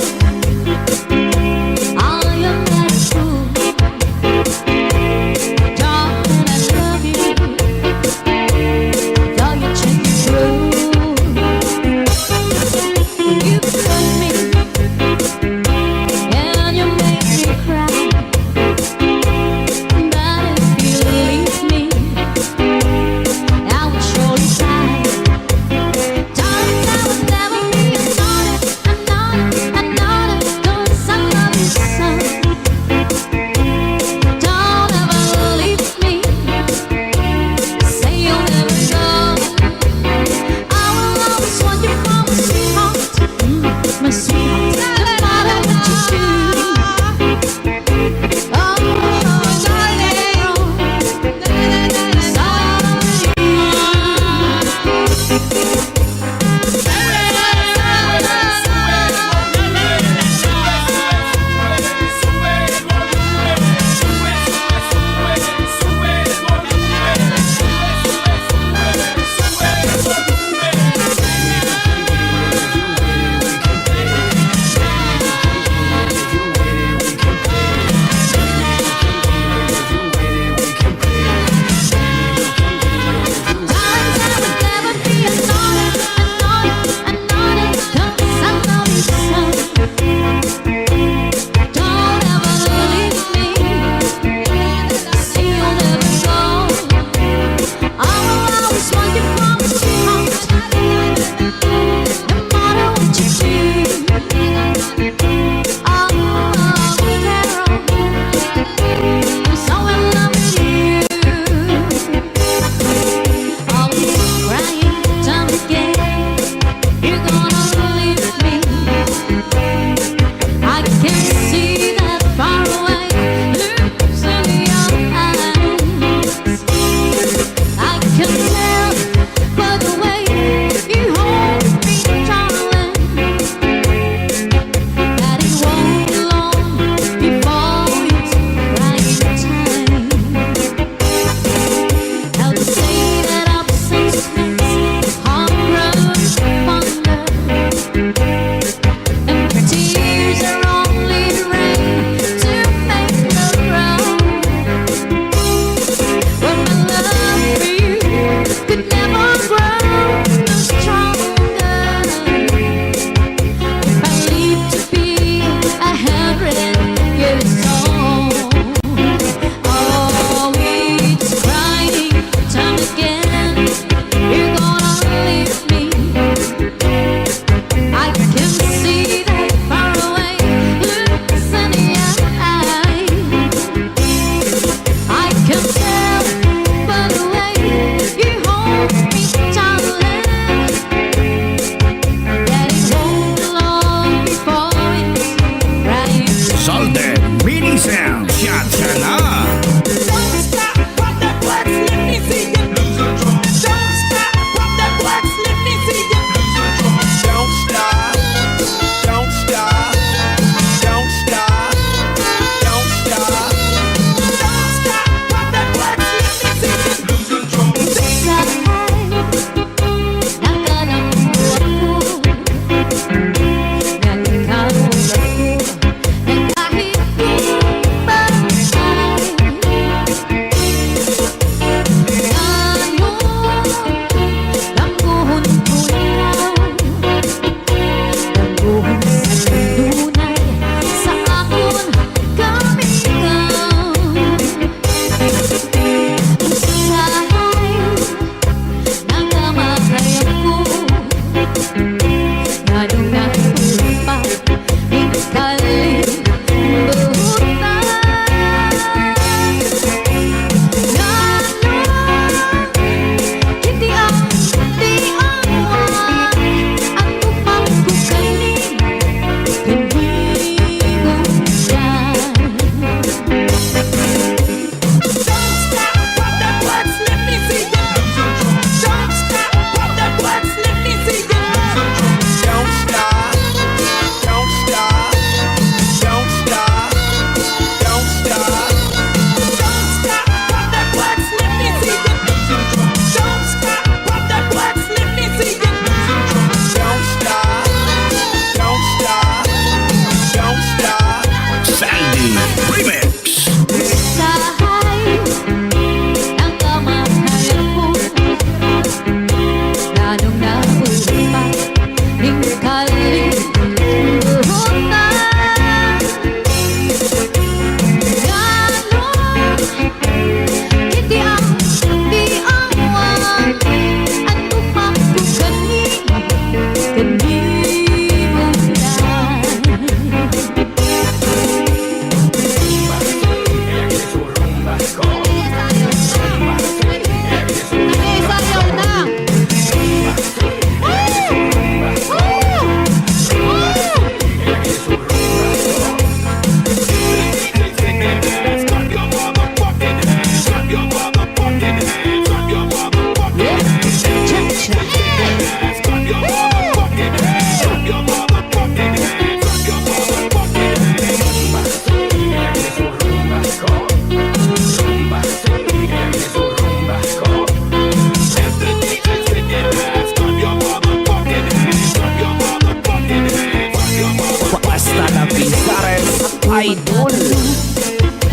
idol.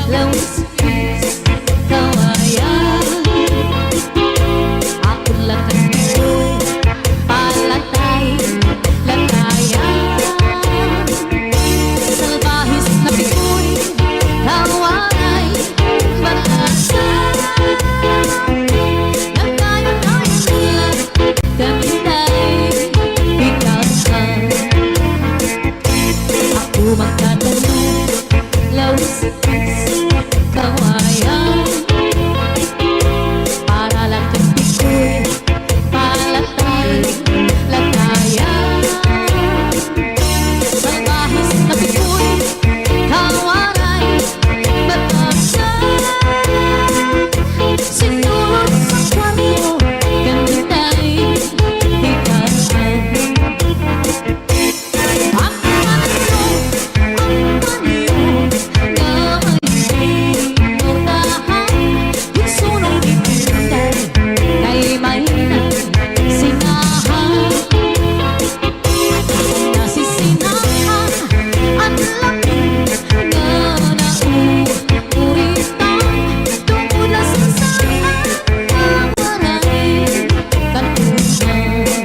Lawis-wis, kawayan. Ako lang ang ito'y palatay, latayan. Salbahis na piko'y kawaray, batasan. Nagtayo-tayo na kami ta'y biglasan. Ako magtatanong, lawis-wis, kawayan. Para lang kang piko'y palatay, latayan. Salbahis na piko'y kawaray, batasan. Siguro sa kwarto, kami ta'y biglasan. Ang manalo, ang maniyo, kamay inordahan. Yung sunong ipintay, kay may sinahan. Nasisinahan, at laking nga nauritan. Tungkol na sa saan, kawaray, katusan.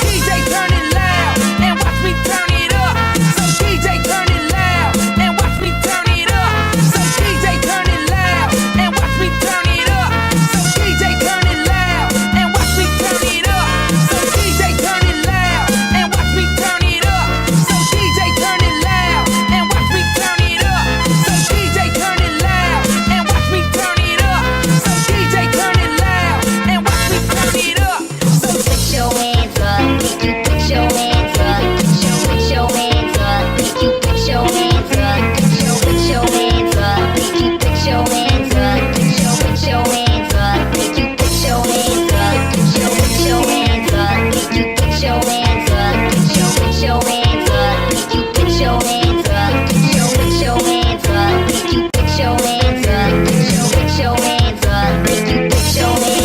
DJ turn it loud and watch me turn it up. So DJ turn it loud and watch me turn it up. So DJ turn it loud and watch me turn it up. So DJ turn it loud and watch me turn it up. So DJ turn it loud and watch me turn it up. So DJ turn it loud and watch me turn it up. So DJ turn it loud and watch me turn it up. So DJ turn it loud and watch me turn it up. So Put your hands up, make you put your hands up. Put your hands up, make you put your hands up. Put your hands up, make you put your hands up. Put your hands up, make you put your hands up. Put your hands up, make you put your hands up. Put your hands up, make you put your hands up. Put your hands up, make you put your hands up. Put your hands up, make you put your hands up.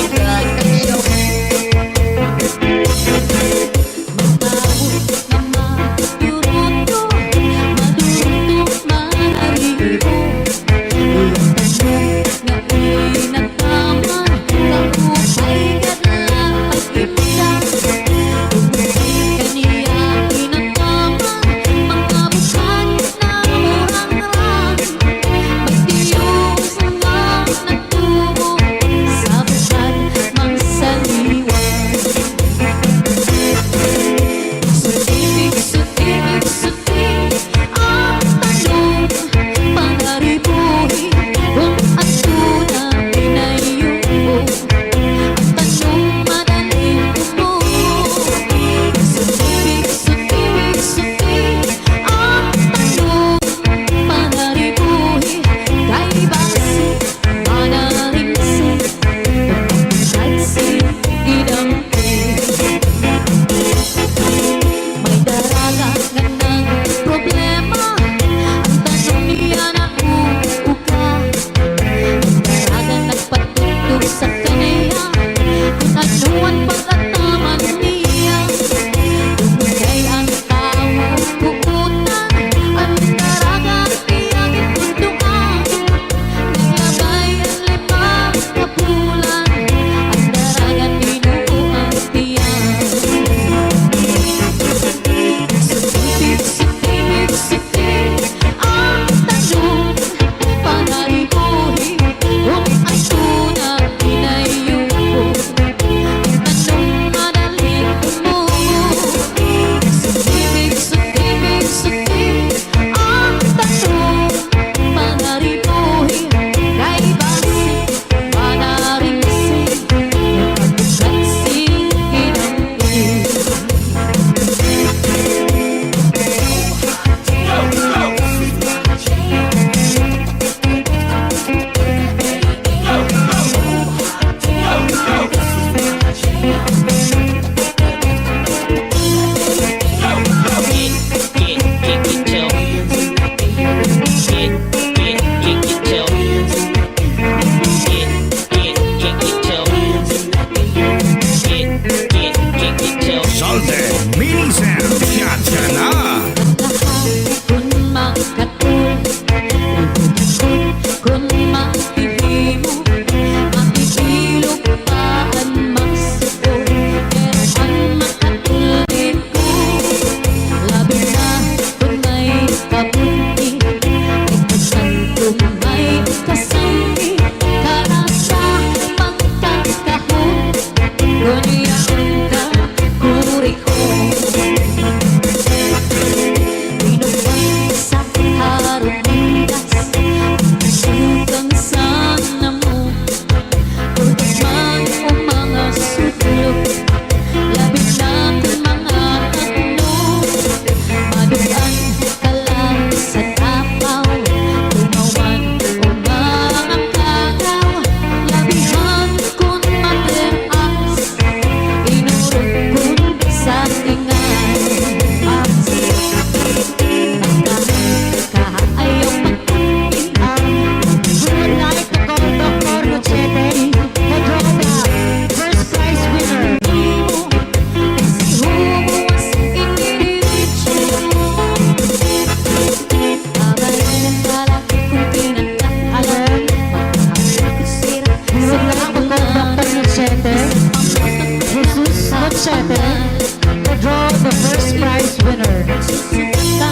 draw the first prize winner.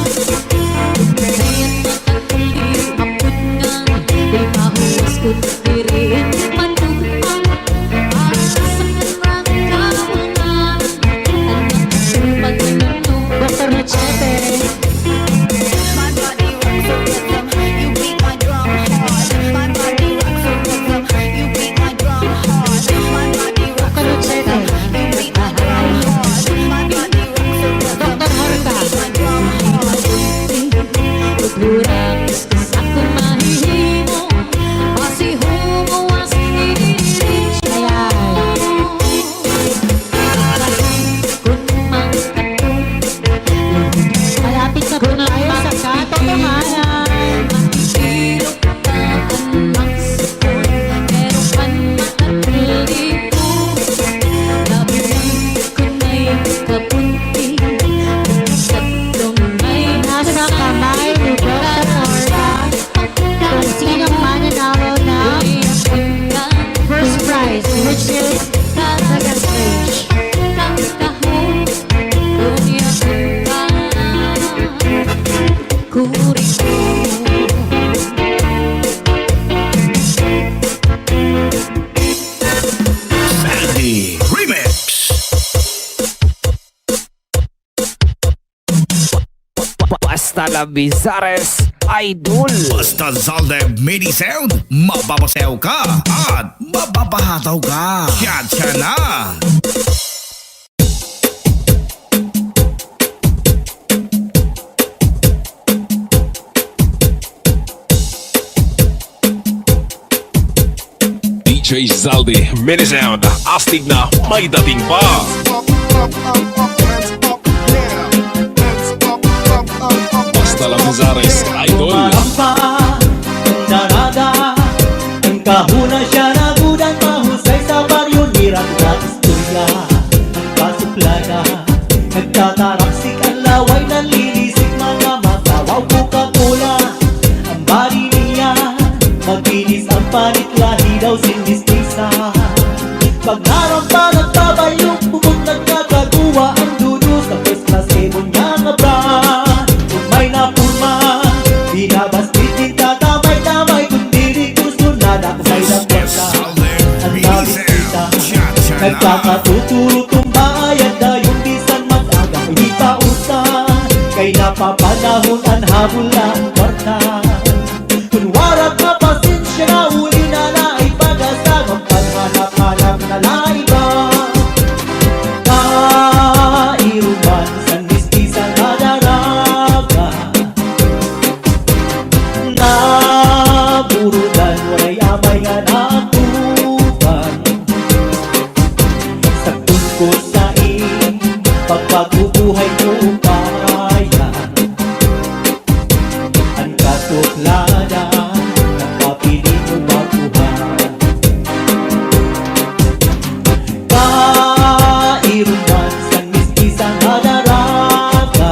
Dr. Machete. My body rocks so rhythm, you beat my drum hard. My body rocks so rhythm, you beat my drum hard. My body rocks so rhythm, you beat my drum hard. My body rocks so rhythm, Dr. Horta. you beat my drum hard. Kurang aku mahihimo masih humuwas ini. Malapit na po tayo sa katotohanan. Nasa kamay ni Dr. Horta kung sinong mananalo ng first prize, which is second stage. Sandy Remix. Basta la Bizares Idol. Basta Zalde Mini Sound, mababasayaw ka at mababahataw ka. Cha-cha na! DJ Zaldi Mini Sound, astig na may dating pa. Up, up, up, up, hands up, yeah. Hands up, up, up, up. Basta la Bizares Idol. Umarampa ang darada, ang kahuna siya nagudan, mahusay sa baryo, nirat na istorya, ang kasuplada, nagtataraksik ang laway, nanlilisik mga mata, wow Coca-Cola, ang bari niya, maglinis ang panit, lahi daw sinistisa. Pag narampa nagtabayong, bubog nagkakagawa ang dudu sa first class ebon niya nga bra. Kung may napurma, binabastit din tatamay-tamay, kung diri gusto na nakasay ng kwarta. Zalde Ang Mini nabisita, Sound, cha-cha na! nagkakatuturo tumbayad na yung bisan mag-aga, hindi pa usan, kay napapanahon ang habol na ang kwarta. Kung warak mapasensya na uli na ay pag-asa, magpanhanap-hanap na laiba. Kairuman sa mistisa na daraga, naburudan, waray amay nga natuban. Sa tungko sa pagpagubuhay ko upaya, ang kasuplada, nagpapili mo baguhan. Kairuman sa mistisa na daraga,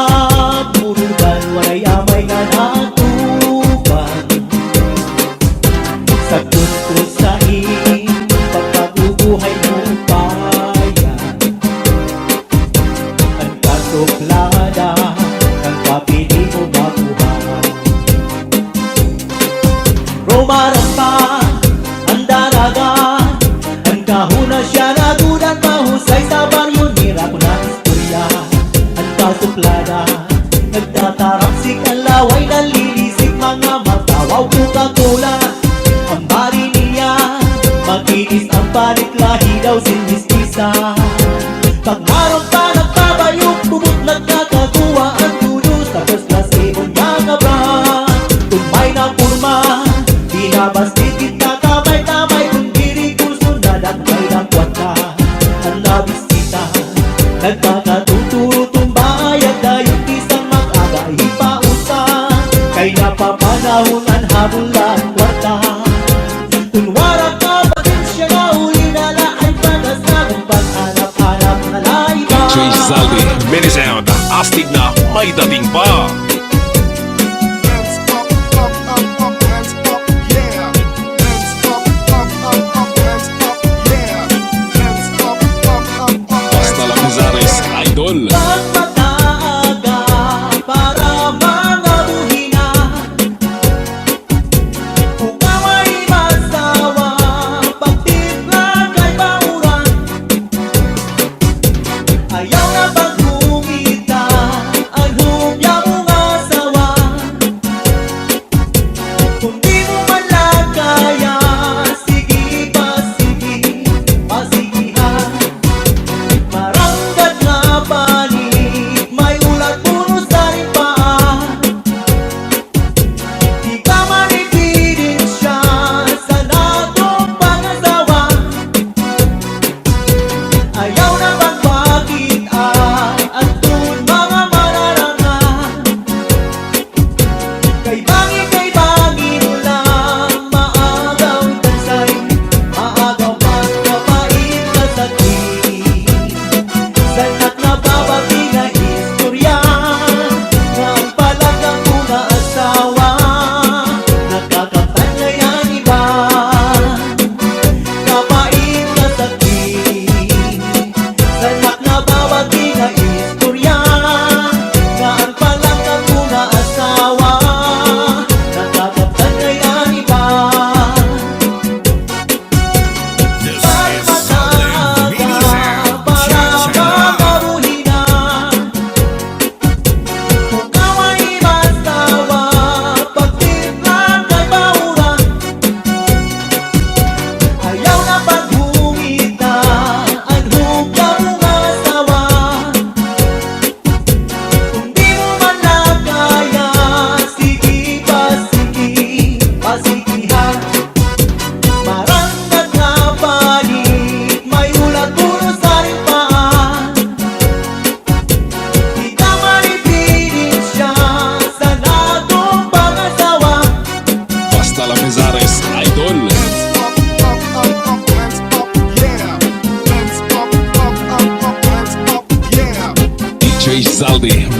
naburudan, waray amay nga natuban. Sa tungko sa pagpagubuhay mo upaya, ang kasuplada, ang kapili mo baguhan. Rumarampa ang daraga, ang kahuna siya nagudan, mahusay sa baryo, nira ko na istorya, ang kasuplada, nagtataraksik ang laway, nanlilisik mga mata, wow Coca-Cola, ang bari niya, makinis ang panit, lahi daw sinistisa. Pag narampa nagbabayok, bubot nagkakagawa ang dudu sa first class ebon niya nga bra. Kung may napurma, binabastit kita tamay-tamay, kung diri kurso na dagmay ng kwarta. Ang nabisita, nagkakatuturo tumbayad na yung isang mag-aga, ipausan, kay napapanahon ang habol ang kwarta. Kung warak ka ba din siya na uli na ay pag-asagong pag-hanap-hanap na laiba. DJ Zaldi Mini Sound, astig na may dating pa. Hands up, up, up, up, hands up, yeah. Hands up, up, up, up, hands up, yeah.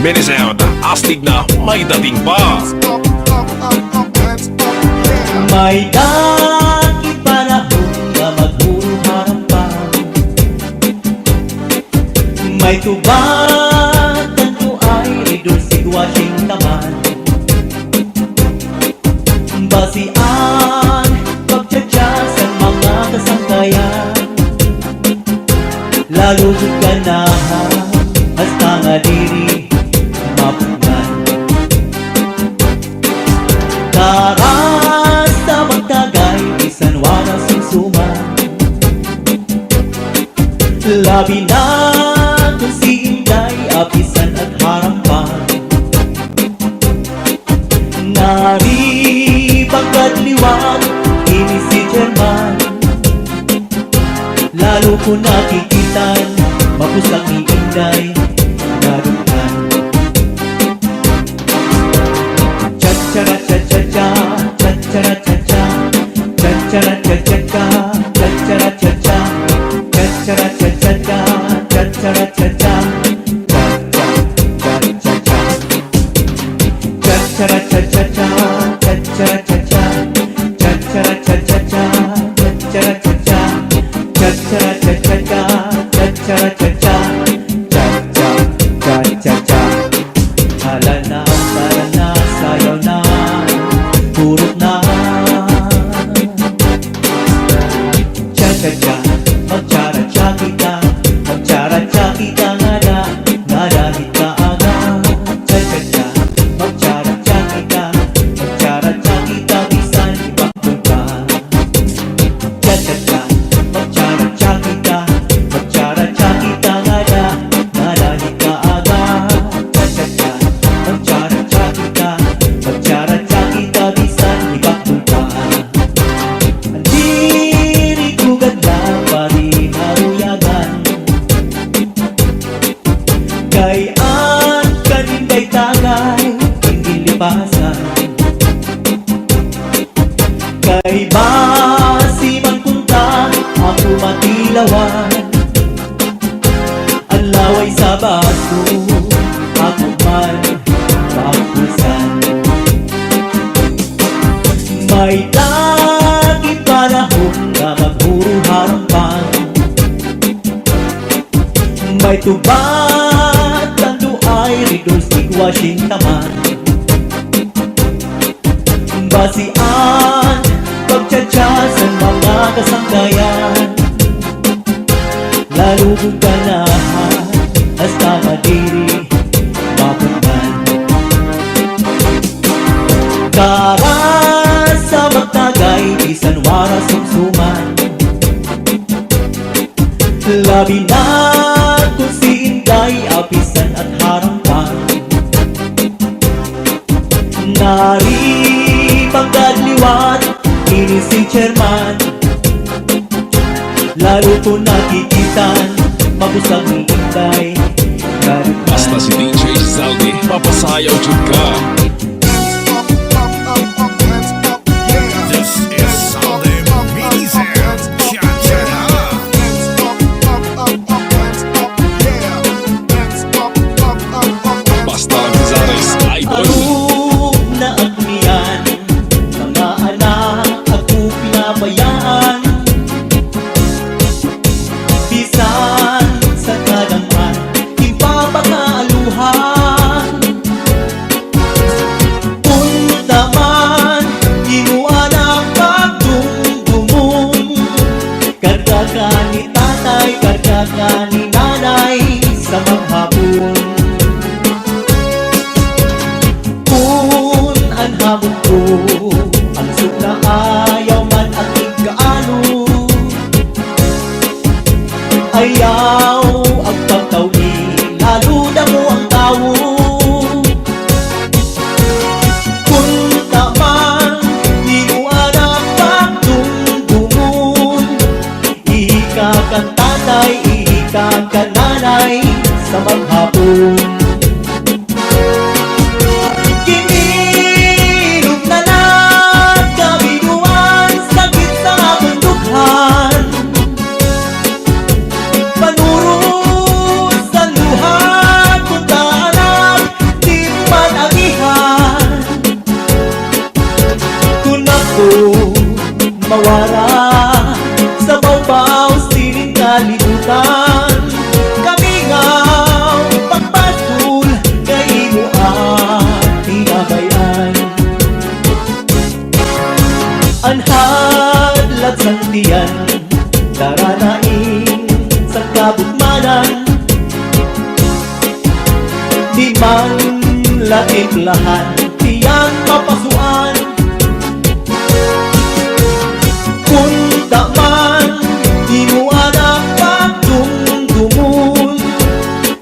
mini sound, astig na may dating pa. Up, up, up, up, hands up, yeah. May dakit panahon na maghuruharang pa. May tubad tanto ay ridol sitwasyeng taman. Basian, pagtsatsa sa mga kasangkayan. Lalo jud ganahan, hasta nga diri mapunan. Karas sa magtagay, bisan wala sumsuman. Labi na kung si Inday, apisan at harampan. Nari pagkadliwag, ini si German. Lalo ko nakikitan, mapusak ni Inday, nadukan. Cha-cha-ra-cha-cha-cha, cha-cha-ra-cha-cha, cha-cha-ra-cha-cha-cha, cha-cha-ra-cha-cha, cha-cha-ra-cha-cha-cha, cha-cha-ra-cha-cha, cha-cha-cha-cha-cha, cha-cha-ra-cha-cha-cha, cha-cha-ra-cha-cha, cha-cha-ra-cha-cha-cha, cha-cha-ra-cha-cha, cha-cha-ra-cha-cha-cha, cha-cha-ra-cha-cha, cha-cha-cha-cha. Hala na, tara na, sayaw na, purot na. Cha-cha-cha, mag-cha-ra-cha kita, mag-cha-ra-cha kita nga dahil kaaga. Cha-cha-cha, mag-cha-ra-cha kita, mag-cha-ra-cha kita, bisan ibakul pa. Cha-cha-cha, mag-cha-ra-cha kita, mag-cha-ra-cha kita nga dahil kaaga. Cha-cha-cha, mag-cha-ra-cha kita, mag-cha-ra-cha kita, bisan ibakul pa. Andiri ko ganda, pari haruyagan. Gayaan kaninday tagay, hindi lipasan. Kay basi man punta, ako matilawan. Ang laway sa baso, ako man papusan. May lagi panahon na maghuruharang. May tubad, tanto ay ridol sitwasyeng taman. Basian, pagtsatsa sa mga kasangkayan. Lalo kong ganahan, hasta madiri mapunan. Karas sa magtagay, bisan wala sumsuman. Labi na kung si Inday, apisan at harampan. Nari pagkadliwat, ini si German. Lalo ko nakikitan, mapusag ni Inday, nadukan. Basta si DJ Zaldi, papasayaw jud ka. Up, up, up, up, hands up, yeah. This is Salty Mini Sound. Cha-cha-ra. Hands up, up, up, up, hands up, yeah. Hands up, up, up, up, hands Basta Gonzales Idol. Arog na agnian, mga anak ako pinabayaan. Bisan sa kadamhan, ipapakaaluhan. Punta man, inuan ang pagdumdumong. Karga ka ni tatay, karga ka ni nanay sa maghapon. Kung ang hamon ko, ang na ayaw man ang igaano. Ayaw ang pagtauli, lalo na mo ang tao. Kung taman, inuan ang pagdumdumon. Ihika kang tatay, ihika kang nanay sa maghapon. Kinilog na lang kabinuan, sakit sa bundukhan. Panuro sa luha, kung taanap man. Kami nga pagpatul kay imo ang tinabayan. Anhadlat sang tiyan, daranain sa kabukmanan. Di man latimplahan, tiyang mapasuan. Kunta man, di mo anak pagdumdumun.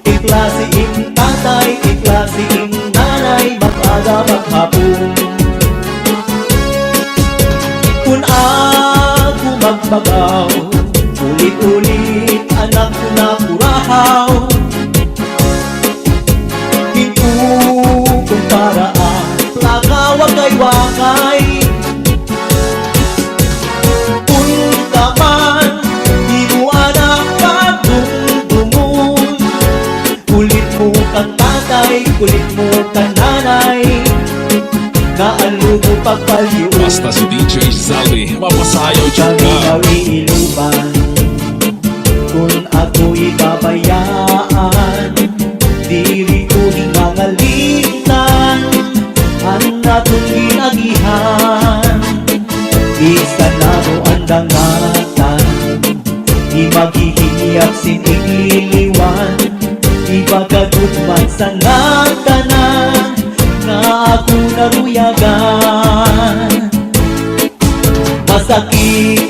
Iklase ing tatay, iklase ing nanay, mag-aga maghapon. Kung ako magbagaw, ulit-ulit anak ko na kurahaw. Kung paraan, plaka wakay-wakay. Punta man, di mo anak pagdumdumun. Kulit mo kang tatay, kulit mo kang nanay, naalubo pagpaliw. Basta si DJ Zaldi, mapasayaw dyan Kami ka. daw iiluban, kung ako'y babayaan. Diri ko hingangalintan, ang natong ginagihan. Isa na mo ang dangatan, di maghihiyap sinigliliwan. Ipagkagutman sa natanan, na ako naruyagan. Masakit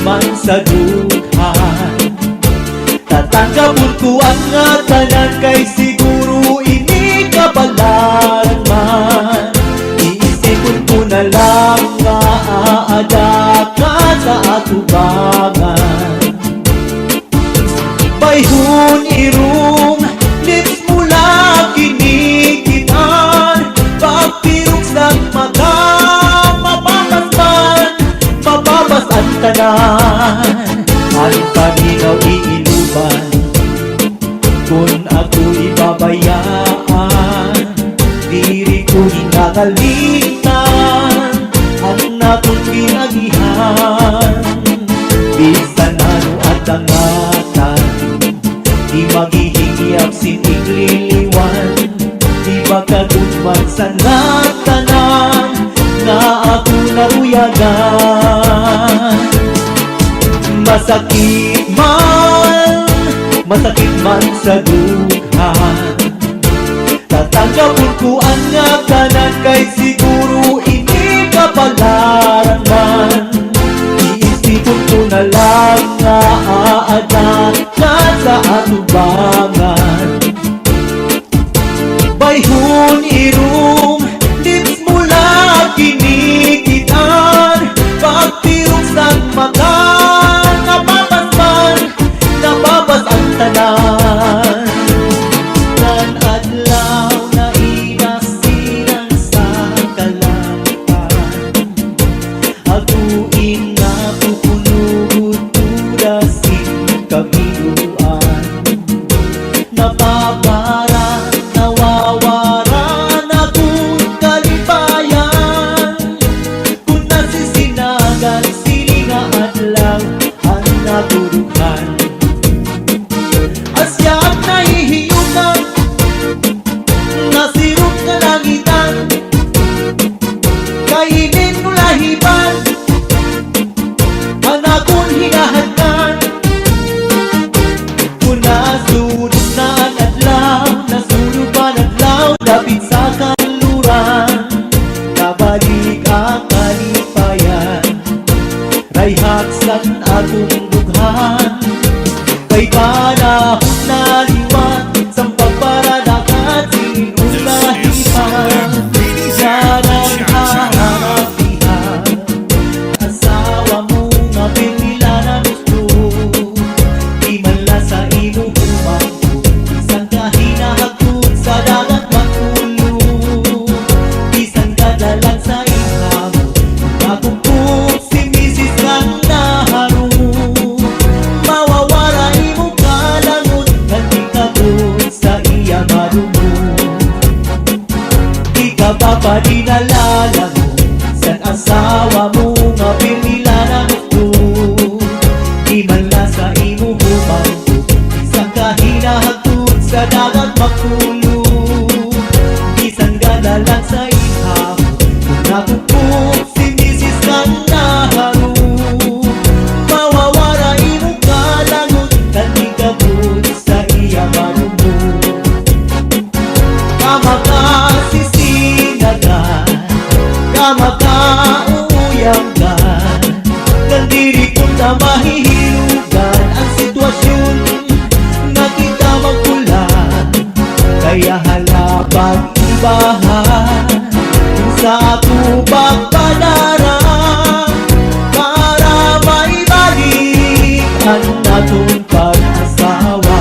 man sa dughan, tatanggapon ko ang tanan, kay siguro ini kabalaran man. Iisipon ko na lang nga aada ka sa atubangan. Bayhon irong lips mula kinikitan, pagpirok sa mata mababas ang tanan. Ang paminaw iiluban, kung ako'y babayaan. Diri ko hinangalitan, ang natong pinagihan. Bisan ano at tangatan, di maghihingiyap sinigliliwan. Di magkagutman sa natanan, na ako naruyagan. Masakit man sa dughan, tatanggapon ko ang tanan, kay siguro ini kabalaran man. Iisipon ko na lang nga aada ka sa atubangan. Bayhon irong lips mula kinikitan, pagpirok sa mata nababas ang tanan. Nan adlaw na inasinan sa kalampan, aguin na pupunugod turasin kabiluan. Napapara, nawawara na kung kalipayan, kung nasisinagan sininga adlaw ang naturukan. Asyap nahihiyukan, nasirot ka langitan, kainin mo lahiban, ang akong hinahadkan. Kung nasulog na ang adlaw, nasulog pa ang adlaw, dapit sa kanluran, nabalik ang kalipayan. Rayhaksan atong dughan, kay panahon na liwan, sa pagparadakat sinulahipan. Sanang haharapihan, asawa mo nga pinila na gusto, di man la sa imo humangko. Isang kahinahagod sa dagat magulong, isang kadalan sa iham, makukup si misis kang naharong. Mawawala imo kalangot, ganti mala sa imo humangko, isang kahinahagtod sa dagat makulong. Isang gadalan sa ihap, kung nakupok si Mrs. Kanaharo. Mawawara imo kalangot, katigabot sa iya marumo. Kamakasisinagan, kamakauuyanggan, nandiri punta mahihilugan ang sitwasyon na kita magpula. Kaya halapag ibahan sa ako pagpanarang para maibalik ang natong pag-asawa.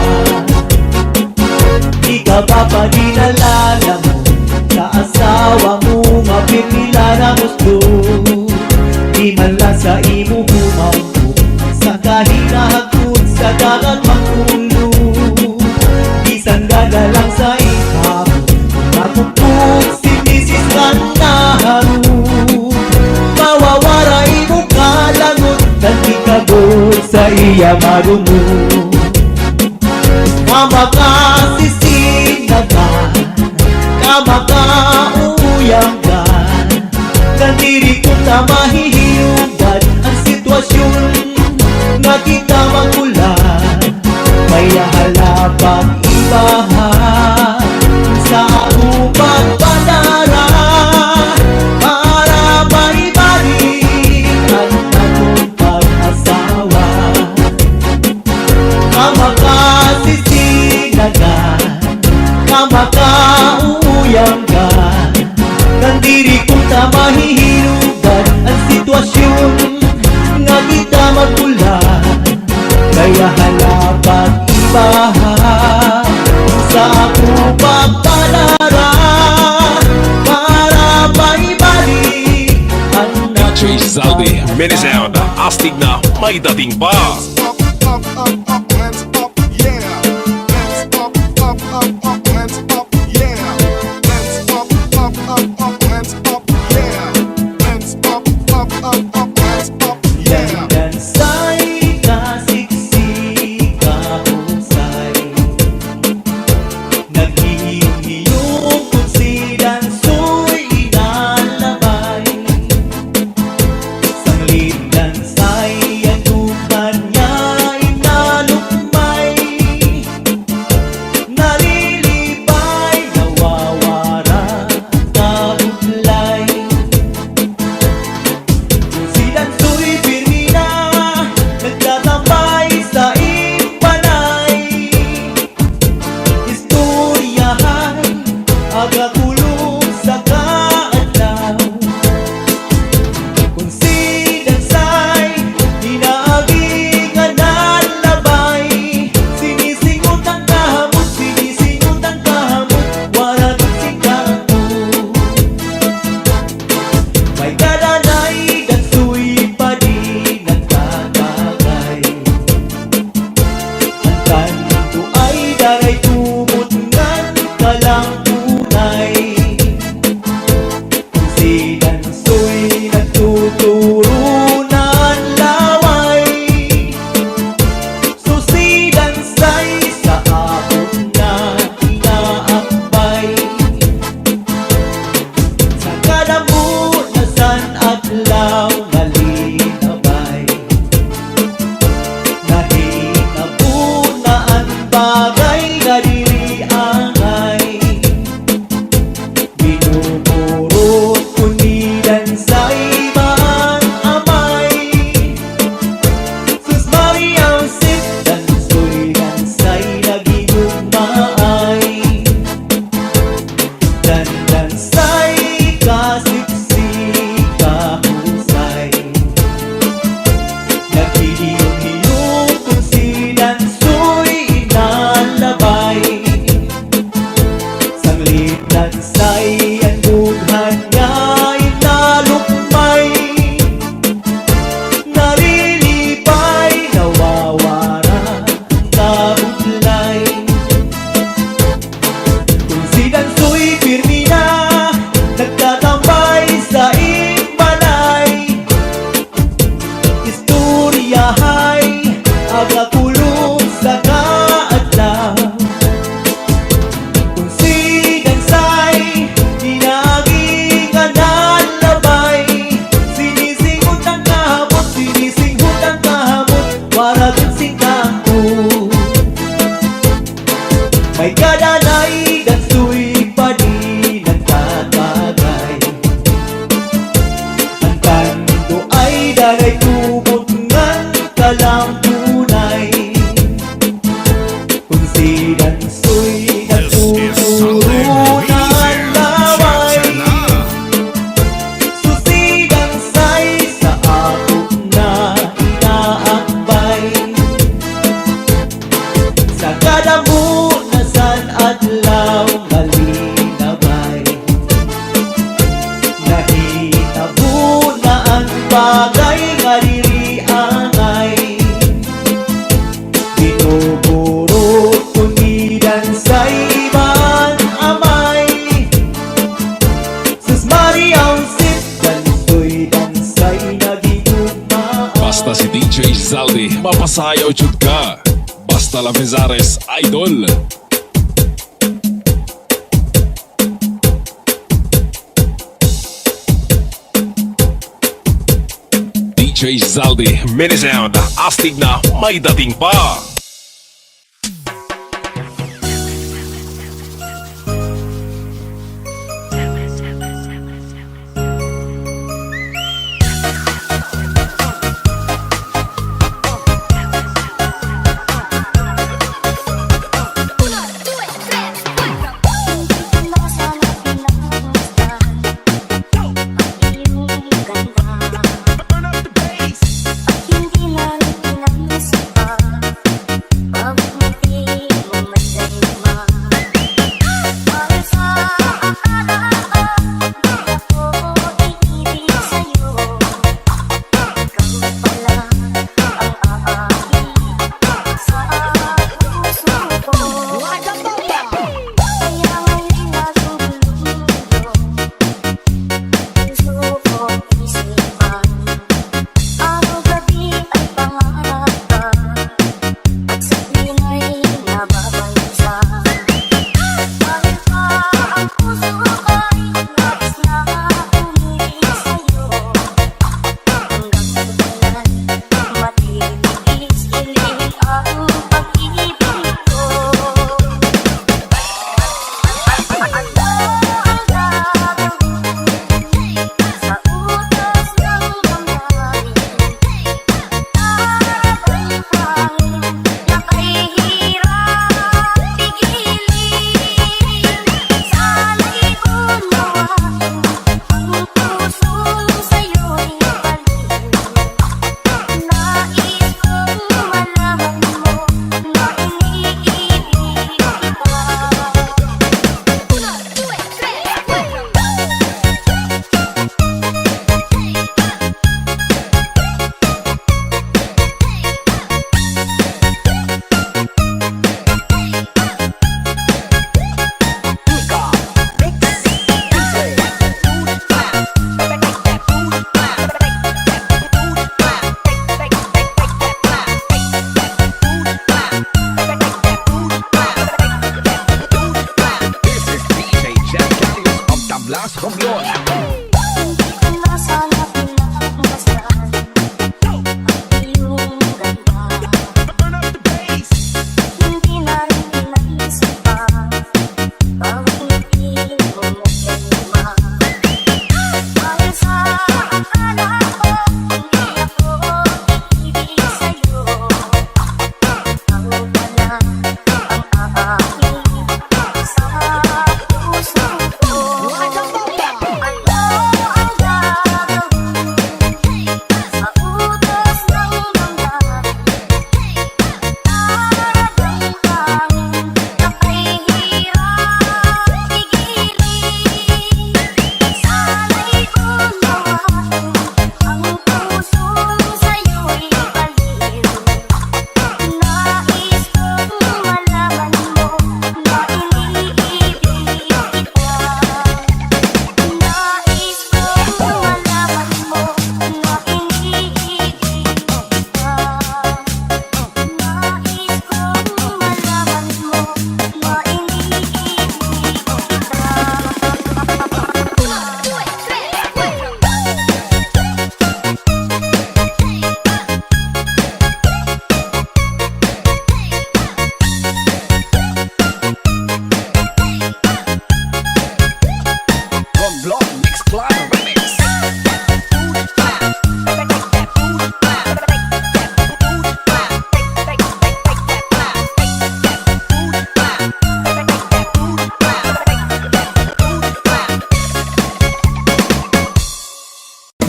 Di ka ba pa dinalala mo sa asawa mo nga pinila na gusto? Di man lang sa imo humangko, sa kahinahagtod sa dagat magkulong. Isang gadalang sa ihap, nakupok si Mrs. Kanaharo. Mawawara imo kalangot, katigabot sa iya marumo. Kamakasisinagan, kamakauuyanggan, kandiri kung na mahihiyugan ang sitwasyon na kita magkulan. Kaya halapang ibahan sa upang panara para maibalik ang natong pag-asawa. Kamakasisinagan, kamakauuyanggan, kandiri kung ta mahihilugan ang sitwasyon nga kita magkulan. Kaya halapag ibahan sa ako pagpalara para maibalik ang DJ Zaldi, Mini Sound, astig na may dating pa. Up, up, up, hands up, yeah. Hands up, up, up, up, hands up, yeah. Hands up, up, up, up, hands up, yeah. Hands up, up, hands up, yeah. Dansay kasiksi kahusay, naghihiyong kung si dansoy inalamay. Sanglit dansay ang dukan niya inalukmay. Nagadamunasan adlaw malinabay, nahitabo na ang bagay nga diri angay, binuburot unidan sa ibang amay. Sus Mariaw sit dansoy dansay nagigugma. Basta si DJ Zaldi, mapasayaw jud ka. Basta la Vezares Idol. DJ Zaldi, mini sound, astig na may dating pa.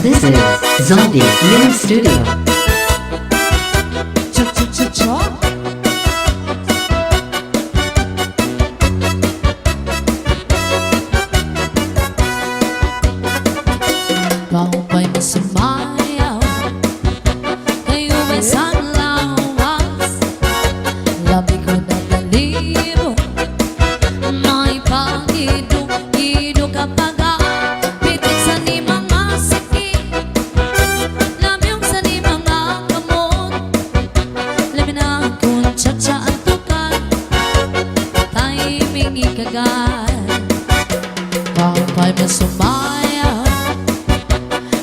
This is Zombie Mini Studio. Cha cha cha cha. balibo. May pag-ido kapag pitik sa ni mga sakit. Lamyong sa ni mga kamot. Lamin akong tsa-tsa ang tukad. Timing ikagal. Kapay masumaya.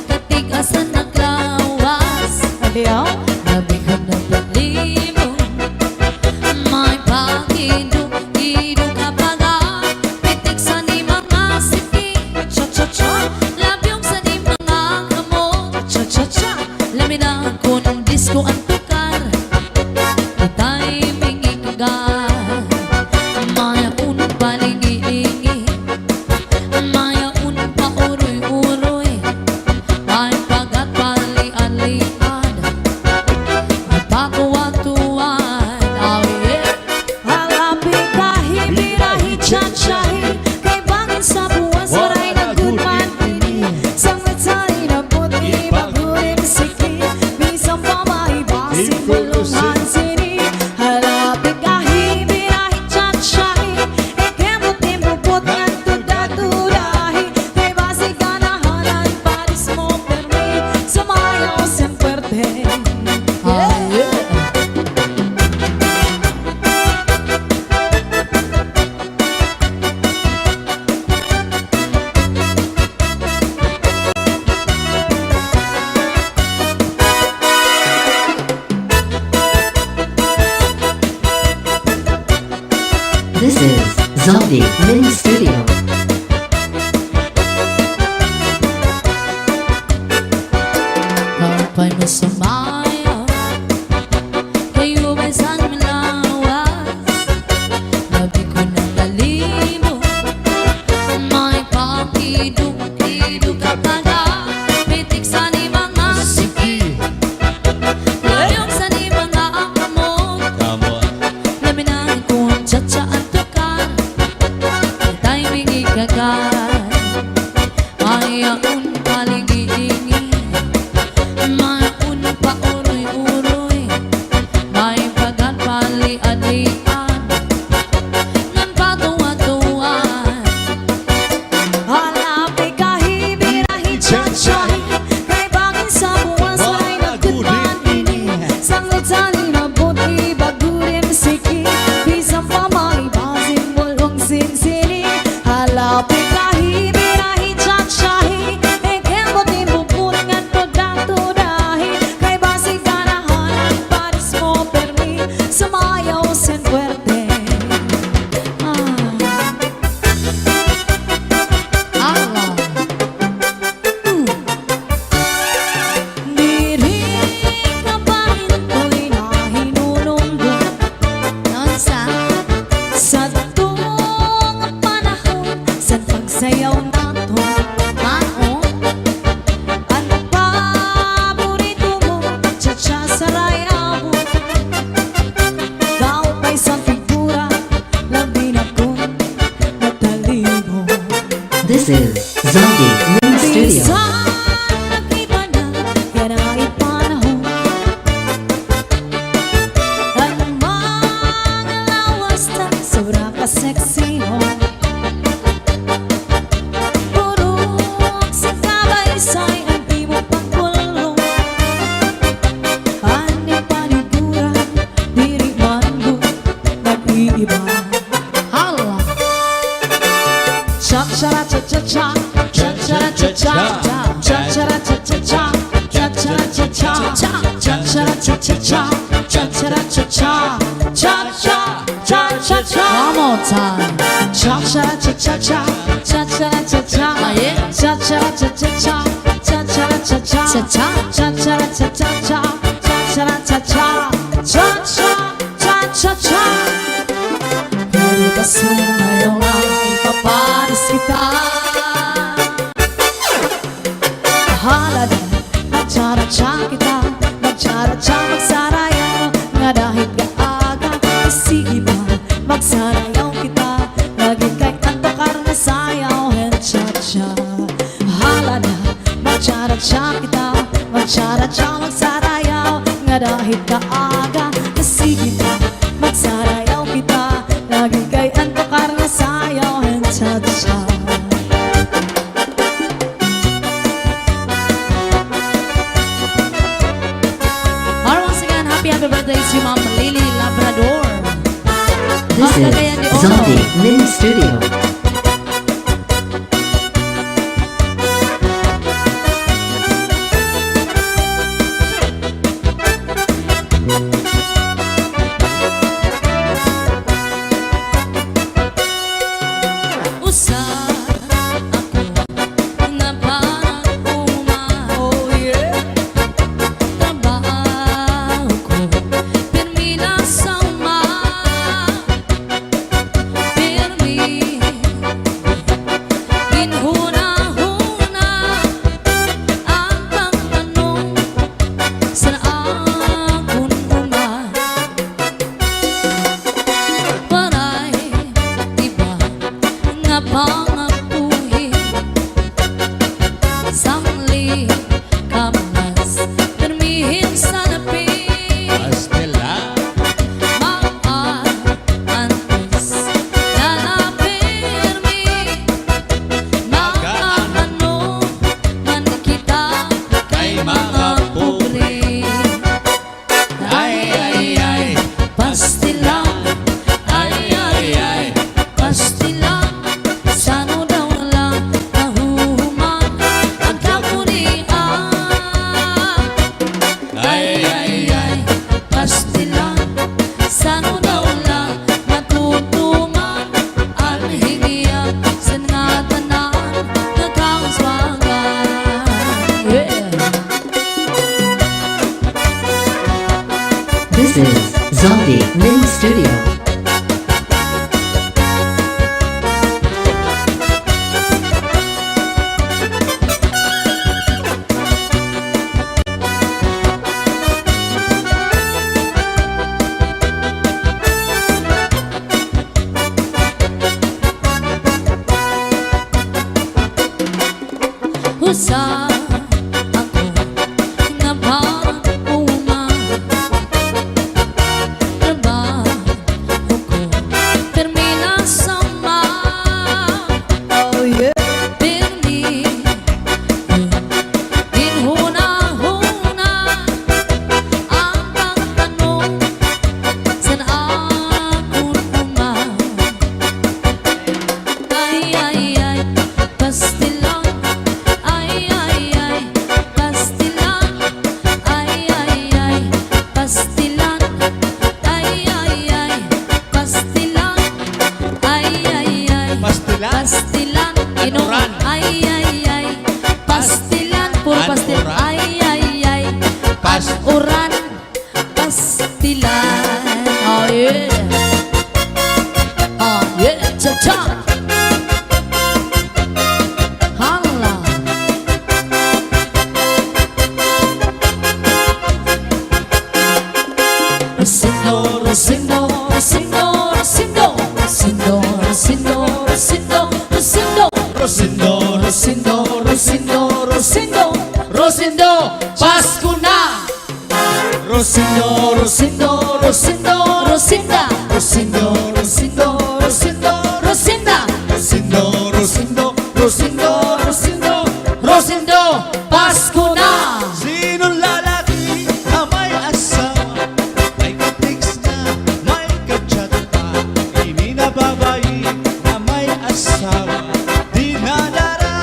Katigasan naglawas. Adiyaw? Labi ko na balibo. May pag-ido kapag pitik sa ni mga sakit. Cha-cha-cha. Labyong sa di mga kamot. Cha-cha-cha. Lamin ako ng disco ang tukar. Di timing ikagal. Maya unong palingi-lingi. Maya unong pauroy-uroy. May pagat pali-alian. Napatuwa-tuwan. Oh yeah. Halapi kahi, birahi, cha-chahi. Kay bangin sa buwas, waray na good man ini. Sangat sa'y na puti, bagurin siki. Bisang pamahibasin, bulungan sini. Halapi kahi, birahi, cha-chahi. Ikemot-imupot ng tuda-tudahi. Kay basi ganahanan, paris mo permi. Sumayaw sin puerte. Ah, yeah. This is Zombie Mini Studio. Kapay mo sumaya. Kayo ba'y saan malawas? Labi ko ng balibo. May pag-ido kapag pitik sa ni mga siki. Layong sa ni mga kamot. Lamin akong tsa-tsa ang tukar. Di timing ikagal. May akong palingi-lingi. May unong pauroy-uroy. May pagat pali-alian. Ngan patuwa-tuwan. Halapi kahi, birahi, cha-chahi. Kay bangin sa buwas, waray na good man ini. Sangot sa'ni na buti, bagurin siki. Bisang pamahibasin, bulong sinsini. Halapi kahi, birahi, cha-chahi. Ikemot-imupot ng tuda-tudahi. Kay basi ganahanan, paris mo permi. Sumayaw sin puerte. Allah. Diri ka pa rin ko'y nahinununggo. Nonstop. Sa tuong panahon, sa pagsayaw nato. Maon. Ano paborito mo? Cha-cha sa rayaw. Daw pa'y sa figura, labi na kong nataligo. This is Zombie Mini Studio. Bisan nakita na, yan ay panahon. Ang mga lawas na sobra ka sexy mo. Puro sa kabaysay ang di mo pagkulong. Ani panigura, diri man mo nag-iiba. Allah. Cha-cha-cha-cha-cha, cha-cha-cha-cha, cha-cha-cha-cha-cha, cha-cha-cha-cha, cha-cha-cha-cha, cha-cha-cha-cha, cha-cha-cha-cha. One more time. Cha-cha-cha-cha-cha, cha-cha-cha-cha, yeah. cha-cha-cha-cha-cha, cha-cha-cha-cha, Cha-cha. cha-cha-cha-cha-cha, cha-cha-cha-cha, cha-cha-cha-cha. Pagkas mo ngayon ang ipaparis kita. Bahala na, magtsara-tsa kita. Magtsara-tsa, magsarayaw. Nga dahil kaaga, sige ba, magsarayaw kita. Lagi kay antok na sayaw, and cha-cha. Bahala na, magtsara-tsa kita. Magtsara-tsa, magsarayaw. Nga dahil kaaga, sige ba, magsarayaw kita. Ma'am Lily Labrador. This Ang Cagayan de is Oro. Zombie Mini Studio. Usa ako na parang Oh yeah. trabaho ko pirmi na sa uma pirmi ginhuna-huna ang pagtanong sa akong uma paray iba nga pangapuhin sangli kamas permihin sa lapit Pastila antes na napirmi makaano man kita kay mga pobre ay pastilang ay pastilang sano daw lang nahuhuman ang kapurian ay pastilang sano daw lang matutuman ang hingiyan sa nga tanan nagkakaswagan. This is Zombie Mini Studio. Usa ako na parang uma trabaho ko pirmi na sa uma Oh yeah. pirmi ginhuna-huna ang pagtanong sa akong uma ay pastilang pastilan pastilan pastilan pastilan Anuran. pastilan puro pastil uran pastilan oh yeah cha-cha hala Rosindo, Rosindo, Rosindo, Rosindo, Rosindo, Rosindo, Rosindo, Rosindo, Rosindo, Rosindo, Rosindo, Rosindo, Rosindo, Pasko na! Rosindo, Rosindo, Rosindo, Rosinda, Rosindo, Rosindo, Rosindo, Rosinda, Rosindo, Rosindo, Rosindo, Rosindo, Rosindo, Pasko na! Sinong lalaki na may asawa, may ka-text na, may ka-chat pa, hindi na babae na may asawa, di nadara.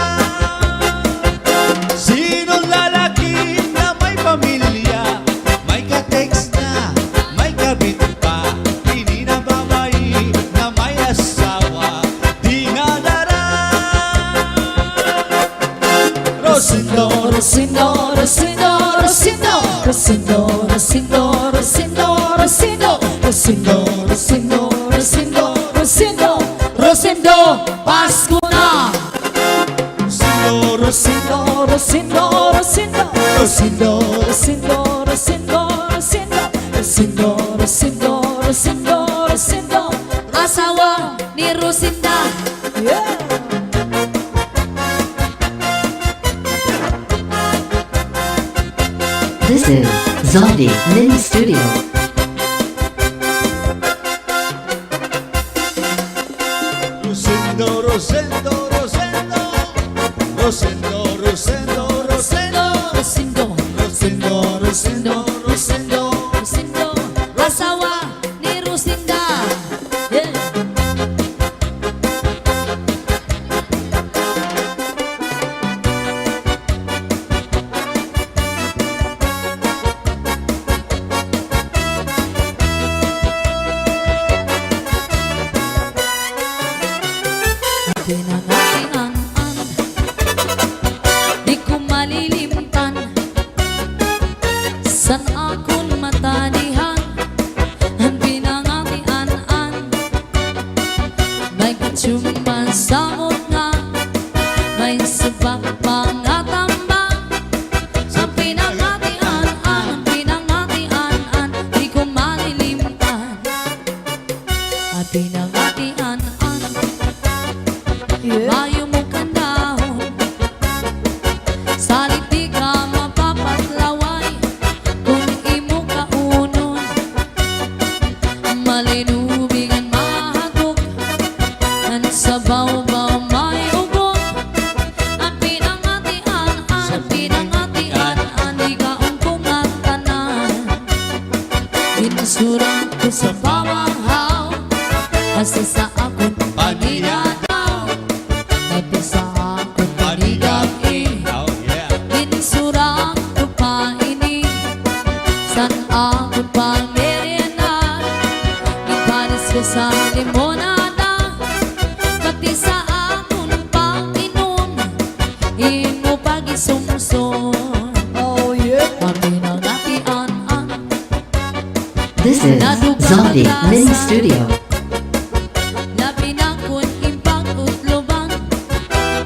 Sinong lalaki na may pamilya, may ka-text na, may kabit pa, hindi na babae na may asawa, di nadara. Rosindo, Rosindo, Rosindo, Rosindo, Rosindo, Rosindo, Rosindo, Rosindo, Rosindo, Rosindo, Rosindo, Rosindo, Rosindo, Pasko na! Rosindo, Rosindo, Rosindo, Rosindo, Rosindo, Rosindo, Rosindo, Rosindo, Rosindo, Rosindo, Rosindo, asawa ni Rosinda. Yeah! This is Zombie Mini Studio. Rosendo, Rosendo, Rosendo, Rosendo, Rosendo, Rosendo, Rosindo, Rosendo, Rosendo, Rosendo, Rosindo, Rosindo, pinangatian Mayo mo kandahon Salit di ka mapapatlaway Kung imo kaunon Malinubigan mahagok Ang sabaw-baw may ugong Ang pinangatian Di ka ungkong at tanan Ginsurang ko sa pamanghaw Kasi sa akong paninadaw Kasi sa akong panigag-i Ginsurang ko pa ini San akong pangmerienda Ipanis ko sa limonada Pati sa akong panginom Imo pag-isumson This is Zombie Mini Studio. Labi na kun impang utloban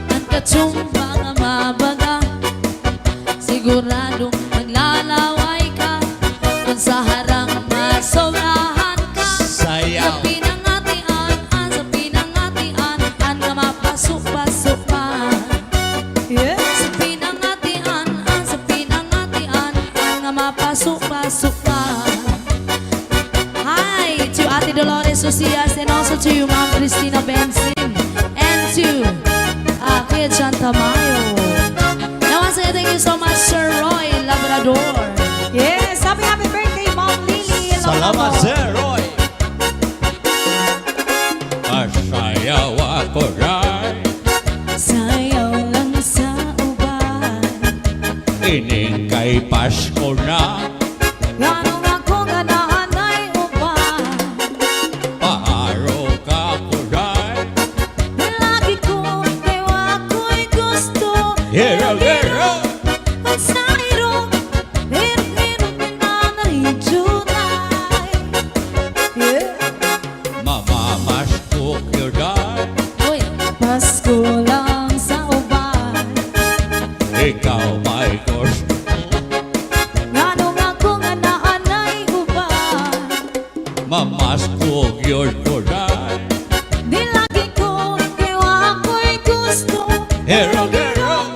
Ang katsumba nga mabaga Siguradong maglalaway ka Kung sa harang masobrahan ka Sayaw. Sa pinangatian Nga mapasok-pasok pa Sa pinangatian Nga mapasok-pasok pa Hi to Ate Dolores Ocias and also to you, Ma'am Cristina Benson and to Kuya John Tamayo. Now, once again, thank you so much, Sir Roy Labrador. Yes, happy birthday, Mom Lily. Salamat, Sir Roy. Masayaw ako rin. Sayaw lang sa uban. Ining kay Pasko na. Ganong ako nga naanay uban. Paaro ka ko rin. Lagi ko kayo ako'y gusto. Hero, hero. Ang sairong hirap-hirap pinanaridyunay. Mamamas ko rin. Uy, Pasko lang sa uban. Ikaw may gusto. Ganong ako nga naanay uban. Mamas ko yun ko rin. Di lagi ko kayo ako'y gusto. Hero, hero.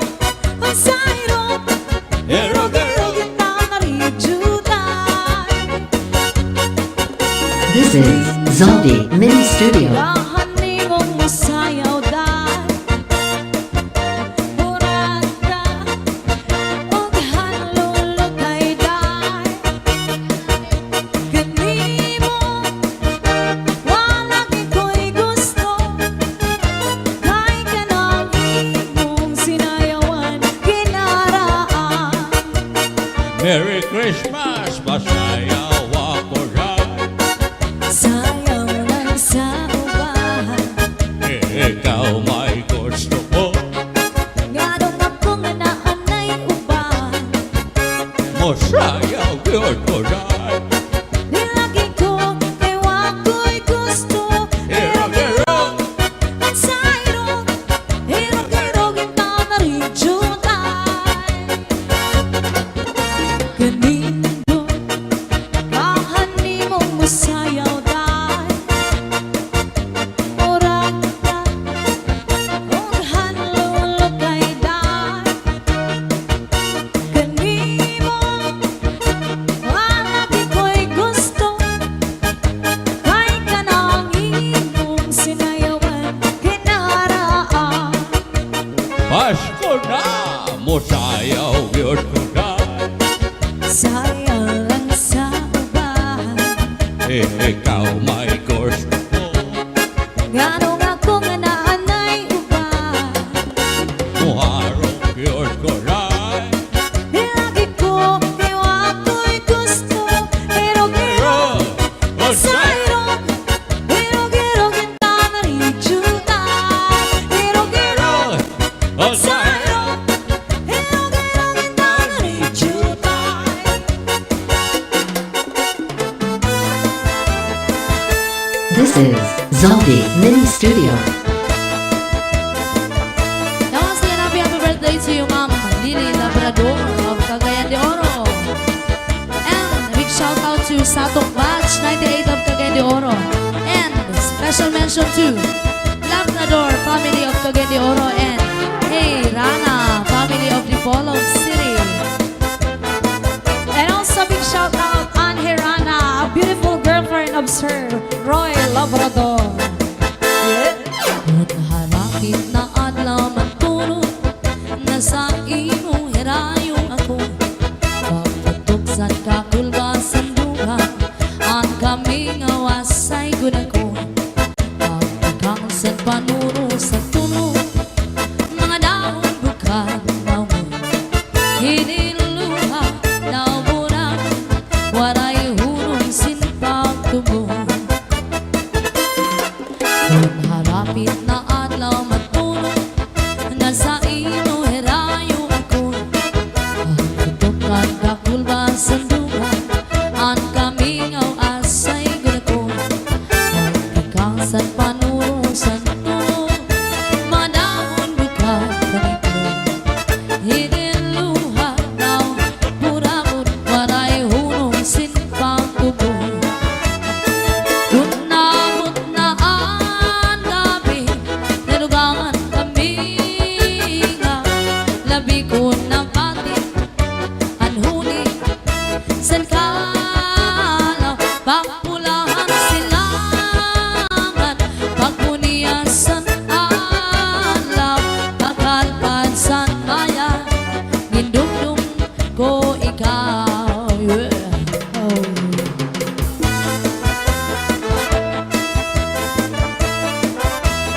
Ang sairong Hero, hero. pinanaridyunay. This is Zombie Mini Studio. Kahani mong masayaw dahil Murata og hanlulukay dahil Kanimo Walang iko'y gusto Kay kanang imong sinayawan Kinaraan Merry Christmas. Masayaw ako rin. Sayaw lang sa uban Ikaw may gusto ko. Ganong ako nga naanay uban Masayaw yun ko rin. Di lagi ko kayo ako'y gusto Hero, hero. At sa irong hirog-hirog yung tanaridyunay Kanino kahani mong masayaw dahil Murata og hanlulukay dahil Kanimo walang iko'y gusto Kay kanang imong sinayawan kinaraan Pasko na. Masayaw yun ko rin. Sayang lang sa uban Ikaw may gusto ko. Ganong ako nga naanay uban Muharap yun ko rin. Di lagi ko kayo ako'y gusto Hirog-hirog Hero. sa irong Hirog-hirog yung tanaridyunay Hirog-hirog sa irong Hirog-hirog yung tanaridyunay This is Zombie Mini Studio. now once again, happy birthday to you, Ma'am Lily Labrador of Cagayan de Oro. And a big shout out to Satong Batch 98 of Cagayan de Oro. And attention to Labrador family of Cagayan de Oro and Hey Rana family of Dipolog City. And also big shout out on Hirana, a beautiful girlfriend of Sir Roy Labrador. Kung harapit na adlaw matulog na sa imong hirayong ako pagpatuksan ka kulbasan duha at kami nga wasay gud ako pagkakasad panuro sa tunog mga daon bukad mawon hiniluha naubunan waray hunong sinpag tubo. Kung harapit na adlaw matulog na sa ino herayo ako pagtutukan ka kulbasan duha an kami ngaw asay gud ako pagkakasan panuro sa tunog manahon bukad kanito hiniluha daw puramot waray hunong sinpang tubo. Kunamot na ang gabi nalugangan kami nga labi ko na batin anhuni san kalaw pagpulahan silangan pagpuniyasan alaw pagkalpansan maya gindumdum ko ikaw.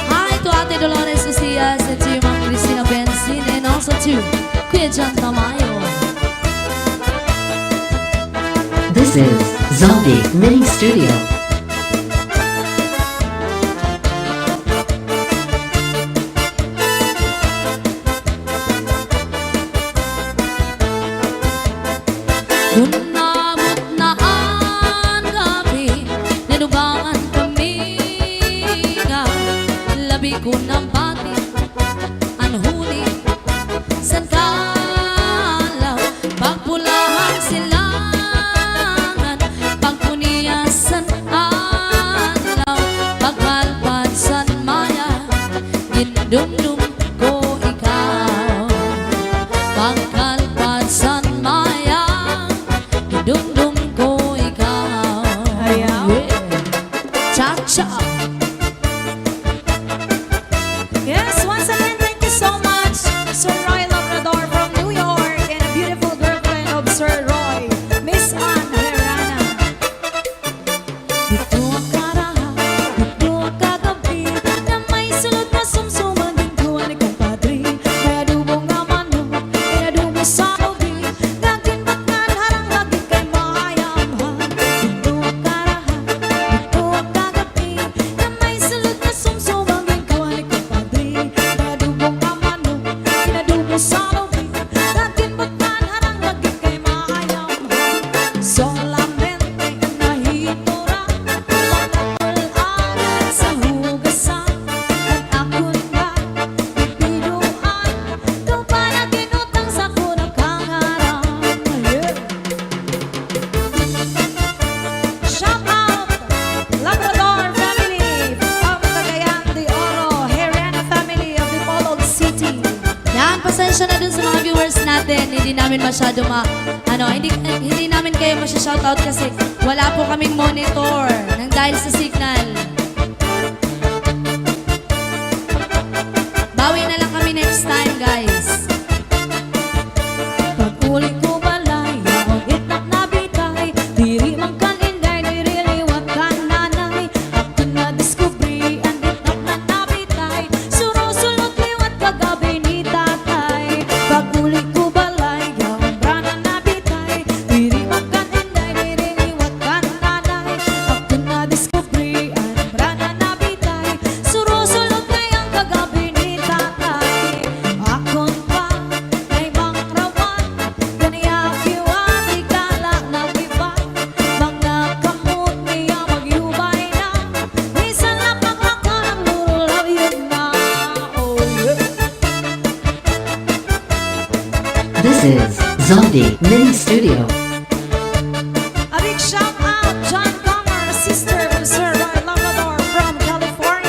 Hi to Ate Dolores Socias and to Ma'am Cristina Benzin and also to Kuya John Tamayo. This is Zombie Mini Studio. Kunamot na ang gabi nalugangan kami nga labi ko ng bati anhuni san kalaw pagpulahan silangan pagpuniyasan alaw pagkalpansan maya gindumdum ko ikaw pagkalpansan maya gindumdum ko ikaw. Ayaw. Cha-cha. Yes, once again, thank you so much, Sir Roy Labrador from New York, and a beautiful girlfriend of Sir Roy, Miss Ann Herrana. Ito ang karaha, ito ang kagabi na may sulod na sumsuman din ko ang nagkapadri. Kaya dubong nga mano, kaya dubong sa ubi, gagin ba't nga harang lagi kay mayamhan. Ito ang karaha, ito ang kagabi na may sulod na sumsuman din ko ang nagkapadri. Kaya dubong nga mano, kaya dubong sa ubi, gagin ba't nga harang lagi kay mayamhan. Solamente nahitura Pagkakularan sa hugasan, at ako nga pipinuan, ito para ginutang sa kunang kangarang. Shout out Labrador family of Cagayan de Oro, Herrana family of Dipolog City. Yan, pasensya na dun sa mga viewers natin. Hindi namin masyado hindi namin kayo masya-shoutout kasi wala po kaming monitor nang dahil sa signal. Bawi na lang kami next time, guys. Pag-uli ko balay, ang itak na bitay, diri man kan inday, diri liwat kan nanay. Ako na diskubri, ang itak na nabitay, surusulot liwat kagabi ni tatay. Pag-uli ko balay, ang brana na bitay, diri man kan inday, diri liwat kan nanay. Ako na diskubri, ang brana na bitay, surusulot kayang kagabi ni tatay. Akon pa kay bang rawan, ganiya kiwan, ikala nag-iba. Mga kamot niya magyubay na, minsan napaklakan ang lulaw yun na. Oh yeah. This is Zombie Mini Studio. A big shout out John Comer, sister of Sir Roy Labrador from California.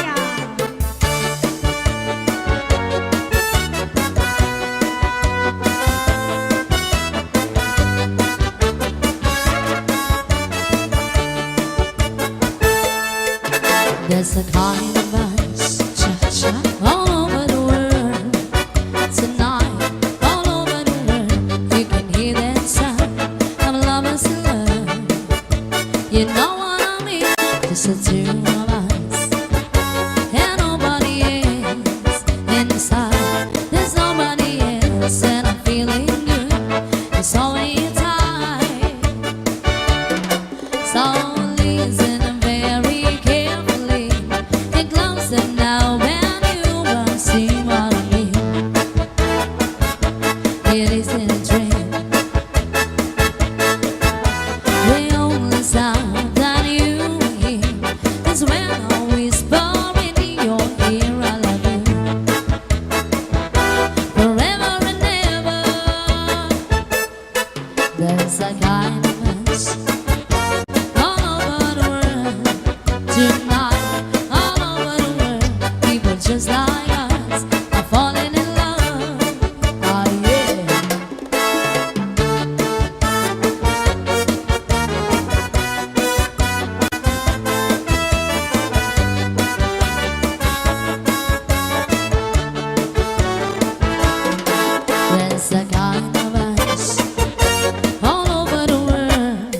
There's a kind of us cha-cha all over the world tonight, all over the world. You can hear that sound of lovers in love. You know what I mean? Just the two of us and nobody else inside. There's nobody else, and I'm feeling good. It's only time. So listen very carefully. Get closer now when you will see what I mean. It isn't a dream. The only sound that you hear is when I whisper in your ear, I love you forever and ever. There's a kind of us all over the world tonight, all over the world. People just like us are falling in love. Oh yeah. There's a kind of us all over the world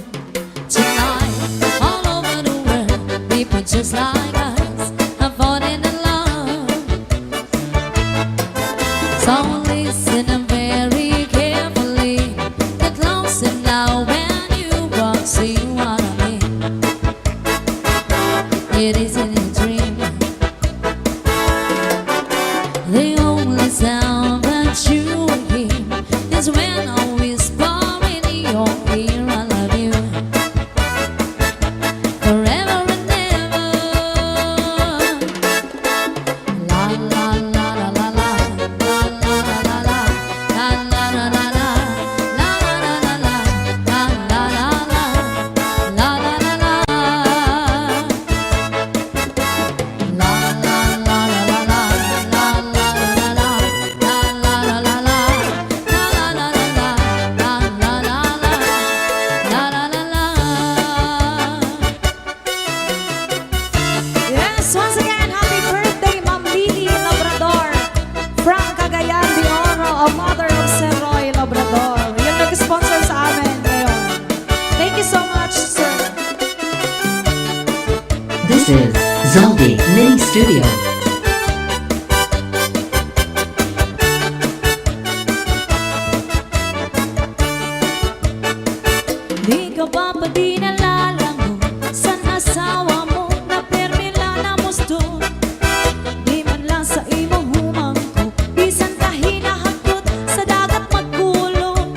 tonight, all over the world. People just like us are falling in love. So listen very carefully. Get closer now when you walk, see what I mean. It isn't a dream. The only sound that you hear is when I whisper in your ear, I love you forever and ever. La la la la la la, la la la la la, la la la la la, la la la la la, la la la la, la la la la. Yes, once again, happy birthday, Ma'am Lily Labrador. From Cagayan de Oro, a mother of Seroy Labrador. Yung nag-sponsor sa amin ngayon. Thank you so much, sir. This is Zombie Mini Studio. Di ka ba pa di nalalango sa asawa mo na permila na musto? Di man lang sa imo humangko, bisan ka hinahagot sa dagat magkulong.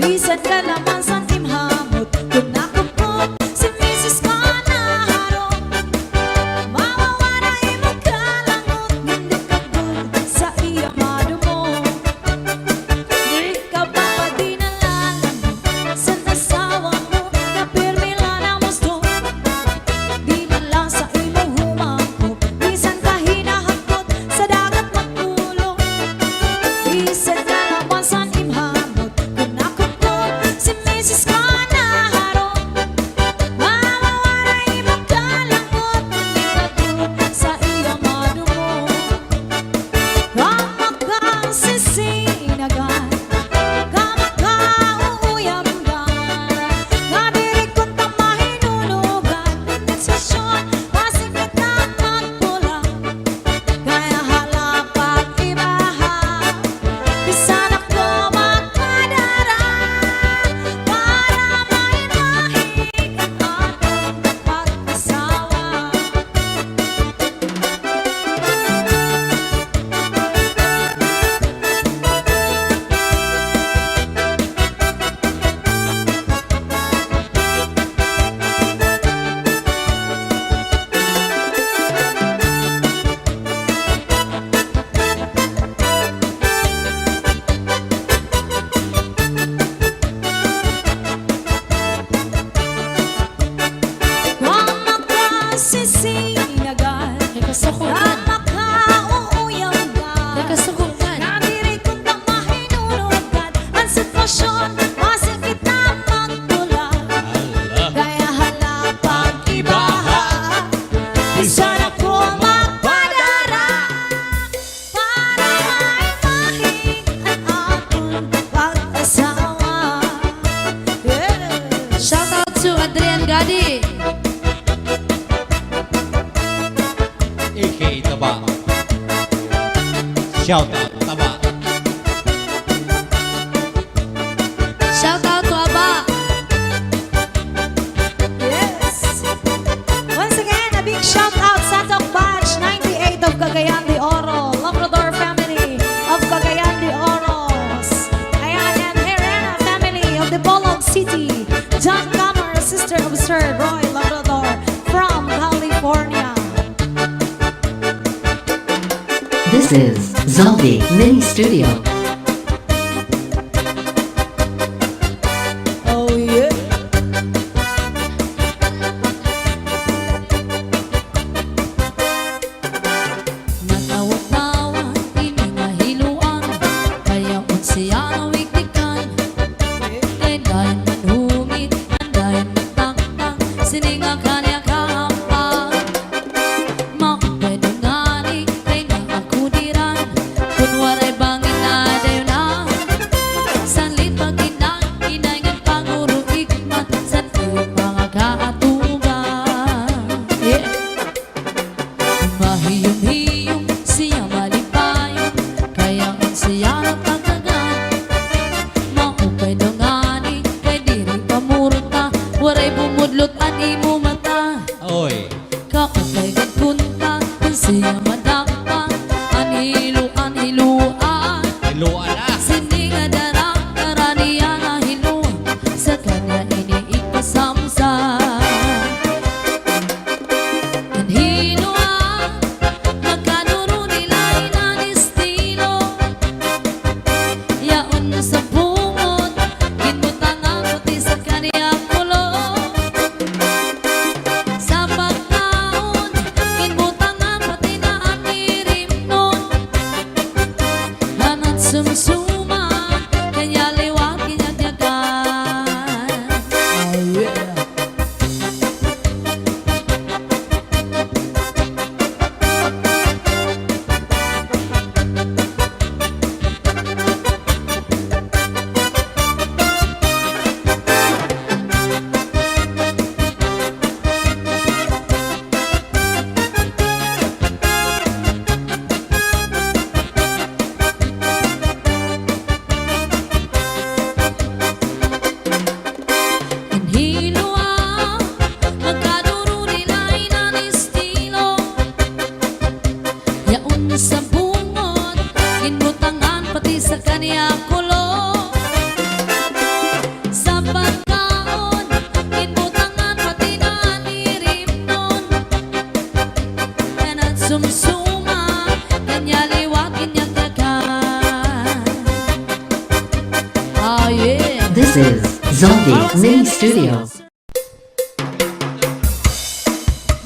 Bisan ka naman sa timhamot, kung nakupot si Mrs. Manaharo. Mawawa na imo Shout out, tama. Shout out to Aba. Yes. Once again, a big shout out sa Tok Batch 98 of Cagayan de Oro, Labrador family of Cagayan de Oros. Ayan, and Herrera family of the Bolog City. John Camer, sister of Sir Roy Labrador from California. This is Zombie Mini Studio. Oh yeah. Natawa-tawa, ininahiluan, kaya unsiya na wiktikan. Dayan manhumit, dayan matangtang, sininga kanya kahampa. Makapedungani, kay na ako diran, kunwaray bangin na dayo na. Sanlit pag-inang, inayngan panguro ikmat, sa tuyong mga kaatugan. Yeah. Mahiyong-hiyong siya malipayon, kaya ang siya nagtatagan. Maupay dungani, kay diri pamurta, waray bumudlot at imo mata. Oy. Kaupay gagpunta, kung siya madakpa, anhiluan. Iluan na. Sininga darang, karaniya na hiluan, sa kanya iniipasamsa. Anhiluan, magkanuro nila inanistilo. Yaon na sa bungot, ginbutang ang puti sa kanya kulo. Sa pagkaon, ginbutang ang pati na ang irim nun. Hanat sumsuman, kanya liwag kinyagyagan. Oh yeah. Anhiluan, magkanuro nila inanistilo. Yaon sa bungot, ginbutangan pati sa kanya kulo. Sa pagkaon, ginbutangan pati na ang irim nun. Hanat sumsuman, kanya liwag kinyagyagan. Ah yeah. This is Zombie Mini Studio.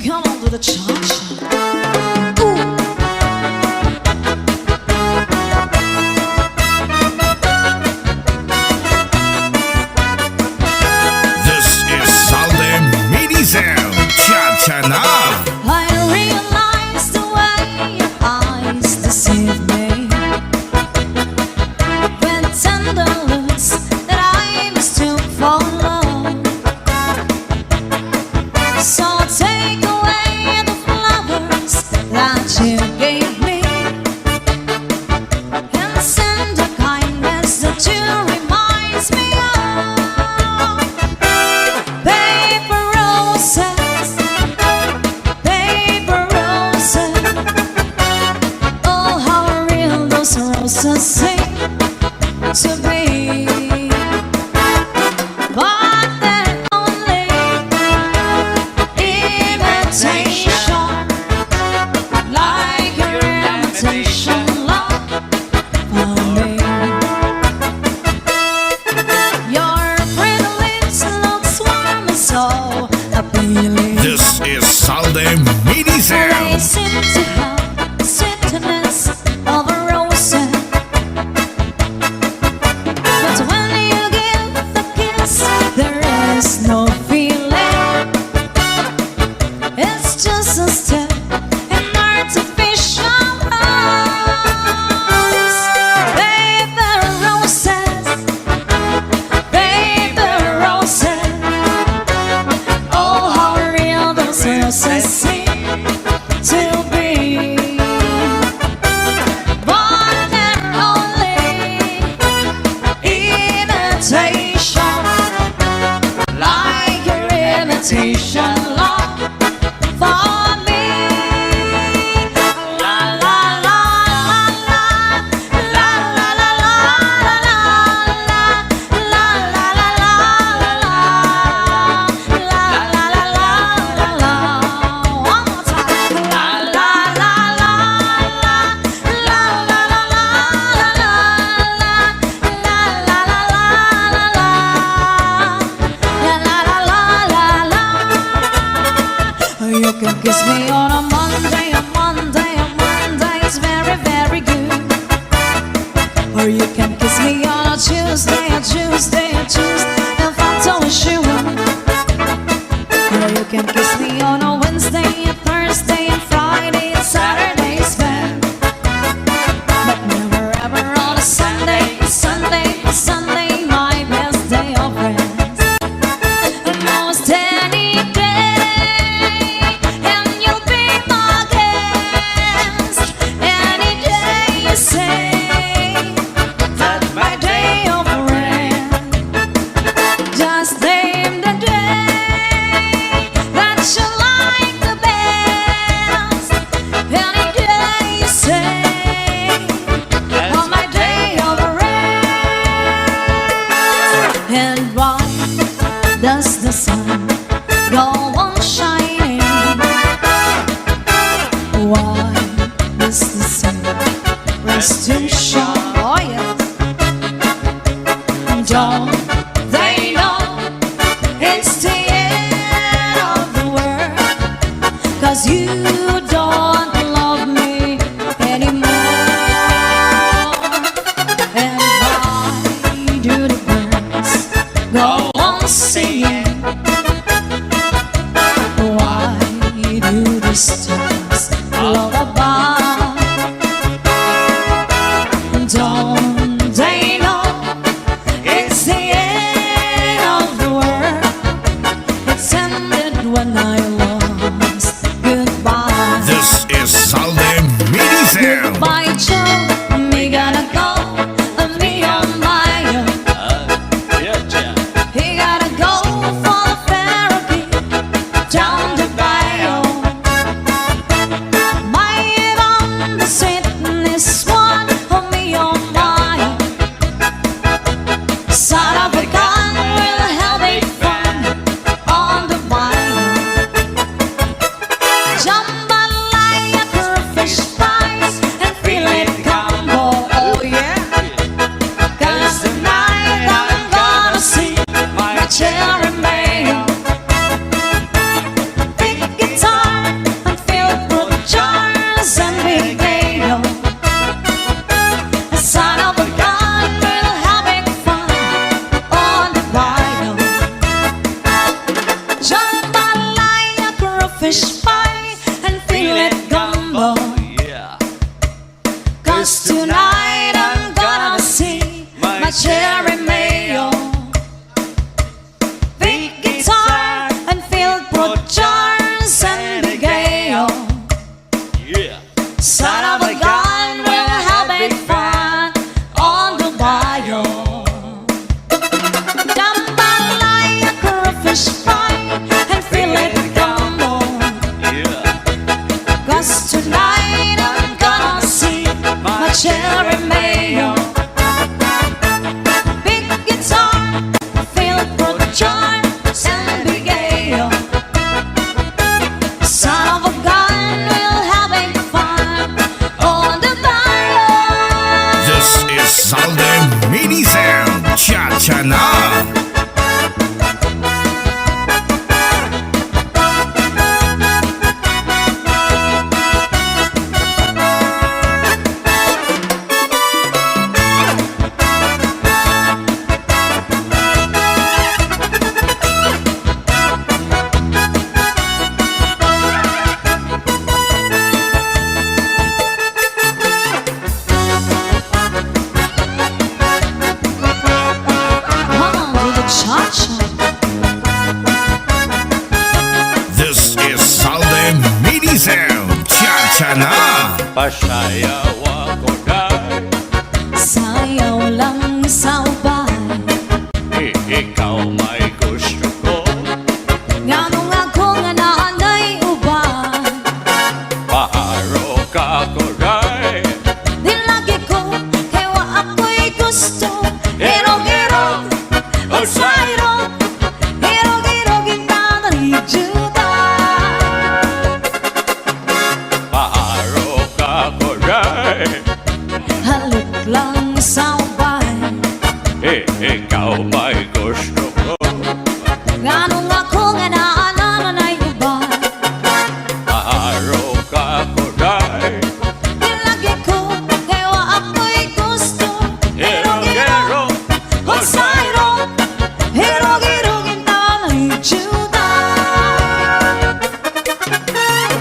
Come on to the cha-cha. This is Salde Mini Sound. Cha-cha na. I realize the way your eyes deceive me. When tender looks that I mistook for love. So take away the flowers that you gave me, and send a kindness that you reminds me of. Paper roses, paper roses. Oh, how real those roses seem to be. But they're only imitation, like your imitation love for me. Your pretty lips look warm and so appealing. This is Salde Mini They Sound. seem to have the sweetness of a rose. But when you give the kiss, there is no feeling. It's just a step in artificial rose. Paper roses, paper roses. Oh, how real those roses seem to be. But You can kiss me on a Monday, a Monday, a Monday is very, very good. Or you can kiss me on a Tuesday, a Tuesday, a Tuesday, if I don't wish you would. Or you can kiss me on a Wednesday, a Thursday, a Friday, and Saturday's fair. But never ever on a Sunday, a Sunday, a Sunday, my best day of rest. Almost any day, and you'll be my guest. Any day you say that my day of rest. Just name the day that you like the best. Any day you say on my day of rest. And why does the sun go on shining? Why does the sun rest to shine? Oh yes. Don't they know it's the end of the world? 'Cause you don't love me anymore. And why do the birds go on singing? Why do the stars lullaby? Don't they know it's the end of the world? It's ended when I lost goodbye. This is Salde Mini Sound. Goodbye, Joe. Me gotta go. Me on my own. He gotta go for the therapy down the bio. My on the sweetness one on me on my own. Son of a gun will have a fun on the bio. Jambalaya for fish fries and filet combo. Oh yeah. 'Cause tonight I'm gonna see my cherry mayo. Big guitar and filled with jars and big mayo. The son of a gun will having fun on the bio. Jambalaya for a fish pie and filet gumbo. 'Cause tonight I'm gonna see my cherry mayo. Big guitar and filled with jars and big ale. Son of a gun will having fun on the bio. Jambalaya for a fish pie and filet gumbo. 'Cause tonight I'm gonna see my cherry mayo. Big guitar filled with jars and big ale. Son of a gun will having fun on the bio. This is Salde Mini Sound. Cha-cha na. Come on, do the cha-cha. This is Salde Mini Sound. Cha-cha na. Pasayaw ako dahil Sayaw lang sa ubay. ikaw may gusto ko. Nganong ako nga naanay ubay. Paharo ka ko dahil Di lagi ko kaya wa ako'y gusto. Hirog-hirog o sayrog. Hirog-hirog inanalijuda. paharo ka ko dahil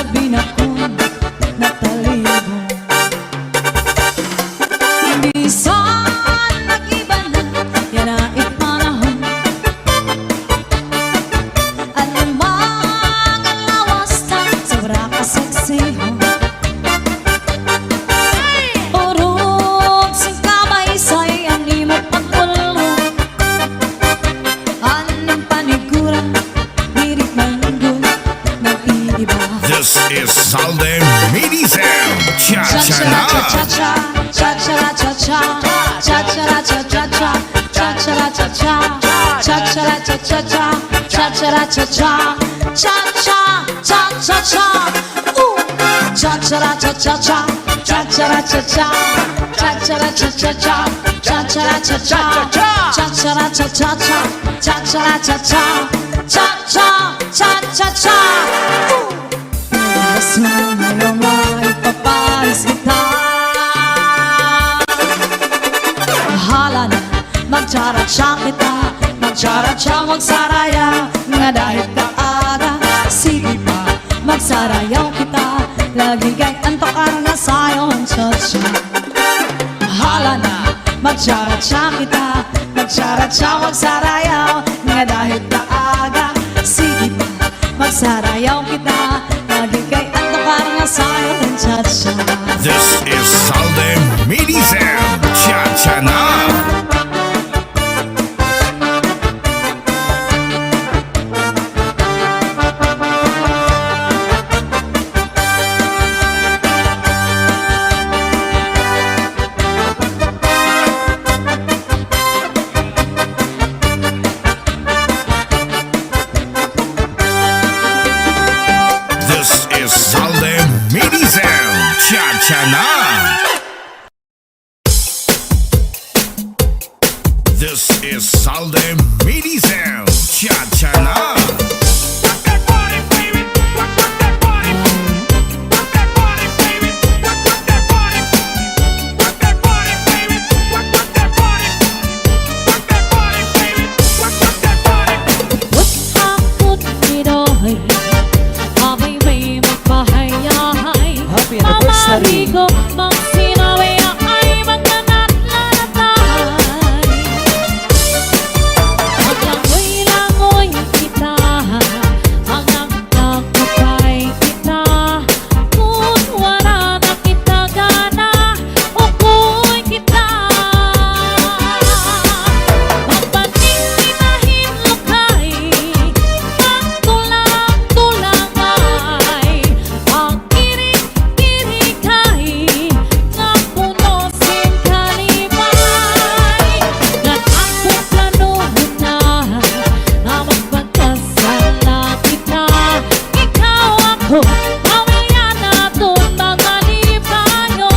gabi na ko'y natalibong. Minsan nag-iba na, yan ay panahon. Alamang ang lawas na sobra kaseksihan. Urog sing kamay sa'y ang imong pagpulong. Anong paniguran, dirit manggol, nag-iiba. This is Salden Mini Sound. Cha-cha na. Cha-cha-cha, cha-cha-cha-cha, cha-cha-cha-cha-cha, cha-cha-cha-cha, cha-cha-cha-cha-cha, cha-cha-cha-cha, cha-cha-cha-cha-cha. Cha-cha-cha-cha-cha, cha-cha-cha-cha, cha-cha-cha-cha-cha, cha-cha-cha-cha, cha-cha-cha-cha-cha, cha-cha-cha-cha, cha-cha-cha-cha-cha. Gusto ngayon maipaparis kita. Bahala na, magtsara-tsa kita, magtsara-tsa, magsaraya, nga dahil kaaga. Sige pa, magsarayaw kita, lagi kay antokan na sayon, cha-cha. Bahala na, magtsara-tsa kita, magtsara-tsa, magsarayaw, nga dahil kaaga. Sige pa, magsarayaw kita, lagi kay antokan na sayon, cha-cha. This is Salden Mini Sound. Cha-cha na. This is Salden Mini Sound. Cha-cha na. This is Salden Mini Sound. Cha-cha na. Akot Birahe, amay may magpahayahay. Happy anniversary. Mamarigo, magsinawi ay magkanat-lanatay. Maglangoy-langoy kita, hanggang nagkupay kita. Kung wala na kita gana, ukoy kita. Magpatinginahin lukay, pagtulang-tulangay. Ang kirig-kirigay, nga puno sin kalibay. Nan akong planuhin na, na magpagkasala kita. Ikaw ako, mamaya na itong mga libayo.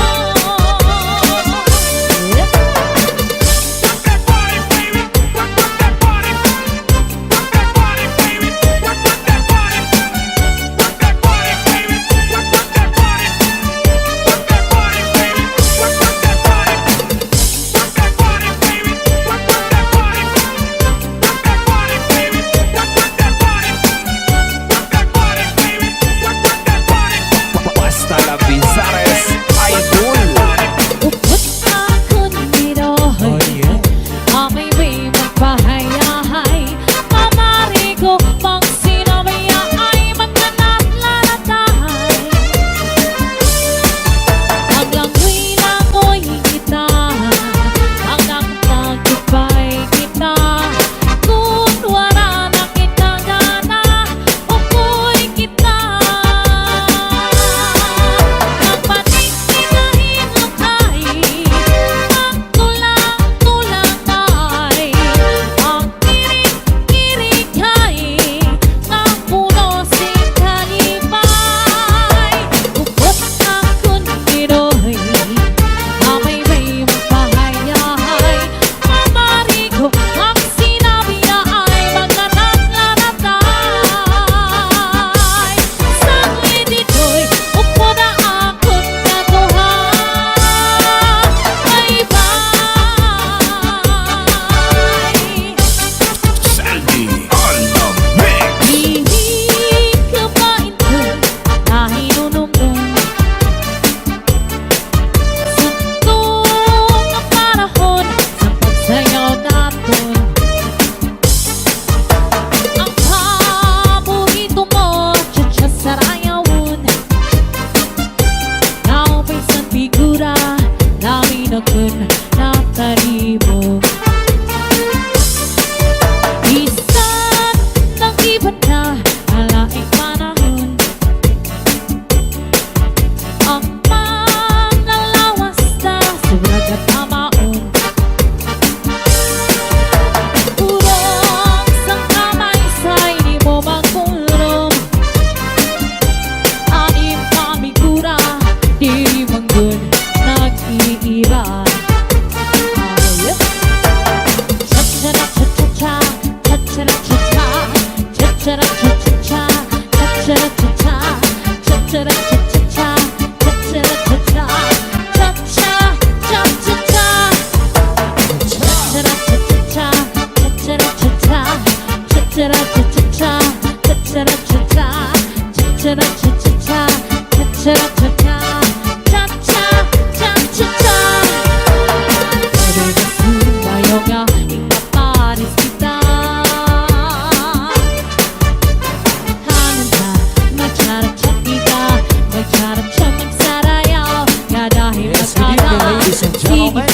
Yes, good evening, ladies and gentlemen.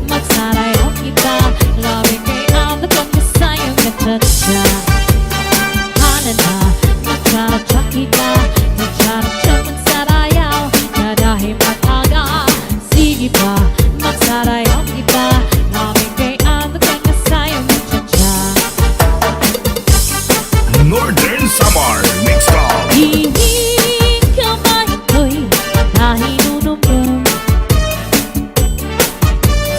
Magsarayaw kita, lamig kay ang nagpagkasayang katsa. Hana na, magsaratsa kita, magsaratsa magsarayaw, na dahil mag-aga. Sige pa, magsarayaw kita, lamig kay ang nagpagkasayang katsa. Northern Samar Mix Club. Hiling kamay ko'y nahinunumdum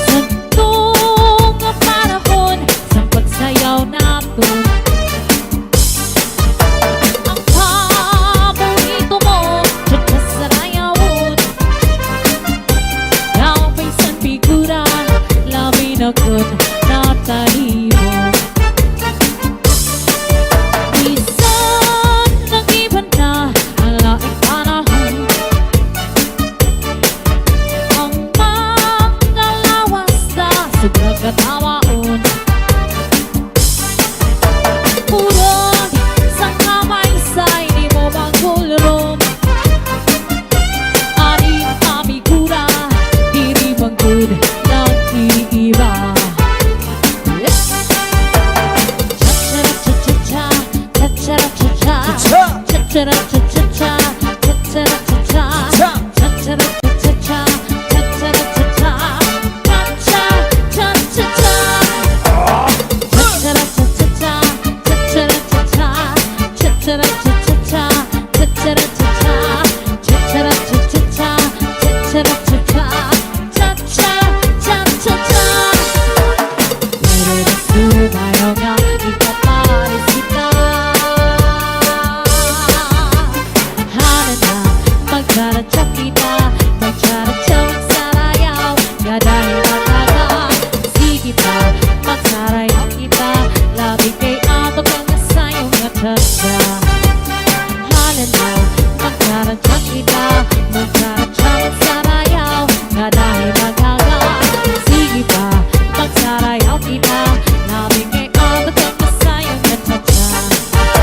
sa tuong panahon sa pagsayaw natin. Ang paborito mo dyan ka sa rayawon, labay sa figura, labay na kun natalibo. Minsan nag-iba na ang laing panahon, ang mga lawas na sobrang katawaon. Puron sa kamay sa'y di mo magulrom, aning kamigura, diri manggod nag-iiba.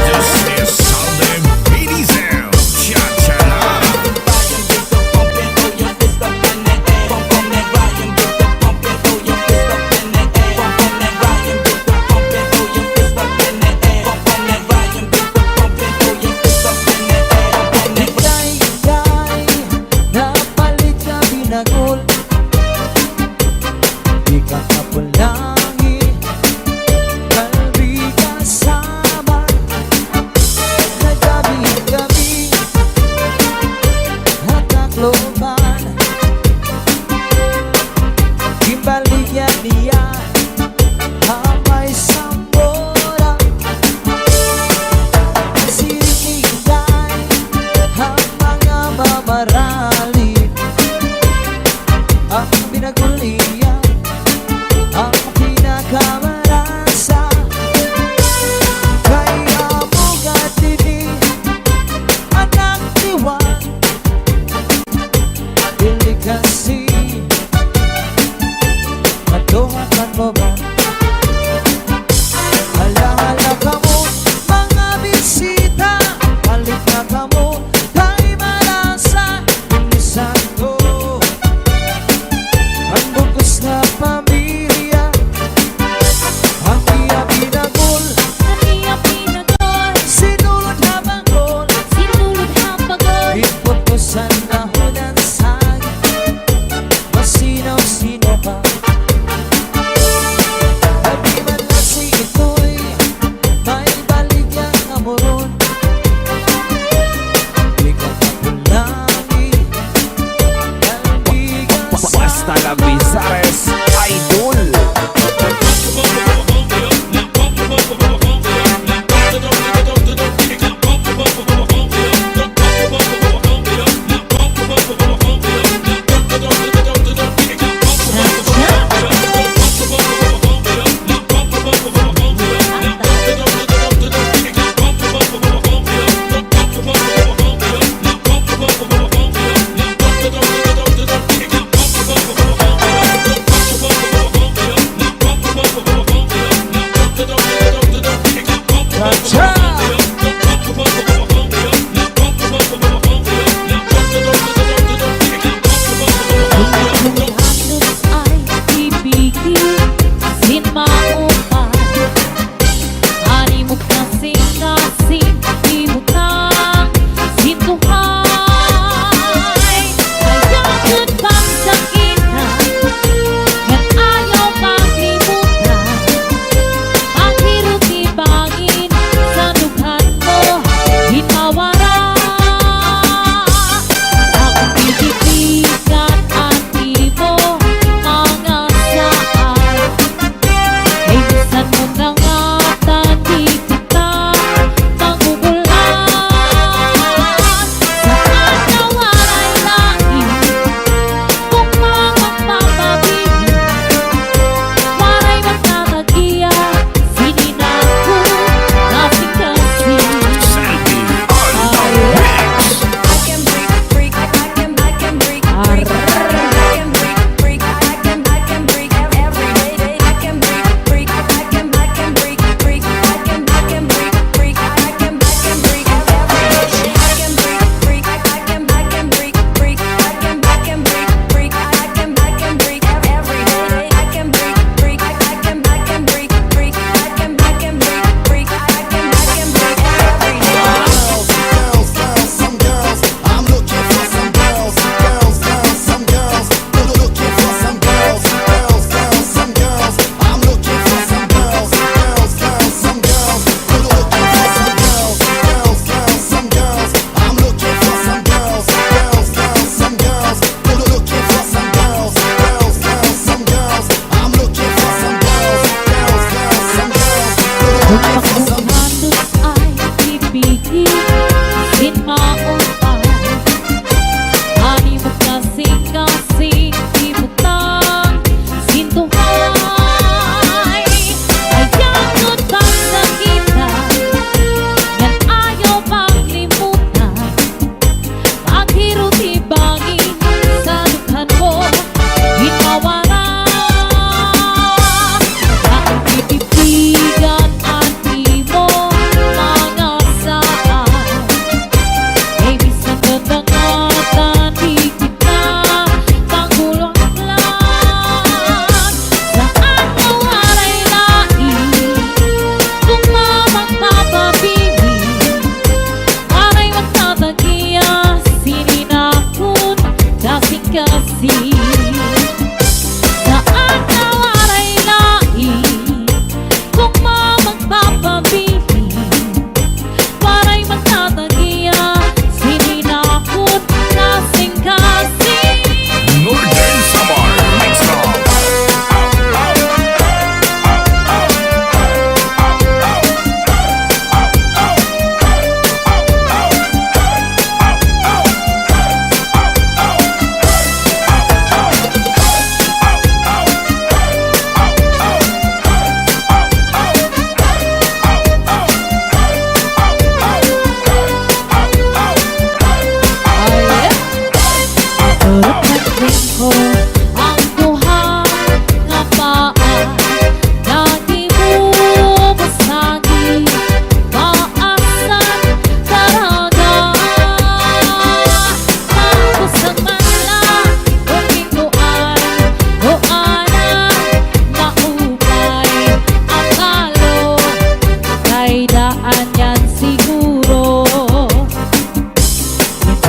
This is Sunday Mini Sound. Cha-cha-na.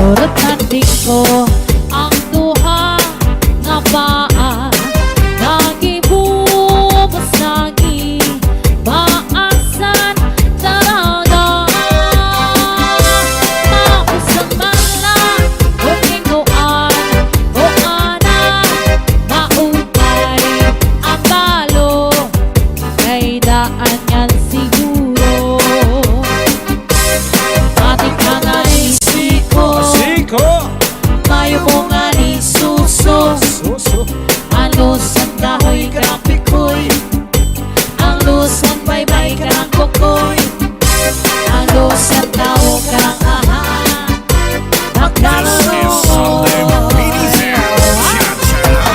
Surot natin ko ang duha nga paa, nagibubos lagi maasan daraga. Mausang mala o iguan o ana, maupay ang balo, kay daan yan siguro. Ating mga isiko, mayo mo nga ni suso. Ang lusan kahoy grapikoy, ang lusan baybay karang kokoy, ang lusan tao karang aha. This is Sunday Mini Sound. Cha-cha-la.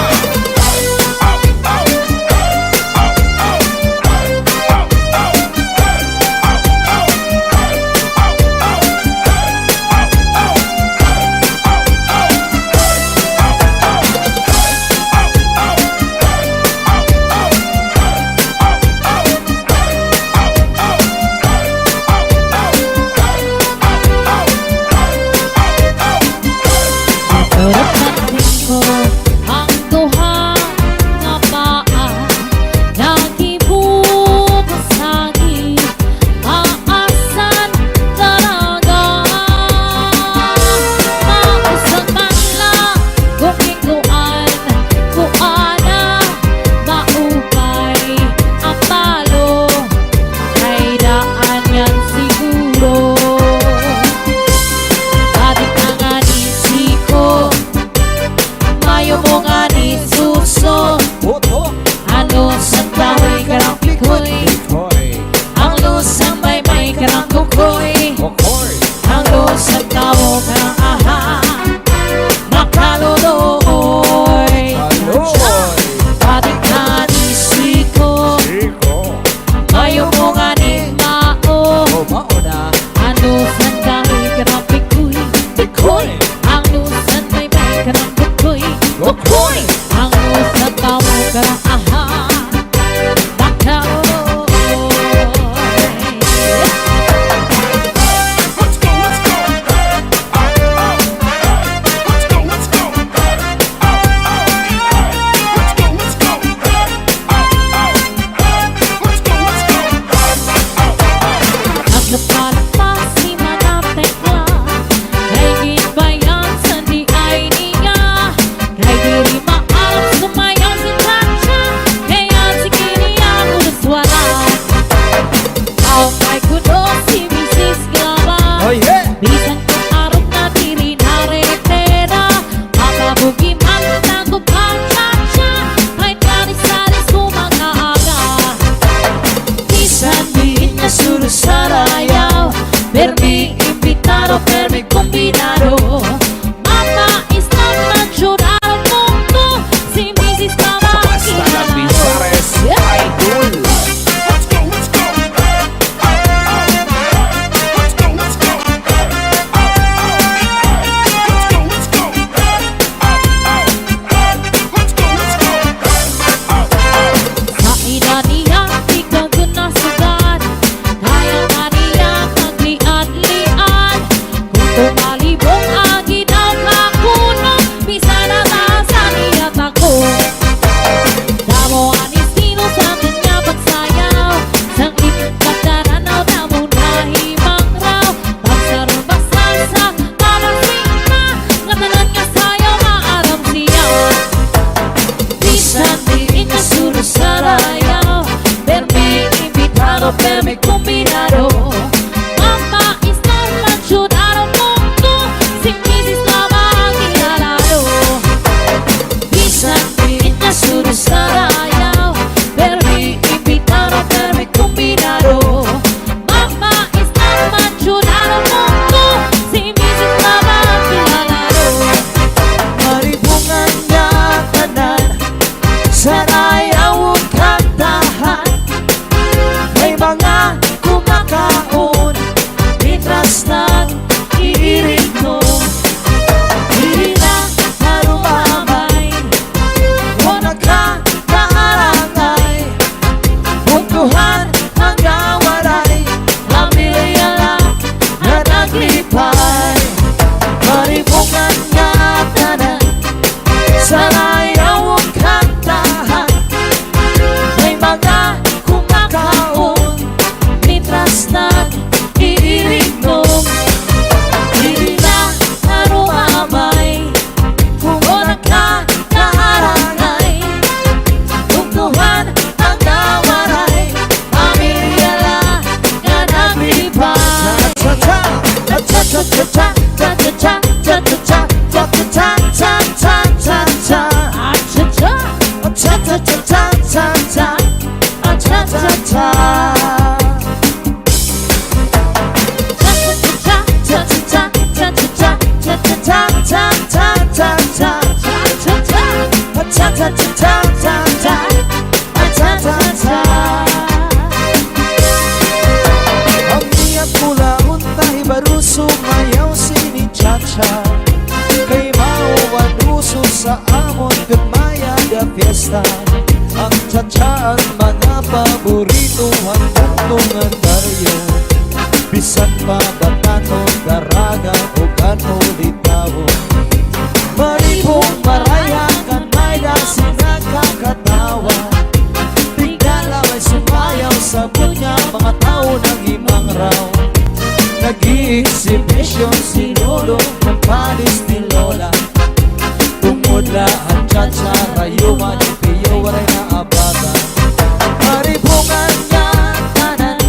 sa amon ket maya da fiesta. Ang cha-cha ang mga paborito hanggang tungan tayo. Bisan pa batato, daraga o kano litawo. Maripong maraya kan may dasin nakakatawa. Tigala ay sumayaw sa bunya mga tao ng imang raw. Nag-i-exhibition si Lolo ng panis ni Lola. Tumudla ang cha-cha, rayuma, jipiyo, waray na abata. Maribungan niya tanan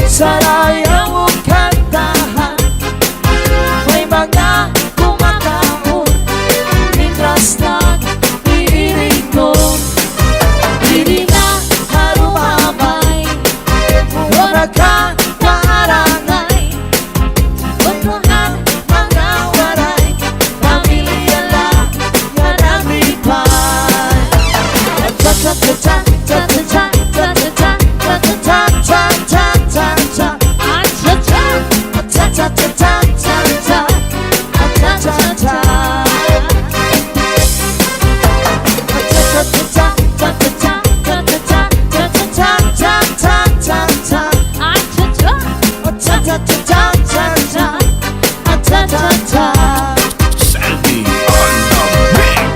sa layang kantahan. May mga kumakaon Nitras nag-iirig ko. Hindi na harumabay o nagkakaarangay. Unahan mga waray, pamilya lang yan ang lipay. Salty on the mix.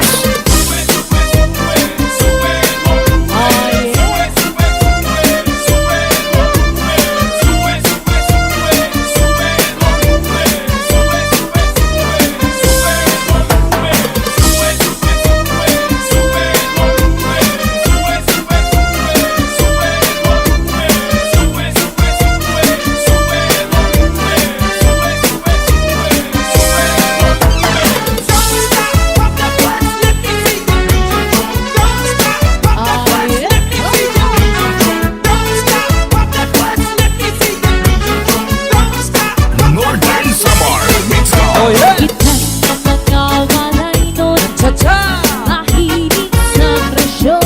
Northern Samar Mix Oh yeah! Itan ang mga walay nun, Cha-cha! mahilig sa presyo.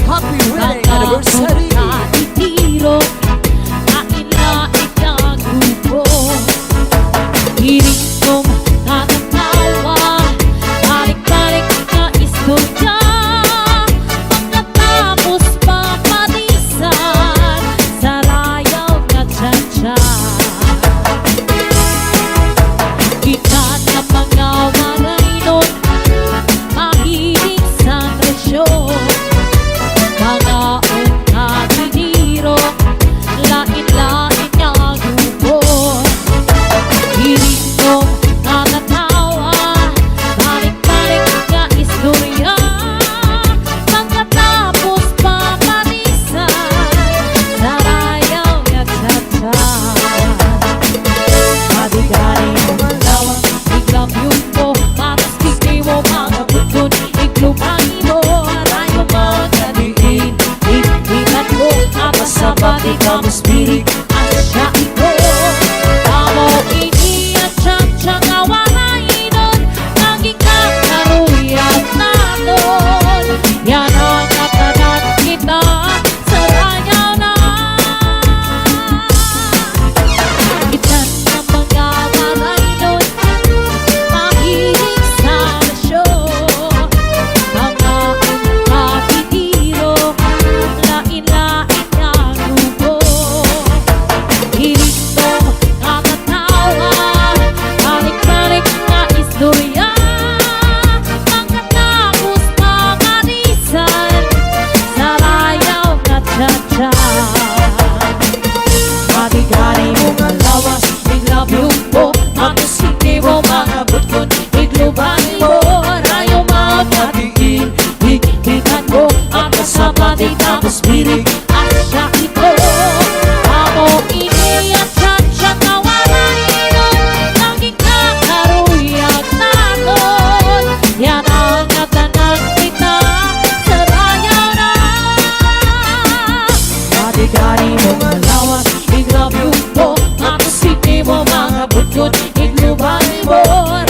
Happy wedding anniversary! Itiro, lain-lain na grupo. Hiling kong natatawa, balik-balik na istorya. Pagkatapos papalisan sa rayaw na cha-cha. Kita na mga waray nun, mahilig sa presyo. Mga ungkatiniro, lain-lain niya grupo. Hiling kong natatawa, balik-balik nga istorya. Pagkatapos papalisan sa rayaw na cha-cha. Madigari mo malawa, iglap yun po, matas kikay mo mga butun, iglupangin mo, rayo mga diin, ikat mo, atas sa pati kamos birig, asya ito. Amo ini at cha-cha nga walay nun, naging kakaruyan natin. Yan ang katanan kita sa rayaw na. Itan ang mga walay nun, mahilig sa presyo. Mga ungkatitiro, lain-lain na grupo. Hiling kong natatawa, balik-balik na istorya. Pagkatapos papalisan sa rayaw na cha-cha. Matigari mo nga lawas, iglap yung po, matusiti mo mga butbon, iglubangin mo, rayo mga diin, ikitan mo, atas sa pati tapos birig, asya ito. Amo ini at cha-cha na walay nun, naging kakaruyan natin. Yan ang katanan kita sa rayaw na. Matigari mo nga lawas, iglap yung po, matusiti mo mga butbon, iglubangin mo,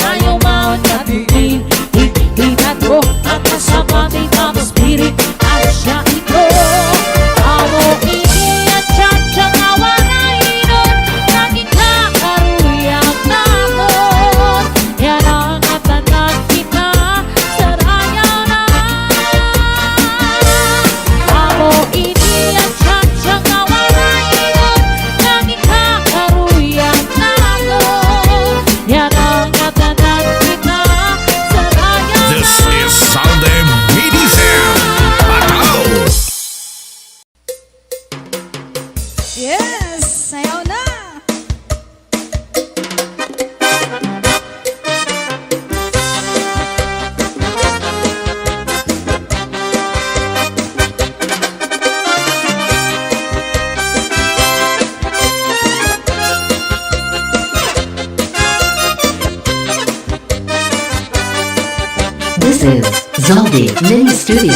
rayo mga diin, ikitan mo, atas sa pati tapos birig, asya ito. This is Zaldi Mini Studio.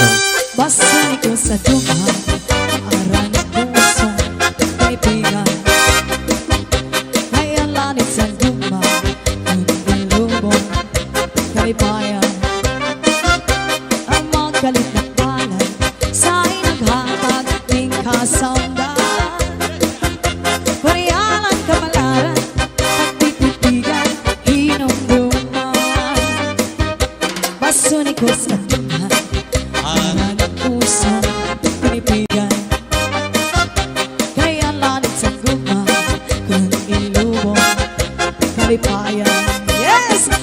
Basta ikaw sa dumaan, aran pusong kaibigan. Kaya lanit sa dumaan, ang ilubong kalibayan. Ang magalit na palad sa inaghatag ng kasamdan. Parialan kamalaran, pagtitipigan, hinumduman. Basta ikaw sa dumaan, aran pusong kaibigan. Kaya lanit sa guma kung ilubong kalipayan. Yes!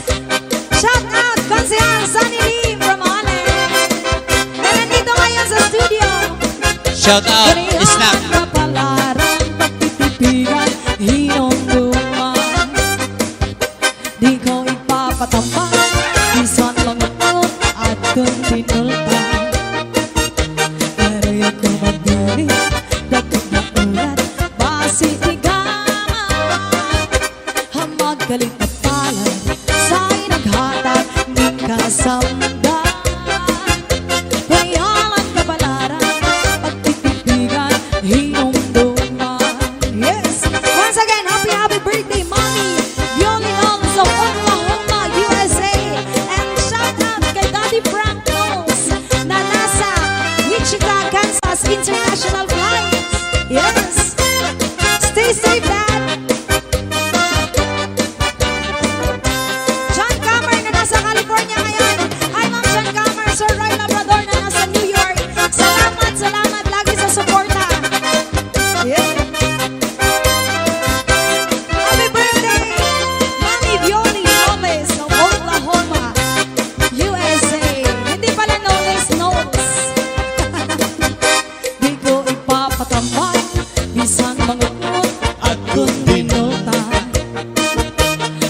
Shout out Konsehal Sunny Lee from Holland na nandito ngayon sa studio. Shout out, Snap. Kapalaran, pagtitipigan, hinumduman. Di ko ipapatampan, isan lang ako at kung tinulpan. Pero yung kumabili, dagdag na ulat, basi tigaman. Hamag galit na palad, sa inaghatag ng kasamdan. Payalan kabalaran, pagtitipigan, hinumduman. Yes! Once again, happy birthday, Mommy Yoli Alves of Oklahoma, USA. And shout out kay Daddy Frank Knowles na nasa Wichita, Kansas International Flights. Yes! Stay safe, Dad! John Camer na nasa California ngayon. Hi, Ma'am John Camer. Sir Roy Labrador na nasa New York. Salamat lagi sa suporta. Yeah. Happy birthday, Mommy Violi Knowles of Oklahoma, USA. Hindi pala Knowles, Knowles. Di ko ipapatambay, bisan mangungot at kung dinultan.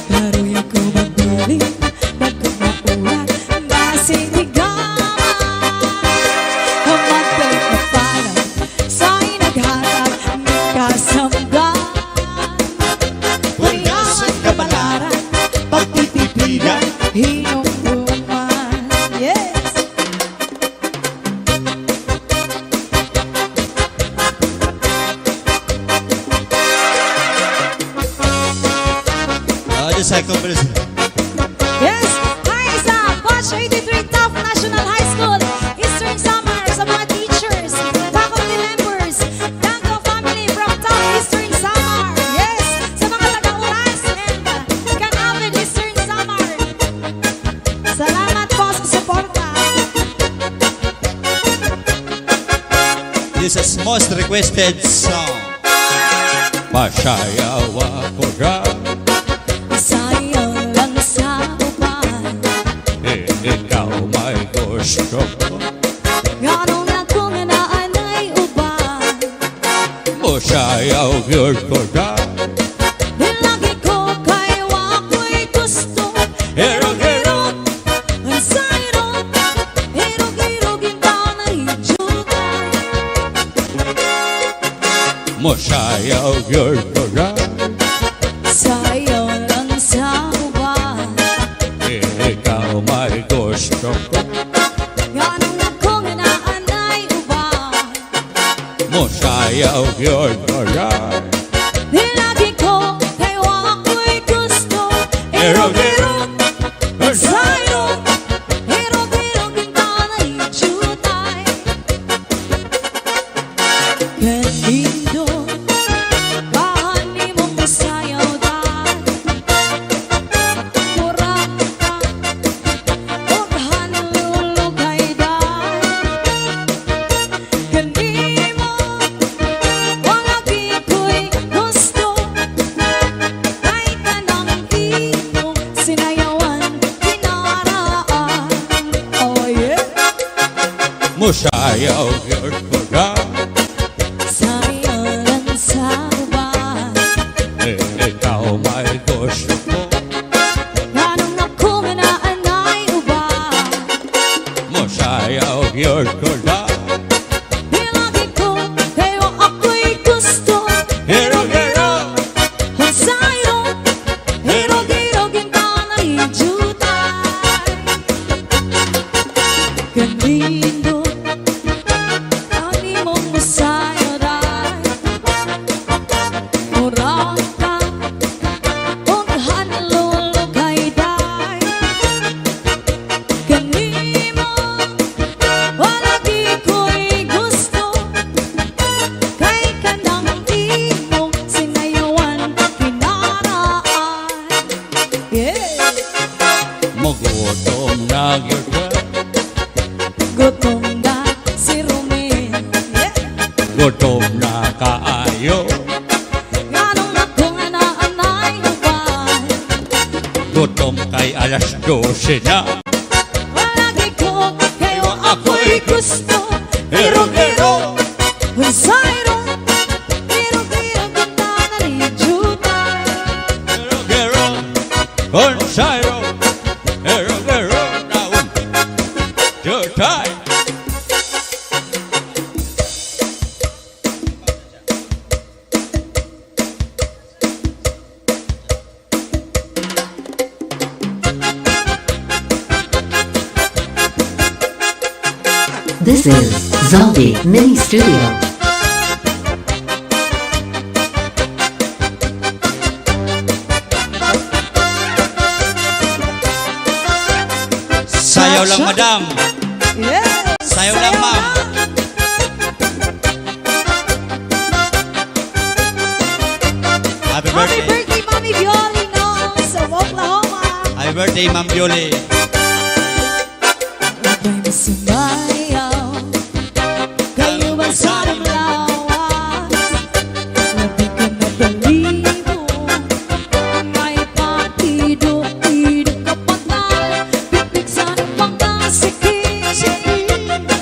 Pero yung kumabili, nagkumaulan, basi tigaman. Hamagpalit na palad, sa inaghatag ng kasamdan. Puriyasan kabalaran, pagtitipigan, hinumduman. Yes! The second version. Yes! Hi sa Batch 83 Top National High School, Eastern Samar, sa mga teachers, faculty members, Danko family from Top Eastern Samar. Yes! Sa mga taga-Uras and Canavin Eastern Samar. Salamat po sa suporta. This is most requested song. Masayaw ako dyan, Sayang lang sa upan, ikaw may gusto ko. ganong na kung naanay uban. Masayaw yun ko dyan, Nilagi ko kay wako'y gusto. hirog-hirog. Ang sayro, hirog-hirog ikaw na ijutan. Masayaw yun ko dyan, Sayo lang sa uban, ikaw may gusto ko. ganong akong naanay uban. Masayaw yun ko dyan, Nilagi ko kay wako'y gusto. hirog-hirog. Ang sayro, hirog-hirog ikaw na ijutan. Kanino, bahani mong masayaw dan. Murang ka, urhan lulugay dan. Kanino, walagi ko'y gusto. Kahit anong iyong sinayawan, kinaraan. Oh yeah! Masayaw yun ko dyan, Sayo lang sa uban, ikaw may gusto ko. ganong akong naanay uban. Masayaw yun ko dyan, Nilagi ko kay ako'y gusto. hirog-hirog. Ang sayro, hirog-hirog ikaw na ijutan. Magutom na gyud ka. Gutom na si Romel. Gutom na kaayo. Ganong akong anaanay ubay. Gutom kay alas 12 na. Palagi ko kayo ako'y gusto. Hero-hero, unsayro. Hero-hero, ganda na lijutan. Gero gero, Consairo. Gero gero, naun. Jutay. This is Zombie Mini Studio. Sayaw lang, madam. Yes! Sayaw lang, ma'am. Happy Happy birthday. birthday, Mami Violi, no? Sa Oklahoma. Happy birthday, Ma'am Bioli. Abay na sumayaw. Kayo ba sa lawas? Labi ka na balibo. May patido-tido ka patal. Pipig sa mga sikis.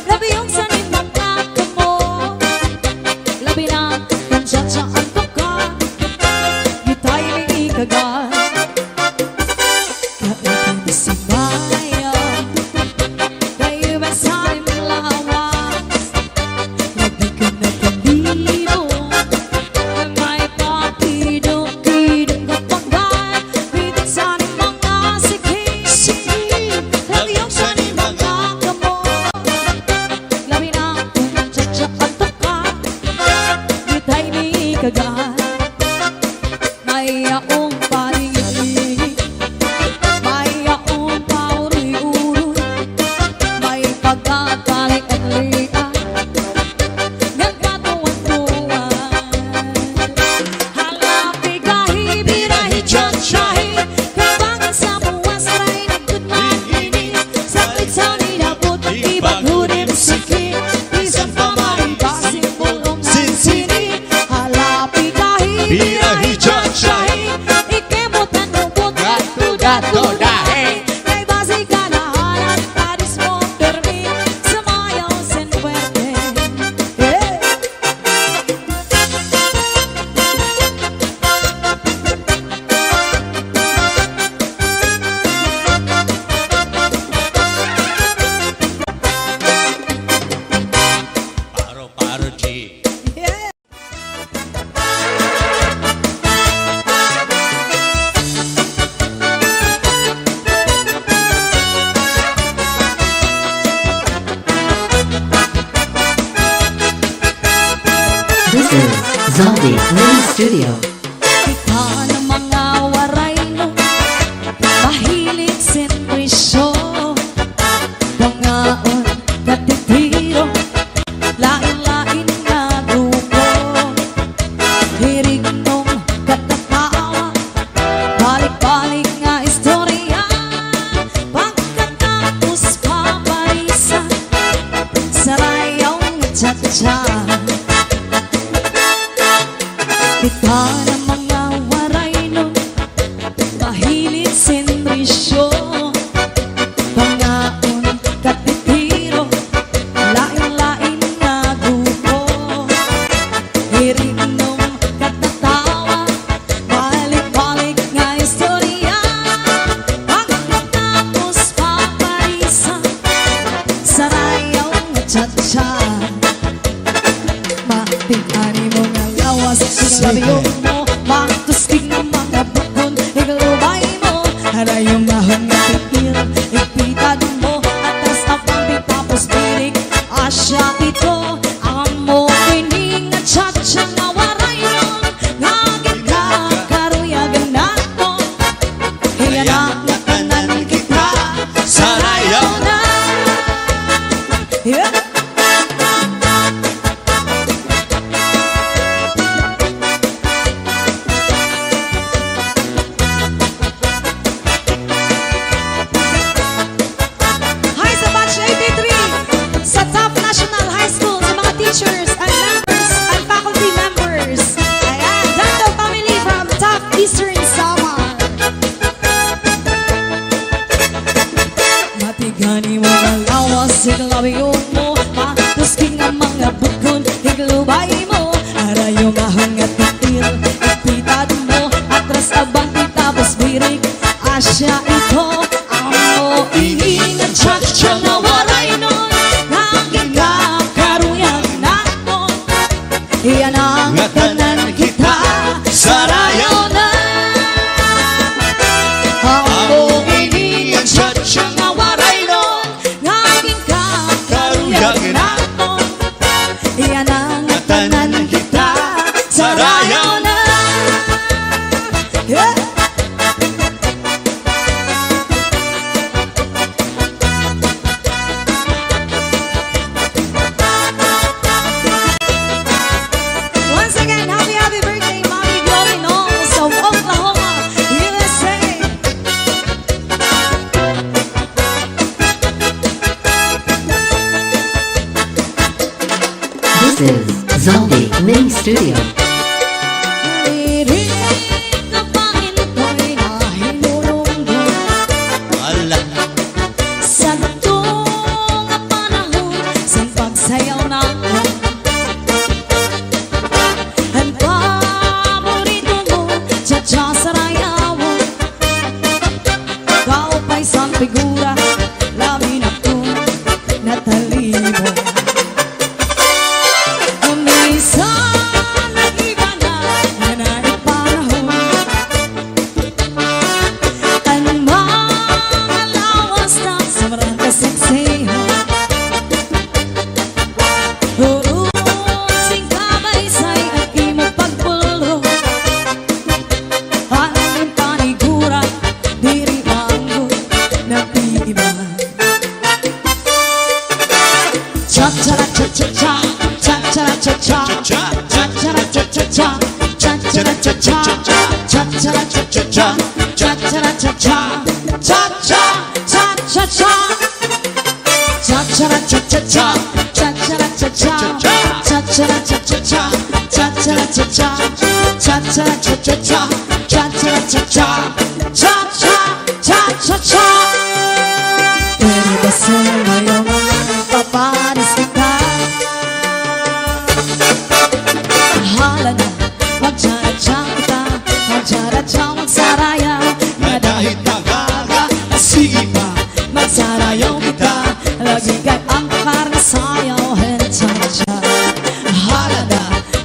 Labi yung sanin mga kamot. Labi na kung tsatsaan ko ka. Gitay may ikagat. Abay na sumayaw. Kayo ba sa lawas? Labi ka na balibo. May patido-tido ka patal. Pipig sa mga sikis. Labi yung sanin mga kamot. Labi na kung tsatsaan ko ka. Gitay may ikagat. May akong paligid. May akong pauri-uri. May pagkatali-alian. Nagkatuwan-tuwan. Halapi kahi, birahe, tsatsyahe. Kabangan sa buwas, ray nagkutmangini. Saklit sa nilabot, ibaghunim sikit. Isang pamalibasin, bulong ng sini. Halapi kahi, birahe, tsatsyahe. Ikimutan lubot, gato dahe. Kay basi kalahanan, taris mo permi. Sumayaw sin puwerte. Paro-paro, G. This is Zombie Mini Studio. Kita ng mga waray no, mahilig senrisyo. Bangaon, katitiro, lain-lain na dugo. Hirig nung katatawa, balik-balik nga istorya. Pagkatapos paparisan, sarayong tsa-tsa. Kita ng Gani mo malawas, iglabiyong mo Matusking ang mga bukon, iglubay mo Arayo mahang at titil, ipitad mo Atras abang tapos birik, asya ito Ang mo iingat, tsak-tsak na waray nun Naging kakaruyang naton Iyan ang tanan kita, sarayaw na Ang mo iingat, tsak-tsak na waray nun Naging kakaruyang naton Iyan ang tanan kita, sarayaw na Yeah! Once again, happy birthday, Mommy Glory Knowles of Oklahoma, USA. This is Zombie Mini Studio. Naririnig ka ba ito'y nahinulunggo Ala. Sa itong panahon sa pagsayaw natin Ang paborito mo, cha-cha sa rayaw Kau pa'y isang figura, labi na ito, natalimo Minsan nag-iba na naipanahon Ang mga lawas na sobrang kaseksihan Urusing kabaysay at imo pagpulo Ang panigura, diri manggo, nag-iiba Cha-cha-cha-cha-cha Cha-cha-cha-cha Cha-cha-cha-cha Cha-cha-cha-cha Cha-cha-cha-cha Cha-cha-cha-cha Cha-cha-cha-cha Cha-cha-cha-cha Cha-cha-cha-cha Cha-cha-cha-cha Cha-cha-cha-cha Cha-cha-cha-cha Cha-cha-cha-cha Cha-cha-cha-cha Pwede ba sumayaw papanis kita Hala na, magtsara-tsa kita Magtsara-tsa, magsaraya Nga dahil tagaga, sige pa Magsarayaw kita Lagi kay ang karna sayaw Hentsa-tsa Hala na,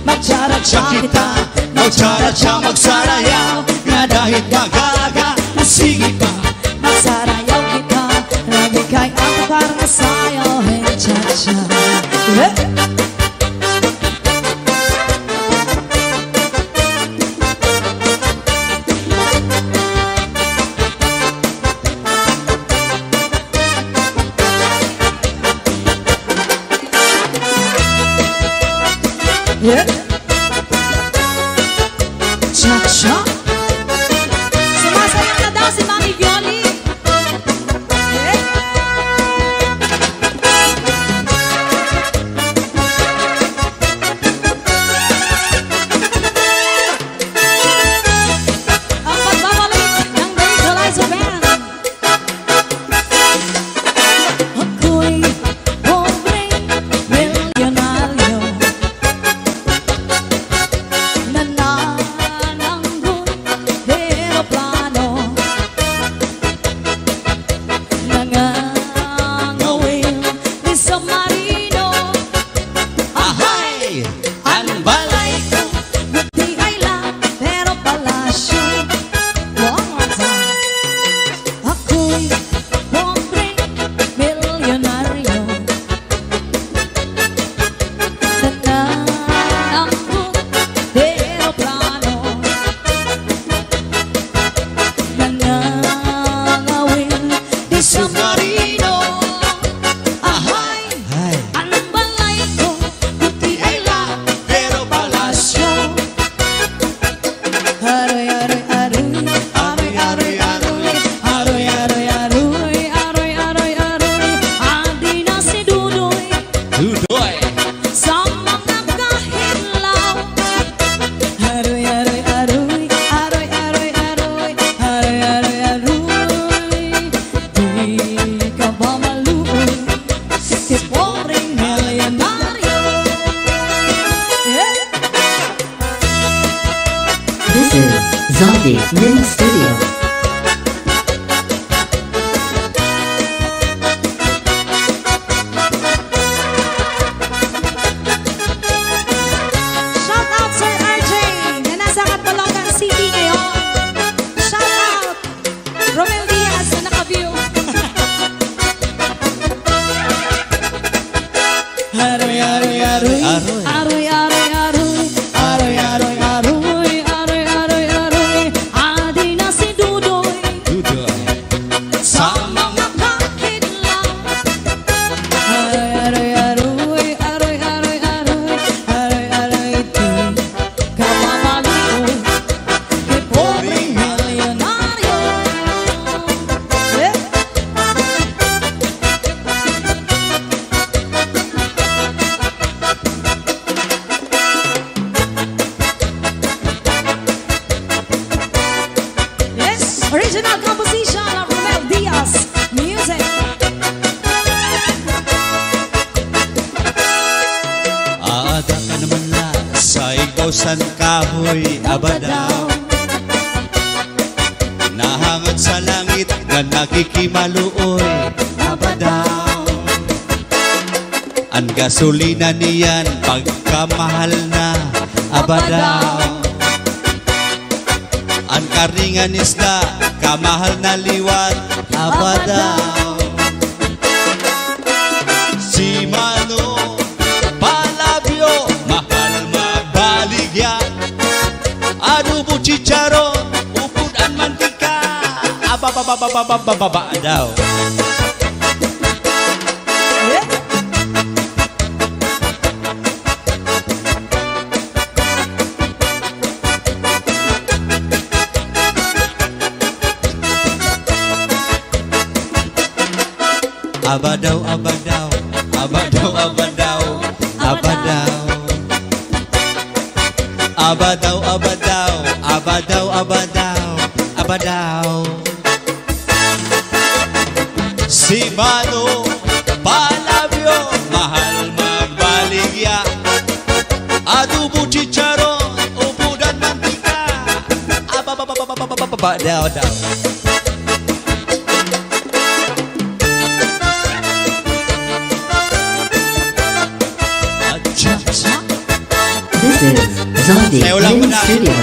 magtsara-tsa kita Magtsara-tsa, magsarayaw Nga dahil tagaga, sige pa Magsarayaw kita Lagi kay ang karna sayaw Hentsa-tsa Yeah. Cha-cha. Sumasayaw na daw si Mami Violi. Yeah. Ang pagbabalik ng Legalizer Band. Ako'y pobreng milyonaryo Nanananggoy eroplano Nangangawil di submarino Ahay! Ang balay ko. Buti ay lang pero palasyo One more time Ako'y pobreng milyonaryo Nanananggoy eroplano Nangangawil di submarino Ahay! Ay. Ang balay ko, buti ay lang Pero palasyo Aroy-aroy-aroy Aroy-aroy-aroy Aroy-aroy-aroy Aroy-aroy-aroy Andi na si Dudoy Dudoy. Sa mga kahilaw Aroy-aroy-aroy Aroy-aroy-aroy Aroy-aroy-aroy Di Mini Studio. Shout out Sir RJ na nasa Catalogan City ngayon. Shout out Romel Diaz na naka-view. Aroy, aroy, aroy. Aroy, aroy, aroy. Aroy, aroy, aroy. Aroy, aroy, aroy. Adi na si Dudoy Dudoy. sa mga kakidlaw. Aroy, aroy, aroy. Aroy, aroy, aroy. Aroy, aroy, di ka mamaliko kay pobreng milyonaryo. Eh? Yes, original composition of Romel Diaz music. Aada ka naman la sa ikaw san kahoy abadaw. Nahangad sa langit na nakikimaluoy abadaw. Ang gasolina niyan pagkamahal na abadaw. Ang karingan isda kamahal na liwat abadaw. Si Mano palabyo mahal magbaligyan. Adobo chicharon upod ang mantika abababababababa daw. Eh? Abadaw, abadaw, abadaw, abadaw, abadaw. Abadaw, abadaw, abadaw, abadaw, abadaw. Si Mano palabyo mahal magbaligya. Adobo chicharon upudan mantika abababababababa daw daw. This is Zombie Saya ulang Mini benar. Studio.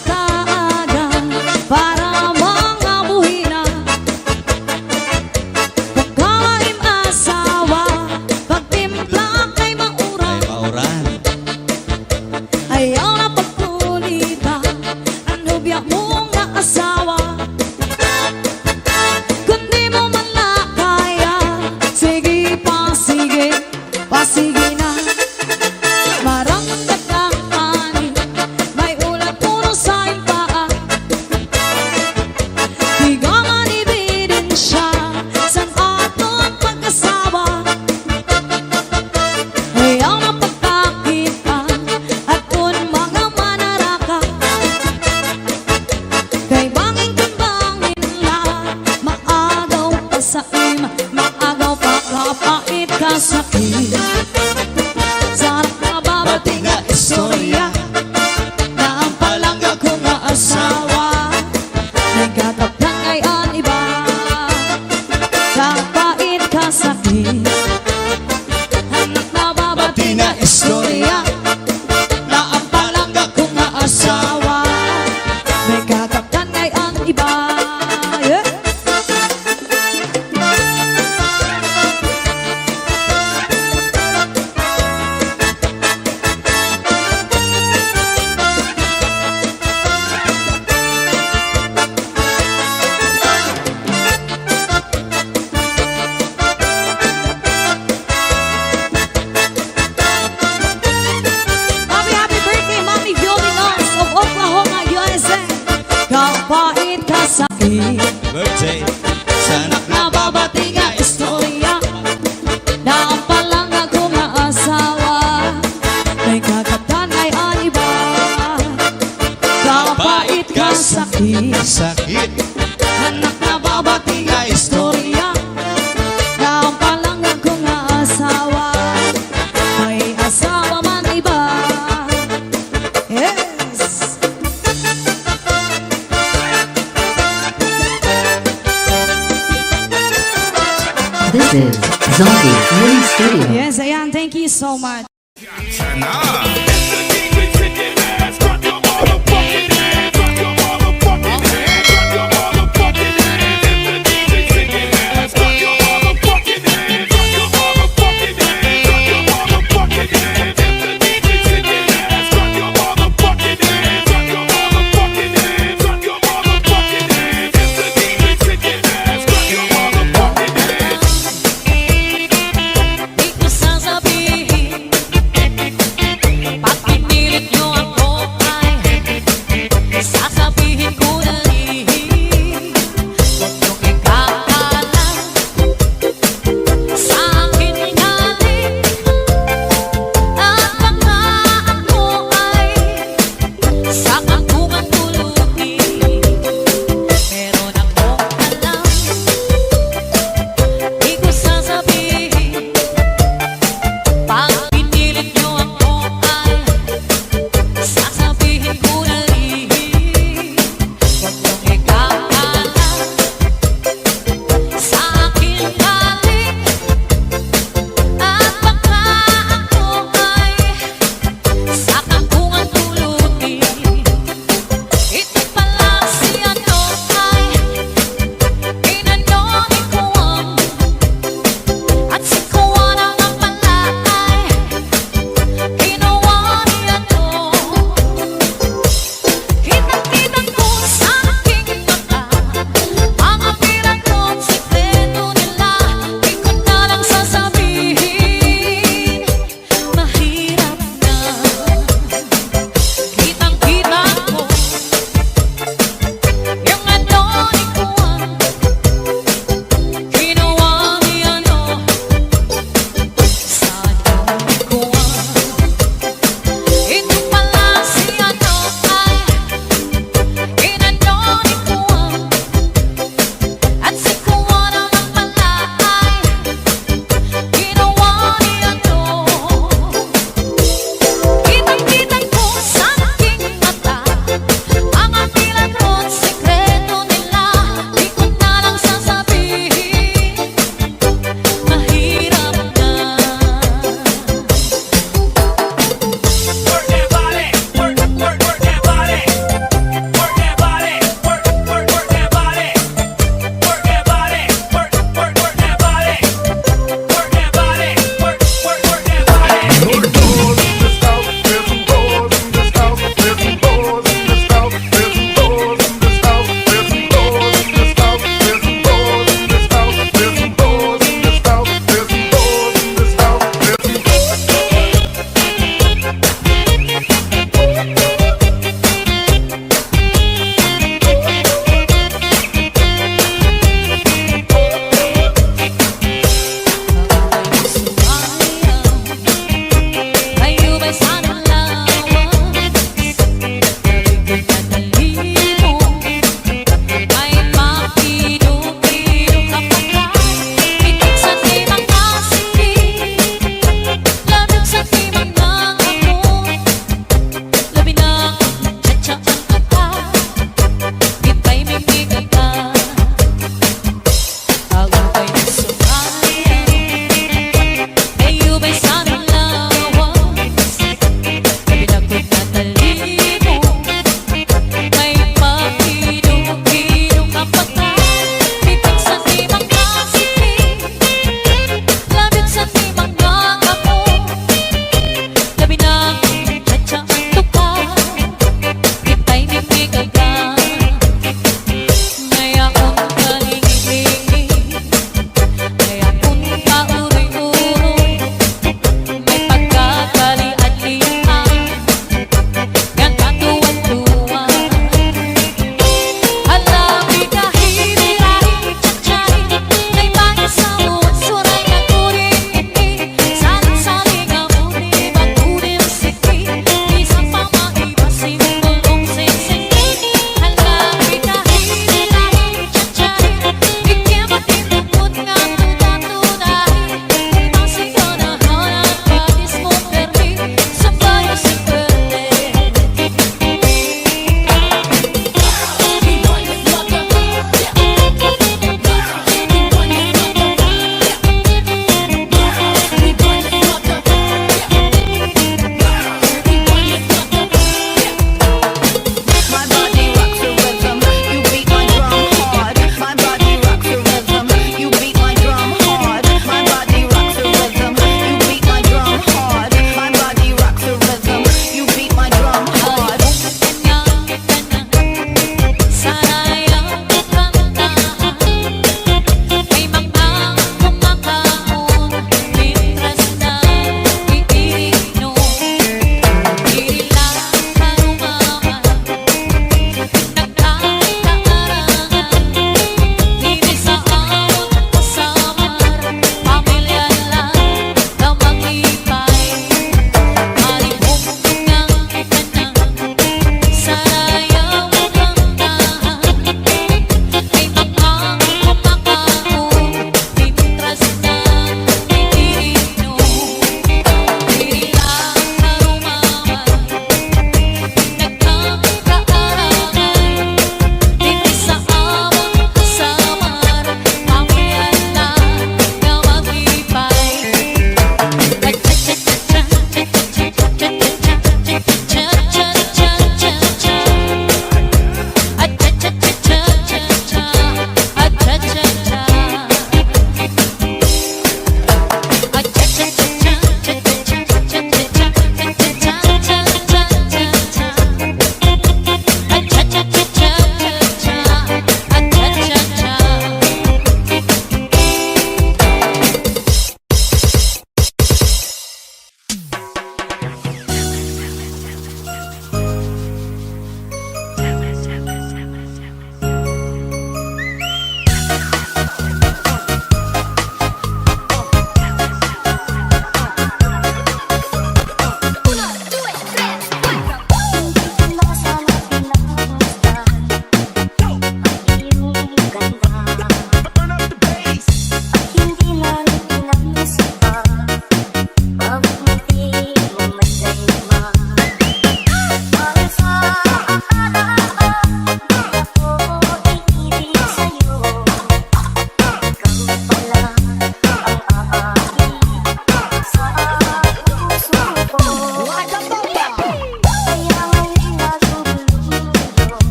Pagmataagan para mga buhina. Pagkaim asawa, pagtimpla kay mauran. Mauran. Ayaw na pagkulita, ang hubya mong asawa. Kundi mo man na kaya, sige pa, sige, pasige na. Maramdaman kang ani, may ulat puno sa iyong paa. Di ka man ebidensya, san atong pag-asawa. Ayaw na pagkakita, at kung mga manaraka. Kay bangin kung bangin la, maagaw pa sa im, maagaw pa kapait ka sa im. Sarap na babati nga istorya, na ang palangga ko nga asawa, nagkatapdan kay ang iba. Kapait ka sa im, anak na babati nga istorya, na ang palangga ko nga asawa, nagkatapdan kay ang iba. Yeah. Happy birthday, Mommy Violinos of Oklahoma, USA. Kapait ka sa akin, Birthday. Sanak na babati nga istorya, na ang palangga ko nga asawa, may kakatan ay ang iba. Kapait ka sa akin, sakit. anak na babati nga istorya, na ang palangga ko nga asawa, may asawa man iba. This is Zombie Mini Studio. Yes, ayan, thank you so much. Di ko sasabihin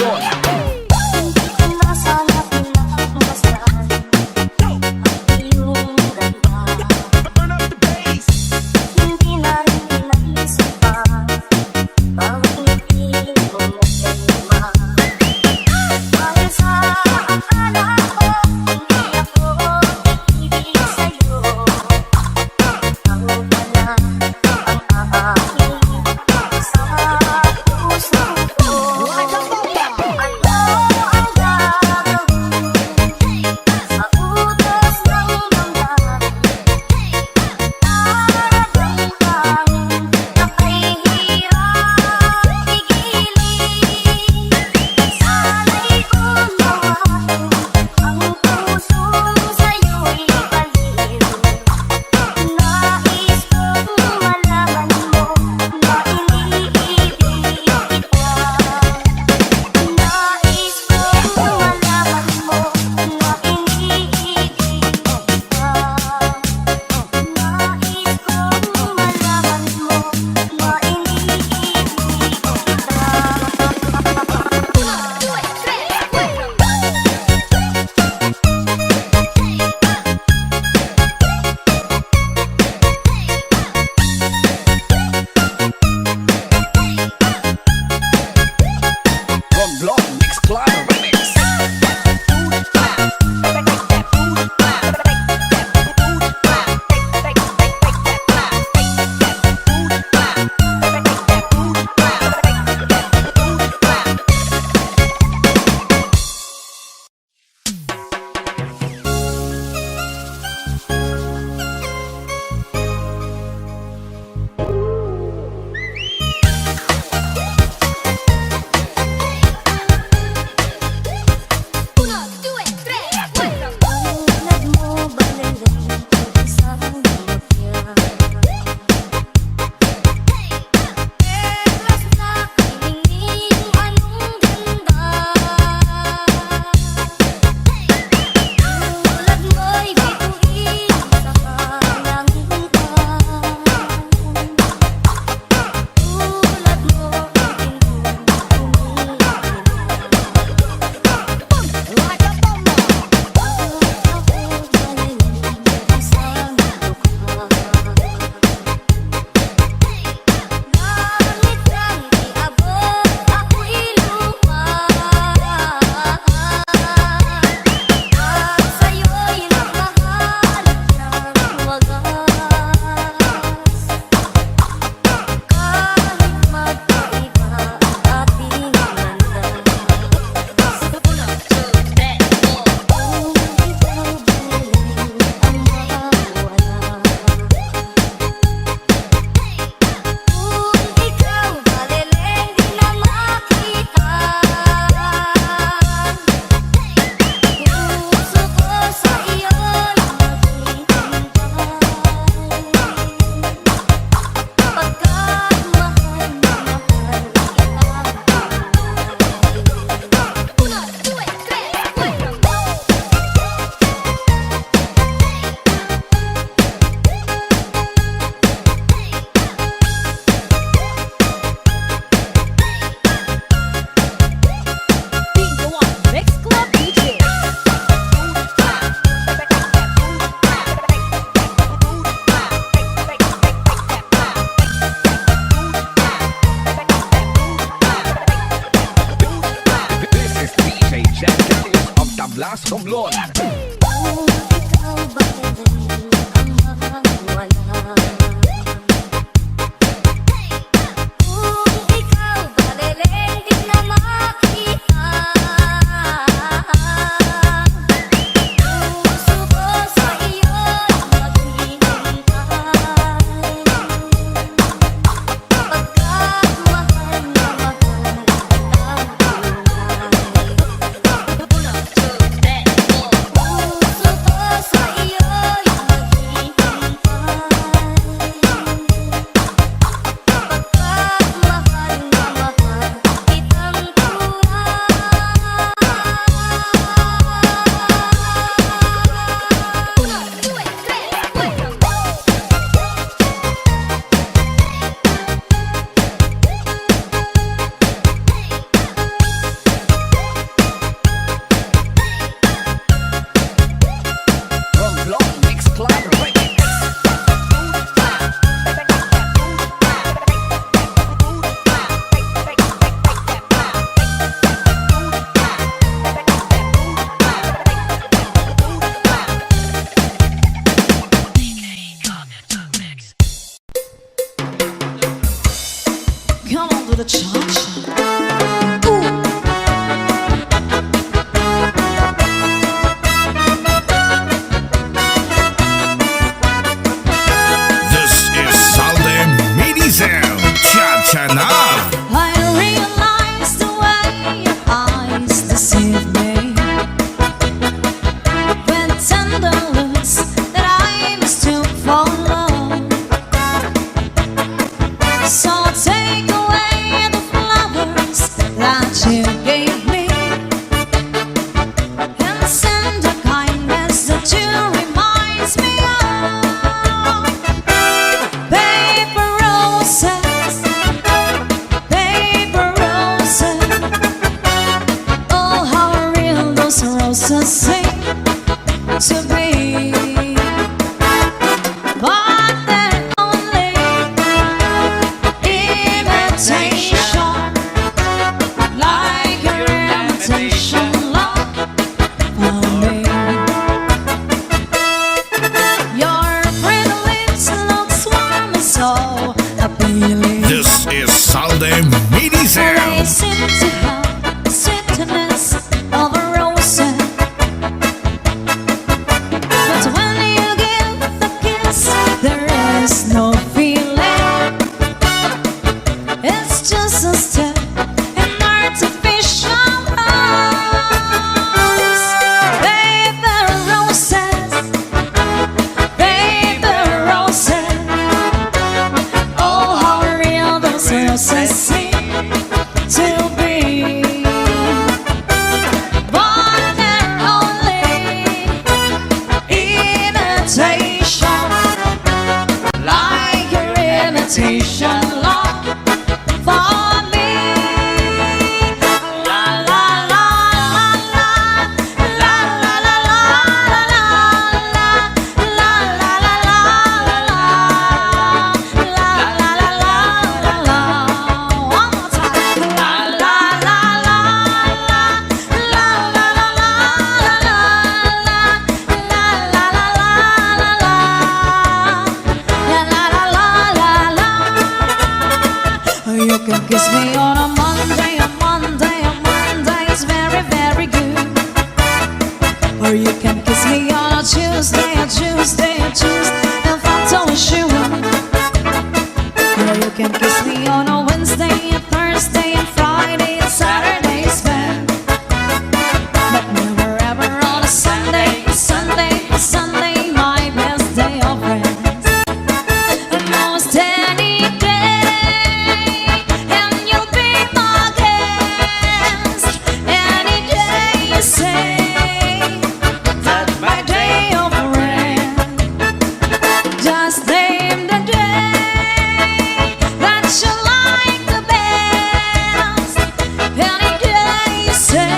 Romblon. Hindi ko na sana pinagmasdan ang iyong ganda. Hindi na rin pinaisipan bawat ngiti mong nagkalima. Dahil sa akala ko hindi ako ibig sa'yo, ang pala ang aaking sa puso ko. Ano ang gagawin sa utos ng damdamin? Nararamdaman na kahirap pigilin. Sana'y unawain ang puso sa'yo'y baliw. Nais kong malaman mo na iniibig kita. Nais kong malaman mo na iniibig kita. Nais kong malaman mo na iniibig Romblon Mix Club Remix. Tulad mo balalay isang mafia. Perlas na kilingin anong ganda. Tulad mo'y bituin sa kalangitan. Tulad mo ang pindong This is DJ Jack Dennis of Tablas Romblon. Kung ikaw ba ang mawala? Kung ikaw ba di na makita? Puso ko sa iyo'y maghihintay. Pagkat mahal na mahal kitang tunay. Puso ko sa iyo'y maghihintay. sweetness of a rose. But when you give the kiss, there is no feeling. It's just a step in artificial rose. Baby roses, baby roses. Oh, how real those roses seem to be. But they're only imitation, like your imitation love for me. La la la la la la la la la la la la la. One more time. La la la la la la la la You can kiss me on a Monday, a Monday, a Monday is very, very good. Or you can kiss me on a Tuesday, a Tuesday, a Tuesday, and I'll you. Or you can kiss me on a Wednesday, a Thursday, and Friday, and Saturday is fair. But never ever on a Sunday, Sunday, Sunday, my best day of rest. Almost any day, and you'll be my guest. Any day you say that my day of rest. Just name the day that you like the best. Any day you say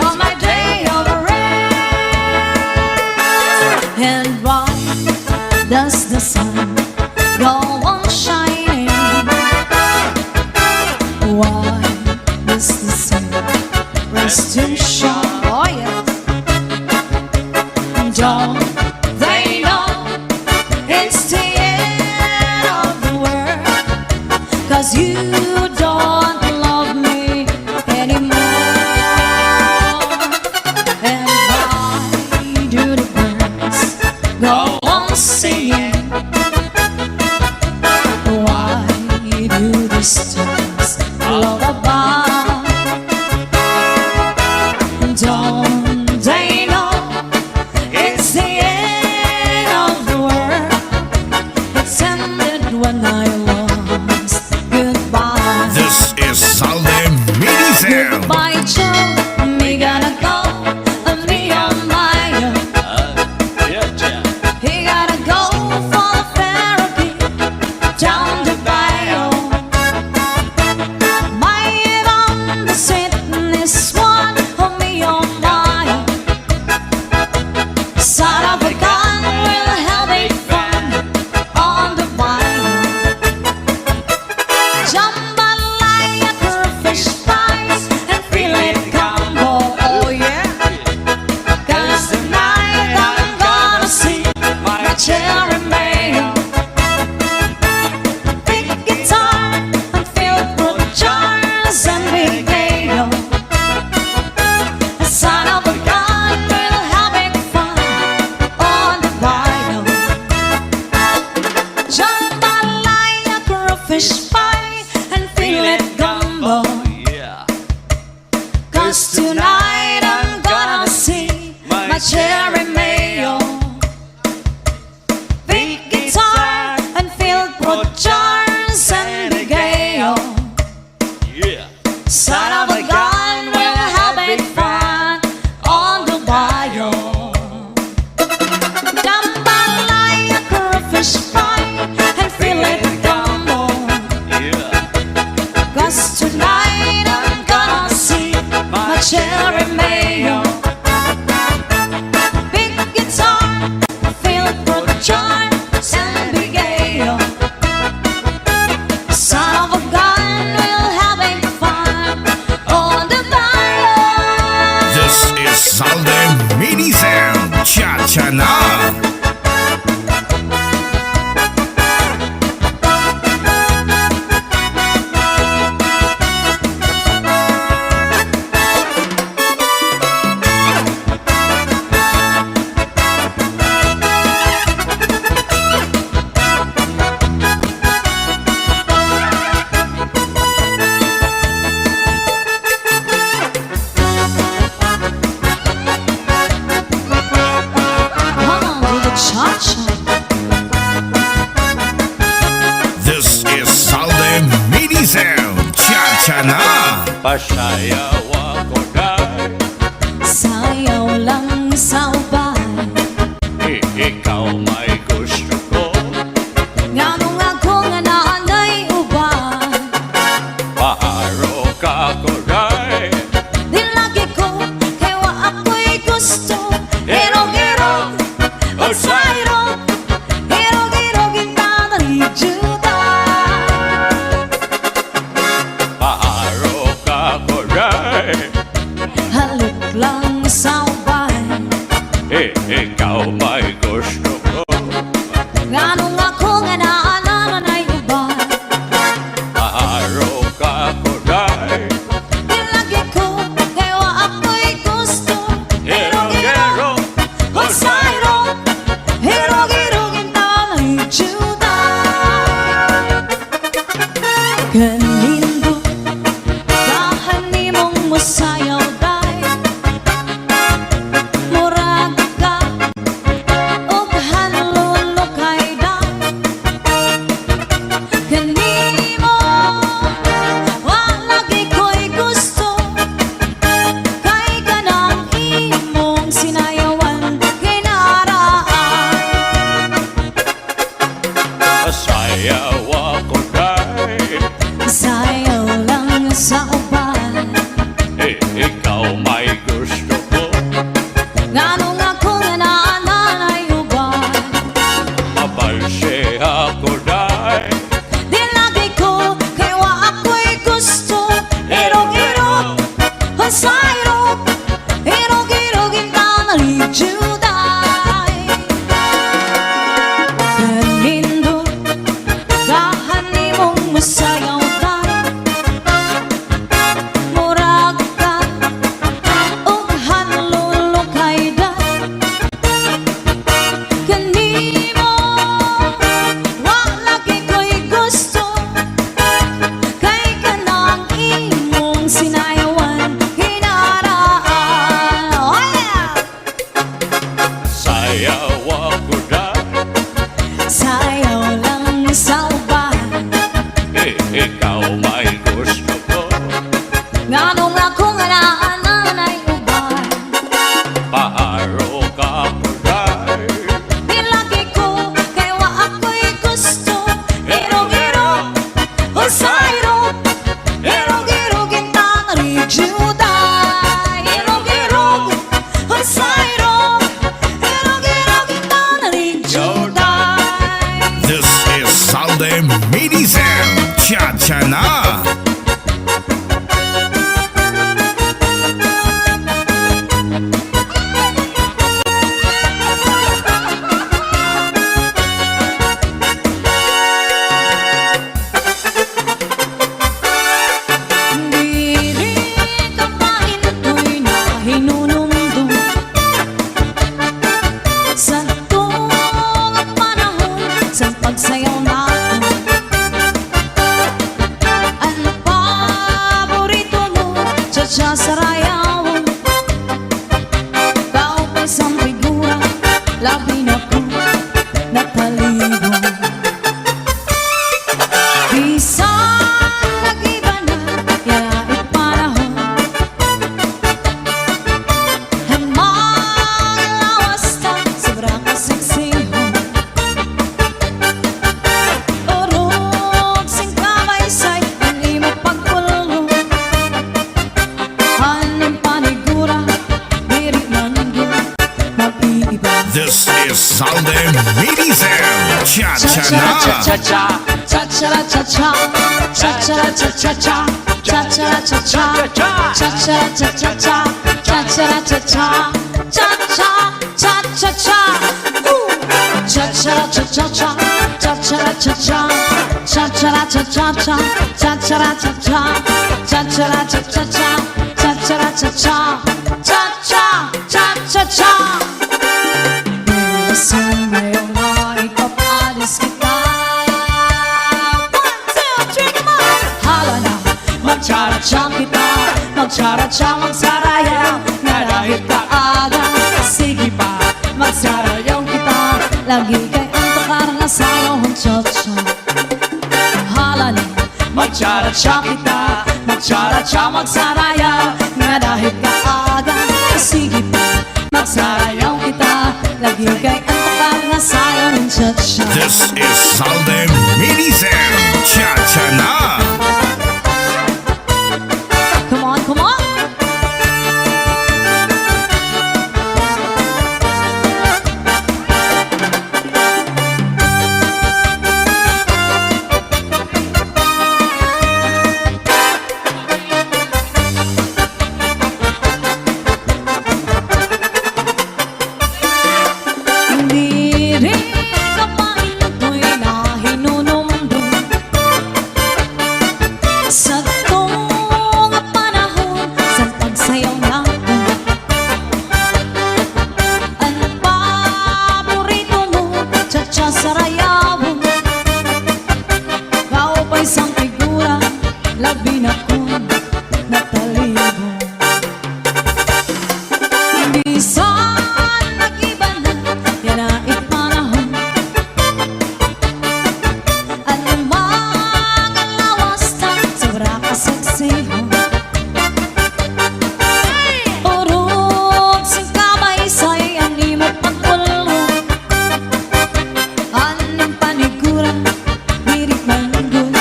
on my day of rest. And why does the sun go on shining? Why does the sun rest to shine? Oh yes. Don't they know it's the end of the world? 'Cause you don't love me anymore. And why do the birds go on singing? Why do the stars lullaby? Don't they know it's the end of the world? It's ended when I lost goodbye. This is Salde Mini Sound. Goodbye, Joe. Me gotta go, and me on my own. He gotta go for the therapy down the bio. My on the sweetness one on me on my own. Son of a gun with a heavy fun on the bio. Jump on like a fish flies and feel it combo. Oh yeah. 'Cause tonight I'm gonna see my cherry mayo. Big guitar and filled with jars and big mayo. Son of a gun, we're having fun on the bio. Jump on like a fish pie and feel it gumbo. 'Cause tonight I'm gonna see my cherry mayo. Big guitar and filled with jars and big ale. Son of a gun, we're having fun on the bio. Dump on like a fish pie and feel it gumbo. 'Cause tonight I'm gonna see my cherry mayo. Pasayaw ako dahil Sayaw lang sa ubay ikaw may gusto ko. Nganong ako nga naanay ubay Paaro ka ko dahil Di lagi ko kaya wa ako'y gusto Hirog-hirog o sayrog Hirog-hirog kita nalijuda paaro ka ko dahil Halik lang sa ubay ikaw may gusto ko. Nganong ako nga naanay ubay Paaro ka ko dahil Di lagi ko kaya wa ako'y gusto Hirog-hirog o sayrog Hirog-hirog kita nalijuda Kanindo Dahan ni mong masayaw day Murag ka Og hanlolo kay da Kanimo Walagi ko'y gusto Kay kanang imong sinayawan Kinaraan pasayaw ako dahil Sayaw lang sa uban ikaw may gusto ko. Nganong ako nga naanay uban Mabalse ako dahil Di lagi ko kay wa ako'y gusto Irog-irog o sayrog Irog-irog kita nalijuday Kanindo Dahan ni mong masayaw day Murag ka og hanlolo kay da Kanimo Walagi ko'y gusto Kay kanang imong sinayawan Hinaraan Oh yeah! sayaw ako dahil Sayaw lang sa uban ikaw may gusto ko. Nganong ako nga naanay uban Paaro ka ko dahil Di lagi ko kay wa ako'y gusto Irog-irog o sayrog Irog-irog kita nalijuday Irog-irog o sayrog Irog-irog kita nalijuday This is Sunday Mini Sound. Cha-cha na. Dili ka pahintoy na hinunumdum Sa tuwang panahon sa pagsayaw natin Ang paborito mo, cha-cha sa rayawan Kao pa isang figura, labi na ko napaligo Bisang nag-iba na, yait panahon Ang mga lawas na, sobrang kaseksihon Urog sing kabaysay, ang imo pagpulong Anong panigura, diri man yun, mag-iiba This is Sunday Mini Sound. Cha-cha na. Cha-cha-cha-cha, cha-cha-cha-cha, cha-cha-cha-cha, cha-cha-cha-cha, cha-cha-cha-cha, cha-cha-cha-cha, cha-cha-cha-cha-cha. Cha-cha-cha-cha-cha, cha-cha-cha-cha, cha-cha-cha-cha-cha, cha-cha-cha-cha, cha-cha-cha-cha-cha, cha-cha-cha-cha, cha-cha-cha-cha. Isang ngayong maikapalis kita 1, 2, 3, come on! Hala na, magtsara-tsang kita Magtsara-tsang magsarayaw Nga dahil kaaga Sige pa, magsarayaw kita Lagi kay ang takarang asayaw Ang cha-cha Hala na, magtsara-tsang kita Magtsara-tsa, magsarayaw nga dahil kaaga. Sige pa, magsarayaw kita, lagi kay antok nga sayo ng cha-cha. This is Salde Medicine. Cha-cha na. Come on, come on! Hindi rin kapain ako'y nahinunumdum sa tong panahon sa pagsayaw natin. Ang paborito mo, cha-cha sarayawon. Kaupay sang figura, labi na kong natalibo. Minsan nag-iba na, yan na ipanahon. Ano mang ang lawas na, sobra kasagsihon. Urog sing kamay sa'y ang imo pagpulong. Anong panigura, dirit manggol,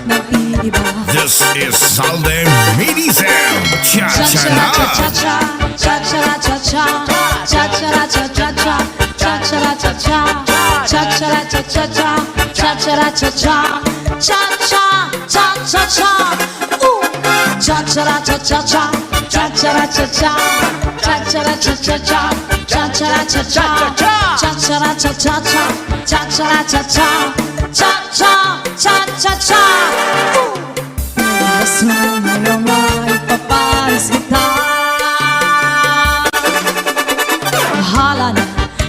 nag-iiba. This is Salde Medicine. Cha-cha na. Cha-cha-cha-cha, cha-cha-cha-cha, cha-cha-cha-cha-cha, cha-cha-cha-cha, cha-cha-cha-cha-cha, cha-cha-cha-cha, cha-cha-cha-cha-cha. Ooh! Cha-cha-cha-cha-cha, cha-cha-cha-cha, cha-cha-cha-cha-cha, cha-cha-cha-cha, cha-cha-cha-cha-cha, cha-cha-cha-cha, cha-cha-cha-cha-cha. Ooh! Gusto mo yung maipaparis kita. Bahala na,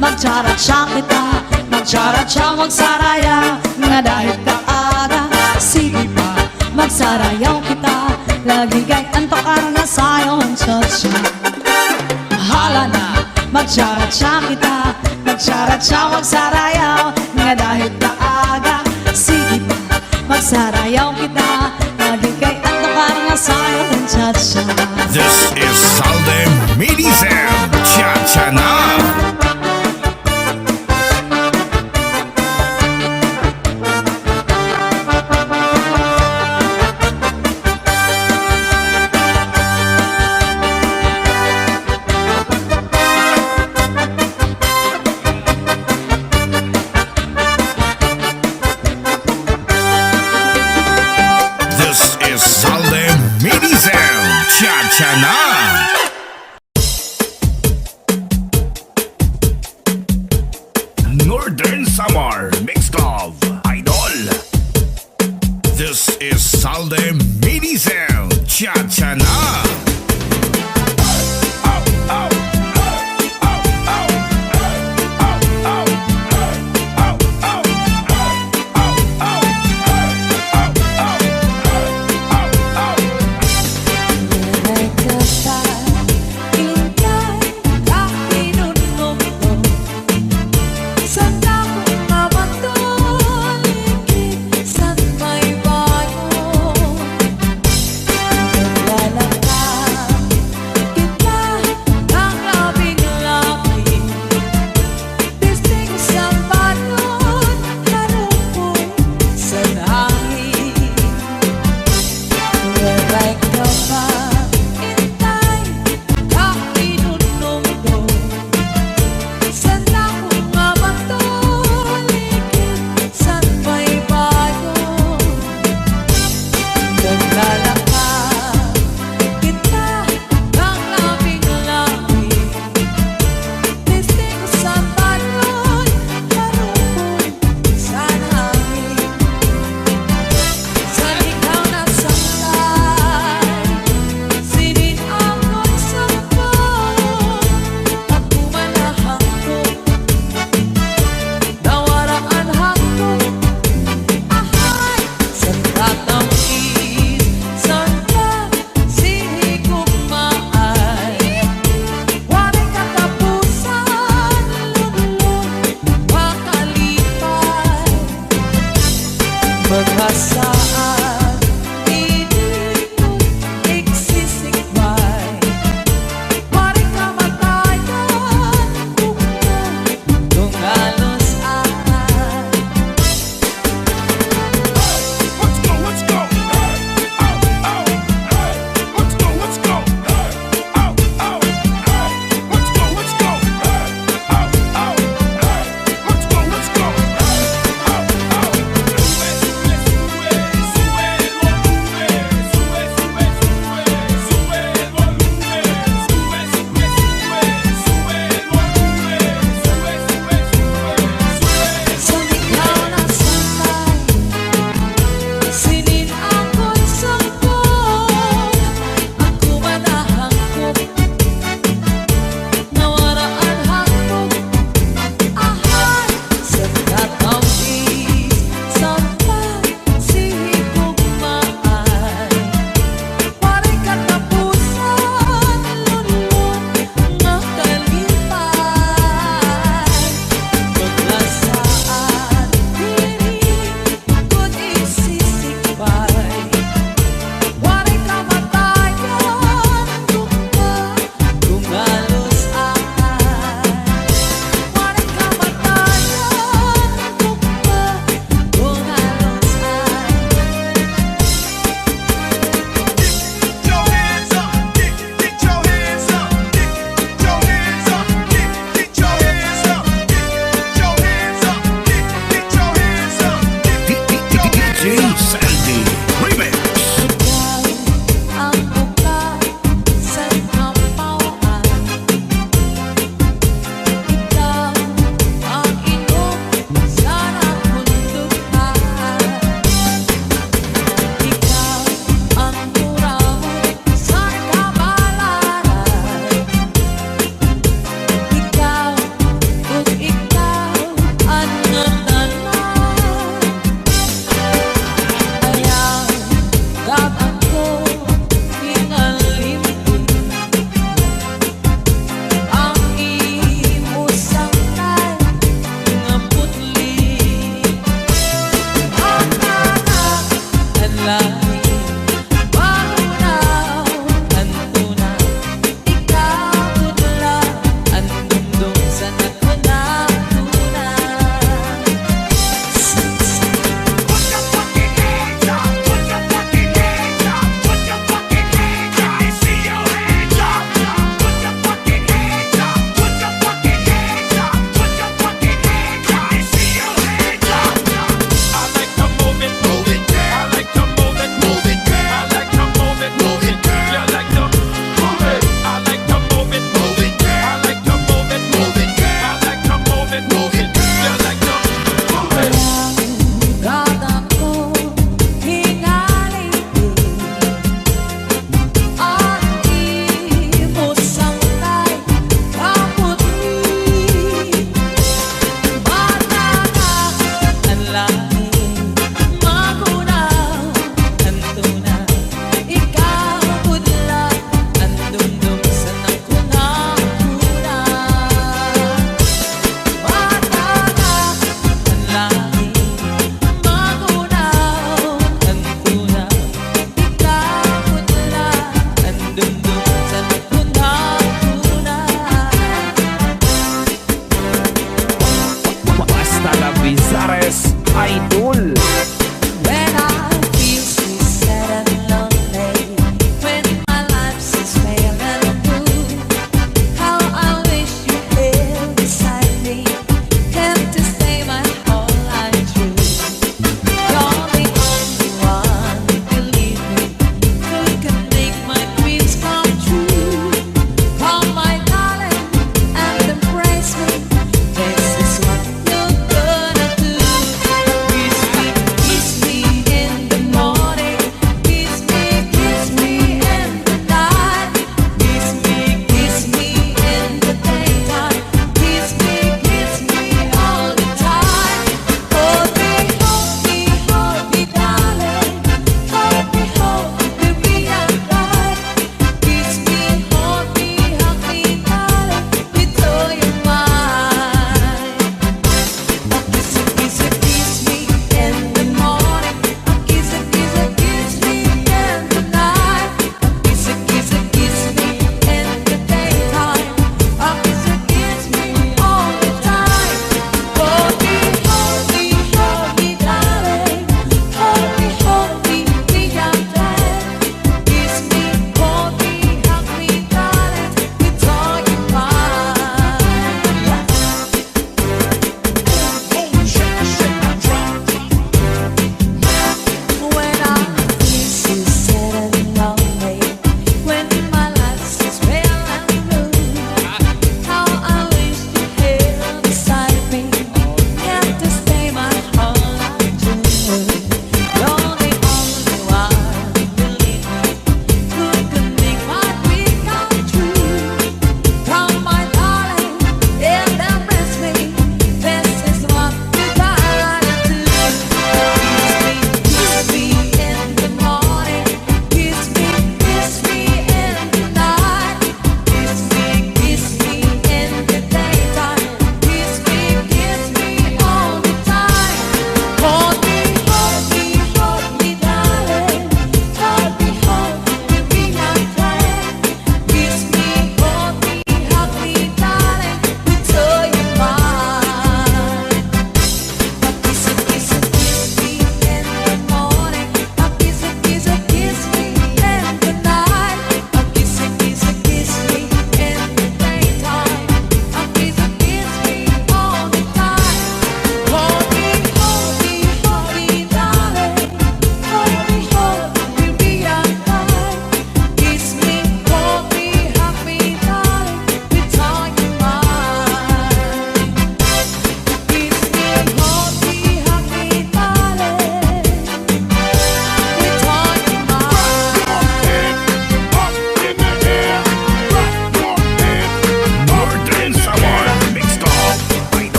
magtsara-tsa kita, magtsara-tsa, magsaraya nga dahil kaaga. Sige pa, magsarayaw kita, lagi kay antok nga sayo ang cha-cha. Bahala na, magtsara-tsa kita, magtsara-tsa, magsarayaw nga dahil kaaga. Sige pa, magsarayaw kita, lagi kay antok nga sayo ang cha-cha. This is Salde Medicine. Cha-cha na. This is Salde Medicine. Cha-cha na. Northern Summer Mixed of Idol. This is Salde Medicine. Cha-cha na. Sa may bayo,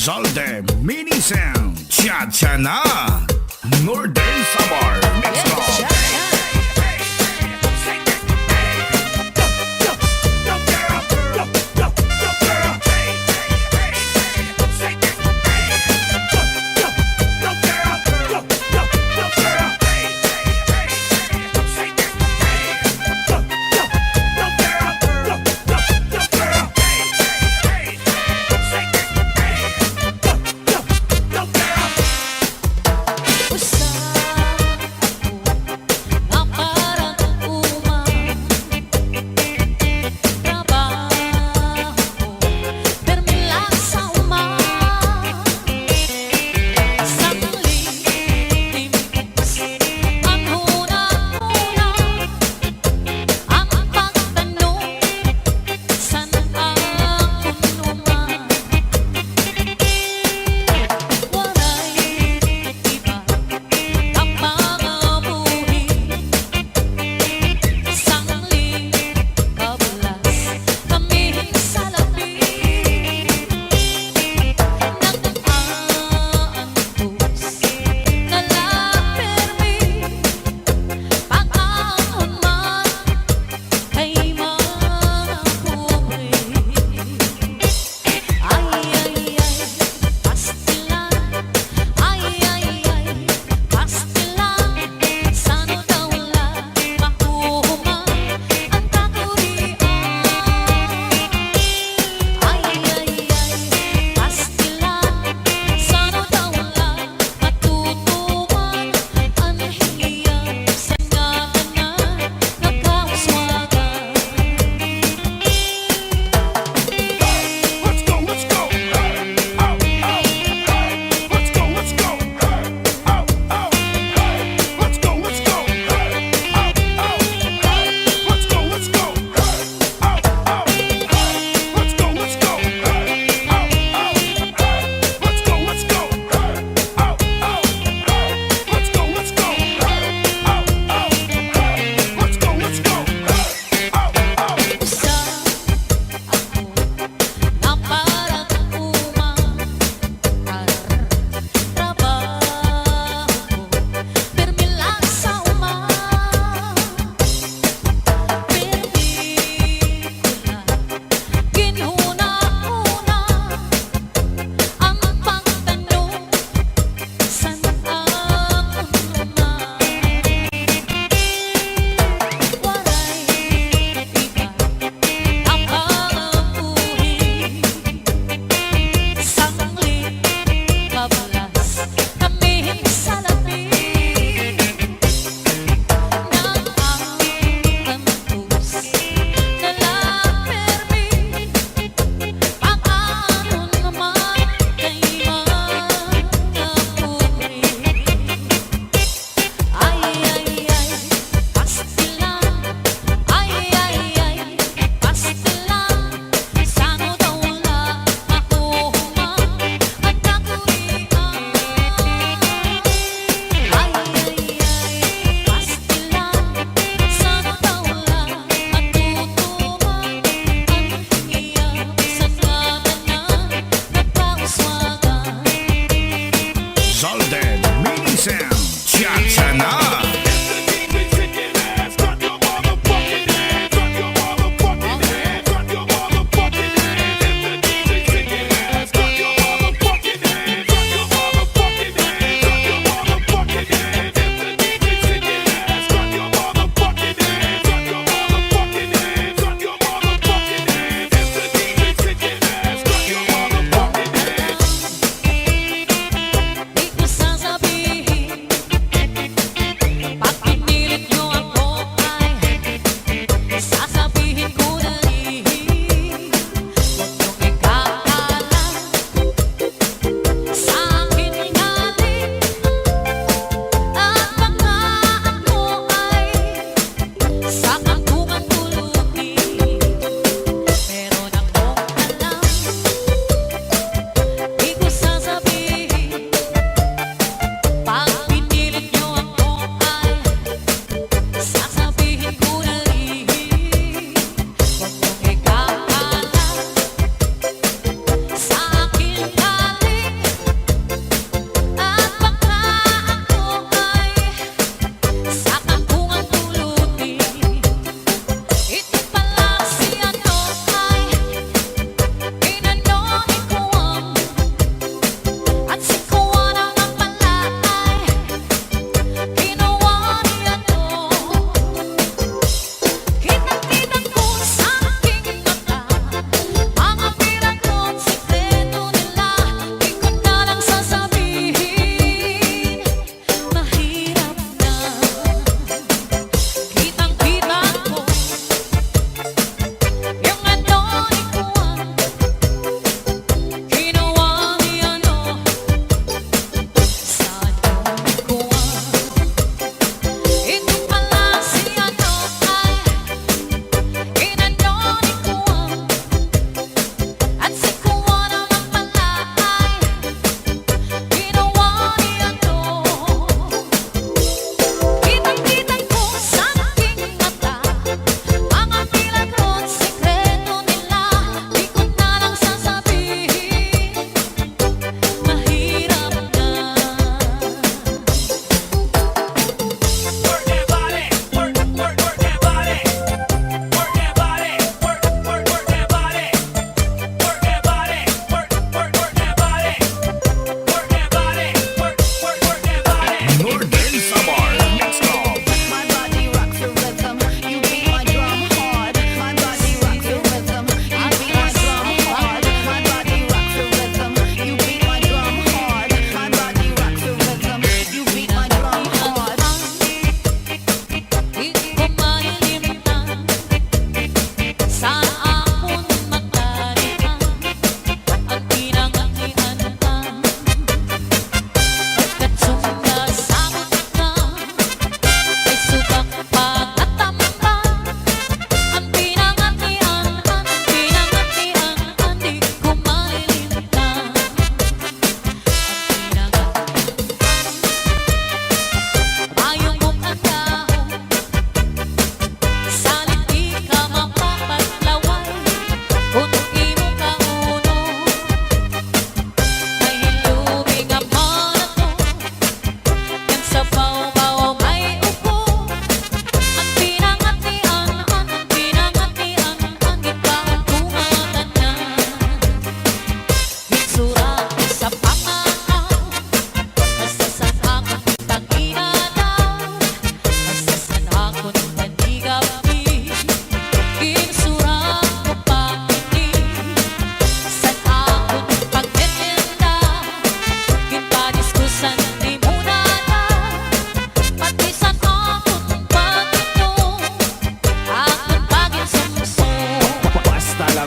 Zalde Mini Sound Cha-cha na Northern Samar Mix Club.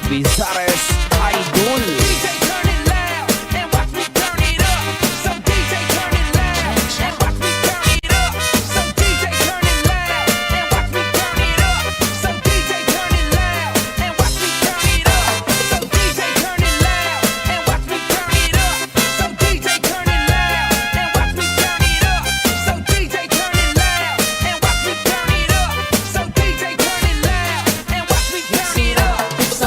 Vizares Idol. DJ turn it loud and watch me turn it up. So DJ turn it loud and watch me turn it up. So DJ turn it loud and watch me turn it up. So DJ turn it loud and watch me turn it up. So DJ turn it loud and watch me turn it up. So DJ turn it loud and watch me turn it up. So DJ turn it loud and watch me turn it up. So DJ turn it loud and watch me turn it up. So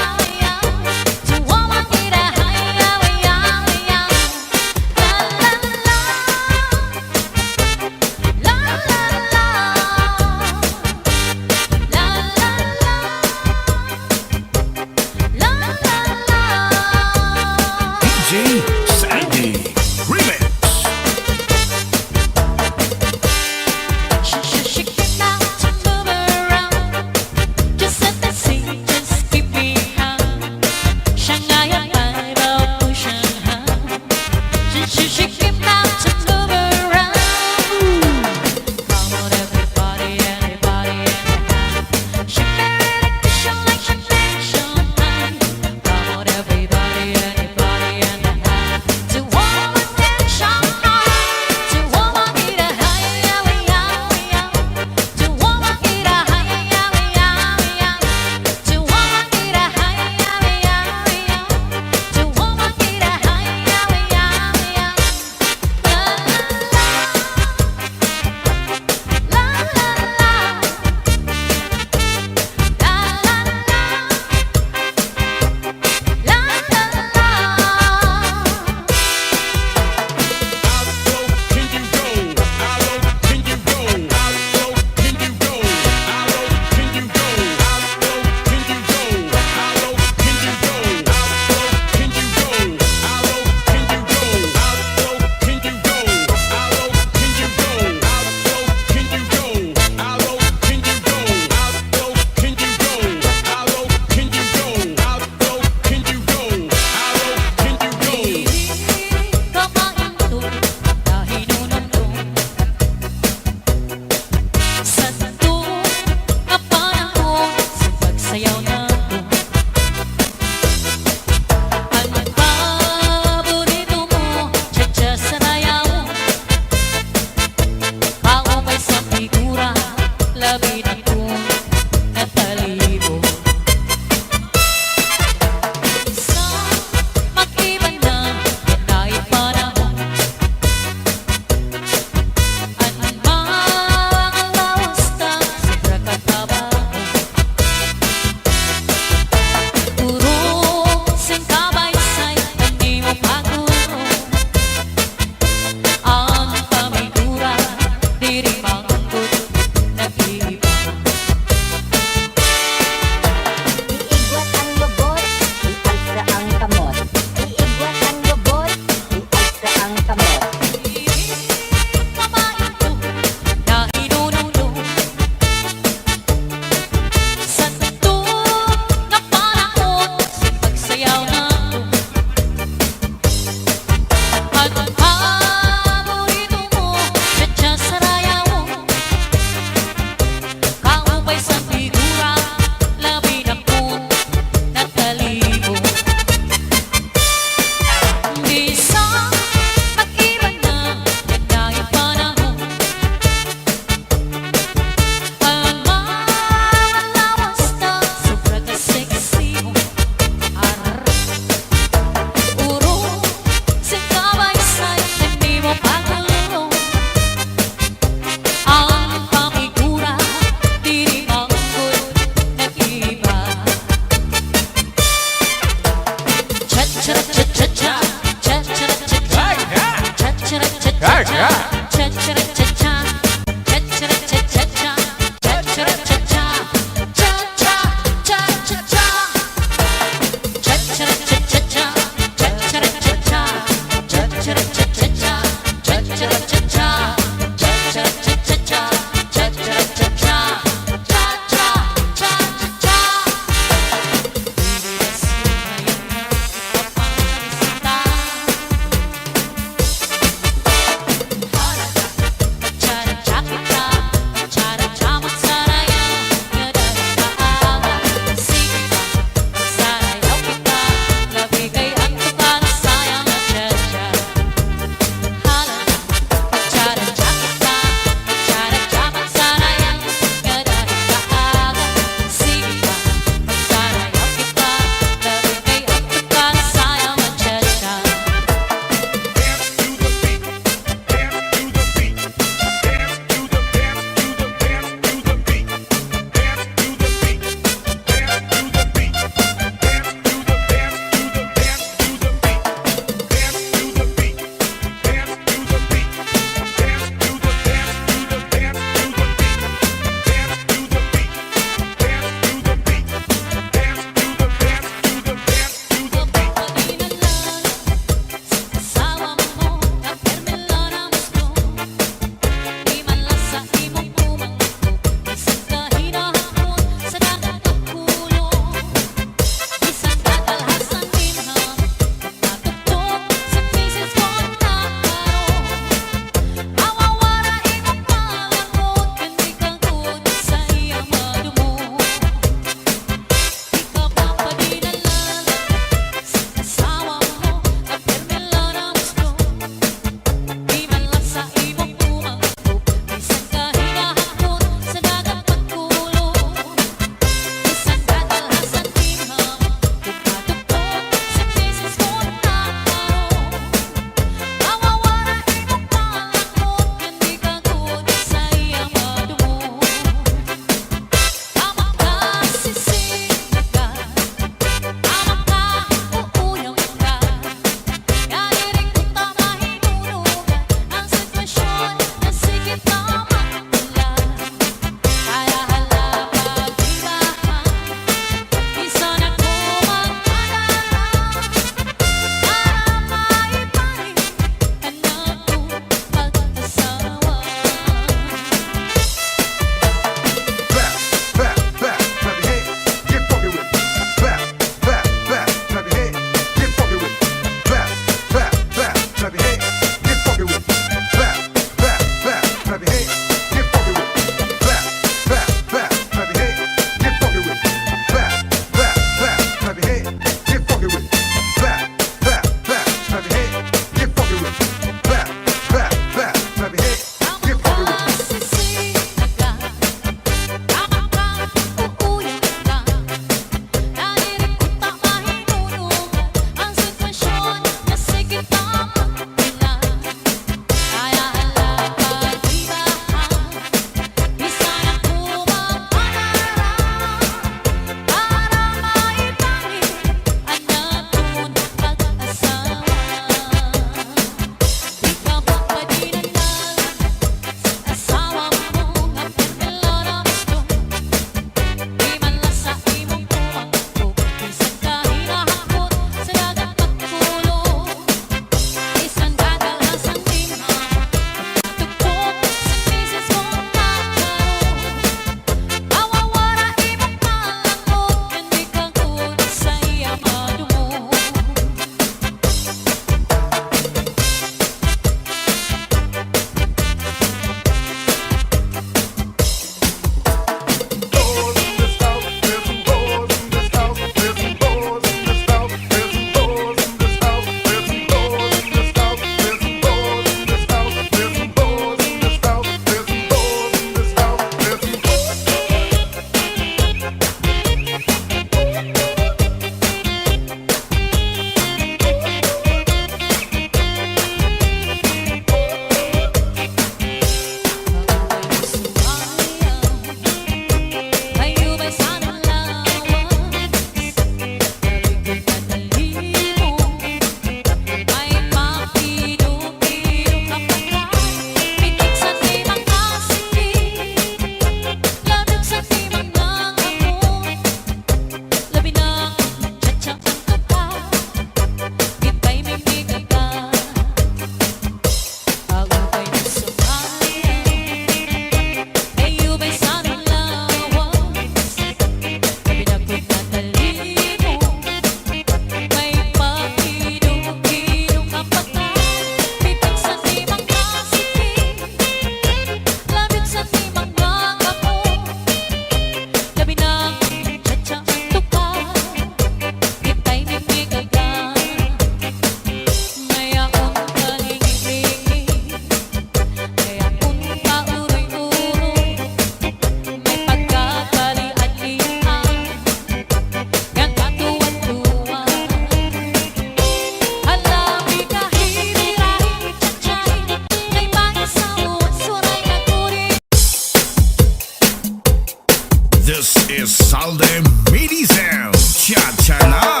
Salde Mini Sound. Cha-cha na.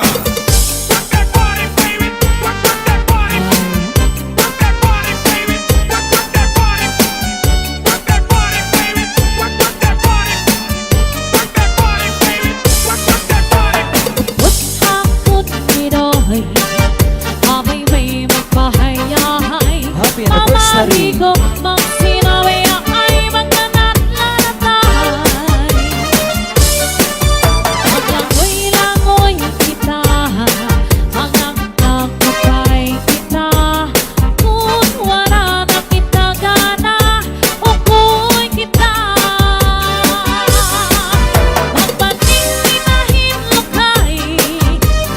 Rock that body, baby. Rock that body. Rock that body, baby. Rock that body. Rock that body, baby. Rock that body. Rock that body, baby. Rock that body. Takot niroy Abay may magpahayahay Happy anniversary. Mamarigo magsinawi ay magkanat-lanatay Maglangoy-langoy kita Maglanggagpapay kita Kung wala na kita gana Ukoy kita Magpating tinahin lakay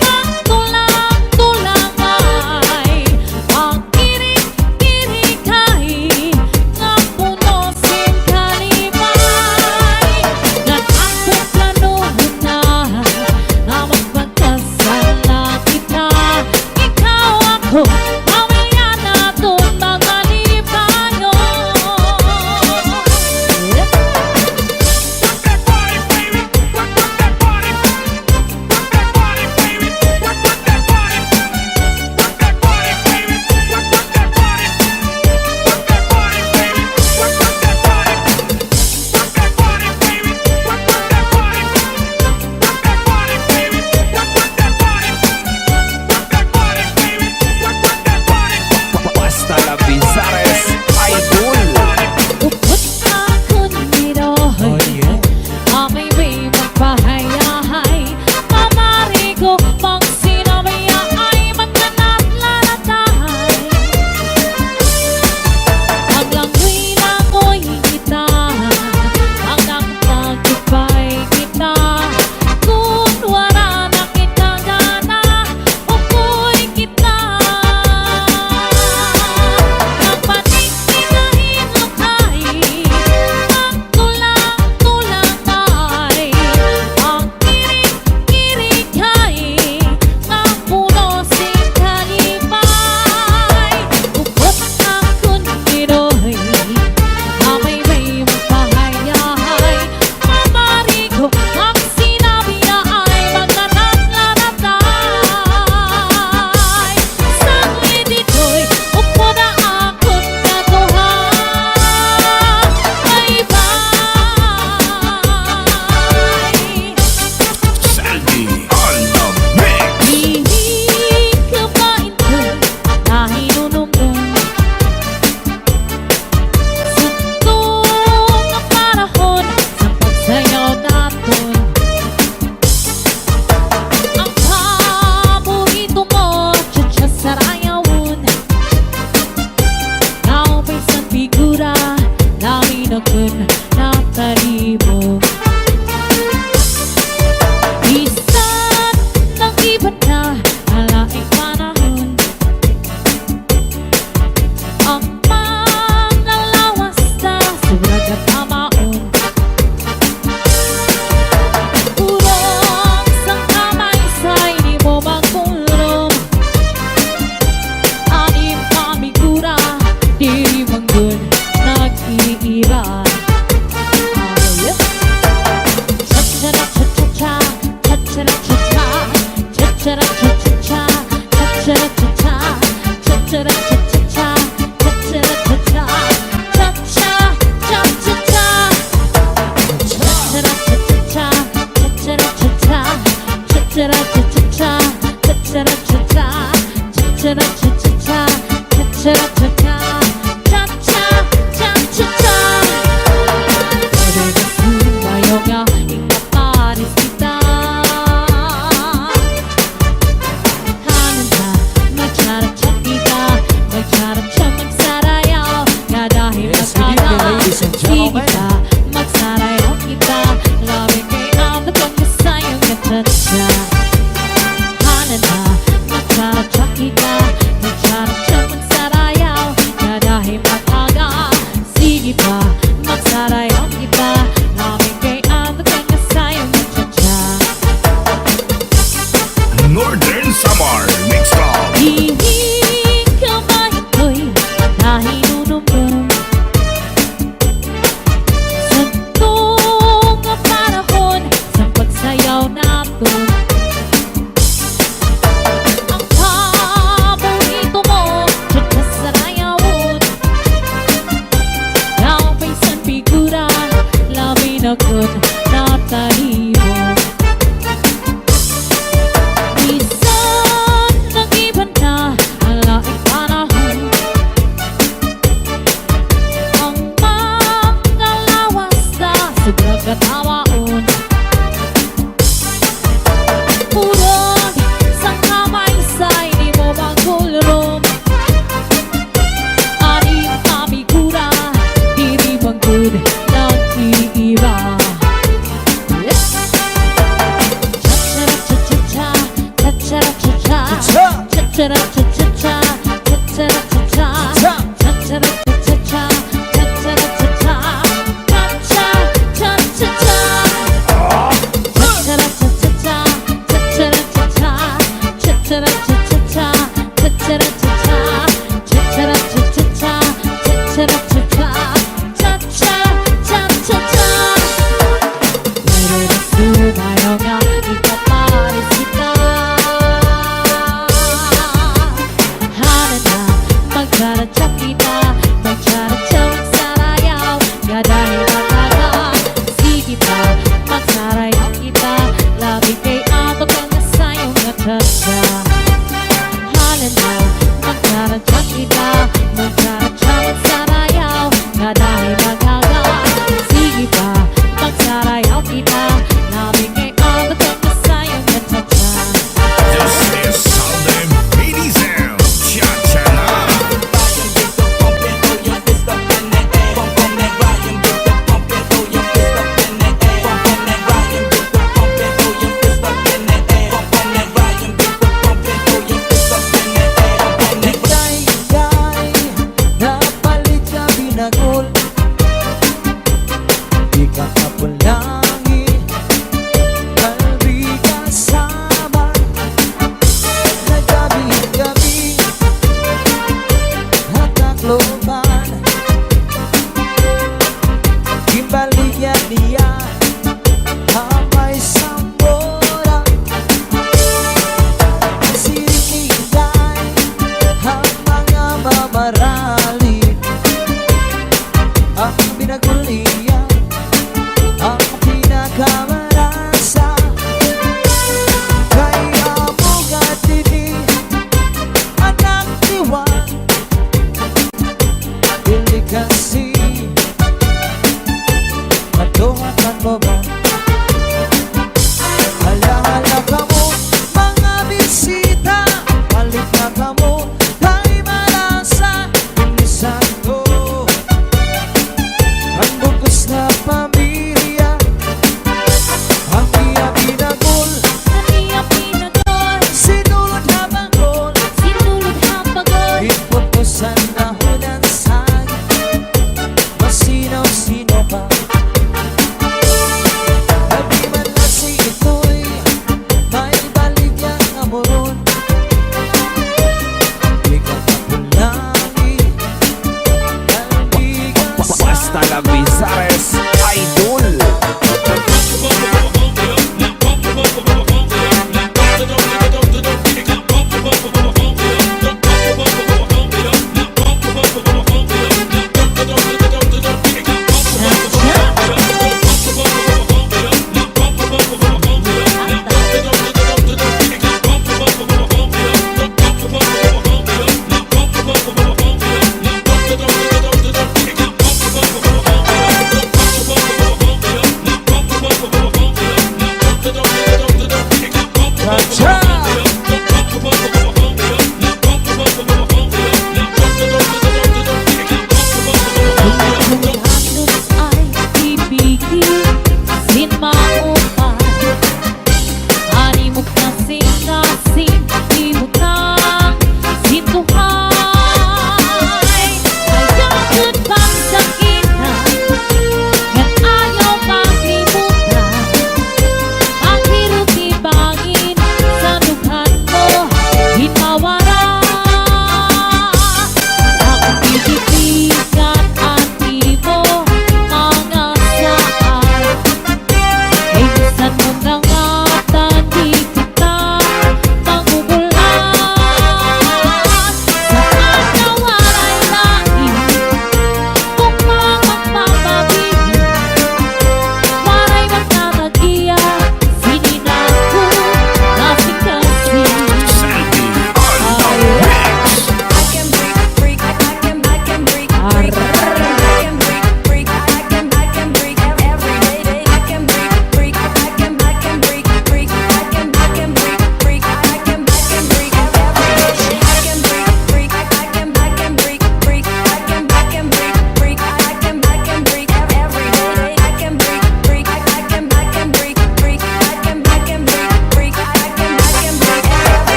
Pagtulang-tulang ay Pagkirig-kirigay bukod na tahibo. Minsan nag-iba na ang laing panahon, ang mga lawas na sobrang katawaon. Purong sa kamay sa'y di mo magulong, aning kamigura, diri manggod ng iiba. Cha-cha-cha-cha-cha, cha-cha-cha-cha, cha-cha-cha-cha-cha, cha-cha-cha-cha, cha-cha-cha-cha-cha, cha-cha-cha-cha, This is Sunday Mini Sound. Cha-cha na. Ikay, napalit ka binagol, di ka kapulangi, kalbi kasama, nagabi-gabi, hatakloban, kimbaligyan niya, hamay sambora, sirikigay, ang mga mamarali, ang binagol niya, ang pinakamarasa. Kaya mo gatini, anak diwan, dili kasi matungatan mo ba? Hala-hala ka mo, mga bisita, balik na ka mo, tayo malasa, pinisan ko ang bugos na pamilya, ang iya pinagol, sinulod na bangkol, ipot mo sa nahon ang saging, masinaw-sino pa, di man lasing ito'y may balik niyang amoron, di ka kapulangi, kalbi Basta kasama. la Vizares Idol.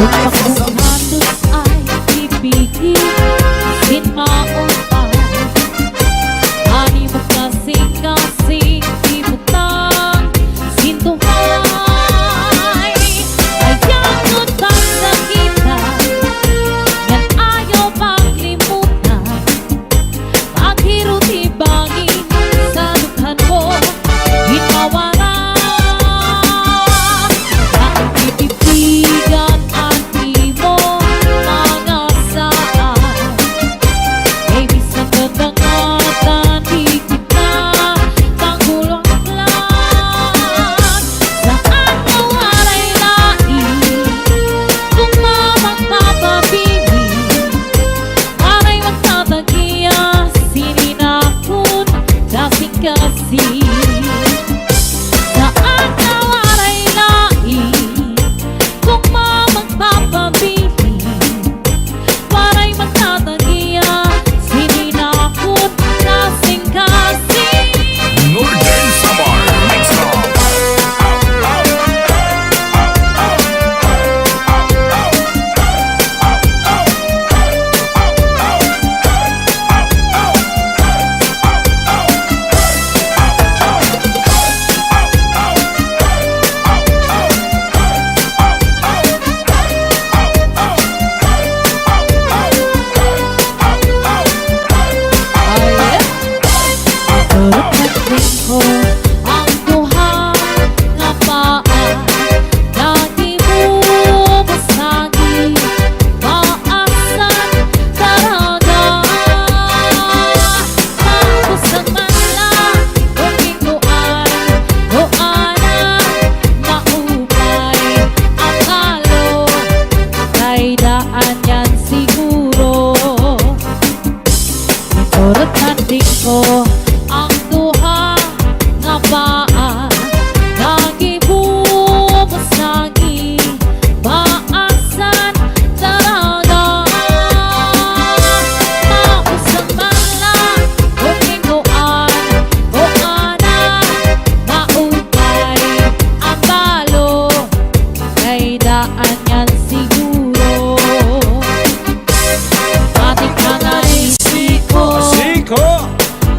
Pagkuhatos ay ibigin sinmaon pa Ani mo kasing-kasing ibutang sintuhay Ayaw utang sa kita Yan ayaw paglimutan Paghirot ibangin sa dukhan mo Hinmawara Ang ibibigan at imo mga saan Ay bisan kadangatan di kita Tanggulang lang Saan mawaray lain Kung mamang papabili Aray magtatagiya Sininakon kasing-kasing Saan nawaray lain Kung mamang papabili Paray magtatagiya Sininakon kasing-kasing Northern Samar Nonstop. Turut ko ang duha nga paa Lagi mo basagi Maasan taraga Tapos ang manla Pagkintuan Doana Maupay Ang halo Kay daan yan siguro Turut ko ang duha nga paa Lagi bubasagi Maasan taraga Mausang manla Pagkintuan Doana Maupay Ang balo Kay daan yan siguro Ating mga isiko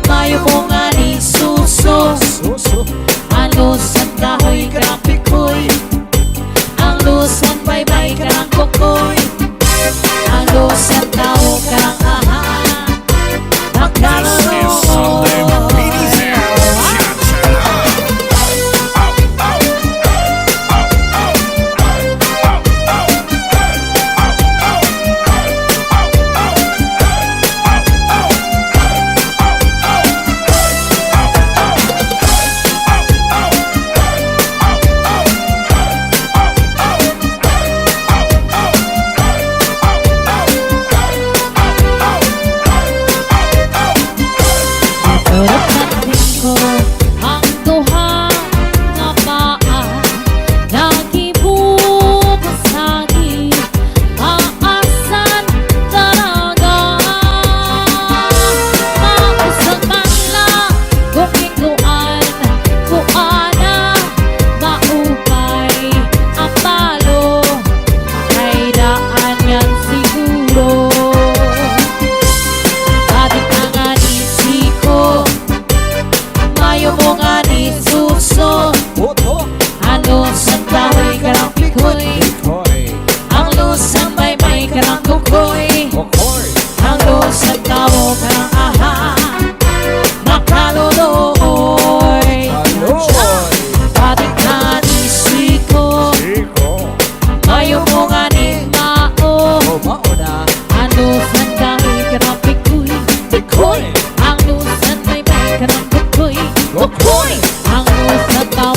Mayo mo nga ni suso Ang lusan kahoy grapikoy Ang lusan baybay karang kokoy Ang lusan tao karang aha This is Sunday Mini Sound. ko ang duha nga paa Lagi bubasagi Maasan taraga Mausang manla Kukikuan Kuana Maupay Ang palo Kay daan yan siguro Adik na nga nisiko Mayo mo nga ni suso Ang lusang kahoy karang pikoy Ang lusang may karang kukoy Ang lusang tao karang aha Makaluloy Adik na nisiko Mayo mo nga ni mao Ang lusang kahoy karang pikoy Ang lusang may karang kukoy Ang lusang tao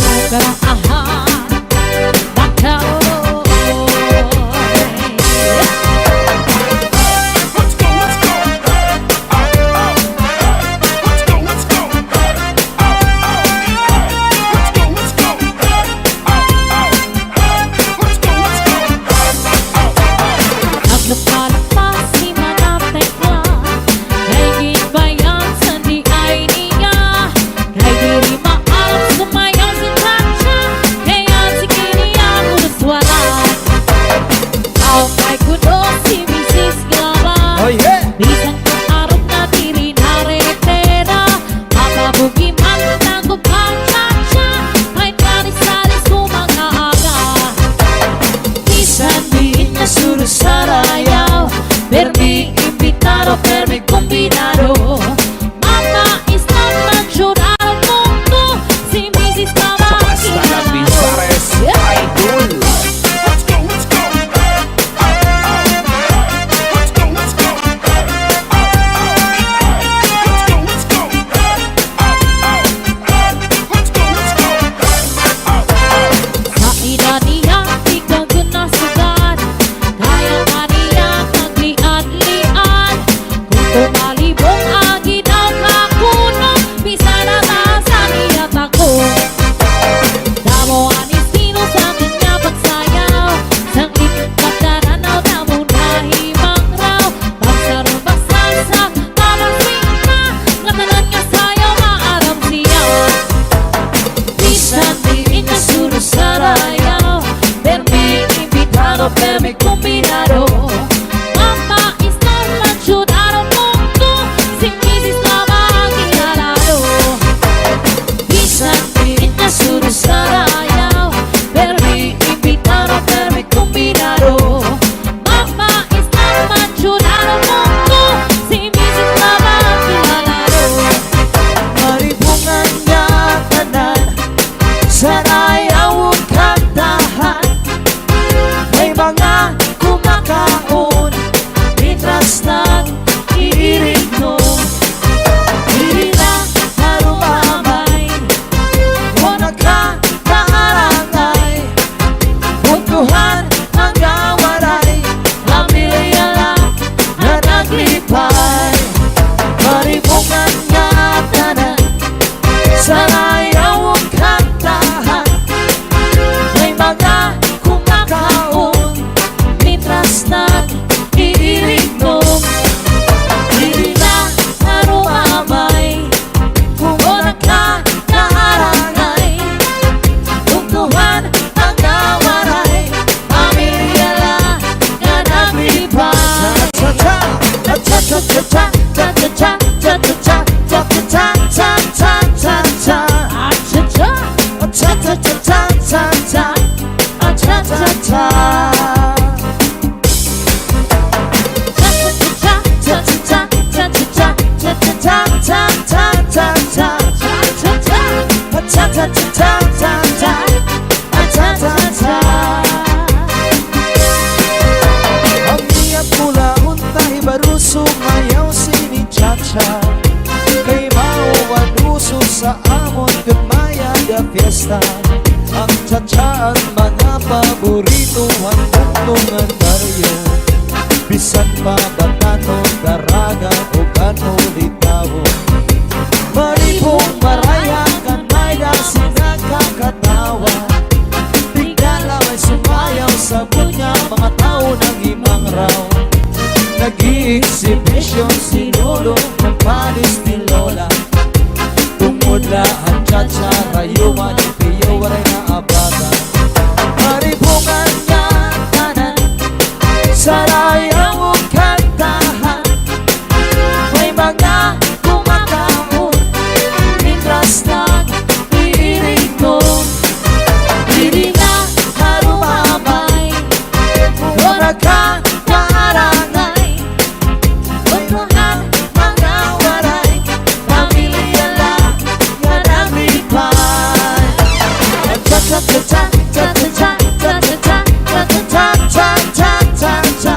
Gimanda ko pang-cha-cha Kahit karis-karis ko mag-aaga Minsan diin na suro sa rayaw Permi invitado, permi combinado Mama is not natural mundo Si Mrs. Mama Basta lang Vizares Idol. Let's go, let's go. Let's go, let's go. Let's go, let's go. Let's go, let's go. Sa edad niya, di ka gunasugan Kaya ka niya maglian-lian Kung tumalibong agin ang kakuno Bisa na sa niya tako Damo anis sino sa kanya pagsayaw Sang ikagdaranaw damo nahimang raw Pagsarong-basal sa palasing na Nakalan nga sayaw maaram siya Minsan diin na suro sa rayaw Permi invitado, permi combinado Mama is not natural mundo Si Mrs. Mama ang kinalalo Minsan diin na suro sa rayaw Permi invitado, permi combinado Mama is not natural mundo Si Mrs. Mama ang kinalalo Maribungan niya tanan Sa rayaw ang kantahan May mga kumakaon Mitras nag-iirig no Hindi na harumamay O nagkakaarangay Buntuhan ang gawaray Pamilya lang na naglipay Maribungan nga tanan Sa rayaw ang kantahan May mga kumakaon Mitras nag-iirig no Hindi na harumamay Kung nagkakaarangay Buntuhan ang gawaray Pamilya lang na naglipay Cha-cha-cha, cha-cha-cha, cha-cha-cha, cha-cha-cha, cha-cha-cha, cha-cha Cha-cha! Cha-cha-cha-cha-cha-cha Cha-cha-cha Cha-cha-cha, cha-cha-cha, cha-cha-cha, cha-cha-cha, cha-cha-cha Cha-cha-cha-cha-cha-cha Cha-cha-cha Ang niya pula untay baru sumayaw sini cha-cha Kay mauwan uso sa amon Gumaya da fiesta Ang cha-cha ang mga paborito Ang tuntungan baryo Bisan pa batano, daraga o gano litawo Maribong maraya kan may dasin nakakatawa Bigala may sumayaw sa bunya Mga tao ng imang raw Nag-i-exhibition si Lolo ng panis ni Lola Tumudla ang cha-cha, rayuma ni Piyo, waray na abata Maribungan niya tanan sa rayaw ang kantahan May mga kumakaon Mitras nag-iirig no Hindi na harumamay O nagkakaarangay Buntuhan ang gawaray Pamilya lang yan ang lipay Cha-cha-cha-cha, cha-cha-cha, cha-cha-cha, cha-cha-cha, cha-cha-cha, cha-cha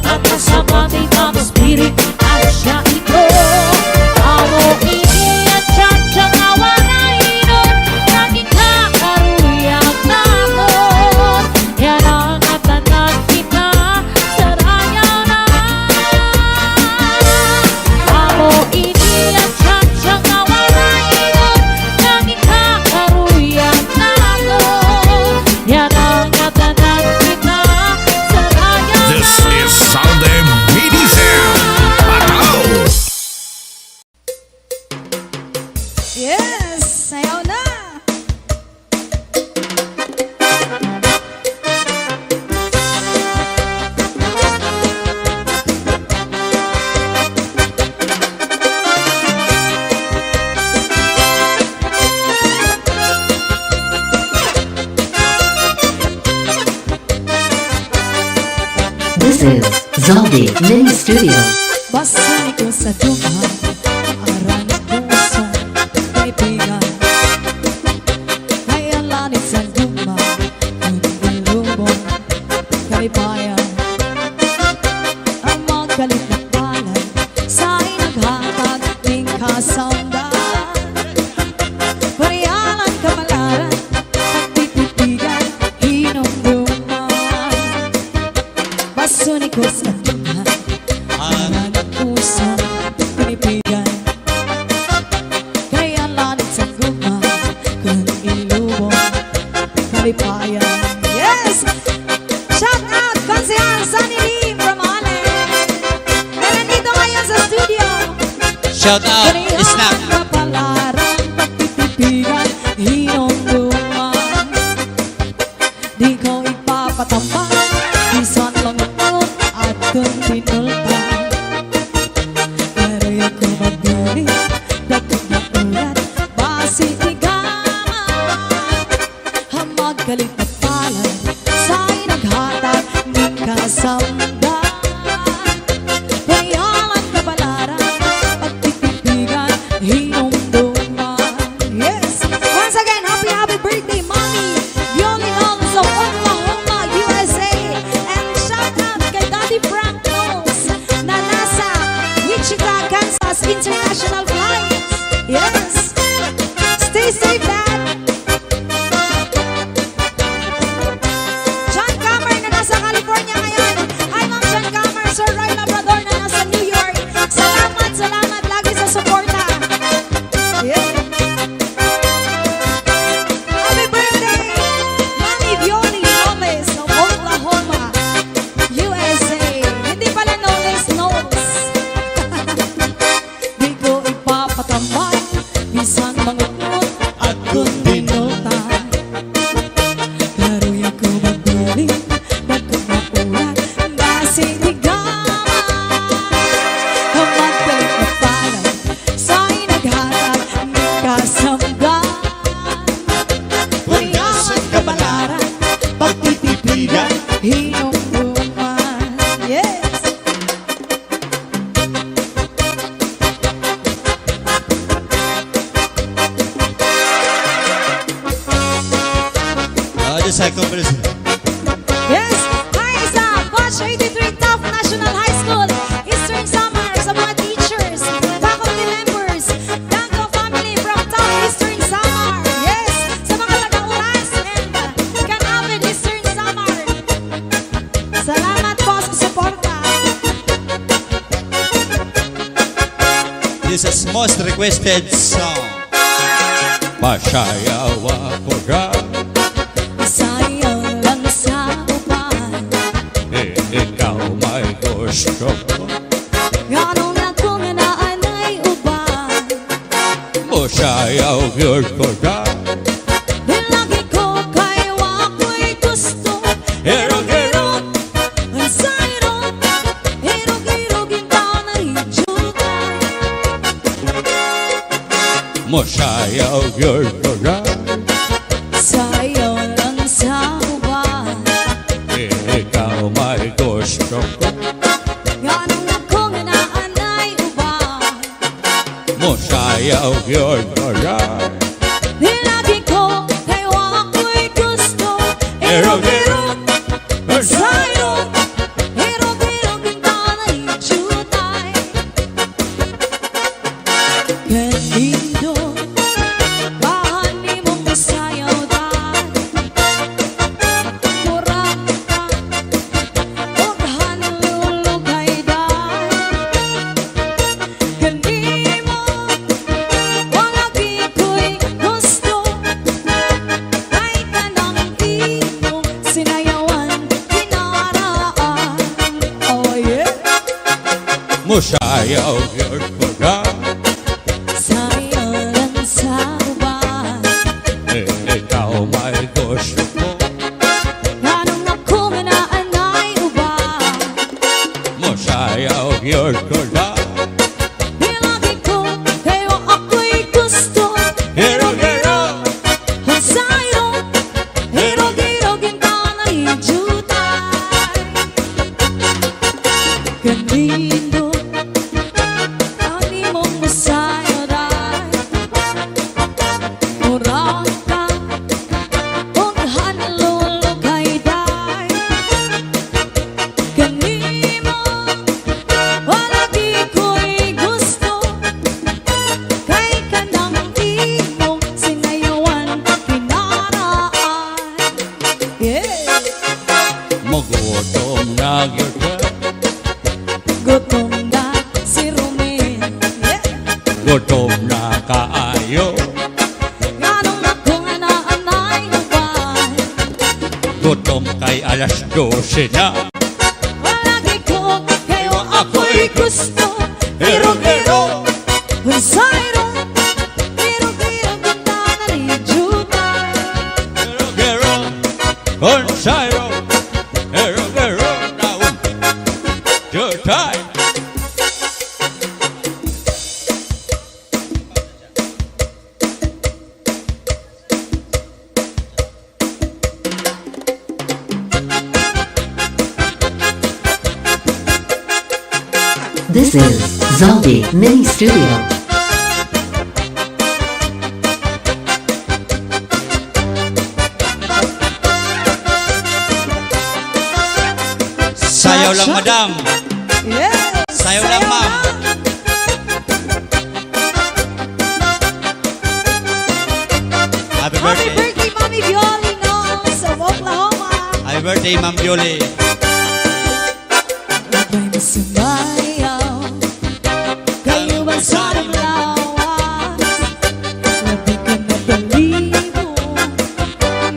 At kasama may mga spirit at siya ito. Amo ini at tsatsang awaray nun, naging kakaruyang nanon. Yan ang atanan kita sa raya na. Amo ini at tsatsang awaray nun, naging kakaruyang nanon. Yan ang atanan kita sa raya na. This is Sunday Mini Sound. Pataw! Yes, sayaw na. This is Zaldi Mini Studio. Basta ko sa duha, arang puso, kaibigan. Kaya lanit sa duha, ang lubong, kalibayan. Ang magalit na palay, sa inaghatag ng kasaundan. Parialan kamalaran, at tititigan, hinumduman. Basta ko sa duha, arang puso, kaibigan. Kaya lanit sa guma, kung ilubong, kalipayan. Yes! Shout out, Konsehan Sunny Lee from Holland. Na nandito ngayon sa studio. Shout out, Snack. Kapalaran, pagtitipigan, hinumduman. Di ko ipapatambak, isan lang ako at kung tinulpan. Pero yung kumabili, dapat na ulat, basi tigaman. Hamag galit na palay, sa'y naghatag ng kasamdan. Payalan kabalaran, pagtitipigan, hinumduman. Yes! Once again, happy birthday, Mommy! Yoli Holmes of Oklahoma, USA. And shout out kay Daddy Frank Knowles na nasa Wichita, Kansas International Flights. Yes! Stay safe, Dad! John Camer na nasa California ngayon. Hi, Ma'am John Camer. Sir Roy Labrador na nasa New York. Salamat lagi sa suporta. Yeah. Happy birthday, Mommy Violi Knowles of Oklahoma, USA. Hindi pala Knowles. Di ko ipapatambay, bisan mangungot at kung dinultan. Pero yung kumabili, nagkumakulat, basi tigaman. Hamagpalit na palay, sa'y naghatag ng kasamgan. Puriyasan kabalaran, pagtitipigan, hinumduman. Yes! The second person. Yes! Hi sa Coach 83 Top National High School, Eastern Samar, sa mga teachers, faculty members, Danko family from Top Eastern Samar. Yes! Sa mga taga-Uras and Canavin Eastern Samar. Salamat po sa suporta. This is most requested song. Masayaw ako dyan. Sayang lang sa upan, Ikaw may gusto ko. ganong na kung naanay uban. Masayaw yun ko dyan. Lagi ko kay wako'y gusto. Hirog-hirog, ang sayrog, hirog-hirog, ikaw na rinjugan. Masayaw yun ko dyan. Sayaw lang sa uban, Ikaw may gusto ko. ganong na kung naanay uban. Masayaw yun ko dyan. Lagi ko kay wako'y gusto. Hirog-hirog, ang sayrog, hirog-hirog, Musayaw yun ko na Sa'yo lang sa uban Ikaw may gusto mo Anong ako manaanay uban Musayaw yun ko na Ilagi ko kayo ako'y gusto Hero, hero Kung sa'yo Hirog-hirogin ka na ijutay Ganito Ani mong masayo dahil Murang ka Kung hanalo kay dahil Ganito Walagi ko'y gusto Kay kanang imong sinayawan kinaraan Yeah Magutom na yun ka Gutom na si Rumen Yeah Gutom na kaayo Ganong akong anaanay uban Gutom kay alas 12 na Walagi ko kayo ako'y gusto Hero-hero Hunsayro Hirog-hirog ang nanalijutan Hero-hero Consairo Hero-hero Now Your time This is Zombie Mini Studio. Sayaw lang madam Yes Sayaw lang ma'am Happy Happy birthday birthday Mami Violi no sa Oklahoma Happy birthday Ma'am Yuli Abay masumayaw Kayo ba sa lawas Labi ka na balibo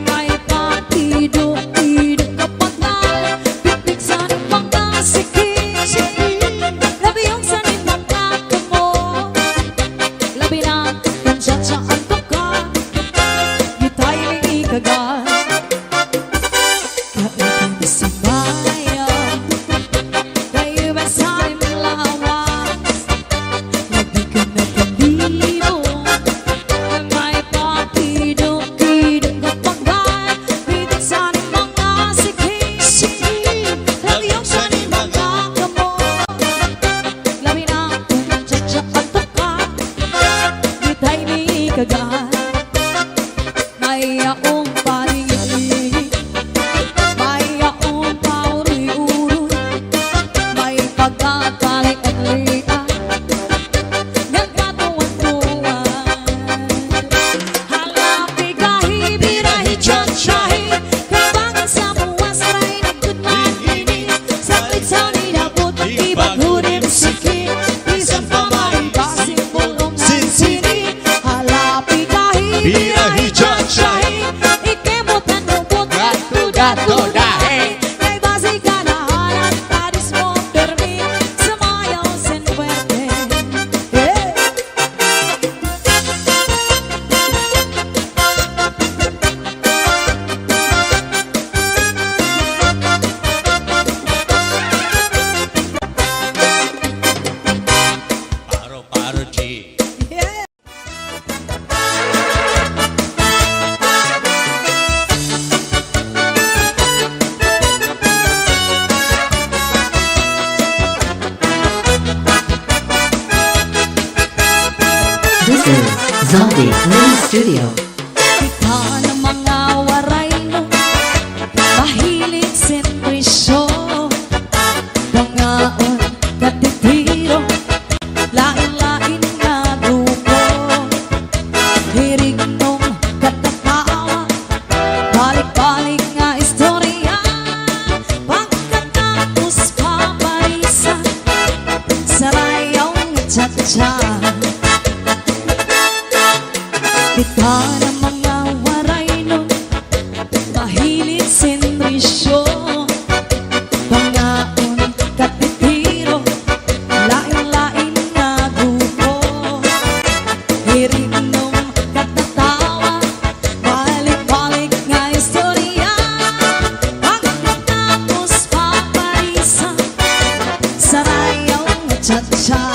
May patido-tido kapag nalipit sa mga sikit Labi yung sanin ng kakamo Labi na kansatsaan ko ka Gitay may ikagal Kaibay masumayaw Kayo ba sa lawas Labi ka na balibo May patido-tido kapag nalipit sa mga sikit Labi yung sanin ng kakamo Labi na kansatsaan ko ka Gitay may ikagal May akong paligid May akong pauri-uri May pagkakalik-alian Nagkatuwan-tuwan Halapi kahi, birahe, tsatsyahe Kabangan sa buwas, ray nagkutmaninig Sakit sa nilabot, ibaghunin sikit Isang pamalibasin, bulong ng sinig Halapi kahi, birahe, tsatsyahe Ikimutan mo po, gato dahe Kay base ka na halat, taris mo dormi Sumayaw sin puwerte Yeah Paro-paro G Yeah This is Zombie Mini Studio. Kita ng mga waray no Mahilig sentrisyo Dangaon katitiro Lain-lain na grupo Hirig nung katatawa Balik-balik nga istorya Pagkatapos paparisan Sarayong tsa-tsa Kita na cha-cha.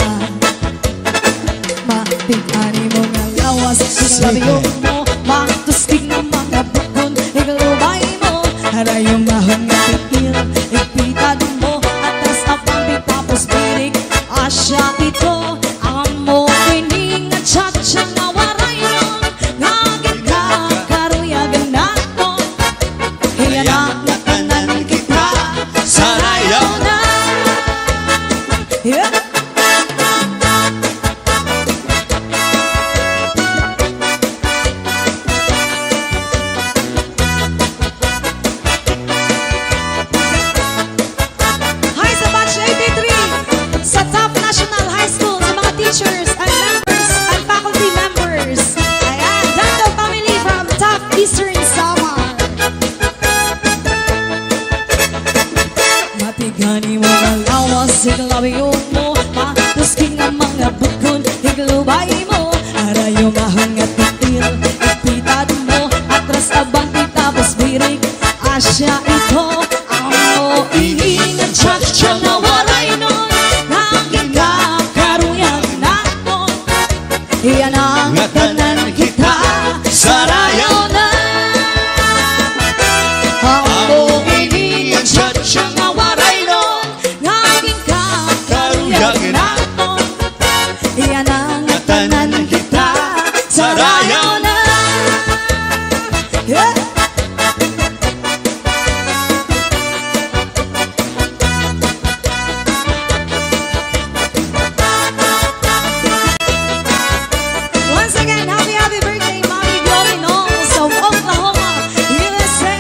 Matikani mo nga lawas, sinalabiyo mo, matustig ng mga bukon, ikalubay mo, harayong mahon nga titil, ipitad mo, atas apang tapos birik, asya ito, ang mo kining nga cha-cha nga waray nun, ngagit ka, karuyagan naton, hiyanak na tanan kita, sarayaw na. Yeah. Hi sa batch 83 sa Top National High School, sa mga teachers and members and faculty members. Ayan, Dando family from Top Eastern Samar. Matigani mo ang lawas, siglabiyo mo, matusking ang mga bukon, iglubay mo, arayo mahangat titil, ipitad mo, atras abante tapos birig, asya ito, ang mo ihingan, cha-cha na waray nun, naging kakaruyang naton, iyan ang tanan kita, sarayaw na. Ang mo ihingan, cha-cha na waray nun, naging kakaruyang naton, iyan ang tanan kita, sarayaw na. Yeah. Once again, happy birthday, Mommy Glory Knowles of Oklahoma, USA.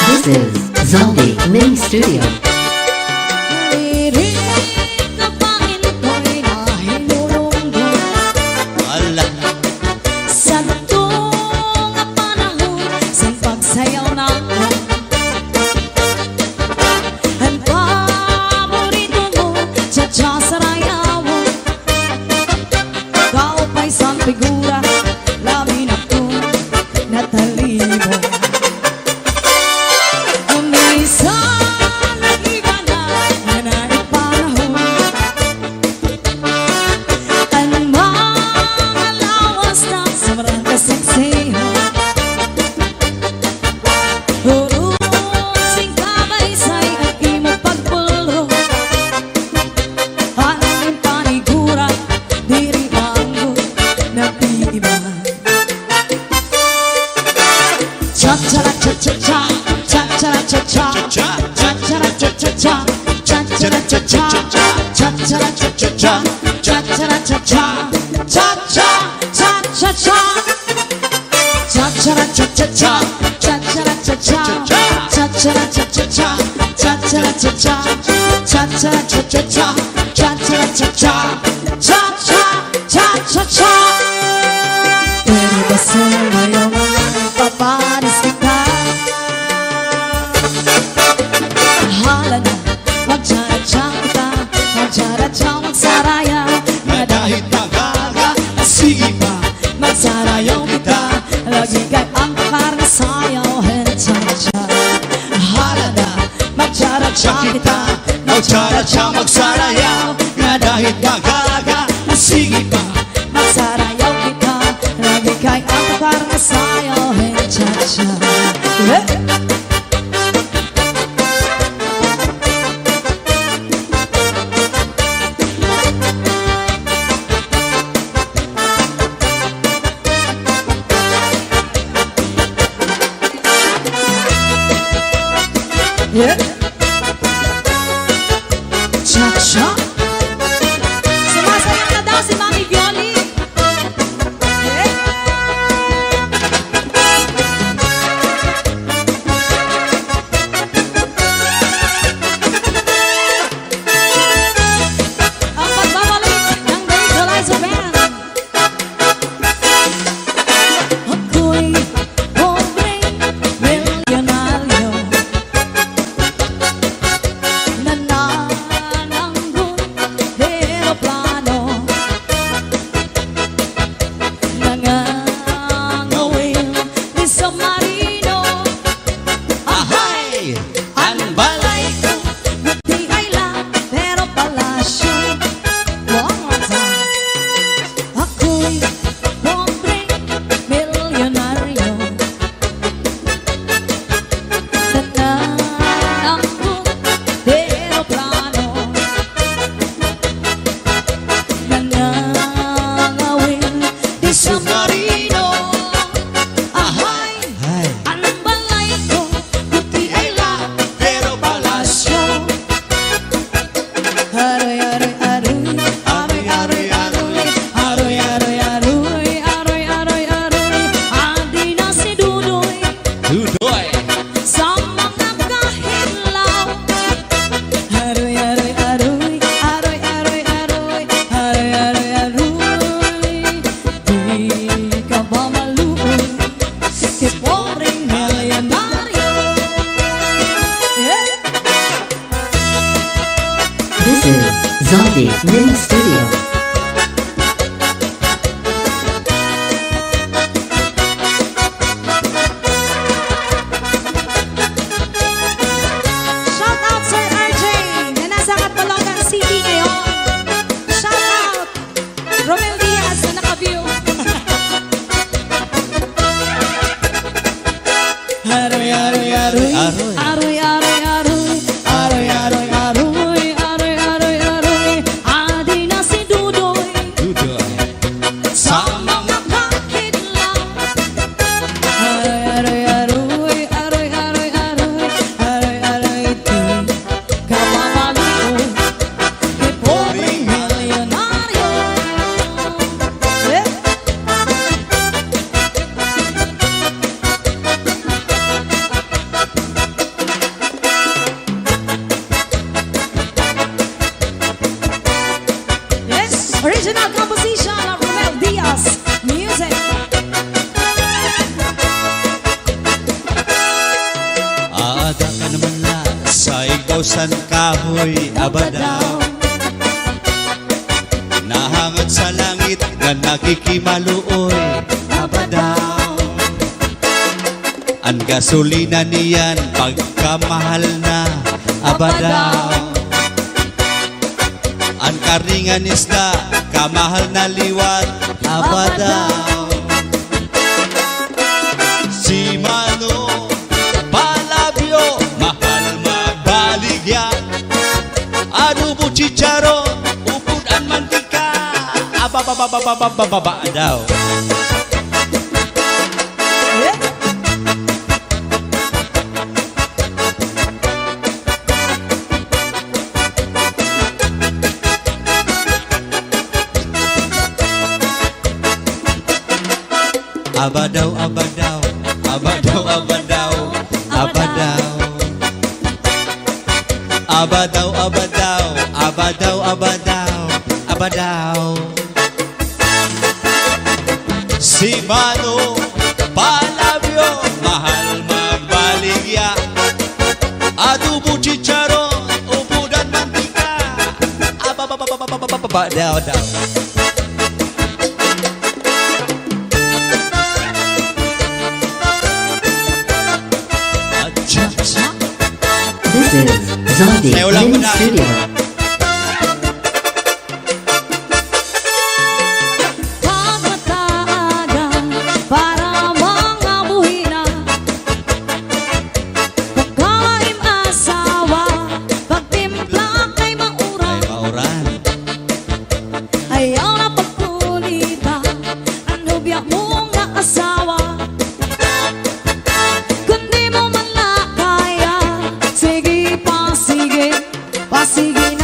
This is Zombie Mini Studio. Naririnig na pangin ko'y nahinulunggo sa gantong nga panahon sa pagsayaw natin. Ang paborito mo, cha-cha sa rayawan, kaupay sa figura, labi na ko, natalimo. Umisa nag-iba na nanay panahon, ang mga lawas na sobrang kasaksihan, urusing kabaysay ang imong pagpulong, ang iyong panigura, diri manggo, nag-iiba. Cha-cha-cha-cha-cha, cha-cha-cha-cha, cha-cha-cha-cha-cha, cha-cha-cha-cha, cha-cha-cha-cha, cha-cha-cha-cha, cha-cha-cha-cha-cha, cha-cha-cha-cha-cha, cha-cha-cha-cha, cha-cha-cha-cha-cha, cha-cha-cha-cha, cha-cha-cha-cha-cha, cha-cha-cha-cha, cha-cha-cha-cha-cha. Pwede ba sumayaw na ipapanis kita? Hala na, magtsara-tsa kita, magtsara-tsa, magsaraya, nga dahil tagaga, sige pa, magsarayaw kita, lagi kay ang karna sayaw, hen-tsa-tsa. Hala na, magtsara-tsa kita, magtsara-tsa, magsarayaw, nga dahil tagaga, sige pa, magsarayaw kita, lagi kay ang karna sayaw, hen-tsa-tsa. Yeah. Cha-cha. Sumasayaw na daw si Mami Violi. Yeah. Ang pagbabalik ng Virtualizer Band. Ako'y pobreng milyonaryo, nanananggun eroplano, nangangawil ni submarino. Mini Studio. Shout out Sir RJ na nasa Catalogan City ngayon. Shout out Romel Diaz na naka-view. Aroy, aroy, aroy. Aroy. Aroy, aroy, aroy. Aroy, aroy, Aroy, aroy, aroy, aroy. Adi na si Dudoy Dudoy. sa mga kakidlaw. Aroy, aroy, aroy. Aroy, aroy, aroy. Aroy, aroy, di ka mamaliw kay pobreng milyonaryo. Eh? Yes, original composition of Romel Diaz. Music. Aada ka naman na sa igawsan kahoy abadaw. Nahangad sa langit na nakikimaluoy abadaw. Ang gasolina niyan pagkamahal na abadaw. Ang karingan isda kamahal na liwat abadaw. Si Mano palabyo mahal magbaligyan. Adobo chicharon upod ang mantika abababababababa daw. Abadaw, abadaw, abadaw, abadaw, abadaw. Abadaw, abadaw, abadaw, abadaw, abadaw. Si Mano palabyo mahal magbaligya. Adobo chicharon ubudan mantika abababababababadaw daw. This is Zombie Sayo lang Mini muna. Studio. Pagmataagan para mga buhina. Pagkaim asawa, pagtimpla kay mauran. Ay mauran. Ayaw na pagkulita, ang nobya mo nga asawa. Kundi mo man na kaya, sige pa, sige na.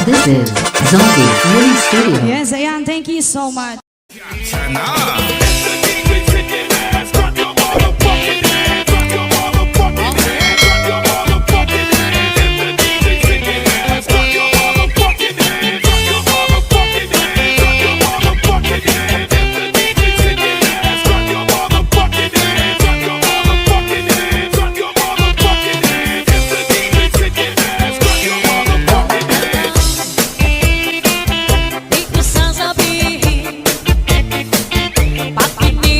This is Zombie Mini Studio. Yes, ayan, thank you so much. Sana. Di ko sasabihin pag hindi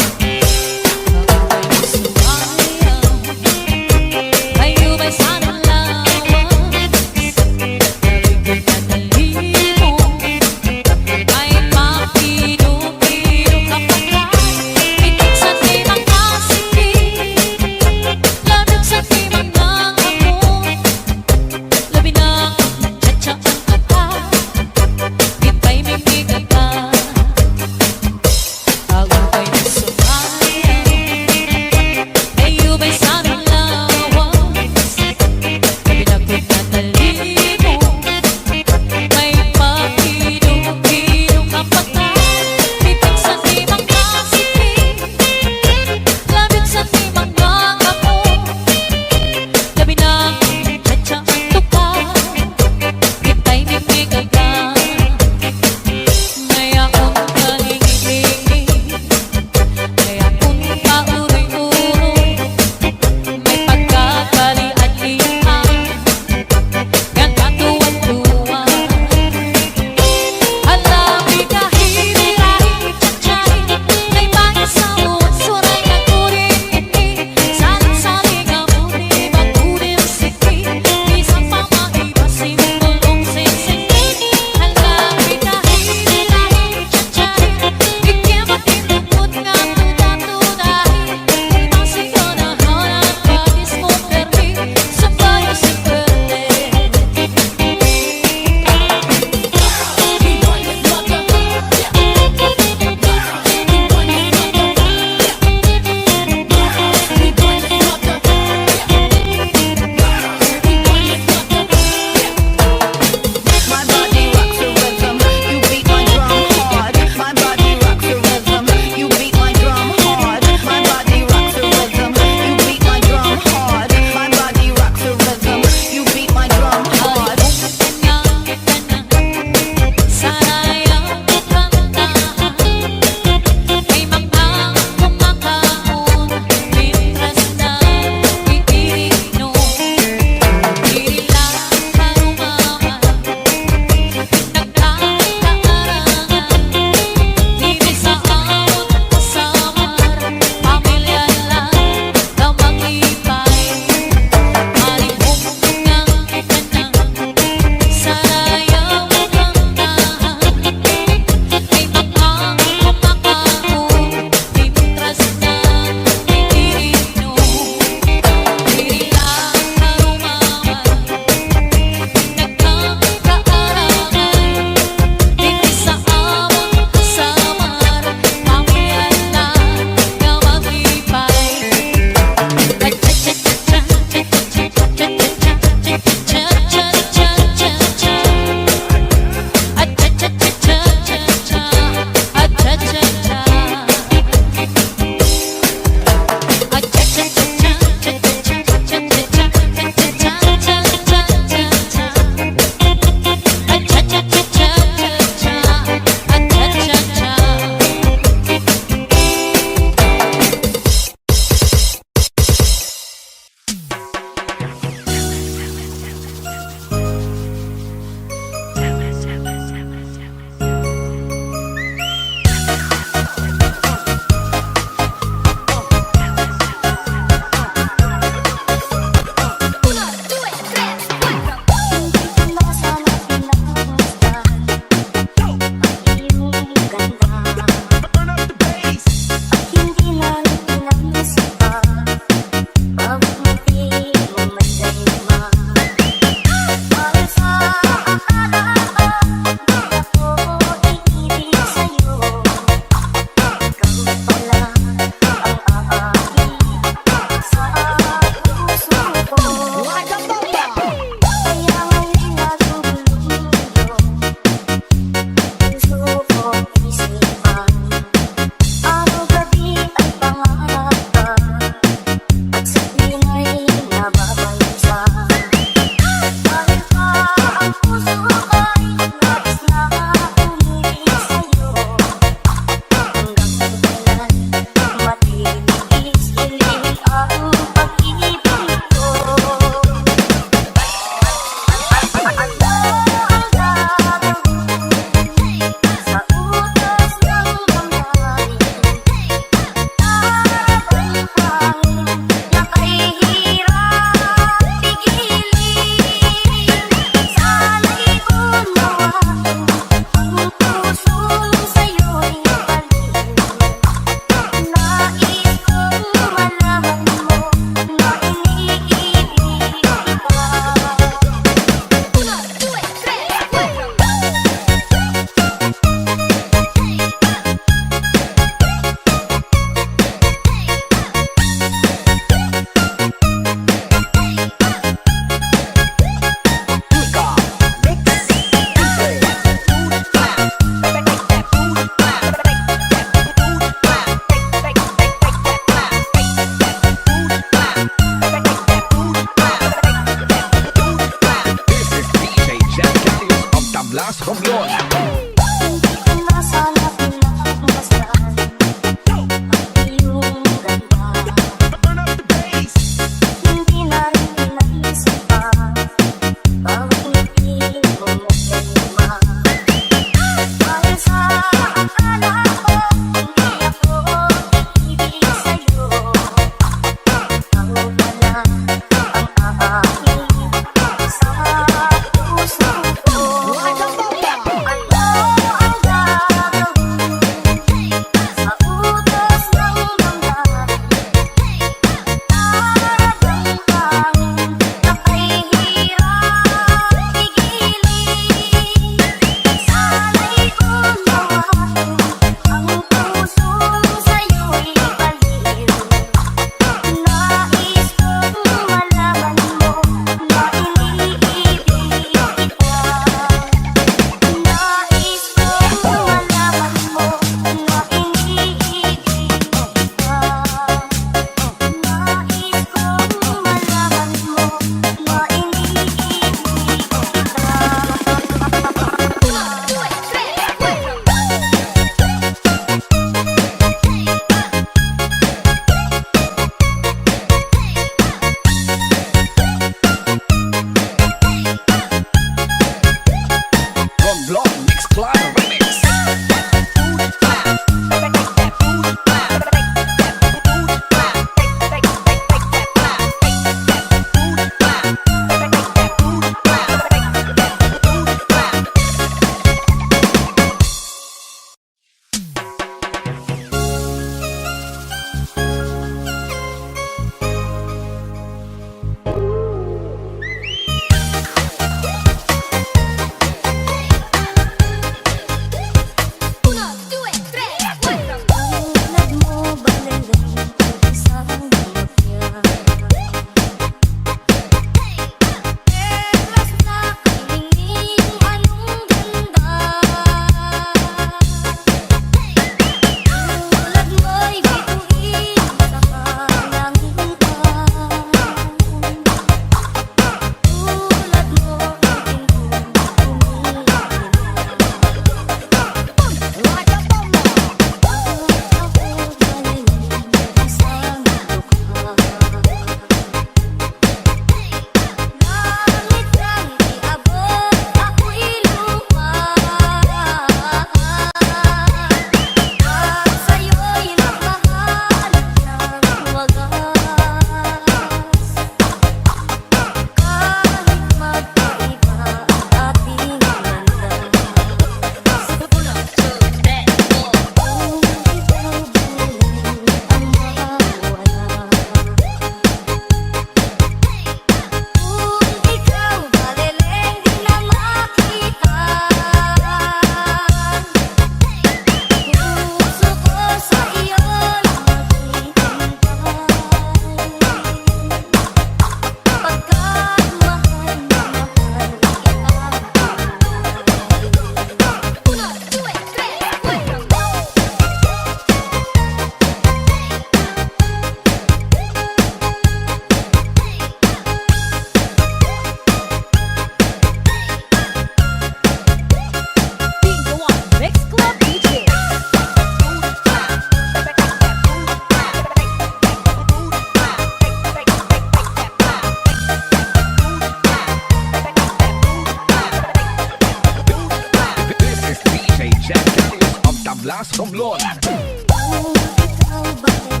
Tablas Romblon. Kung ikaw ba ang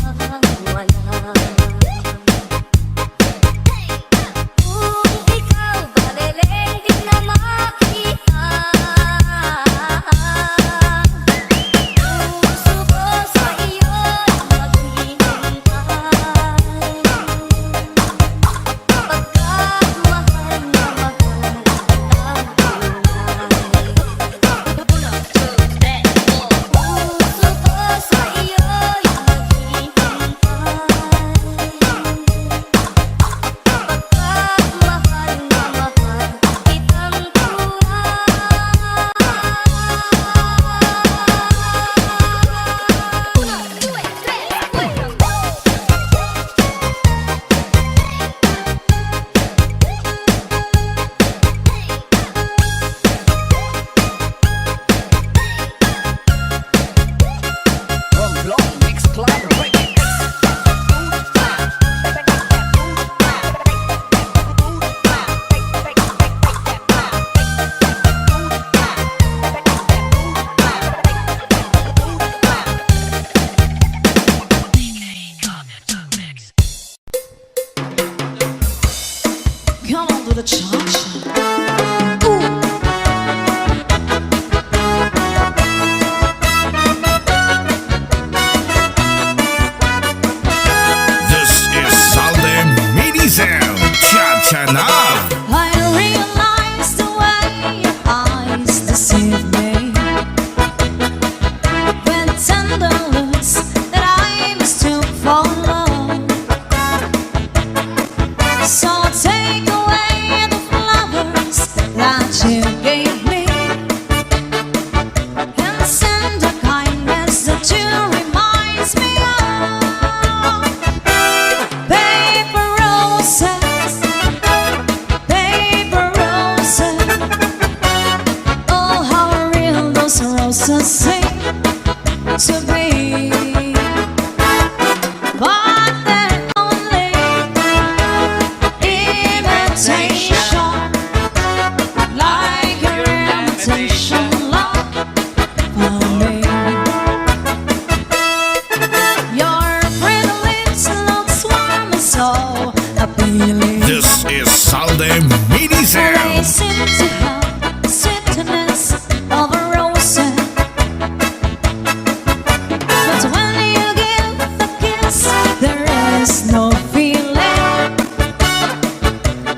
mawawala? Kung ikaw ba di na makita? Puso ko sa iyo'y maghihintay. Pagkat mahal na mahal ang tunay. Puso ko sa iyo'y maghihintay. Pagkat mahal na mahal kitang Romblon Mix Club Records. Come on to the cha-cha. This is Salde Mini Sound. Cha-cha na. I realize the way your eyes deceive me, when tender looks that I mistook for love. So take away the flowers that you gave me, and send a kindness that you reminds me of. Paper roses, paper roses. Oh, how real those roses seem to be. But they're only imitation, like your imitation love for me. Your pretty lips look warm and so appealing. This is Salde Mini They Sound. seem to have the sweetness of a rose. But when you give the kiss, there is no feeling.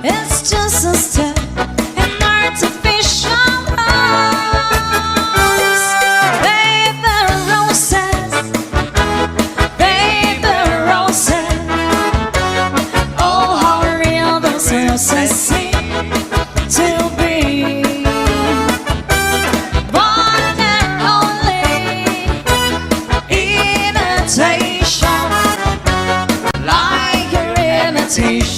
It's just a step in artificial rose. Paper roses, paper roses. Oh, how real those roses seem to be. But they're only imitation, like your imitation.